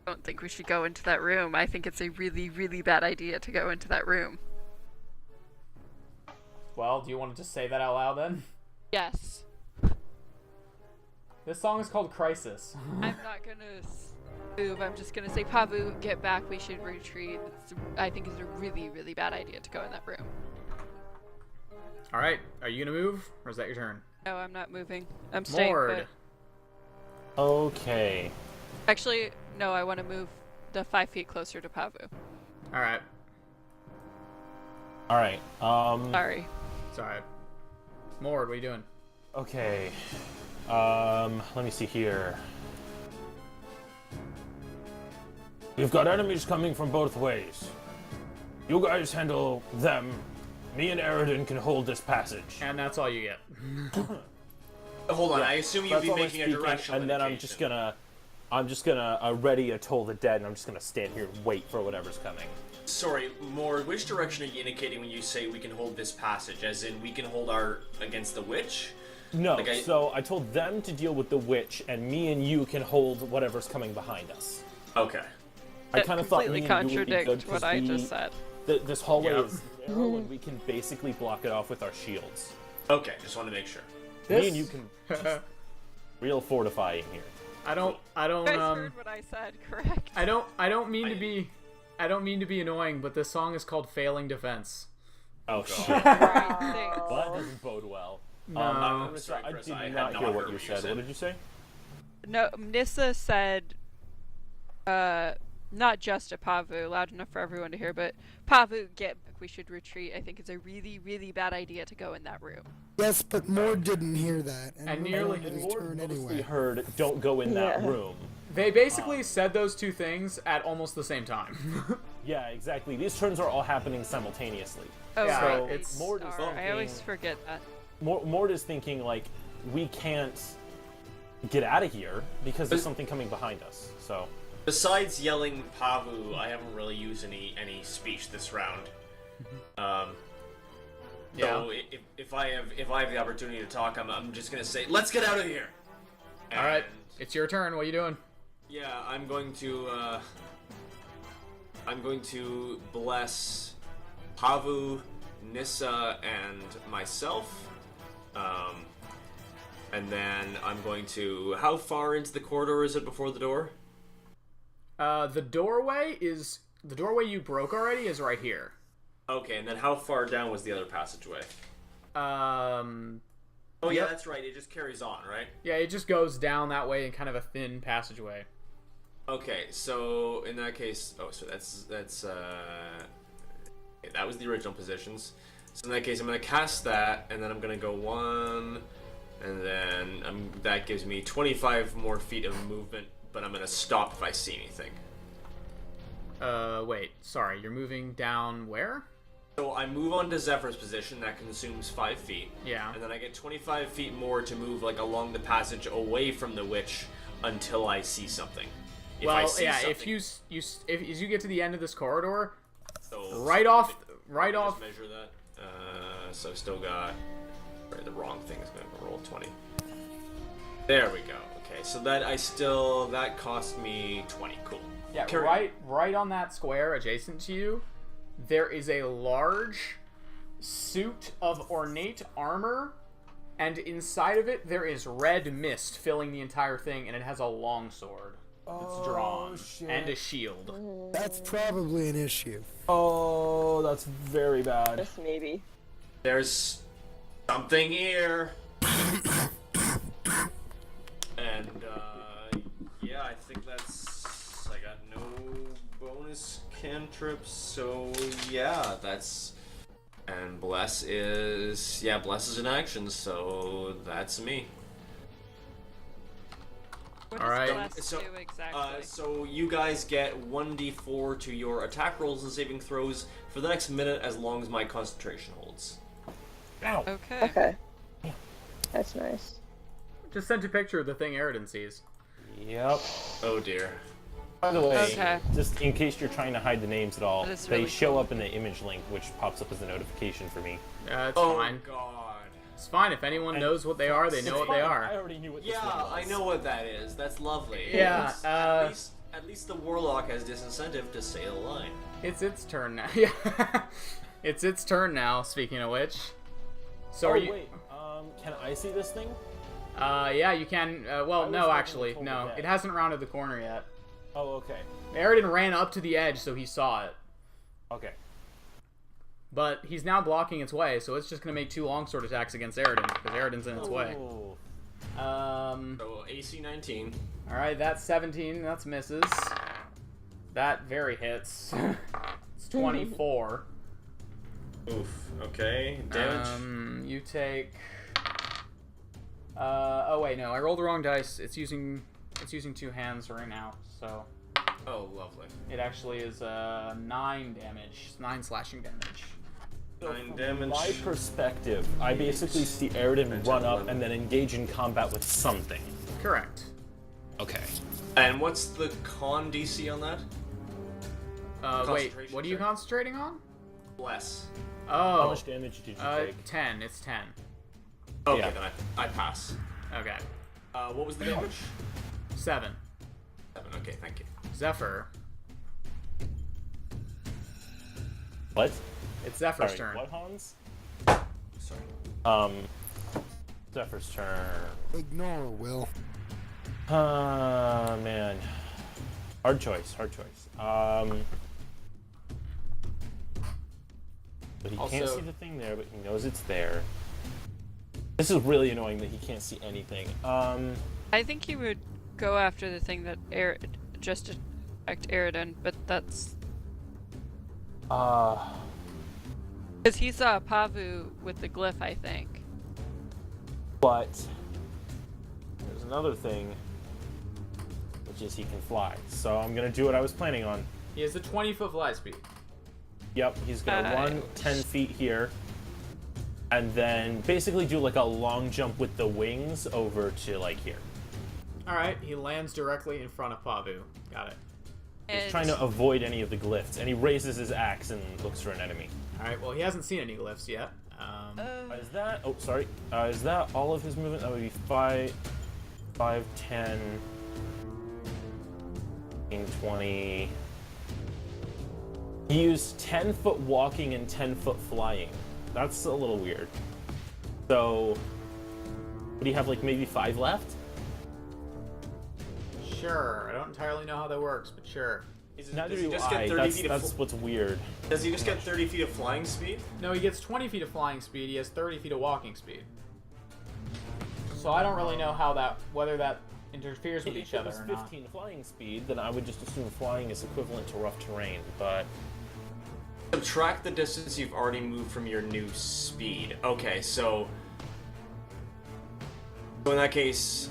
don't think we should go into that room. I think it's a really, really bad idea to go into that room. Well, do you want to just say that out loud then? Yes. This song is called Crisis. I'm not gonna move. I'm just gonna say, Pavu, get back. We should retreat. I think it's a really, really bad idea to go in that room. Alright, are you gonna move? Or is that your turn? No, I'm not moving. I'm staying Mord. put. Okay. Actually, no, I want to move the 5 feet closer to Pavu. Alright. Alright. Sorry. It's alright. Mord, what are you doing? Okay. Let me see here. We've got enemies coming from both ways. You guys handle them. Me and Eridan can hold this passage. And that's all you get. Hold on, I assume you'd That's be all I'm making a speaking, directional and then I'm indication. just gonna ready a Toll the Dead, and I'm just gonna stand here and wait for whatever's coming. Sorry, Mord, which direction are you indicating when you say we can hold this passage? As in, we can hold our against the witch? No, Like so I told them to deal with the witch, and me and you can hold whatever's coming behind us. Okay. I kind of thought me completely and you would be good contradict 'cause what I just said. This hallway Yep. is narrow, and we can basically block it off with our shields. Okay, just want to make sure. Me and you can just real fortifying here. I don't You guys heard what I said, correct? I don't mean to be annoying, but this song is called Failing Defense. Oh shit! Right, thanks. Well, that doesn't bode well. No. I'm sorry, I Chris, did I had not not hear heard what you said. What did you say? No, Nissa said, not just a Pavu, loud enough for everyone to hear, but Pavu, get back, we should retreat. I think it's a really, really bad idea to go in that room. Yes, but Mord didn't hear that, and And Mord nearly- wanted his Lord turn mostly anyway. heard, "Don't go in that Yeah. room." They basically said those two things at almost the same time. Yeah, exactly. These turns are all happening simultaneously. Oh, Yeah, right. it's- Mord is I always thinking- forget that. Mord is thinking like we can't get out of here because there's something coming behind us. So Besides yelling Pavu, I haven't really used any speech this round. So if I have the opportunity to talk, I'm just gonna say, let's get out of here. All right, And, it's your turn. What are you doing? Yeah, I'm going to bless Pavu, Nissa, and myself. And then I'm going to. How far into the corridor is it before the door? The doorway you broke already is right here. Okay, and then how far down was the other passageway? Oh yeah, Yep. that's right. It just carries on, right? Yeah, it just goes down that way in kind of a thin passageway. Okay, so in that case, so that's okay, that was the original positions. So in that case, I'm gonna cast that, and then I'm gonna go 1, and then that gives me 25 more feet of movement. But I'm gonna stop if I see anything. Wait, sorry, you're moving down where? So I move on to Zephyr's position, that consumes 5 feet. Yeah. And then I get 25 feet more to move like along the passage away from the witch until I see something. If I Well, see yeah, something. if as you get to the end of this corridor, So right let off, me right off. just measure that. So I've still got. Sorry, the wrong thing is going to roll 20. There we go. Okay, so that cost me 20. Cool. Yeah, Carry- right on that square adjacent to you, there is a large suit of ornate armor, and inside of it there is red mist filling the entire thing, and it has a long sword that's drawn and a shield. That's probably an issue. oh, that's very bad. Yes, maybe. There's something here. And yeah, I think that's. I got no bonus cantrip, so yeah, that's... And Bless is... Yeah, Bless is in action, so that's me. What Alright. does Bless So, do exactly? So you guys get 1d4 to your attack rolls and saving throws for the next minute as long as my concentration holds. Ow. Okay. Okay. That's nice. Just sent a picture of the thing Aridin sees. Yep. Oh dear. By the way, Okay. just in case you're trying to hide the names at all, That is they really show cool. up in the image link, which pops up as a notification for me. It's Oh fine. god. It's fine. If anyone knows what they are, they know what they I are. already knew what this Yeah, one was. I know what that is. That's lovely. Yeah, At least the warlock has disincentive to say the line. It's its turn now. Yeah. It's its turn now, speaking of which. So Oh are you... wait, can I see this thing? Yeah, you can... well, was no, hoping actually. to pull No, the it deck. hasn't rounded the corner yet. Oh, okay. Aridin ran up to the edge, so he saw it. Okay. But he's now blocking its way, so it's just going to make 2 longsword attacks against Aridin, because Aridin's in its way. Ooh. So AC 19. Alright, that's 17. That's misses. That very hits. It's 24. Oof. Okay. Damage. You take... oh wait, no, I rolled the wrong dice. It's using 2 hands right now, so... Oh, lovely. It actually is 9 damage. 9 slashing damage. 9 damage. My perspective, I basically see Aridin run up and then engage in combat with something. Correct. Okay. And what's the con DC on that? Wait, Concentration what are you check. concentrating on? Bless. Oh. How much damage did you take? 10. It's 10. Okay, Yeah. then I pass. Okay. What was the damage? 7. 7. Okay, thank you. Zephyr. What? It's Zephyr's Sorry, turn. what, Hans? Sorry. Zephyr's turn. Ignore, Will. Man. Hard choice, hard choice. But he can't Also- see the thing there, but he knows it's there. This is really annoying that he can't see anything. I think he would go after the thing that just attacked Aridin, but that's because he saw Pavu with the glyph, I think. But there's another thing, which is he can fly. So I'm gonna do what I was planning on. He has a 20-foot fly speed. Yep, he's gonna run 10 feet here, and then basically do like a long jump with the wings over to like here. Alright, he lands directly in front of Pavu. Got it. He's trying to avoid any of the glyphs, and he raises his axe and looks for an enemy. Alright, well, he hasn't seen any glyphs yet. Is that... Oh, sorry. Is that all of his movement? That would be 5, 10, 15, 20... He used 10-foot walking and 10-foot flying. That's a little weird. So... Would he have, like, maybe 5 left? Sure. I don't entirely know how that works, but sure. Neither Does he do just get I. 30 That's, feet of that's what's weird. Does he just get 30 feet of flying speed? No, he gets 20 feet of flying speed. He has 30 feet of walking speed. So I don't really know how that... whether that interferes with If each it other was or not. 15 flying speed, then I would just assume flying is equivalent to rough terrain, but... Subtract the distance you've already moved from your new speed. Okay, so... So in that case...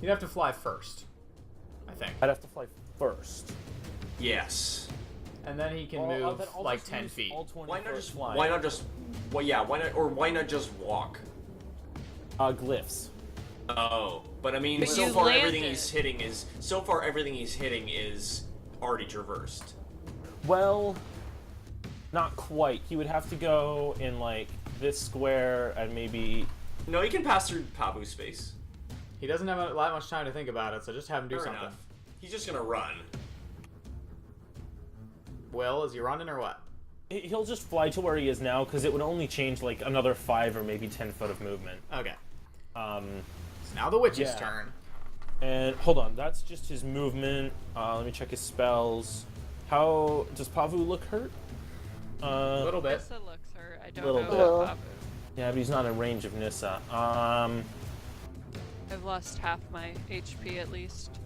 You'd have to fly first, I think. I'd have to fly first. Yes. And then he can Well, move then I'll like just 10 use feet. all 20 Why not foot just... flying. Why not just... Well, yeah, why not... Or why not just walk? Glyphs. Oh. But I mean, But so you far landed. everything he's hitting is... So far everything he's hitting is already traversed. Well, not quite. He would have to go in, like, this square and maybe... No, he can pass through Pabu's space. He doesn't have that much time to think about it, so just have him do Fair something. enough. He's just gonna run. Will, is he running or what? He'll just fly to where he is now, because it would only change, like, another 5 or maybe 10 foot of movement. Okay. Um, It's now the witch's yeah. turn. and, hold on, that's just his movement. Let me check his spells. How... Does Pavu look hurt? A little bit. Nissa looks hurt. I don't Little know bit. about Pavu. Yeah, but he's not in range of Nissa. I've lost half my HP at least.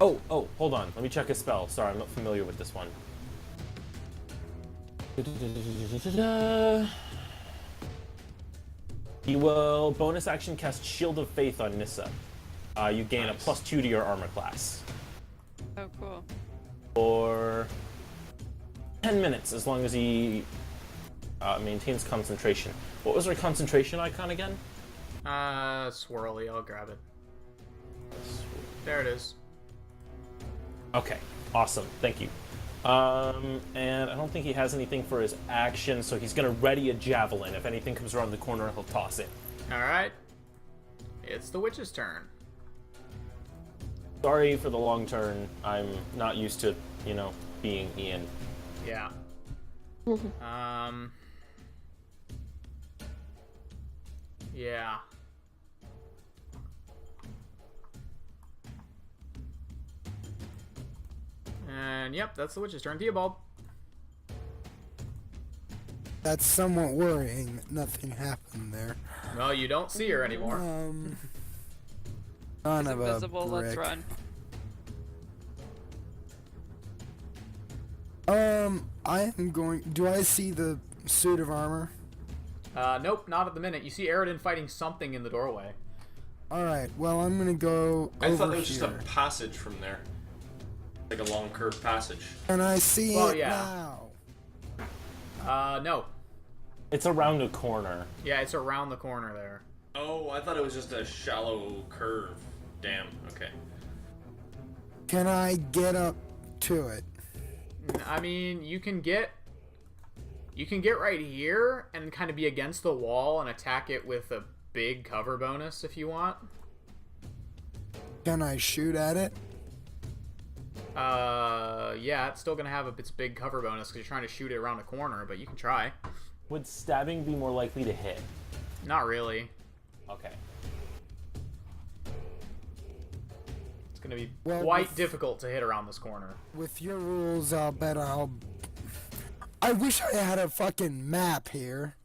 Oh, hold on. Let me check his spell. Sorry, I'm not familiar with this one. He will bonus action cast Shield of Faith on Nissa. You gain a +2 to your armor class. Oh, cool. For 10 minutes, as long as he maintains concentration. What was our concentration icon again? Swirly. I'll grab it. There it is. Okay, awesome. Thank you. And I don't think he has anything for his action, so he's gonna ready a javelin. If anything comes around the corner, he'll toss it. Alright. It's the witch's turn. Sorry for the long turn. I'm not used to, being Ian. Yeah. Yeah. And yep, that's the witch's turn. Theobald. That's somewhat worrying that nothing happened there. Well, you don't see her anymore. Son He's of a invisible. Let's brick. run. I am going. Do I see the suit of armor? Nope, not at the minute. You see Aridin fighting something in the doorway. Alright, well, I'm gonna go I over thought there was here. just a passage from there. Like a long curved passage. And I see Well, it yeah. now. No. It's around a corner. Yeah, it's around the corner there. Oh, I thought it was just a shallow curve. Damn, okay. Can I get up to it? I mean, you can get right here and kind of be against the wall and attack it with a big cover bonus if you want. Can I shoot at it? Yeah, it's still gonna have its big cover bonus because you're trying to shoot it around a corner, but you can try. Would stabbing be more likely to hit? Not really. Okay. It's gonna be Well, quite with- difficult to hit around this corner. With your rules, I'll bet I wish I had a fucking map here.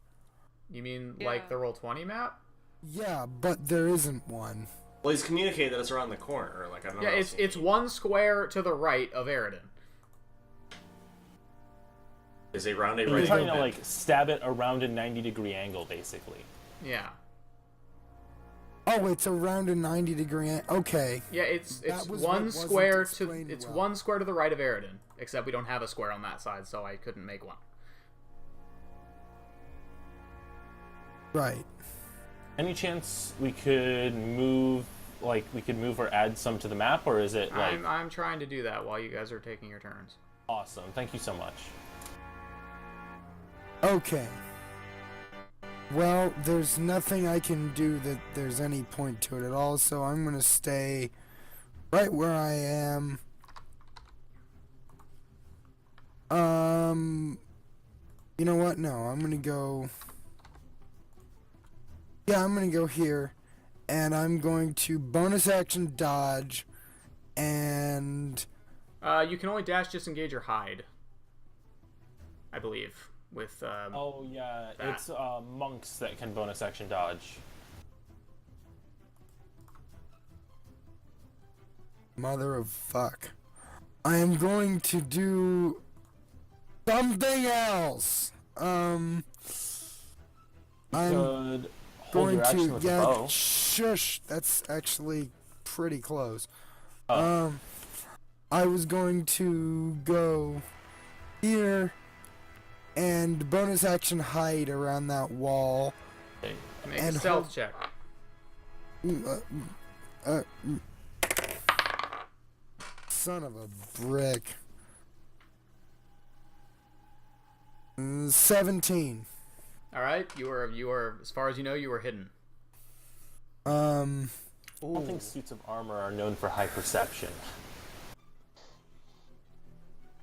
You mean Yeah. like the Roll20 map? Yeah, but there isn't one. Well, he's communicated that it's around the corner. Like, I don't know. Yeah, what it's else you it's need. one square to the right of Aridin. Is a round a You're right trying to, bit. like, stab it around a 90-degree angle, basically. Yeah. Oh, it's around a 90-degree. Okay. Yeah, it's That was one what wasn't square to explained it's well. one square to the right of Aridin. Except we don't have a square on that side, so I couldn't make one. Right. Any chance we could move or add some to the map, or is it, like... I'm trying to do that while you guys are taking your turns. Awesome. Thank you so much. Okay. Well, there's nothing I can do that there's any point to it at all, so I'm gonna stay right where I am. You know what? No, I'm gonna go... Yeah, I'm gonna go here, and I'm going to bonus action dodge, and... You can only dash, disengage, or hide. I believe. With, Oh, yeah. that. It's monks that can bonus action dodge. Mother of fuck. I am going to do something else. I'm Could hold going your action to with a bow. shush. That's actually pretty close. Oh. I was going to go here and bonus action hide around that wall. Okay. make and a stealth hold- check. Son of a brick. 17. Alright, you are as far as you know, you were hidden. I don't think suits of armor are known for high perception.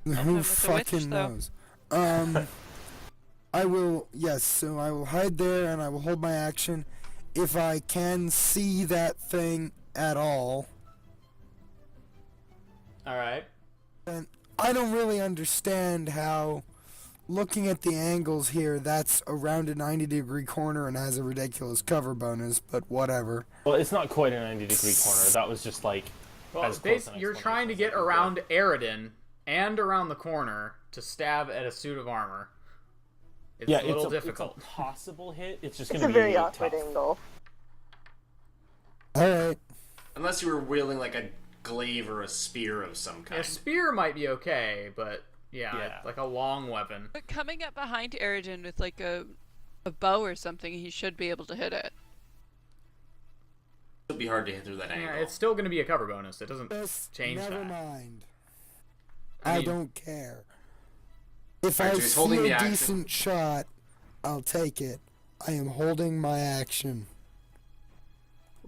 Who with the witch, fucking though. knows? I will, yes, so I will hide there and I will hold my action. If I can see that thing at all, Alright. then I don't really understand how, looking at the angles here, that's around a 90-degree corner and has a ridiculous cover bonus, but whatever. Well, it's not quite a 90-degree corner. That was just, like, Well, as close an you're explanation trying to as I get can around Aridin and around the corner to stab at a suit of armor. It's a little difficult. It's a possible hit. It's just It's going a to be very awkward tough. angle. Alright. Unless you were wielding like a glaive or a spear of some kind. A spear might be okay, but Yeah. like a long weapon. But coming up behind Aridin with like a bow or something, he should be able to hit it. It'll be hard to hit through that angle. Yeah, it's still going to be a cover bonus. It doesn't Just change never that. mind. I I mean- don't care. If Alright, I so he's holding see the a action. decent shot, I'll take it. I am holding my action.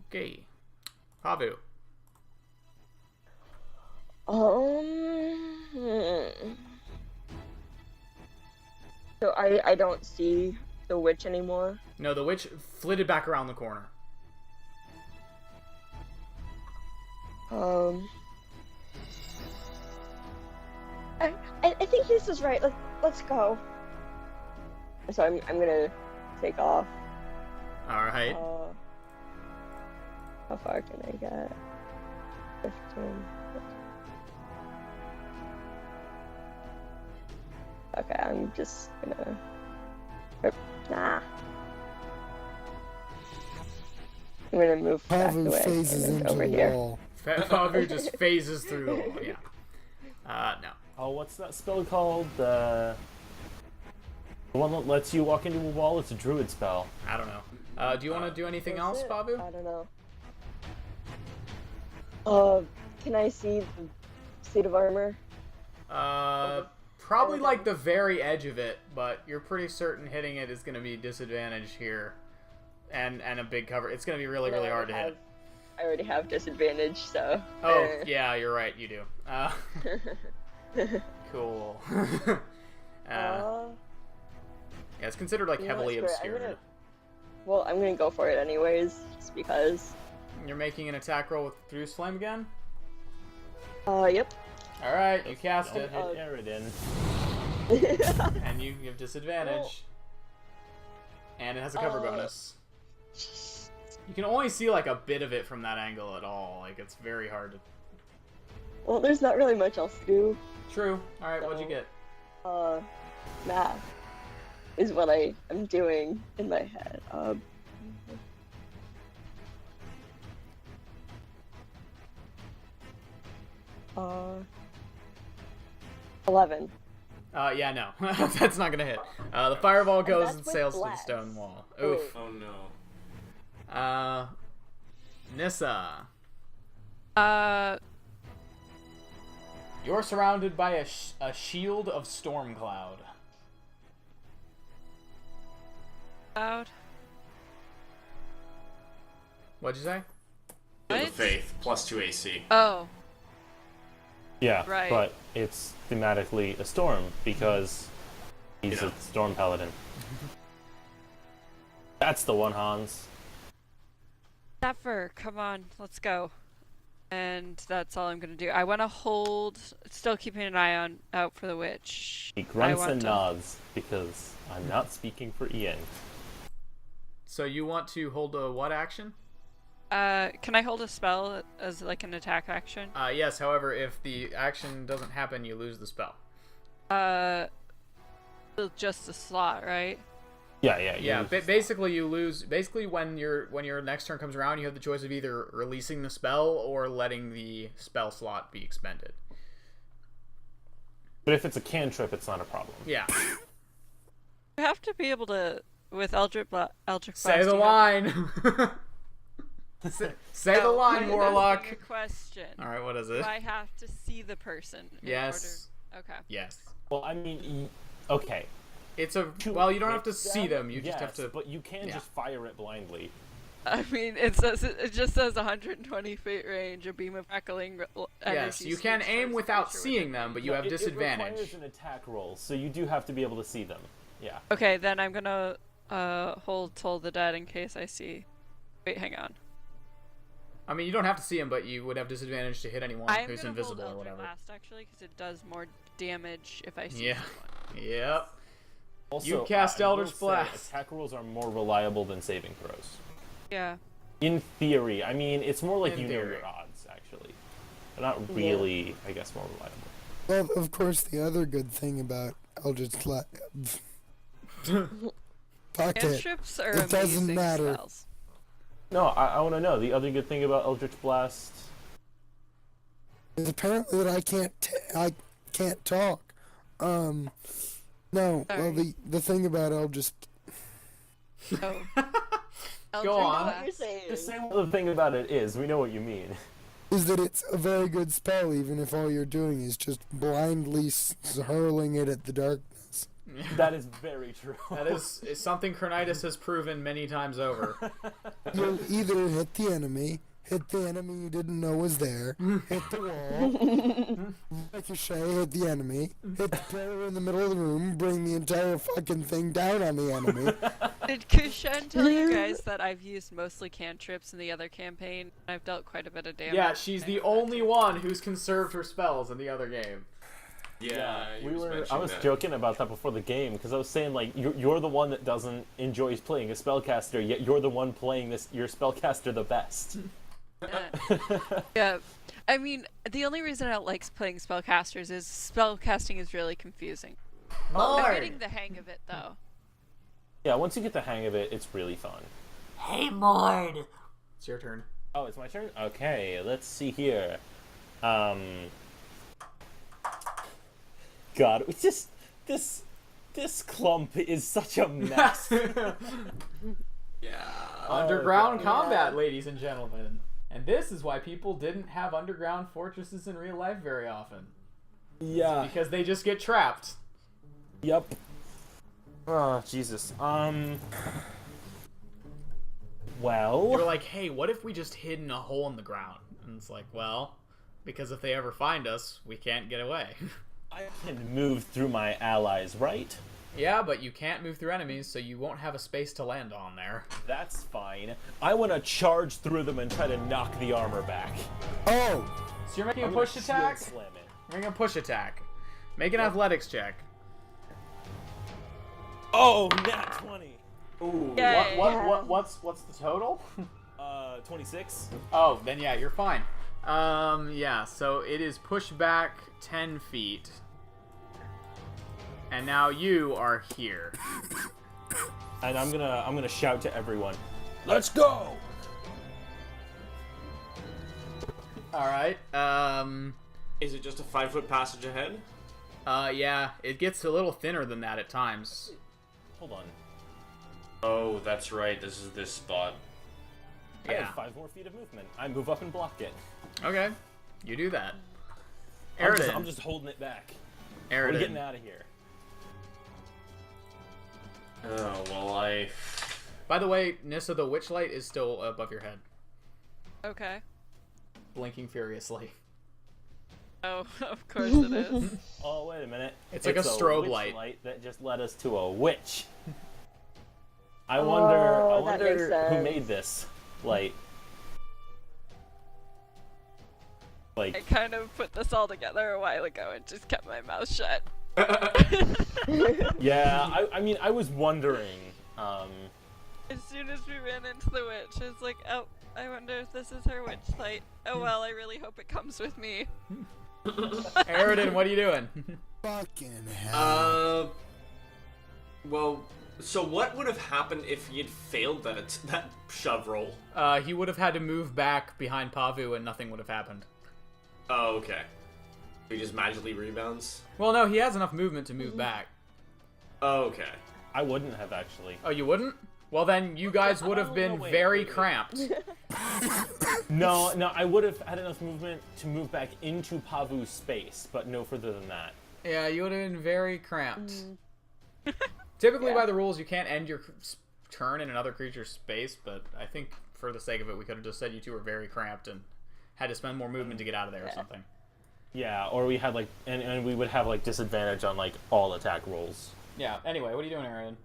Okay. Pavu. So I don't see the witch anymore. No, the witch flitted back around the corner. I think this is right. Let's go. So I'm gonna take off. Alright. How far can I get? 15. Okay, I'm just gonna. Nah. I'm gonna move back Pavu away phases and into over the here. wall. Pavu just phases through the wall, yeah. No. Oh, what's that spell called? The one that lets you walk into a wall? It's a druid spell. I don't know. Do you want to do anything else, Is it? Pavu? I don't know. Can I see the suit of armor? Probably like the very edge of it, but you're pretty certain hitting it is going to be disadvantage here. And a big cover. It's going to be really, really hard to hit. I already have disadvantage, so. Oh, yeah, you're right, you do. Cool. Yeah, it's considered like You know what, heavily screw it, obscured. I'm gonna go for it anyways, just because. You're making an attack roll with Through Flame again? Yep. Alright, you cast Don't it. hit Aridin. And you give disadvantage. And it has a cover bonus. You can only see like a bit of it from that angle at all. Like it's very hard to. Well, there's not really much else to do. True. Alright, what'd you get? Math is what I am doing in my head. 11. Yeah, no. That's not gonna hit. The fireball goes that's and with sails to the blast. stone wall. Oh, Oof. Oh no. Nissa. You're surrounded by a shield of storm cloud. Cloud. What'd you say? Shield What? of Faith, +2 AC. Oh. Yeah, Right. but it's thematically a storm because he's Yeah. a storm paladin. That's the one, Hans. Zephyr, come on, let's go. And that's all I'm gonna do. I want to hold, still keeping an eye out for the witch. He grunts want and to- nods because I'm not speaking for Ian. So you want to hold a what action? Can I hold a spell as like an attack action? Yes, however, if the action doesn't happen, you lose the spell. Just a slot, right? Yeah. Yeah, basically you lose. Basically, when your next turn comes around, you have the choice of either releasing the spell or letting the spell slot be expended. But if it's a cantrip, it's not a problem. Yeah. You have to be able to with Eldritch Blast. Say the line. Say the line, Warlock. Your question. All right, what is Do it? I have to see the person? in Yes. order- Okay. Yes. Well, I mean, okay. It's a well. You don't have to see them. You just have to. But you can yeah. just fire it blindly. I mean, it just says 120 feet range, a beam of crackling energy. Yes, you can sweeps aim towards without the creature seeing within them, but range. you have It requires disadvantage. an attack roll, so you do have to be able to see them. Yeah. Okay, then I'm gonna hold Toll the Dead in case I see. Wait, hang on. I mean, you don't have to see him, but you would have disadvantage to hit anyone I am who's gonna invisible hold or Eldritch whatever. Blast actually, because it does more damage if I see Yeah. someone. Yep. Also, You cast I will Eldritch say Blast. Attack rolls are more reliable than saving throws. Yeah. In theory, I mean, it's more like In you know theory. your odds, actually. They're not really, I guess, more reliable. Well, of course, the other good thing about Eldritch Blast... Fuck it. Cantrips are It doesn't amazing matter. spells. No, I want to know the other good thing about Eldritch Blast. Is apparently that I can't talk. No. Well, Sorry. the thing about Eldritch... Oh. Go on. What you're saying. The same other thing about it is, we know what you mean. is that it's a very good spell, even if all you're doing is just blindly hurling it at the darkness. That is very true. That is something Chronitis has proven many times over. You'll either hit the enemy you didn't know was there, hit the wall, ricochet, hit the enemy, hit the player in the middle of the room, bring the entire fucking thing down on the enemy. Did Kushan tell you guys that I've used mostly cantrips in the other campaign? I've dealt quite a bit of damage. Yeah, she's the only one who's conserved her spells in the other game. Yeah, I was joking about that before the game because I was saying like you're the one that doesn't enjoy playing a spellcaster, yet you're the one playing your spellcaster the best. Yeah, I mean, the only reason I don't like playing spellcasters is spellcasting is really confusing. I'm getting the hang of it, though. Yeah, once you get the hang of it, it's really fun. Hey, Mord! It's your turn. Oh, it's my turn? Okay, let's see here. God, it's just... This clump is such a mess. Yeah. Underground combat, ladies and gentlemen. And this is why people didn't have underground fortresses in real life very often. Yeah. Because they just get trapped. Yep. Oh, Jesus. Well... You're like, hey, what if we just hid in a hole in the ground? And it's like, well, because if they ever find us, we can't get away. I can move through my allies, right? Yeah, but you can't move through enemies, so you won't have a space to land on there. That's fine. I want to charge through them and try to knock the armor back. Oh! So you're making I'm a push gonna attack? shield slam it. You're making a push attack. Make an athletics check. Oh, nat 20. Ooh. Yay. What's the total? 26. Oh, then yeah, you're fine. Yeah, so it is pushed back 10 feet. And now you are here. And I'm gonna shout to everyone. Let's go! Alright, Is it just a 5-foot passage ahead? yeah, it gets a little thinner than that at times. Hold on. Oh, that's right. This is this spot. I Yeah. have 5 more feet of movement. I move up and block it. Okay, you do that. I'm Aridin. just holding it back. We're getting Aridin. out of here. Oh, well, By the way, Nissa, the witchlight is still above your head, Okay. blinking furiously. Oh, of course it is. Oh, wait a minute. It's like a strobe witch light. that just led us to a witch. I Oh, wonder that makes who sense. made this light. I kind of put this all together a while ago and just kept my mouth shut. Yeah, I mean, I was wondering. As soon as we ran into the witch, I was like, oh, I wonder if this is her witch light. Oh well, I really hope it comes with me. Aridin, what are you doing? Fucking hell. Well, so what would have happened if he had failed that shove roll? He would have had to move back behind Pavu and nothing would have happened. Oh, okay. He just magically rebounds? Well, no, he has enough movement to move back. Oh, okay. I wouldn't have actually. Oh, you wouldn't? Well, then you guys would have been wait, very wait. cramped. No, I would have had enough movement to move back into Pavu's space, but no further than that. Yeah, you would have been very cramped. Typically, by the rules, you can't end your turn in another creature's space, but I think for the sake of it, we could have just said you two were very cramped and had to spend more movement to get out of there or something. Yeah, or we had like, and we would have like disadvantage on like all attack rolls. Yeah, anyway, what are you doing, Aaron?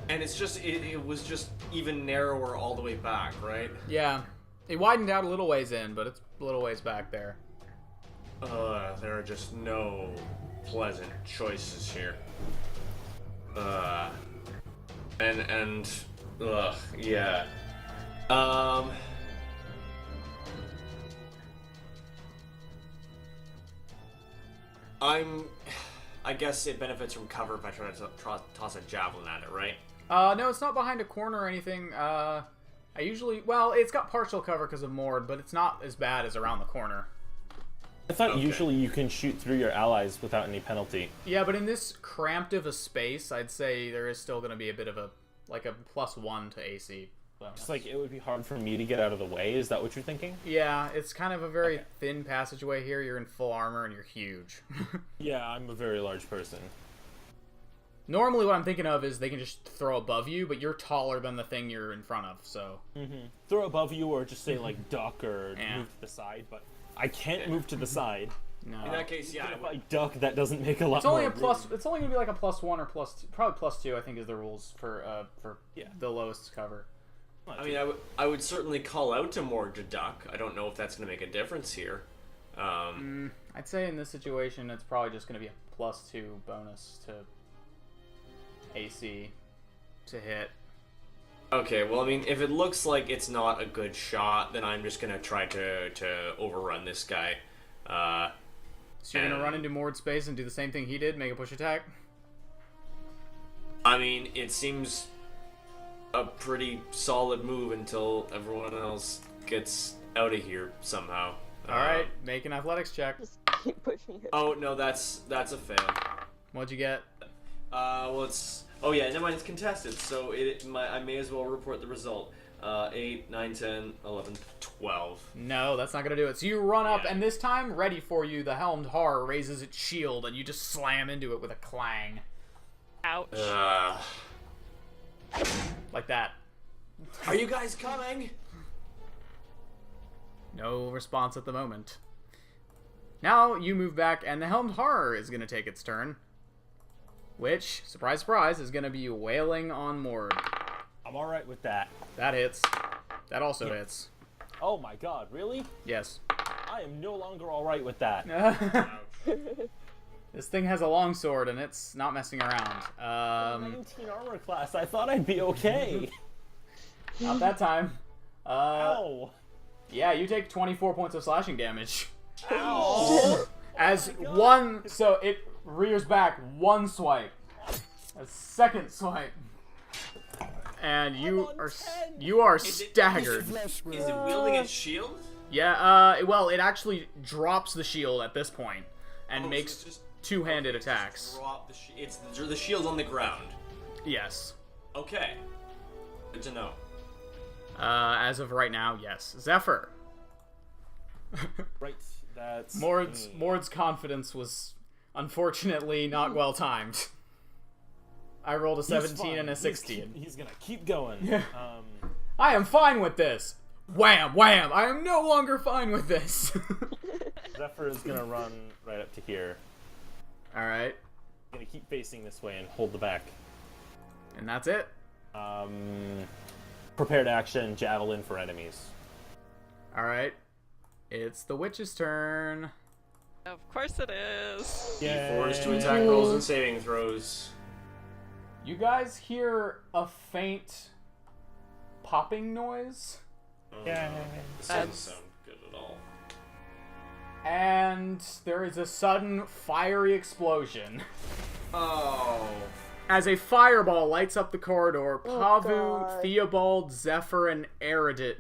And it's just, it was just even narrower all the way back, right? Yeah, it widened out a little ways in, but it's a little ways back there. There are just no pleasant choices here. Yeah. I guess it benefits from cover if I try to toss a javelin at it, right? No, it's not behind a corner or anything. I usually, well, it's got partial cover because of Mord, but it's not as bad as around the corner. I thought usually you can shoot through your allies without any penalty. Yeah, but in this cramped of a space, I'd say there is still going to be a bit of a +1 to AC. It's like it would be hard for me to get out of the way. Is that what you're thinking? Yeah, it's kind of a very thin passageway here. You're in full armor and you're huge. Yeah, I'm a very large person. Normally what I'm thinking of is they can just throw above you, but you're taller than the thing you're in front of, so... Throw above you or just say, like, duck or move to the side, but I can't move to the side. No. In that case, yeah. If I duck, that doesn't make a lot It's only more a plus. It's only gonna be like a +1 or +2, probably +2. I think is the rules for the lowest cover. I mean, I would certainly call out to Mord to duck. I don't know if that's going to make a difference here. I'd say in this situation, it's probably just going to be a +2 bonus to AC to hit. Okay, well, I mean, if it looks like it's not a good shot, then I'm just going to try to overrun this guy. So you're going to run into Mord's space and do the same thing he did, make a push attack? I mean, it seems a pretty solid move until everyone else gets out of here somehow. Alright, make an athletics check. Just keep pushing it. Oh, no, that's a fail. What'd you get? Well, it's... Oh, yeah, never mind, it's contested, so I may as well report the result. 8, 9, 10, 11, 12. No, that's not going to do it. So you run up, and this time, ready for you, the Helmed Horror raises its shield, and you just slam into it with a clang. Ouch. Like that. Are you guys coming? No response at the moment. Now you move back, and the Helmed Horror is going to take its turn. Which, surprise, surprise, is going to be wailing on Mord. I'm alright with that. That hits. That also hits. Oh my god, really? Yes. I am no longer alright with that. This thing has a longsword, and it's not messing around. 19 armor class, I thought I'd be okay. Not that time. Ow. Yeah, you take 24 points of slashing damage. Ow. As one, so it rears back one swipe. A second swipe. And you are staggered. Is it wielding its shield? Yeah, well, it actually drops the shield at this point and makes so it's just two-handed attacks. Drop the shield's on the ground. Yes. Okay. Good to know. As of right now, yes. Zephyr. Right, that's... Mord's confidence was unfortunately not well timed. I rolled a 17 and a 16. He's gonna keep going. Yeah. I am fine with this. Wham, wham. I am no longer fine with this. Zephyr is gonna run right up to here. Alright. Gonna keep facing this way and hold the back. And that's it. Prepared action, javelin for enemies. Alright. It's the witch's turn. Of course it is. D4s to attack rolls and saving throws. You guys hear a faint popping noise, Yeah. This doesn't sound good at all. and there is a sudden fiery explosion. Oh. As a fireball lights up the corridor, Oh, Pavu, God. Theobald, Zephyr, and Eridit,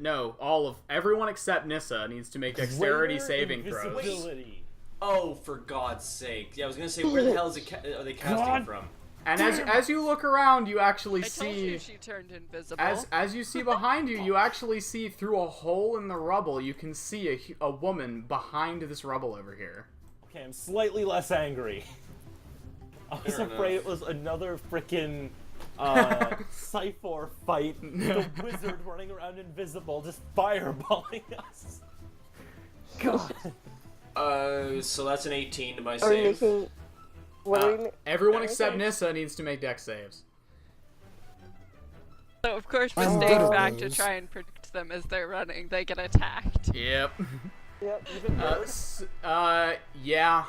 everyone except Nissa needs to make dexterity Greater saving throws. invisibility. Oh, for God's sake. Yeah, I was gonna say, where the hell is are they casting from? And as you look around, you actually I told see... you she turned invisible. As you see behind you, you actually see through a hole in the rubble, you can see a woman behind this rubble over here. Okay, I'm slightly less angry. I was Fair afraid enough. it was another frickin' Cypher fight. The wizard running around invisible, just fireballing us. God. So that's an 18 to my Are we save. making? What are we? Everyone Okay. except Nissa needs to make dex saves. So of course we're I'm staying good at back to those. try and predict them as they're running. They get attacked. Yep. Yep. Yeah.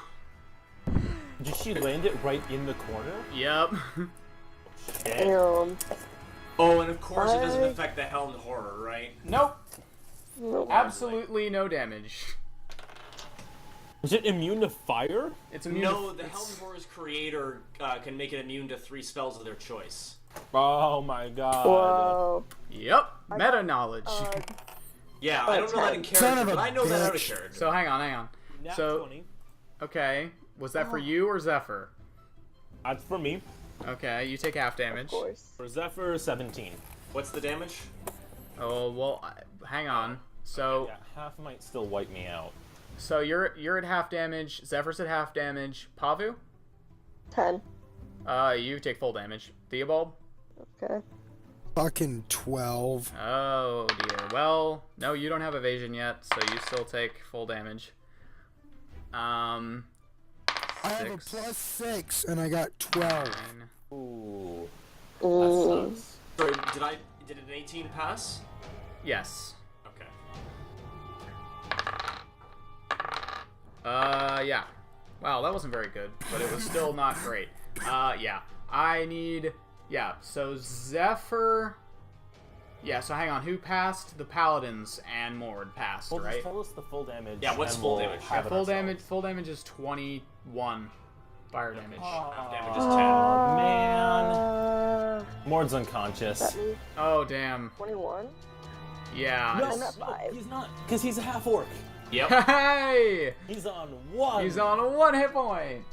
Did she land it right in the corner? Yep. Shit. Oh, and of course it doesn't What? affect the Helmed Horror, right? Nope. Nope. Absolutely no damage. Is it immune to fire? It's immune. No, to, the Helm Horror's creator can make it immune to 3 spells of their choice. Oh my god. Whoa. Yep, meta knowledge. Yeah, I don't know that in character, but I know that out of character. So hang on. Nat So 20. okay, was that for you or Zephyr? That's for me. Okay, you take half damage. Of course. For Zephyr, 17. What's the damage? Oh well, hang on. So Yeah, half might still wipe me out. so you're at half damage. Zephyr's at half damage. Pavu, 10. you take full damage. Theobald. Okay. Fucking 12. Oh dear. Well, no, you don't have evasion yet, so you still take full damage. I have a 6, +6 and I got 12. 9. Ooh. Ooh. That sucks. Sorry, did an 18 pass? Yes. Okay. Yeah. Wow, that wasn't very good, but it was still not great. Yeah. Yeah, so Zephyr... Yeah, so hang on. Who passed? The Paladins and Mord passed, Well, right? just tell us the full damage. Yeah, what's and full we'll damage? Yeah, have it full ourselves. damage. Full damage is 21 fire damage. Damage is 10. Oh, man. Mord's unconscious. That means Oh damn. 21? Yeah. I'm at 5. He's not, because he's a half orc. Yep. Hey! He's on 1. He's on 1 hit point.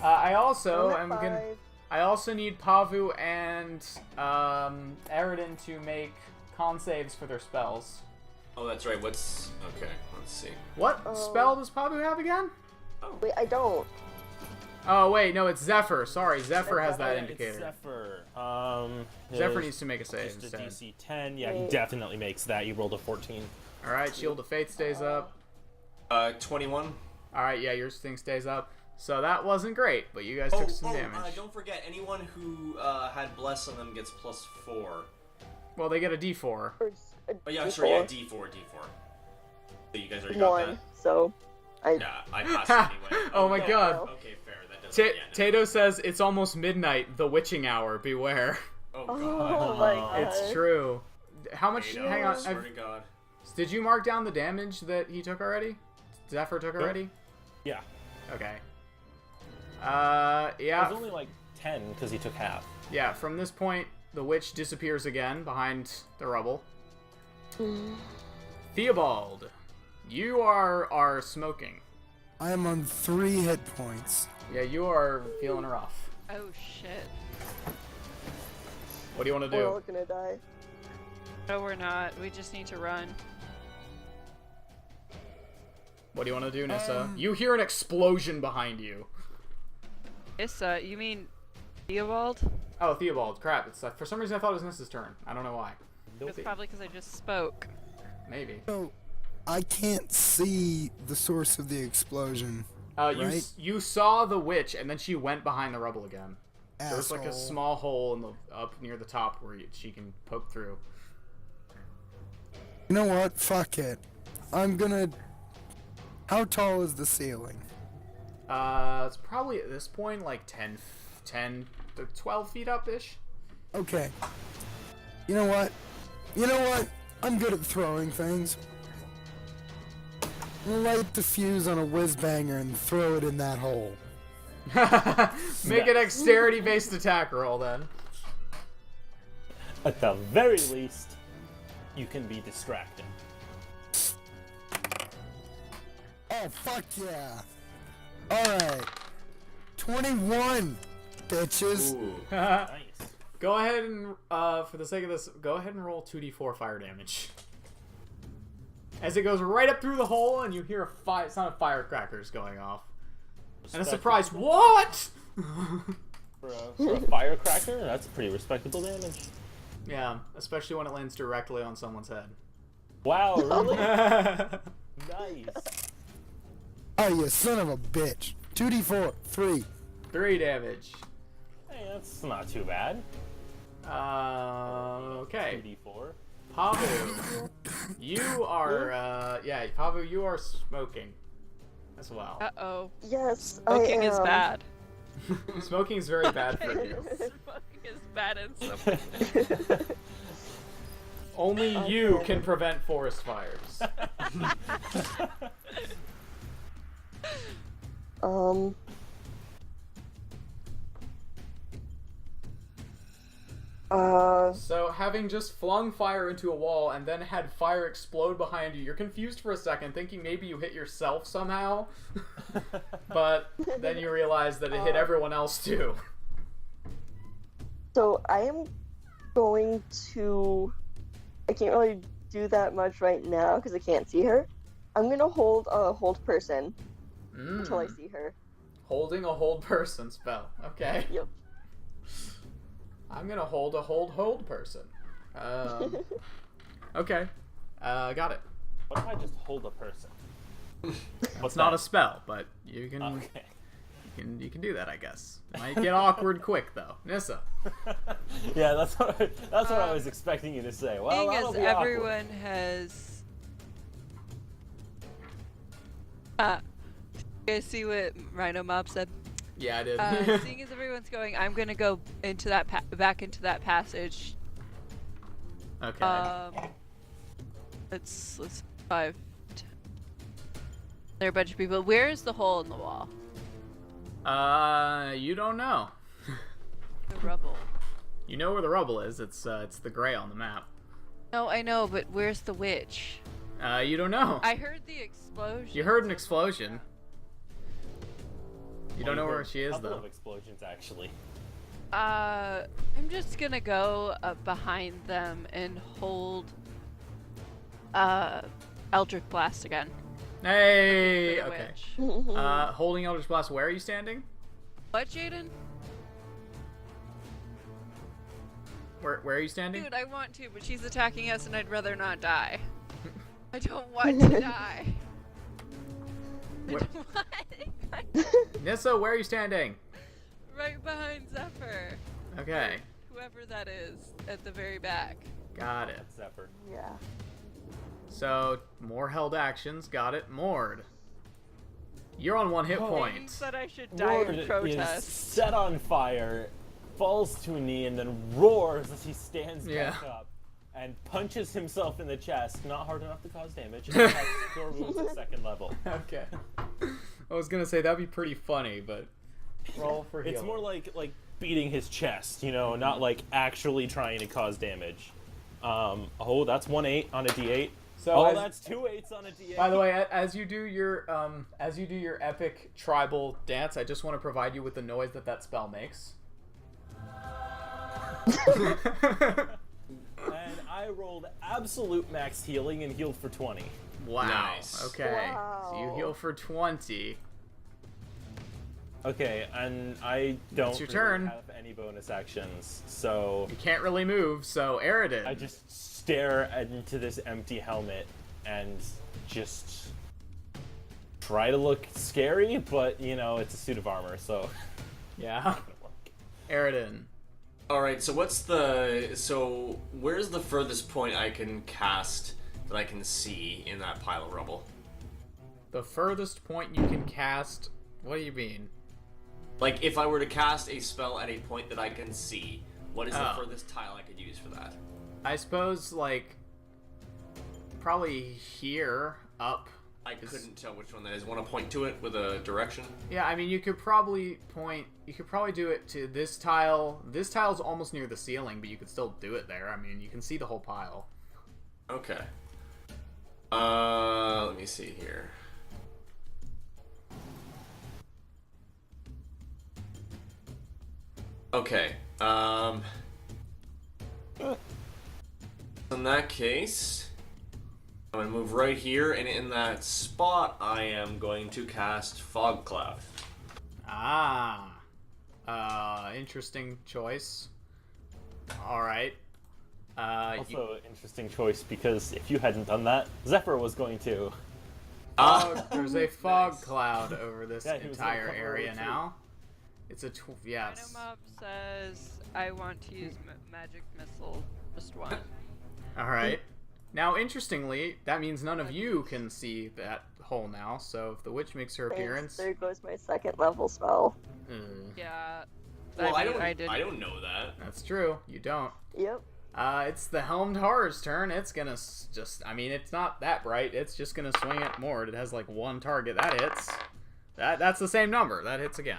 I also I'm at am 5. I also need Pavu and Aridin to make con saves for their spells. Oh, that's right. Okay, let's see. What spell does Pavu have again? Wait, I don't. Oh wait, no, it's Zephyr. Sorry, Zephyr has that It's indicator. Zephyr. Zephyr needs to make a save Just a instead. DC 10. Yeah, he Wait. definitely makes that. You rolled a 14. All right, Shield of Faith stays up. 21. All right, yeah, your thing stays up. So that wasn't great, but you guys took some damage. Don't forget, anyone who had Bless on them gets +4. Well, they get a D4. Or it's a Oh, yeah, D4. sure, yeah, D4. So you guys already got 1. that? So, I. Yeah, I passed anyway. Oh my no. god. Okay, fair. That doesn't. Yeah, no. Tato says it's almost midnight. The witching hour. Beware. Oh god. Oh my god. It's true. How much? Tato, Hang on. I swear to God. Did you mark down the damage that he took already? Zephyr took already? Yeah. Okay. It Yeah. was only like 10 because he took half. Yeah, from this point, the witch disappears again behind the rubble. Theobald, you are smoking. I am on 3 hit points. Yeah, you are feeling rough. Oh shit. What do you want to We're all do? gonna die. No, we're not. We just need to run. What do you want to do, Nissa? You hear an explosion behind you. Issa, you mean Theobald? Oh, Theobald. Crap. It's for some reason I thought it was Nissa's turn. I don't know why. It's probably because I just spoke. Maybe. So, I can't see the source of the explosion. Right? You saw the witch, and then she went behind the rubble again. There's like a Asshole. small hole in the up near the top where she can poke through. You know what? Fuck it. I'm gonna... How tall is the ceiling? It's probably at this point like 10 to 12 feet up-ish. Okay. You know what? I'm good at throwing things. Light the fuse on a whiz banger and throw it in that hole. Make a dexterity-based attack roll then. At the very least, you can be distracted. Oh, fuck yeah. Alright. 21, bitches. Ooh. Nice. Go ahead and, for the sake of this, go ahead and roll 2d4 fire damage. As it goes right up through the hole, and you hear a sound of firecrackers going off. And a surprise, what? For a firecracker, that's pretty respectable damage. Yeah, especially when it lands directly on someone's head. Wow, really? 3 Nice. Oh, you son of a bitch. 2d4, 3. damage. Hey, that's not too bad. Okay. 2d4. Pavu, you are, yeah, Pavu, you are smoking as well. Uh-oh. Yes, Smoking I am. is bad. Smoking is very bad for you. Smoking is bad in some Only you can prevent forest fires. So, having just flung fire into a wall and then had fire explode behind you, you're confused for a second, thinking maybe you hit yourself somehow. But then you realize that it hit everyone else too. So I am going to... I can't really do that much right now because I can't see her. I'm gonna hold a hold person until I see her. Holding a hold person spell. Okay. Yep. I'm gonna hold a hold person. Okay. Got it. What if I just hold a person? It's not a spell, but you can, Okay. you can do that, I guess. Might get awkward quick though. Nissa. Yeah, that's what I was expecting you to say. Well, Seeing that'll as be awkward. everyone has... you guys see what Rhino Mob said? Yeah, I did. Seeing as everyone's going, I'm gonna go into that back into that passage. Okay. Let's 5. 10. There are a bunch of people. Where is the hole in the wall? You don't know. The rubble. You know where the rubble is. It's the gray on the map. No, I know, but where's the witch? You don't know. I heard the explosion. You heard an explosion. You don't know Well, where heard she is a couple though. of explosions, actually. I'm just gonna go behind them and hold Eldritch Blast again. Hey. For the Okay. witch. Holding Eldritch Blast. Where are you standing? What, Jaden? Where are you standing? Dude, I want to, but she's attacking us and I'd rather not die. I don't want to die. I Where- don't want- Nissa, where are you standing? Right behind Zephyr. Okay. Whoever that is at the very back. Got it. Zephyr. Yeah. So, more held actions. Got it. Mord. You're on 1 hit You point. said I should die Lord in is protest. set on fire, falls to a knee, and then roars as he stands back Yeah. up and punches himself in the chest, not hard enough to cause damage, and has cure wounds at 2nd level. Okay. I was gonna say that'd be pretty funny, but roll for healing. It's more like beating his chest, you know, not like actually trying to cause damage. Oh, that's 1-8 on a D8. So that's 2 8s on a D8. By the way, as you do your epic tribal dance, I just want to provide you with the noise that spell makes. And I rolled absolute max healing and healed for 20. Wow. Nice. Okay. So you Wow. heal for 20. Okay, and I don't It's your really turn. have any bonus actions, so You can't really move, so Aridin. I just stare into this empty helmet and just try to look scary, but you know, it's a suit of armor, so Yeah. Aridin. Alright, so where's the furthest point I can cast that I can see in that pile of rubble? The furthest point you can cast. What do you mean? Like, if I were to cast a spell at a point that I can see, what is the Oh. furthest tile I could use for that? I suppose, like, probably here, up. I couldn't tell which one that is. Want to point to it with a direction? Yeah, I mean, you could probably do it to this tile. This tile's almost near the ceiling, but you could still do it there. I mean, you can see the whole pile. Okay. Let me see here. Okay. In that case, I'm gonna move right here, and in that spot, I am going to cast Fog Cloud. Interesting choice. Alright. also interesting choice because if you hadn't done that, Zephyr was going to. There's a fog cloud over this Yeah, he was entire gonna cover area it too. now. It's a yes. Rhino Mob says, I want to use magic missile, just one. Alright. Now, interestingly, that means none of you can see that hole now, so if the witch makes her appearance... There goes my 2nd level spell. Yeah. Well, I didn't. don't know that. That's true. You don't. Yep. It's the Helmed Horror's turn. It's gonna just... I mean, it's not that bright. It's just gonna swing at Mord. It has, like, one target. That hits. That's the same number. That hits again.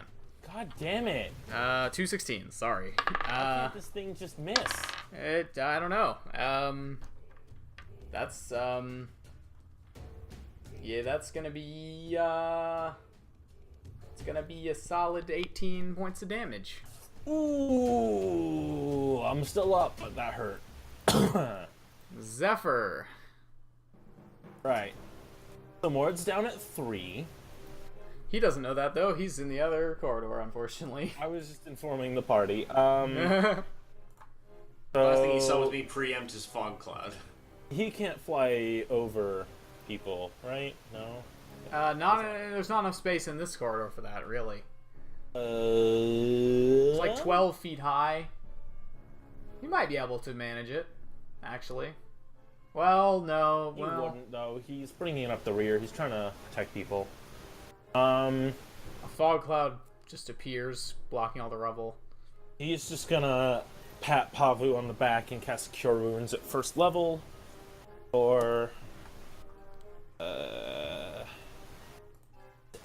God damn it. 216. Sorry. How can't this thing just miss? I don't know. That's yeah, that's gonna be it's gonna be a solid 18 points of damage. Ooh, I'm still up, but that hurt. Zephyr. Right. So Mord's down at 3. He doesn't know that though. He's in the other corridor, unfortunately. I was just informing the party. Last thing he saw was me preempt his fog cloud. He can't fly over people, right? No. There's not enough space in this corridor for that, really. It's It's like 12 feet high. You might be able to manage it, actually. Well, no. He Well, wouldn't though. He's bringing it up the rear. He's trying to protect people. a fog cloud just appears, blocking all the rubble. He's just gonna pat Pavu on the back and cast Cure Wounds at first level, or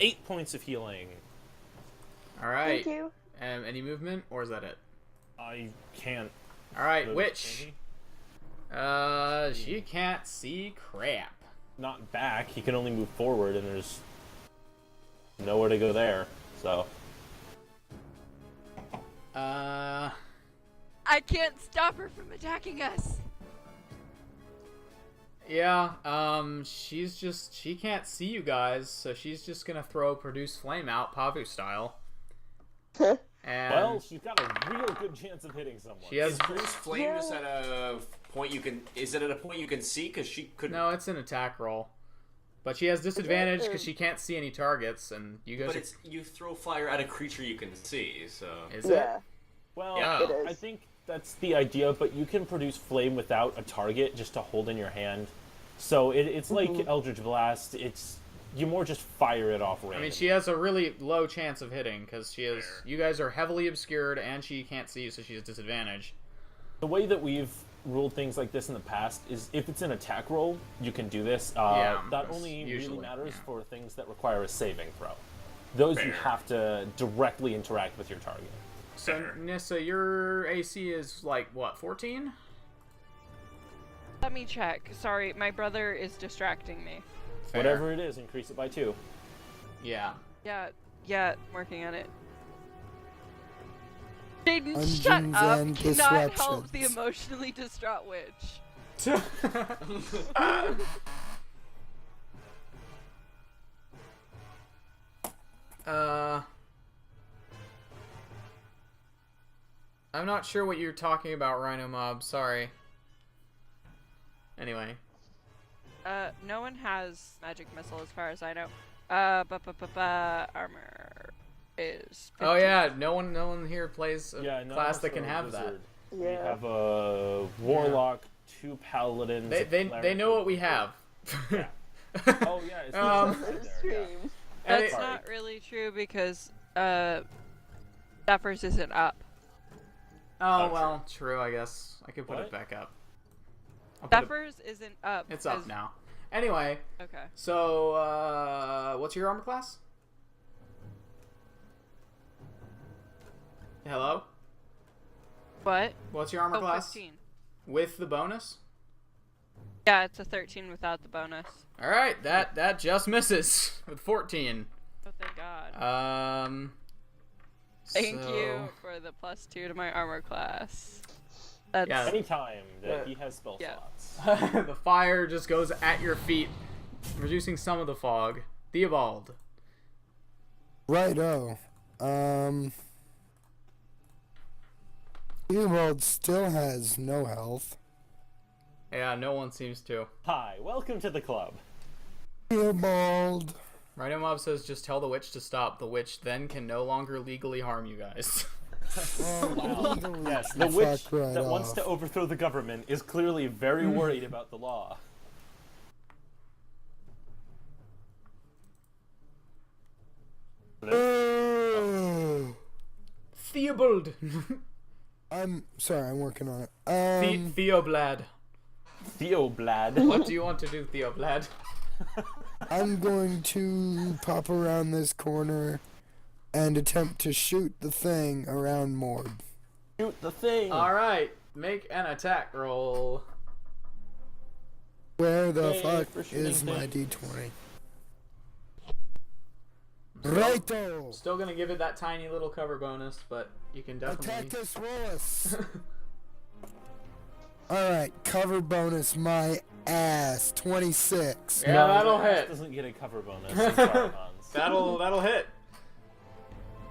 8 points of healing. All right. Thank you. Any movement, or is that it? I can't. All right, move, Witch. maybe? She can't see crap. Not back. He can only move forward, and there's nowhere to go there. So. I can't stop her from attacking us. Yeah, she can't see you guys, so she's just gonna throw Produce Flame out, Pavu style. And Well, she's got a real good chance of hitting someone. she has Is Bruce Flame just at a point you can? Is it at a point you can see? Because she couldn't. no, it's an attack roll, but she has disadvantage because she can't see any targets, and you guys. But it's you throw fire at a creature you can see. So Is Yeah. it? Well, Yeah. It is. I think that's the idea, but you can produce flame without a target just to hold in your hand. So it's like Eldritch Blast. You more just fire it off I randomly. mean, she has a really low chance of hitting because she has. You guys are heavily obscured, and she can't see you, so she has disadvantage. The way that we've ruled things like this in the past is if it's an attack roll, you can do this. Yeah, that that's only usually, really matters yeah. for things that require a saving throw. Those you Fair. have to directly interact with your target. So Nissa, your AC is like what, 14? Let me check. Sorry, my brother is distracting me. Fair. Whatever it is, increase it by 2. Yeah. Yeah, working on it. Jaden, shut Dungeons up! and Cannot help the Disruptions. emotionally distraught witch. I'm not sure what you're talking about, Rhino Mob. Sorry. Anyway. No one has magic missile as far as I know. Armor is 15. Oh yeah, no one here plays a Yeah, no, class that also can a have that. wizard. We Yeah. have a warlock, 2 paladins. a They cleric, know what we have. Yeah. Oh yeah, it's Um, right there, yeah. Stream. That's Any- not really true because Zephyr's isn't up. Oh well, true. I guess I could put What? it back up. I'll put it- Zephyr's isn't up. It's up as- now. Anyway, Okay. so what's your armor class? Hello? What? What's your armor Oh, class? 15. With the bonus? Yeah, it's a 13 without the bonus. All right, that just misses with 14. Oh, thank God. Thank so- you for the +2 to my armor class. That's Yeah. Anytime that he has spell Yeah. slots. The fire just goes at your feet, reducing some of the fog. Theobald. Righto. Emerald still has no health. Yeah, no one seems to. Hi, welcome to the club. Emerald. Rhino Mob says just tell the witch to stop. The witch then can no longer legally harm you guys. Yes, the witch Fuck right that wants off. to overthrow the government is clearly very worried about the law. Theobald. I'm sorry, I'm working on it. Theoblad. Theoblad. What do you want to do, Theoblad? I'm going to pop around this corner and attempt to shoot the thing around Mord. Shoot the thing. All right, make an attack roll. Where the Yay, fuck for shooting is my things. D20? Righto! Still gonna give it that tiny little cover bonus, but you can definitely. Attackus Willis! Alright, cover bonus my ass. 26. Yeah, No, that'll Zax hit. Doesn't get a cover bonus. in Saruman's. That'll hit.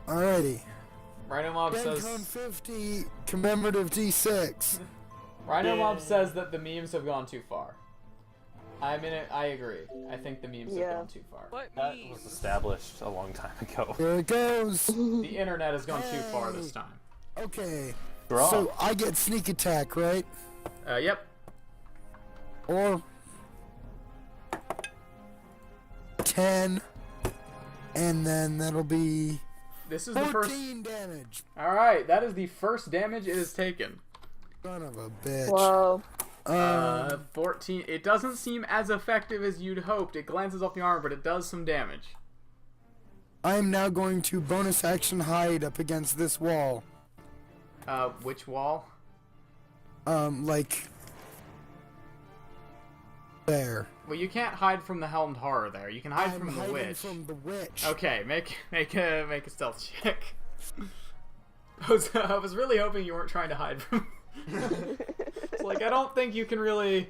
Alrighty. Rhino Mob Gen Con says. 50 commemorative D6. Rhino Mob says that the memes have gone too far. I mean, I agree. I think the memes have gone too far. What That memes? was established a long time ago. Here it goes. The internet has gone too far this time. Okay. Draw. So I get sneak attack, right? Yep. Or 10. And then that'll be This is the first. 14 damage. Alright, that is the first damage it has taken. Son of a bitch. Whoa. 14. It doesn't seem as effective as you'd hoped. It glances off the armor, but it does some damage. I am now going to bonus action hide up against this wall. Which wall? Like there. Well, you can't hide from the helmed horror there. You can hide I'm from the hiding witch. from the witch. Okay, make a stealth check. I was really hoping you weren't trying to hide from. It's like I don't think you can really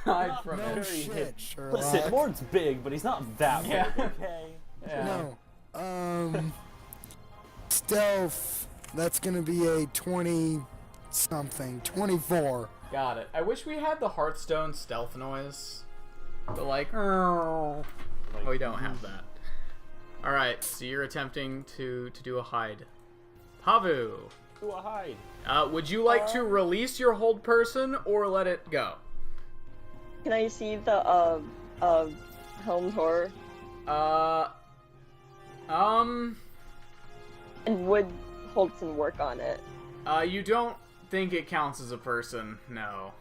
hide from No it. shit, Sherlock. Listen, Mord's big, but he's not that Yeah. big, okay? Yeah. No. Stealth. That's gonna be a 20 something. 24. Got it. I wish we had the Hearthstone stealth noise. But like, oh, we don't have that. All right, so you're attempting to do a hide. Pavu, Do a hide. would you like to release your hold person or let it go? Can I see the helmed horror? And would Holtzen work on it? You don't think it counts as a person? No.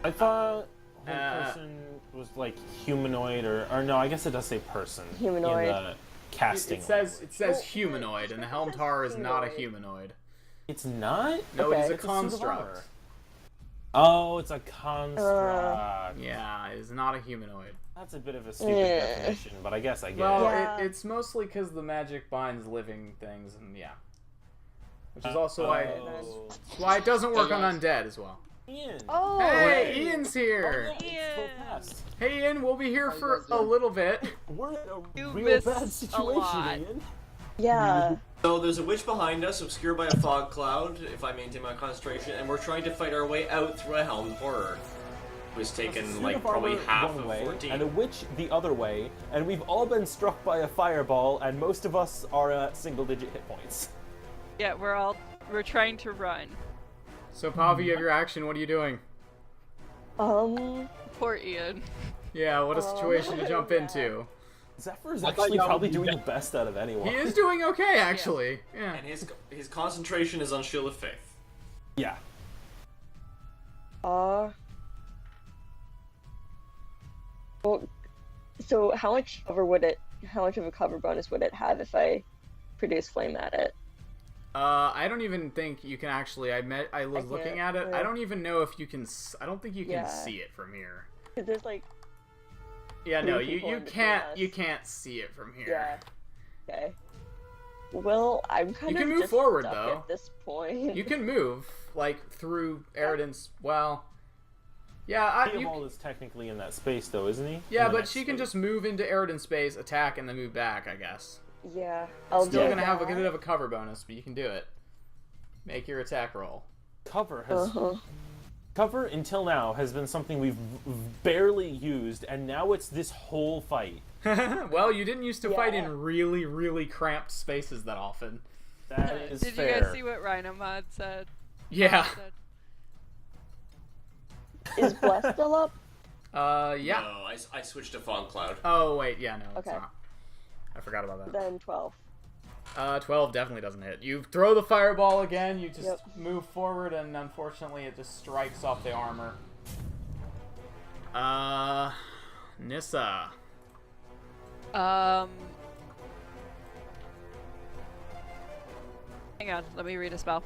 I thought one Uh, person was like humanoid, or no, I guess it does say person. Humanoid. In the casting. It says Well, humanoid, and the it helmed says horror is not a humanoid. humanoid. It's not. No, it is Okay. a It's a suit of construct. armor. Oh, it's a construct. Yeah, it is not a humanoid. That's a bit of a stupid Yeah. definition, but I guess I get Well, it. Yeah. it's mostly because the magic binds living things, and yeah. Which is also why it doesn't work on undead as well. Ian. Oh! Hey, Ian's here! Oh, yeah, it's so fast. Hey, Ian, we'll be here for a little bit. We're in a You real missed bad a situation, lot. Ian. Yeah. So there's a witch behind us, obscured by a fog cloud, if I maintain my concentration, and we're trying to fight our way out through a helmed horror. Who's taken Suit like of probably armor half one of way, 14. and a witch the other way, and we've all been struck by a fireball, and most of us are at single-digit hit points. Yeah, we're trying to run. So, Pavi, you have your action. What are you doing? Poor Ian. Yeah, what a situation to jump into. Zephyr is I thought actually y'all probably would do doing the best out of anyone. He is doing okay, actually. Yeah. And his concentration is on Shield of Faith. Yeah. Well, so how much of a cover bonus would it have if I produce flame at it? I don't even think you can actually. I was I looking can't, at it. yeah. I don't even know if you can. I don't think you can Yeah. see it from here. Cause there's like, Yeah, no, Three people you in between can't. us. You can't see it from here. yeah. Okay. Well, I'm kind You of can move just forward, stuck though. at this point. You can move like through Eridan's. Well, yeah, Theobald is technically in that space, though, isn't he? yeah, In the but next she can space. just move into Eridan's space, attack, and then move back. I guess. Yeah, I'll Still do gonna have a that. bit of a cover bonus, but you can do it. Make your attack roll. Cover has Uh-huh. cover until now has been something we've barely used, and now it's this whole fight. Well, you didn't used to fight Yeah. in really, really cramped spaces that often. That is Did fair. you guys see what Rhinomod said? Yeah. Said, Is Bless still up? Yeah. No, I switched to Fog Cloud. Oh wait, yeah, no, it's Okay. not. I forgot about that. Then 12. 12 definitely doesn't hit. You throw the fireball again, you just Yep. move forward, and unfortunately it just strikes off the armor. Nissa. Hang on, let me read a spell.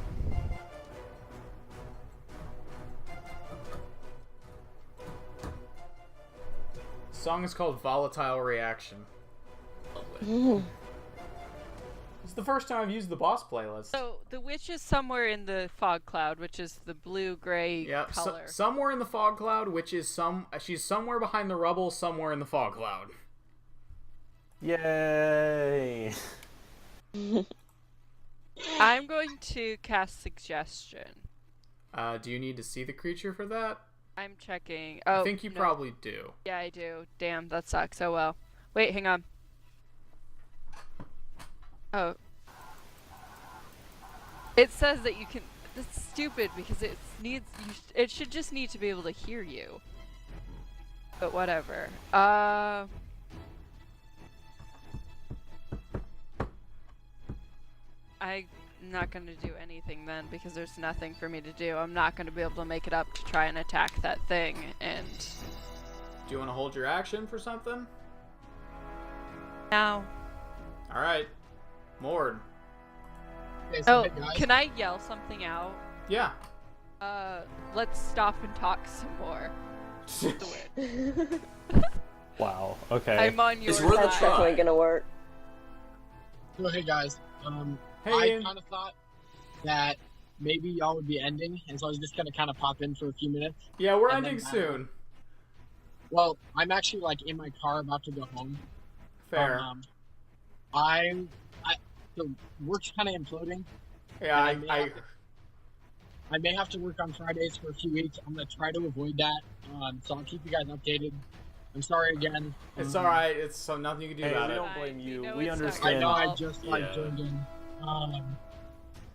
Song is called Volatile Reaction. Lovely. It's the first time I've used the boss playlist. So the witch is somewhere in the fog cloud, which is the blue-gray Yeah, color. somewhere in the fog cloud, which is she's somewhere behind the rubble, somewhere in the fog cloud. Yay! I'm going to cast suggestion. Do you need to see the creature for that? I'm checking. Oh, I think you no. probably do. Yeah, I do. Damn, that sucks. Oh well. Wait, hang on. Oh. It says that you can. That's stupid because it needs. It should just need to be able to hear you. But whatever. I'm not gonna do anything then because there's nothing for me to do. I'm not gonna be able to make it up to try and attack that thing. And Do you want to hold your action for something? now. All right, Mord. Oh, can I yell something out? Yeah. Let's stop and talk some more. Wow. Okay. I'm on your It's worth a side. try. Definitely gonna work. So hey guys, Hey, I Ian. kind of thought that maybe y'all would be ending, and so I was just gonna kind of pop in for a few minutes. Yeah, we're And ending then, soon. Well, I'm actually like in my car about to go home. Fair. The work's kind of imploding. Yeah, and I may have to work on Fridays for a few weeks. I'm gonna try to avoid that. So I'll keep you guys updated. I'm sorry again. It's all right. It's so nothing you can do Hey, about we it. don't blame you. know We it's not understand. I know I Well, just yeah. joined in.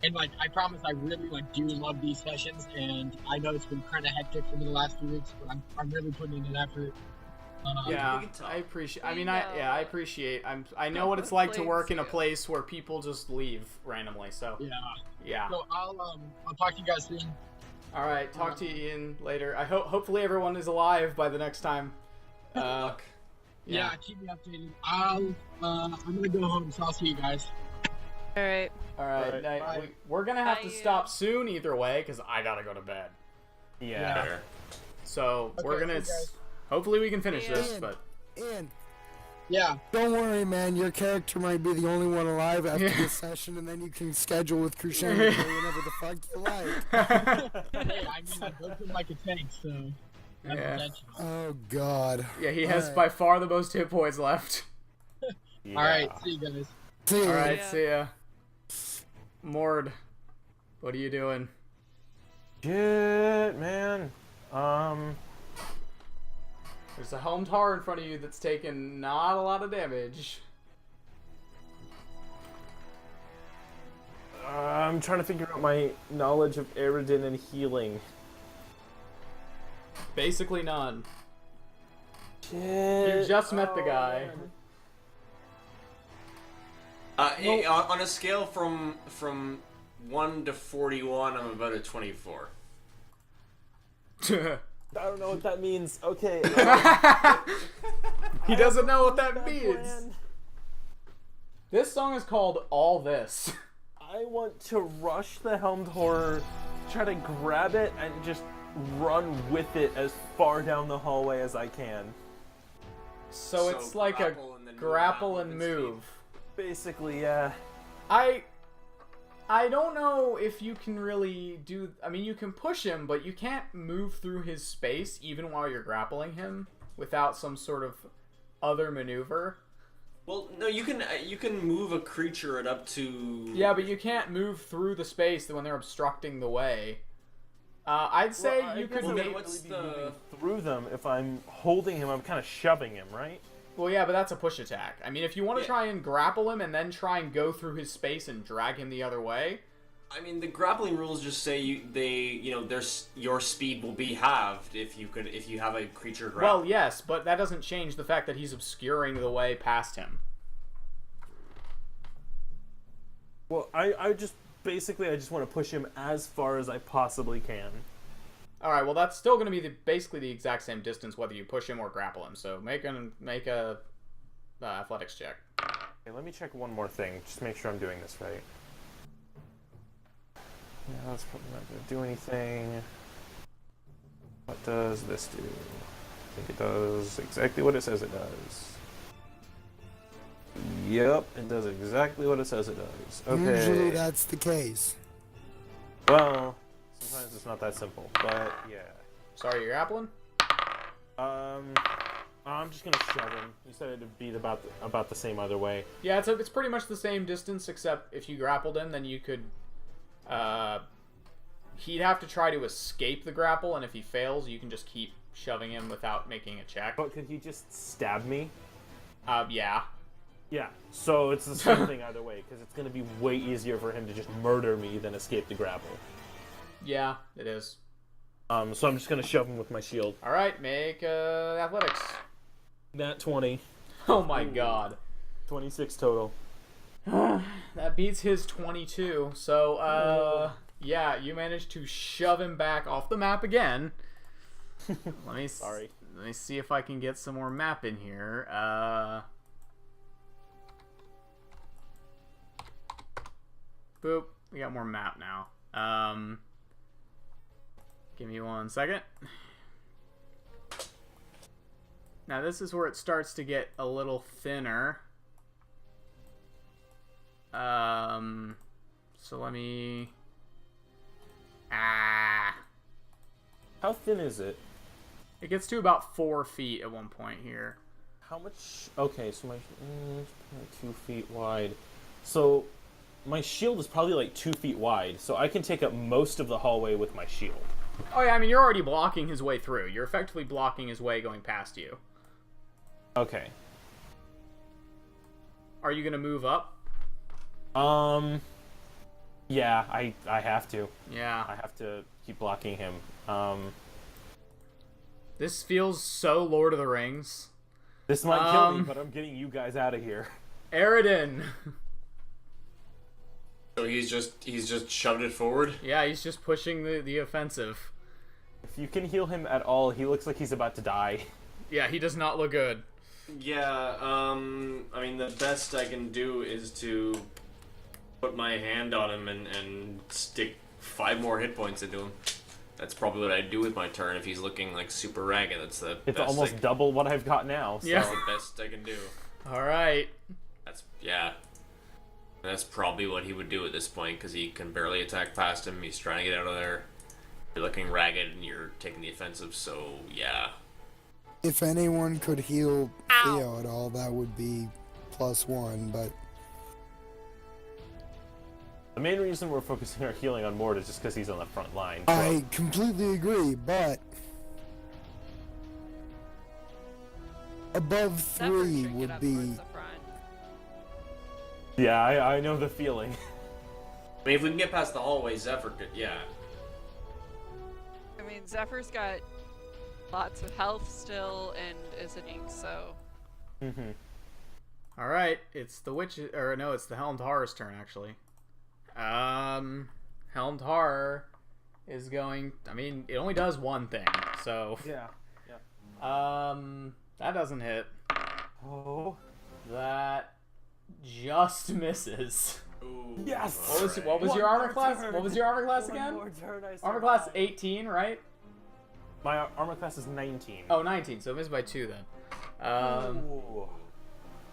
And like I promise I really do love these sessions, and I know it's been kind of hectic for me the last few weeks, but I'm really putting in an effort. Yeah, we can talk. I appreciate. I We mean, know. I appreciate. I know what it's like to Blames work in a you. place where people just leave randomly. So Yeah. yeah. So I'll talk to you guys soon. All right. Talk to you, Ian, later. I hope. Hopefully, everyone is alive by the next time. Good luck. Yeah, keep me updated. I'm gonna go home, so I'll see you guys. All right. All right. Alright, night. bye. We're gonna have to Bye, stop soon either way because I gotta go to bed. Yeah. Fair. So we're Okay, gonna. see you guys. Hopefully, we can finish Yeah. this. Ian. But Ian, Yeah. don't worry, man. Your character might be the only one alive after Yeah. this session, and then you can schedule with Crusader whenever the fuck you like. Hey, I mean, I built him like a tank, so that's Yeah. intentional. Oh God. yeah, he has Alright. by far the most hit points left. Yeah. All right, see you guys. See ya. All right. Yeah. See ya. Mord, what are you doing? Shit, man. There's a helmed tar in front of you that's taken not a lot of damage. I'm trying to figure out my knowledge of Eridan and healing. Basically none. Shit. You just met the guy. On a scale from 1 to 41, I'm about a 24. I don't know what that means. Okay. He doesn't know what that bad means. plan. This song is called All This. I want to rush the helmed horror, try to grab it, and just run with it as far down the hallway as I can. So it's like a grapple and then move grapple at and movement move. Basically, yeah. I don't know if you can really do. I mean, you can push him, but you can't move through his space even while you're grappling him without some sort of other maneuver. Well, no, you can move a creature at up to. Yeah, but you can't move through the space when they're obstructing the way. I'd say Well, I you guess could I make. would what's really be the- moving through them. If I'm holding him, I'm kind of shoving him, right? Well, yeah, but that's a push attack. I mean, if you want to Yeah. try and grapple him and then try and go through his space and drag him the other way, I mean, the grappling rules just say your speed will be halved if you have a creature grapple. well, yes, but that doesn't change the fact that he's obscuring the way past him. Well, I just want to push him as far as I possibly can. All right. Well, that's still going to be basically the exact same distance whether you push him or grapple him. So make a athletics check. Okay, let me check one more thing. Just make sure I'm doing this right. Yeah, that's probably not going to do anything. What does this do? I think it does exactly what it says it does. Yep, it does exactly what it says it does. Okay. Usually that's the case. Well, sometimes it's not that simple, but yeah. Sorry, you're grappling? I'm just gonna shove him. You said it'd be about the same either way. Yeah, it's pretty much the same distance, except if you grappled him, then you could... he'd have to try to escape the grapple, and if he fails, you can just keep shoving him without making a check. But could he just stab me? Yeah. Yeah, so it's the same thing either way, because it's going to be way easier for him to just murder me than escape the grapple. Yeah, it is. So I'm just going to shove him with my shield. Alright, make athletics. Nat 20. Oh my god. 26 total. That beats his 22. So, yeah, you managed to shove him back off the map again. Let me see if I can get some more map in here. Boop. We got more map now. Give me 1 second. Now this is where it starts to get a little thinner. So let me... How thin is it? It gets to about 4 feet at one point here. How much... Okay, so my... 2 feet wide. So... My shield is probably like 2 feet wide, so I can take up most of the hallway with my shield. Oh yeah, I mean, you're already blocking his way through. You're effectively blocking his way going past you. Okay. Are you gonna move up? Yeah, I have to. Yeah. I have to keep blocking him. This feels so Lord of the Rings. This might kill me, but I'm getting you guys out of here. Aridin. So he's just shoved it forward? Yeah, he's just pushing the offensive. If you can heal him at all, he looks like he's about to die. Yeah, he does not look good. Yeah, I mean, the best I can do is to put my hand on him and stick 5 more hit points into him. That's probably what I'd do with my turn if he's looking like super ragged. It's best almost double what I've got now. So. Yeah. That's the best I can do. Alright. That's probably what he would do at this point, because he can barely attack past him. He's trying to get out of there. You're looking ragged, and you're taking the offensive, so yeah. If anyone could heal Theo at all, that would be +1, but... The main reason we're focusing our healing on Mort is just because he's on the front line. So. I completely agree, but... Above 3 would be... Yeah, I know the feeling. I mean, if we can get past the hallway, Zephyr could, yeah. I mean, Zephyr's got lots of health still and is an ink, so... Alright, it's the witch... Or no, it's the Helmed Horror's turn, actually. Helmed Horror is going... I mean, it only does one thing, so... Yeah. That doesn't hit. Oh. That... just misses. Ooh, yes. What was your armor class? What was your armor class again? Armor class 18, right? My armor class is 19. Oh, 19. So it missed by 2 then.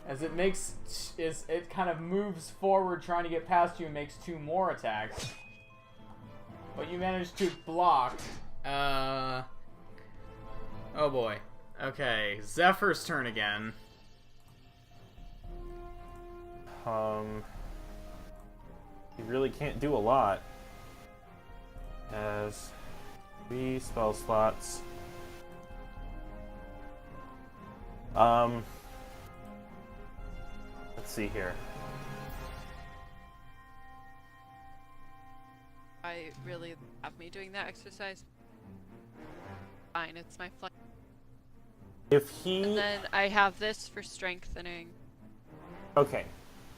As it kind of moves forward, trying to get past you, and makes 2 more attacks. But you managed to block. Oh boy. Okay, Zephyr's turn again. You really can't do a lot. Has 3 spell slots. Let's see here. I really have me doing that exercise. Fine, it's my flight. If he... And then I have this for strengthening. Okay.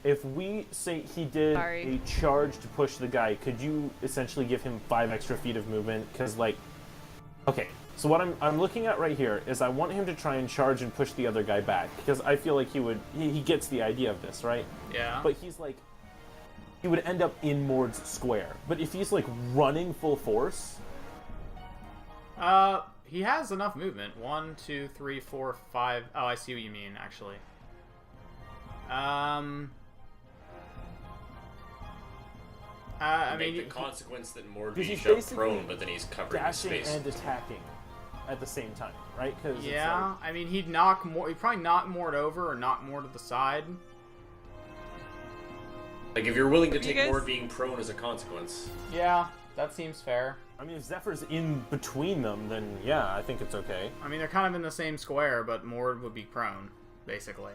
If we say he did a charge to push the guy, could you essentially give him 5 extra feet of movement? Because, like, Okay, so what I'm looking at right here is I want him to try and charge and push the other guy back, because I feel like he gets the idea of this, right? Yeah. But he's like, he would end up in Mord's square. But if he's like running full force, he has enough movement. 1, 2, 3, 4, 5. Oh, I see what you mean, actually. I mean, the consequence that Mord Because be he's shoved basically prone, but then he's covering his dashing space. and attacking at the same time, right? Cause yeah, it's like, I mean, he'd probably knock Mord over or knock Mord to the side. Like, if you're willing to take guys- Mord being prone as a consequence. Yeah, that seems fair. I mean, if Zephyr's in between them, then yeah, I think it's okay. I mean, they're kind of in the same square, but Mord would be prone, basically.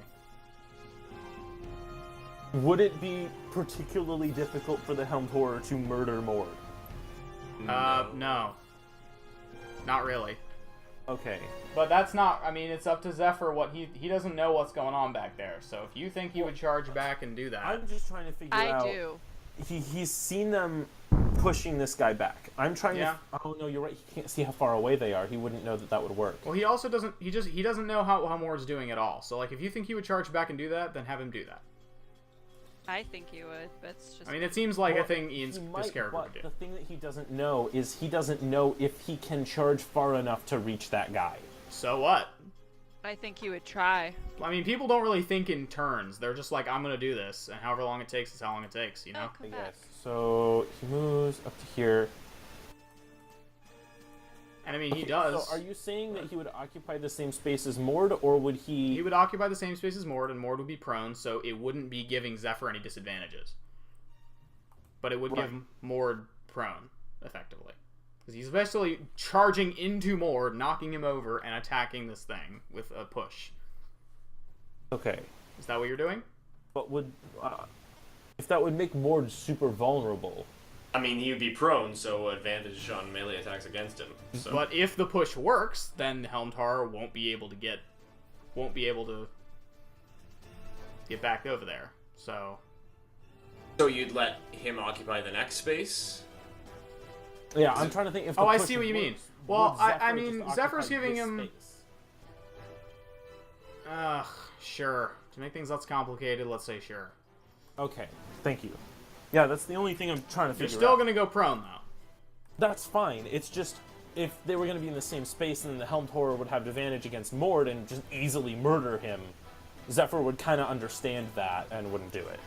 Would it be particularly difficult for the Helmed Horror to murder Mord? No. Not really. Okay. But that's not, I mean, it's up to Zephyr what he doesn't know what's going on back there. So if you think he would charge back and do that. I'm just trying to figure I out. do. He's seen them pushing this guy back. I'm trying Yeah. to. Oh no, you're right. He can't see how far away they are. He wouldn't know that would work. Well, he also doesn't, he doesn't know how Mord's doing at all. So like, if you think he would charge back and do that, then have him do that. I think you would. That's just. I mean, it seems like Well, a thing Ian's he this might, character but would do. the thing that he doesn't know is he doesn't know if he can charge far enough to reach that guy. So what? I think you would try. I mean, people don't really think in turns. They're just like, I'm gonna do this, and however long it takes is how long it takes, you know? Oh, come back. So he moves up to here. And I mean, he Okay, does. So are you saying that he would occupy the same space as Mord, or would he? He would occupy the same space as Mord, and Mord would be prone, so it wouldn't be giving Zephyr any disadvantages. But it would give Mord prone, effectively. Because he's especially charging into Mord, knocking him over, and attacking this thing with a push. Okay. Is that what you're doing? But would if that would make Mord super vulnerable? I mean, he would be prone, so advantage on melee attacks against him. So. But if the push works, then Helmed Horror won't be able to get back over there. So you'd let him occupy the next space? Yeah, I'm trying to think if. The I push see what you mean. works, Well, would I Zephyr mean, just Zephyr's occupy giving this him. space? Sure. To make things less complicated, let's say sure. Okay, thank you. Yeah, that's the only thing I'm trying to figure You're still out. gonna go prone though. That's fine. It's just if they were going to be in the same space, then the Helmed Horror would have advantage against Mord and just easily murder him. Zephyr would kind of understand that and wouldn't do it.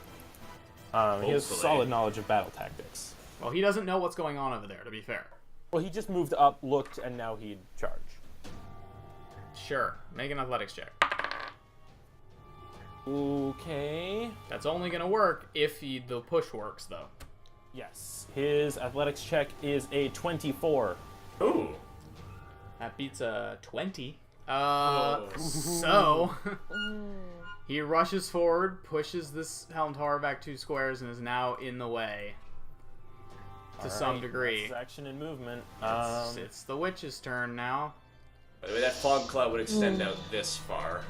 He has Hopefully. solid knowledge of battle tactics. Well, he doesn't know what's going on over there, to be fair. Well, he just moved up, looked, and now he'd charge. Sure. Make an athletics check. Okay. That's only gonna work if the push works, though. Yes. His athletics check is a 24. Ooh. That beats a 20. Oh. So he rushes forward, pushes this Helmed Horror back 2 squares, and is now in the way to some degree. That's action and movement. It's the witch's turn now. By the way, that fog cloud would extend out this far,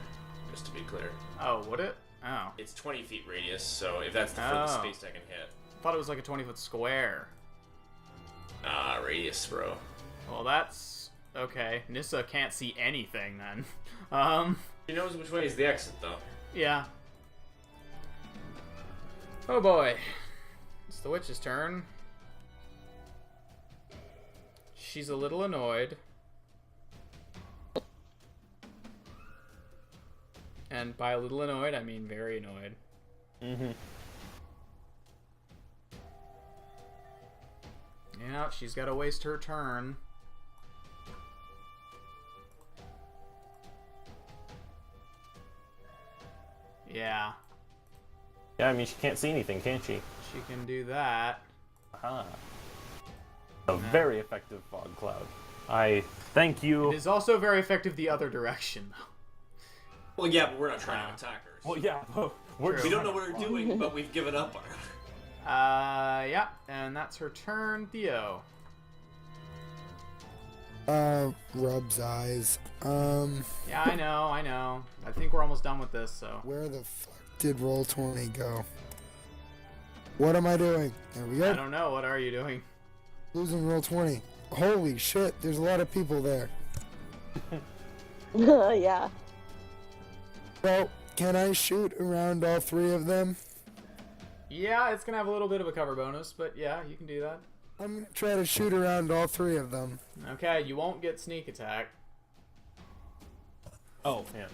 just to be clear. Oh, would it? Oh. It's 20 feet radius, so if that's the furthest Oh. space I can hit. I thought it was like a 20-foot square. Ah, radius, bro. Well, that's okay. Nissa can't see anything then. She knows which way is the exit, though. Yeah. Oh boy. It's the witch's turn. She's a little annoyed. And by a little annoyed, I mean very annoyed. Mm-hmm. Yeah, she's got to waste her turn. Yeah, Yeah, I mean, she can't see anything, can she? she can do that. Aha. A very effective fog cloud. I thank you. It is also very effective the other direction, though. Well, yeah, but we're not trying to attack her. Well, yeah, we're We don't know what we're doing, but we've given up on her. Yeah, and that's her turn, Theo. Rub's eyes. Yeah, I know. I think we're almost done with this, so. Where the fuck did Roll20 go? What am I doing? There we I go. don't know. What are you doing? Losing Roll20. holy shit, there's a lot of people there. Yeah. Well, can I shoot around all three of them? Yeah, it's gonna have a little bit of a cover bonus, but yeah, you can do that. I'm gonna try to shoot around all three of them. Okay, you won't get sneak attack. Oh, yeah.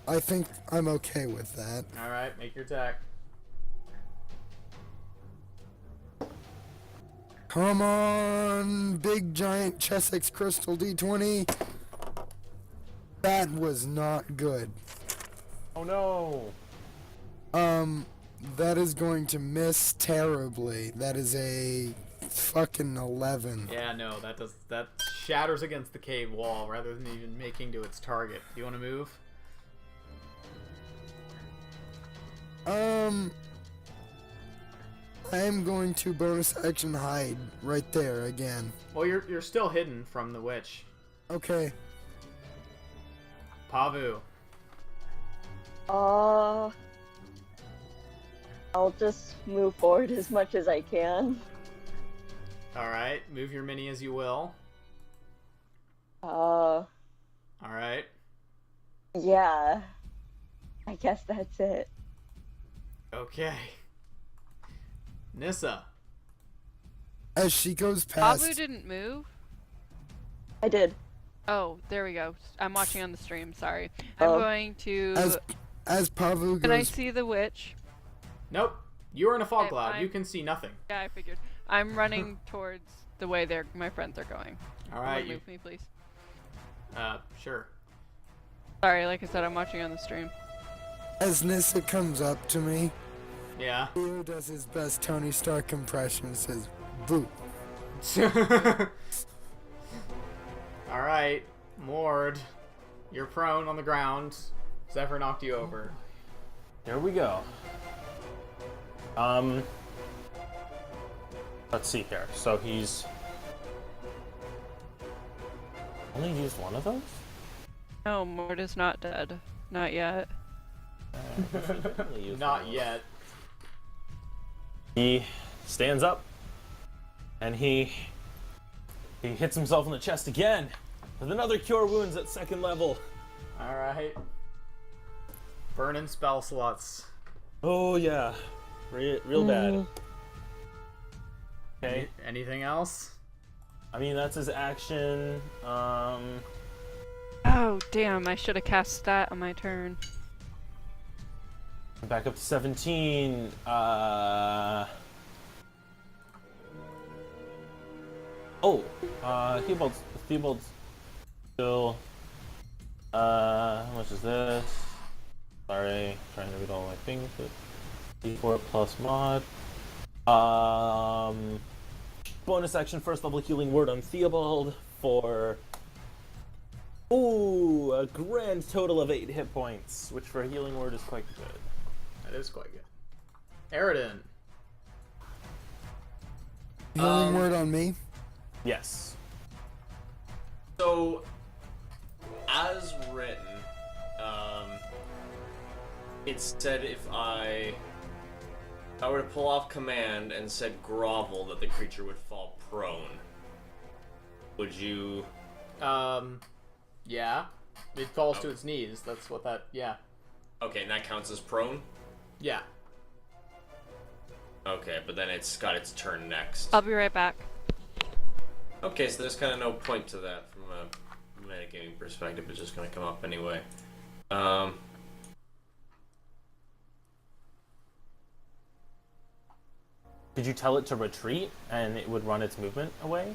I think I'm okay with that. Alright, make your attack. Come on, big giant Chessex Crystal D20. That was not good. Oh no! That is going to miss terribly. That is a fucking 11. Yeah, no, that shatters against the cave wall rather than even making to its target. Do you want to move? I am going to bonus action hide right there again. Well, you're still hidden from the witch. Okay. Pavu. I'll just move forward as much as I can. Alright, move your mini as you will. Uh, Alright. yeah. I guess that's it. Okay. Nissa. As she goes past... Pavu didn't move? I did. Oh, there we go. I'm watching on the stream, sorry. I'm Oh. going to... As Pavu goes... Can I see the witch? Nope. You're in a fog Okay, cloud. fine. You can see nothing. Yeah, I figured. I'm running towards the way my friends are going. Alright, you... Move me, please. Sure. Sorry, like I said, I'm watching on the stream. As Nissa comes up to me, Yeah. Leo does his best Tony Stark impression and says, boo. Alright. Mord. You're prone on the ground. Zephyr knocked you over. Here we go. Let's see here. So he's only used one of those? No, Mort is not dead. Not yet. Not yet. He stands up and he hits himself in the chest again with another cure wounds at 2nd level. Alright. Burning spell slots. Oh yeah, real bad. Okay. Anything else? I mean, that's his action. Oh, damn, I should have cast stat on my turn. Back up to 17. Theobald's still. How much is this? Sorry, trying to read all my things. D4 plus mod. Bonus action, 1st level healing word on Theobald for. Ooh, a grand total of 8 hit points, which for a healing word is quite good. That is quite good. Aridin. Healing word on me? Yes. So, as written, it said if I were to pull off command and said grovel, that the creature would fall prone. Would you? Yeah. It falls to its knees. That's what that. Yeah. Okay, and that counts as prone? Yeah. Okay, but then it's got its turn next. I'll be right back. Okay, so there's kind of no point to that from a metagaming perspective. It's just going to come up anyway. Did you tell it to retreat and it would run its movement away?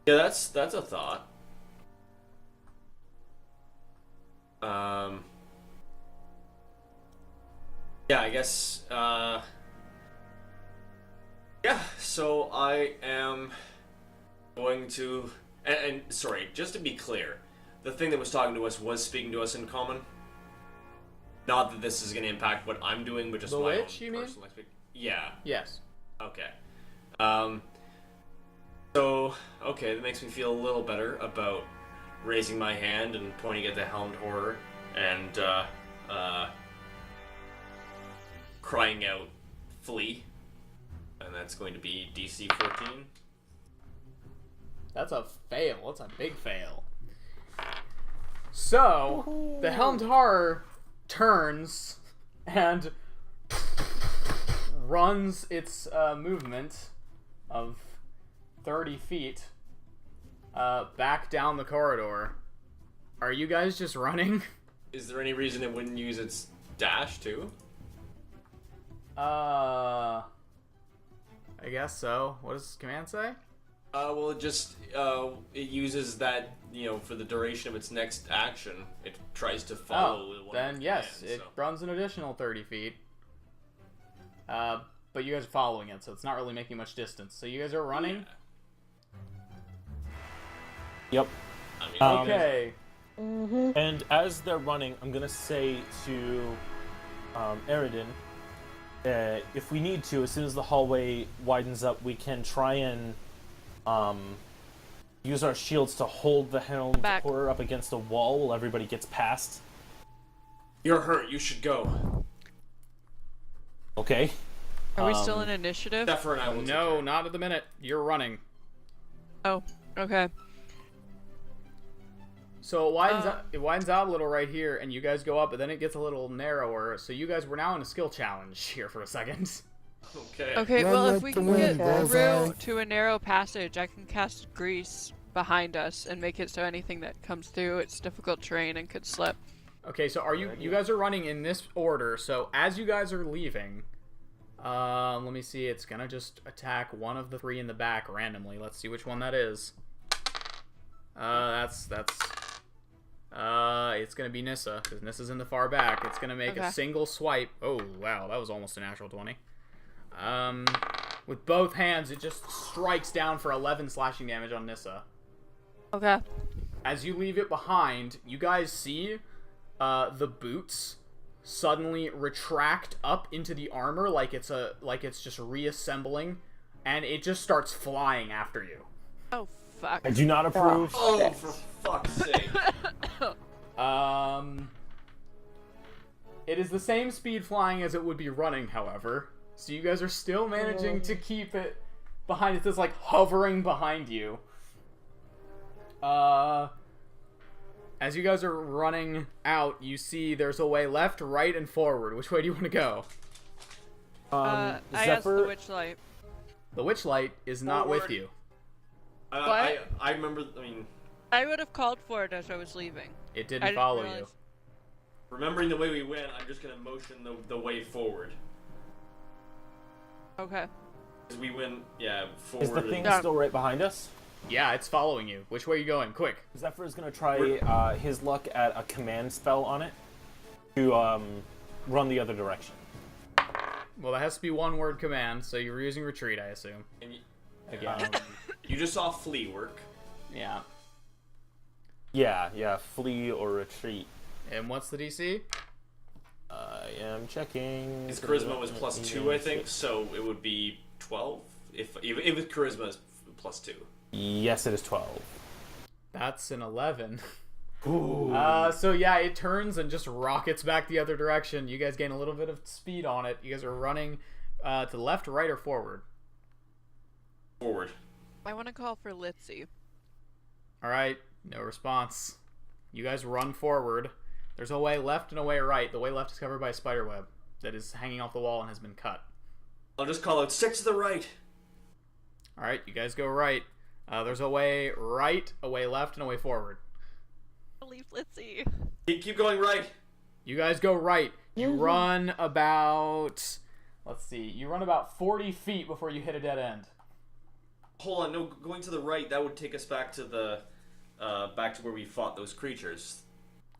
Yeah, that's a thought. Yeah, I guess, yeah, so I am going to, and sorry, just to be clear, the thing that was talking to us was speaking to us in common. Not that this is going to impact what I'm doing, but just The my witch, own you mean? personal experience. Yeah. Yes. Okay. So, okay, that makes me feel a little better about raising my hand and pointing at the helmed horror and, crying out, flee. And that's going to be DC 14. That's a fail. That's a big fail. So, the Helmed Horror turns and runs its movement of 30 feet back down the corridor. Are you guys just running? Is there any reason it wouldn't use its dash too? I guess so. What does command say? Well, it just, it uses that, for the duration of its next action. It tries to follow one then of yes, commands, it runs an additional 30 feet. But you guys are following it, so it's not really making much distance. So you guys are running? Yep. I mean, Okay. And as they're running, I'm gonna say to Aridin, if we need to, as soon as the hallway widens up, we can try and use our shields to hold the Helmed Horror up against a wall while everybody gets past. You're hurt. You should go. Okay. Are we still in initiative? Zephyr and I will. No, not at the minute. You're running. Oh, okay. So it widens out a little right here, and you guys go up, but then it gets a little narrower. So you guys were now in a skill challenge here for a second. Okay. Okay, Run well, like if we the can get wind, bullseye. through to a narrow passage, I can cast Grease behind us and make it so anything that comes through it's difficult terrain and could slip. Okay, so you guys are running in this order. So as you guys are leaving, let me see. It's gonna just attack one of the three in the back randomly. Let's see which one that is. It's gonna be Nissa, because Nissa's in the far back. It's gonna make a single swipe. Oh wow, that was almost a natural 20. With both hands, it just strikes down for 11 slashing damage on Nissa. Okay. As you leave it behind, you guys see the boots suddenly retract up into the armor like it's just reassembling, and it just starts flying after you. Oh fuck. I do not approve. Oh, for fuck's sake. It is the same speed flying as it would be running, however. So you guys are still managing to keep it behind. It's just like hovering behind you. As you guys are running out, you see there's a way left, right, and forward. Which way do you want to go? I asked the Witchlight. The Witchlight is not with you. I remember. I mean, I would have called for it as I was leaving. It didn't follow you. realize. remembering the way we went, I'm just gonna motion the way forward. Okay. Because we went, forward. Is the thing Yeah. still right behind us? Yeah, it's following you. Which way are you going? Quick. Zephyr is going to try his luck at a command spell on it to run the other direction. Well, that has to be one word command, so you're using retreat, I assume. And you, Again. you just saw flee work. Yeah. Yeah, flee or retreat. And what's the DC? I am checking. His charisma was +2, I think, so it would be 12. If with charisma is +2. Yes, it is 12. That's an 11. Ooh. So yeah, it turns and just rockets back the other direction. You guys gain a little bit of speed on it. You guys are running to the left, right, or forward? Forward. I want to call for Litzy. Alright, no response. You guys run forward. There's a way left and a way right. The way left is covered by a spider web that is hanging off the wall and has been cut. I'll just call out 6 to the right. Alright, you guys go right. There's a way right, a way left, and a way forward. I'll leave Litzy. Keep going right. You guys go right. You run about... Let's see. You run about 40 feet before you hit a dead end. Hold on, no, going to the right, that would take us back to the, back to where we fought those creatures.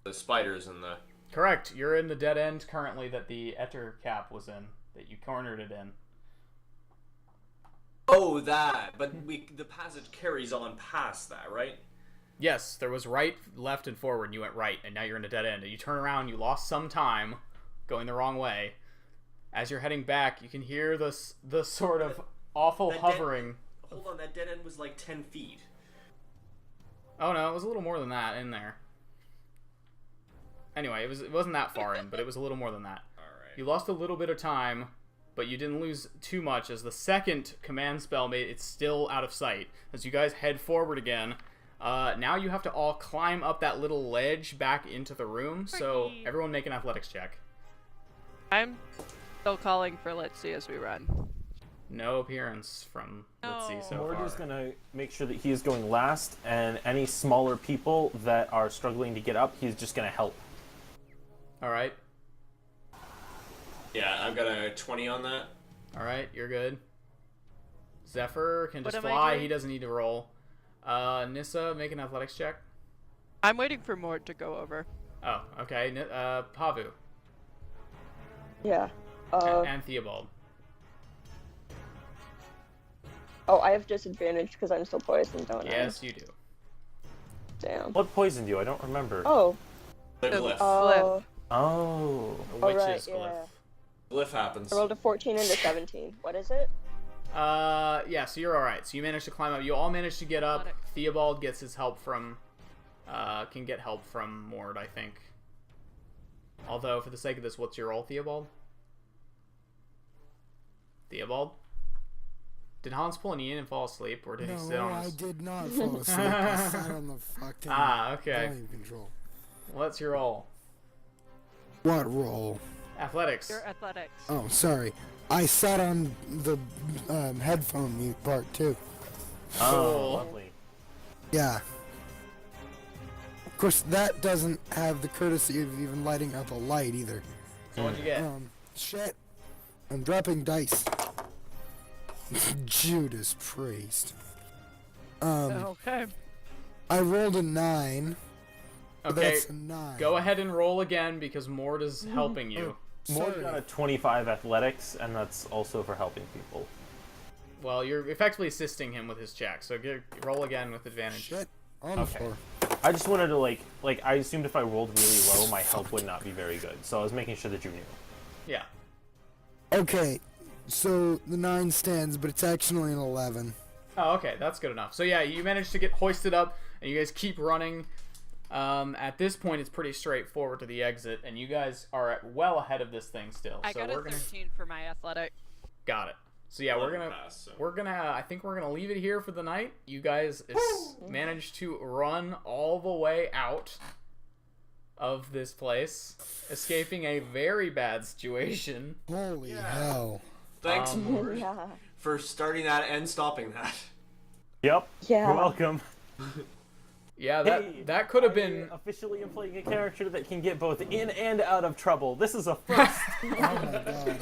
The spiders and the... Correct. You're in the dead end currently that the Etter cap was in, that you cornered it in. Oh, that! But the passage carries on past that, right? Yes, there was right, left, and forward, and you went right, and now you're in a dead end. And you turn around, you lost some time going the wrong way. As you're heading back, you can hear the sort of awful hovering. Hold on, that dead end was like 10 feet. Oh no, it was a little more than that in there. Anyway, it wasn't that far in, but it was a little more than that. Alright. You lost a little bit of time but you didn't lose too much as the second command spell made it's still out of sight. As you guys head forward again, now you have to all climb up that little ledge back into the room. So everyone make an athletics check. I'm still calling for let's see as we run. No appearance from let's see so We're far. just gonna make sure that he is going last, and any smaller people that are struggling to get up, he's just gonna help. All right. Yeah, I've got a 20 on that. All right, you're good. Zephyr can What just am I fly. doing? He doesn't need to roll. Nissa, make an athletics check. I'm waiting for Mort to go over. Oh, okay. Pavu. Yeah. And Theobald. Oh, I have disadvantage because I'm still poisoned, don't I? Yes, you do. Damn. What poisoned you? I don't remember. Oh. Glyph. Oh. Oh. A witch's right, glyph. yeah. Glyph happens. I rolled a 14 and a 17. What is it? Yeah, so you're alright. So you managed to climb up. You all managed to get up. Athletics. Theobald gets his help from, can get help from Mord, I think. Although, for the sake of this, what's your roll, Theobald? Theobald? Did Hans pull an Ian and fall asleep, or did he sit on I his... did not fall asleep. I sat on the fucking okay. volume control. What's your roll? What roll? Athletics. Your athletics. Oh, sorry. I sat on the headphone mute part too. Oh, Cool. lovely. Yeah. Of course, that doesn't have the courtesy of even lighting up a light either. So what'd you get? Shit. I'm dropping dice. Judas Priest. Okay. I rolled a 9. Okay, That's a 9. go ahead and roll again because Mord is helping you. Mort Sorry. got a 25 athletics, and that's also for helping people. Well, you're effectively assisting him with his check, so roll again with advantage. Shit. On the Okay. floor. I just wanted to like I assumed if I rolled really low, my help would not be very good. So I was making sure that you knew. Yeah. Okay. So the 9 stands, but it's actually an 11. Oh, okay, that's good enough. So yeah, you managed to get hoisted up, and you guys keep running. At this point, it's pretty straightforward to the exit, and you guys are well ahead of this thing still. I so got we're a gonna 13 for my athletic. got it. So yeah, I think we're gonna leave it here for the night. You guys managed to run all the way out of this place, escaping a very bad situation. Holy hell. Thanks, Mord, Yeah. for starting that and stopping that. Yep. Yeah. You're welcome. Yeah, Hey, that could have been. Officially, I'm playing a character that can get both in and out of trouble. This is a first. Oh my god.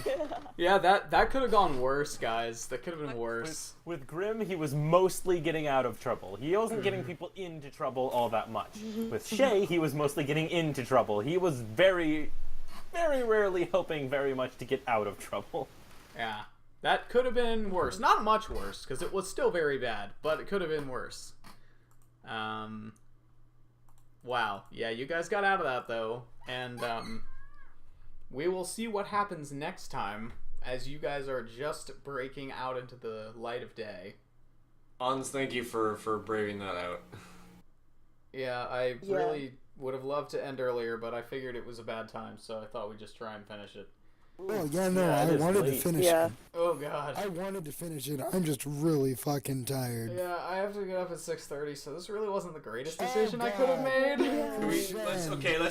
Yeah, that could have gone worse, guys. That could have been worse. With Grim, he was mostly getting out of trouble. He wasn't getting people into trouble all that much. With Shay, he was mostly getting into trouble. He was very, very rarely hoping very much to get out of trouble. Yeah, that could have been worse. Not much worse, because it was still very bad, but it could have been worse. Wow. Yeah, you guys got out of that, though. And, we will see what happens next time, as you guys are just breaking out into the light of day. Hans, thank you for braving that out. Yeah, I really would have loved to end earlier, but I figured it was a bad time, so I thought we'd just try and finish it. Oh, yeah, no, Yeah, it I is wanted to late. finish Yeah. it. Oh, God. I wanted to finish it. I'm just really fucking tired. Yeah, I have to get up at 6:30, so this really wasn't the greatest Oh, decision I could have God. made.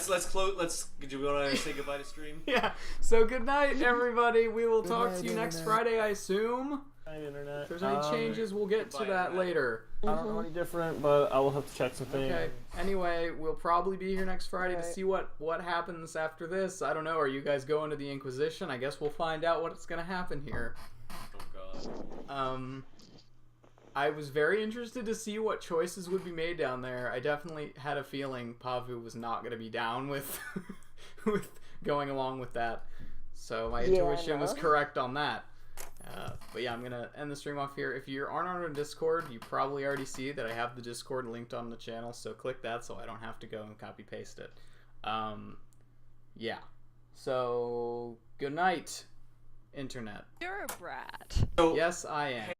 Let's close. Do you want to say goodbye to stream? Yeah, so good night, everybody. We will Good talk night, to you next Internet. Friday, I assume. Hi, Internet. If there's any changes, we'll get to goodbye, that Internet. later. I don't know any different, but I will have to check something. Okay. Anyway, we'll probably be here next Friday to Right. see what happens after this. I don't know. Are you guys going to the Inquisition? I guess we'll find out what's gonna happen here. Oh god. I was very interested to see what choices would be made down there. I definitely had a feeling Pavu was not gonna be down with with going along with that. So my intuition was correct on that. But yeah, I'm gonna end the stream off here. If you aren't on our Discord, you probably already see that I have the Discord linked on the channel, so click that so I don't have to go and copy paste it. Yeah. So good night, Internet. You're a brat. So, Yes, I am.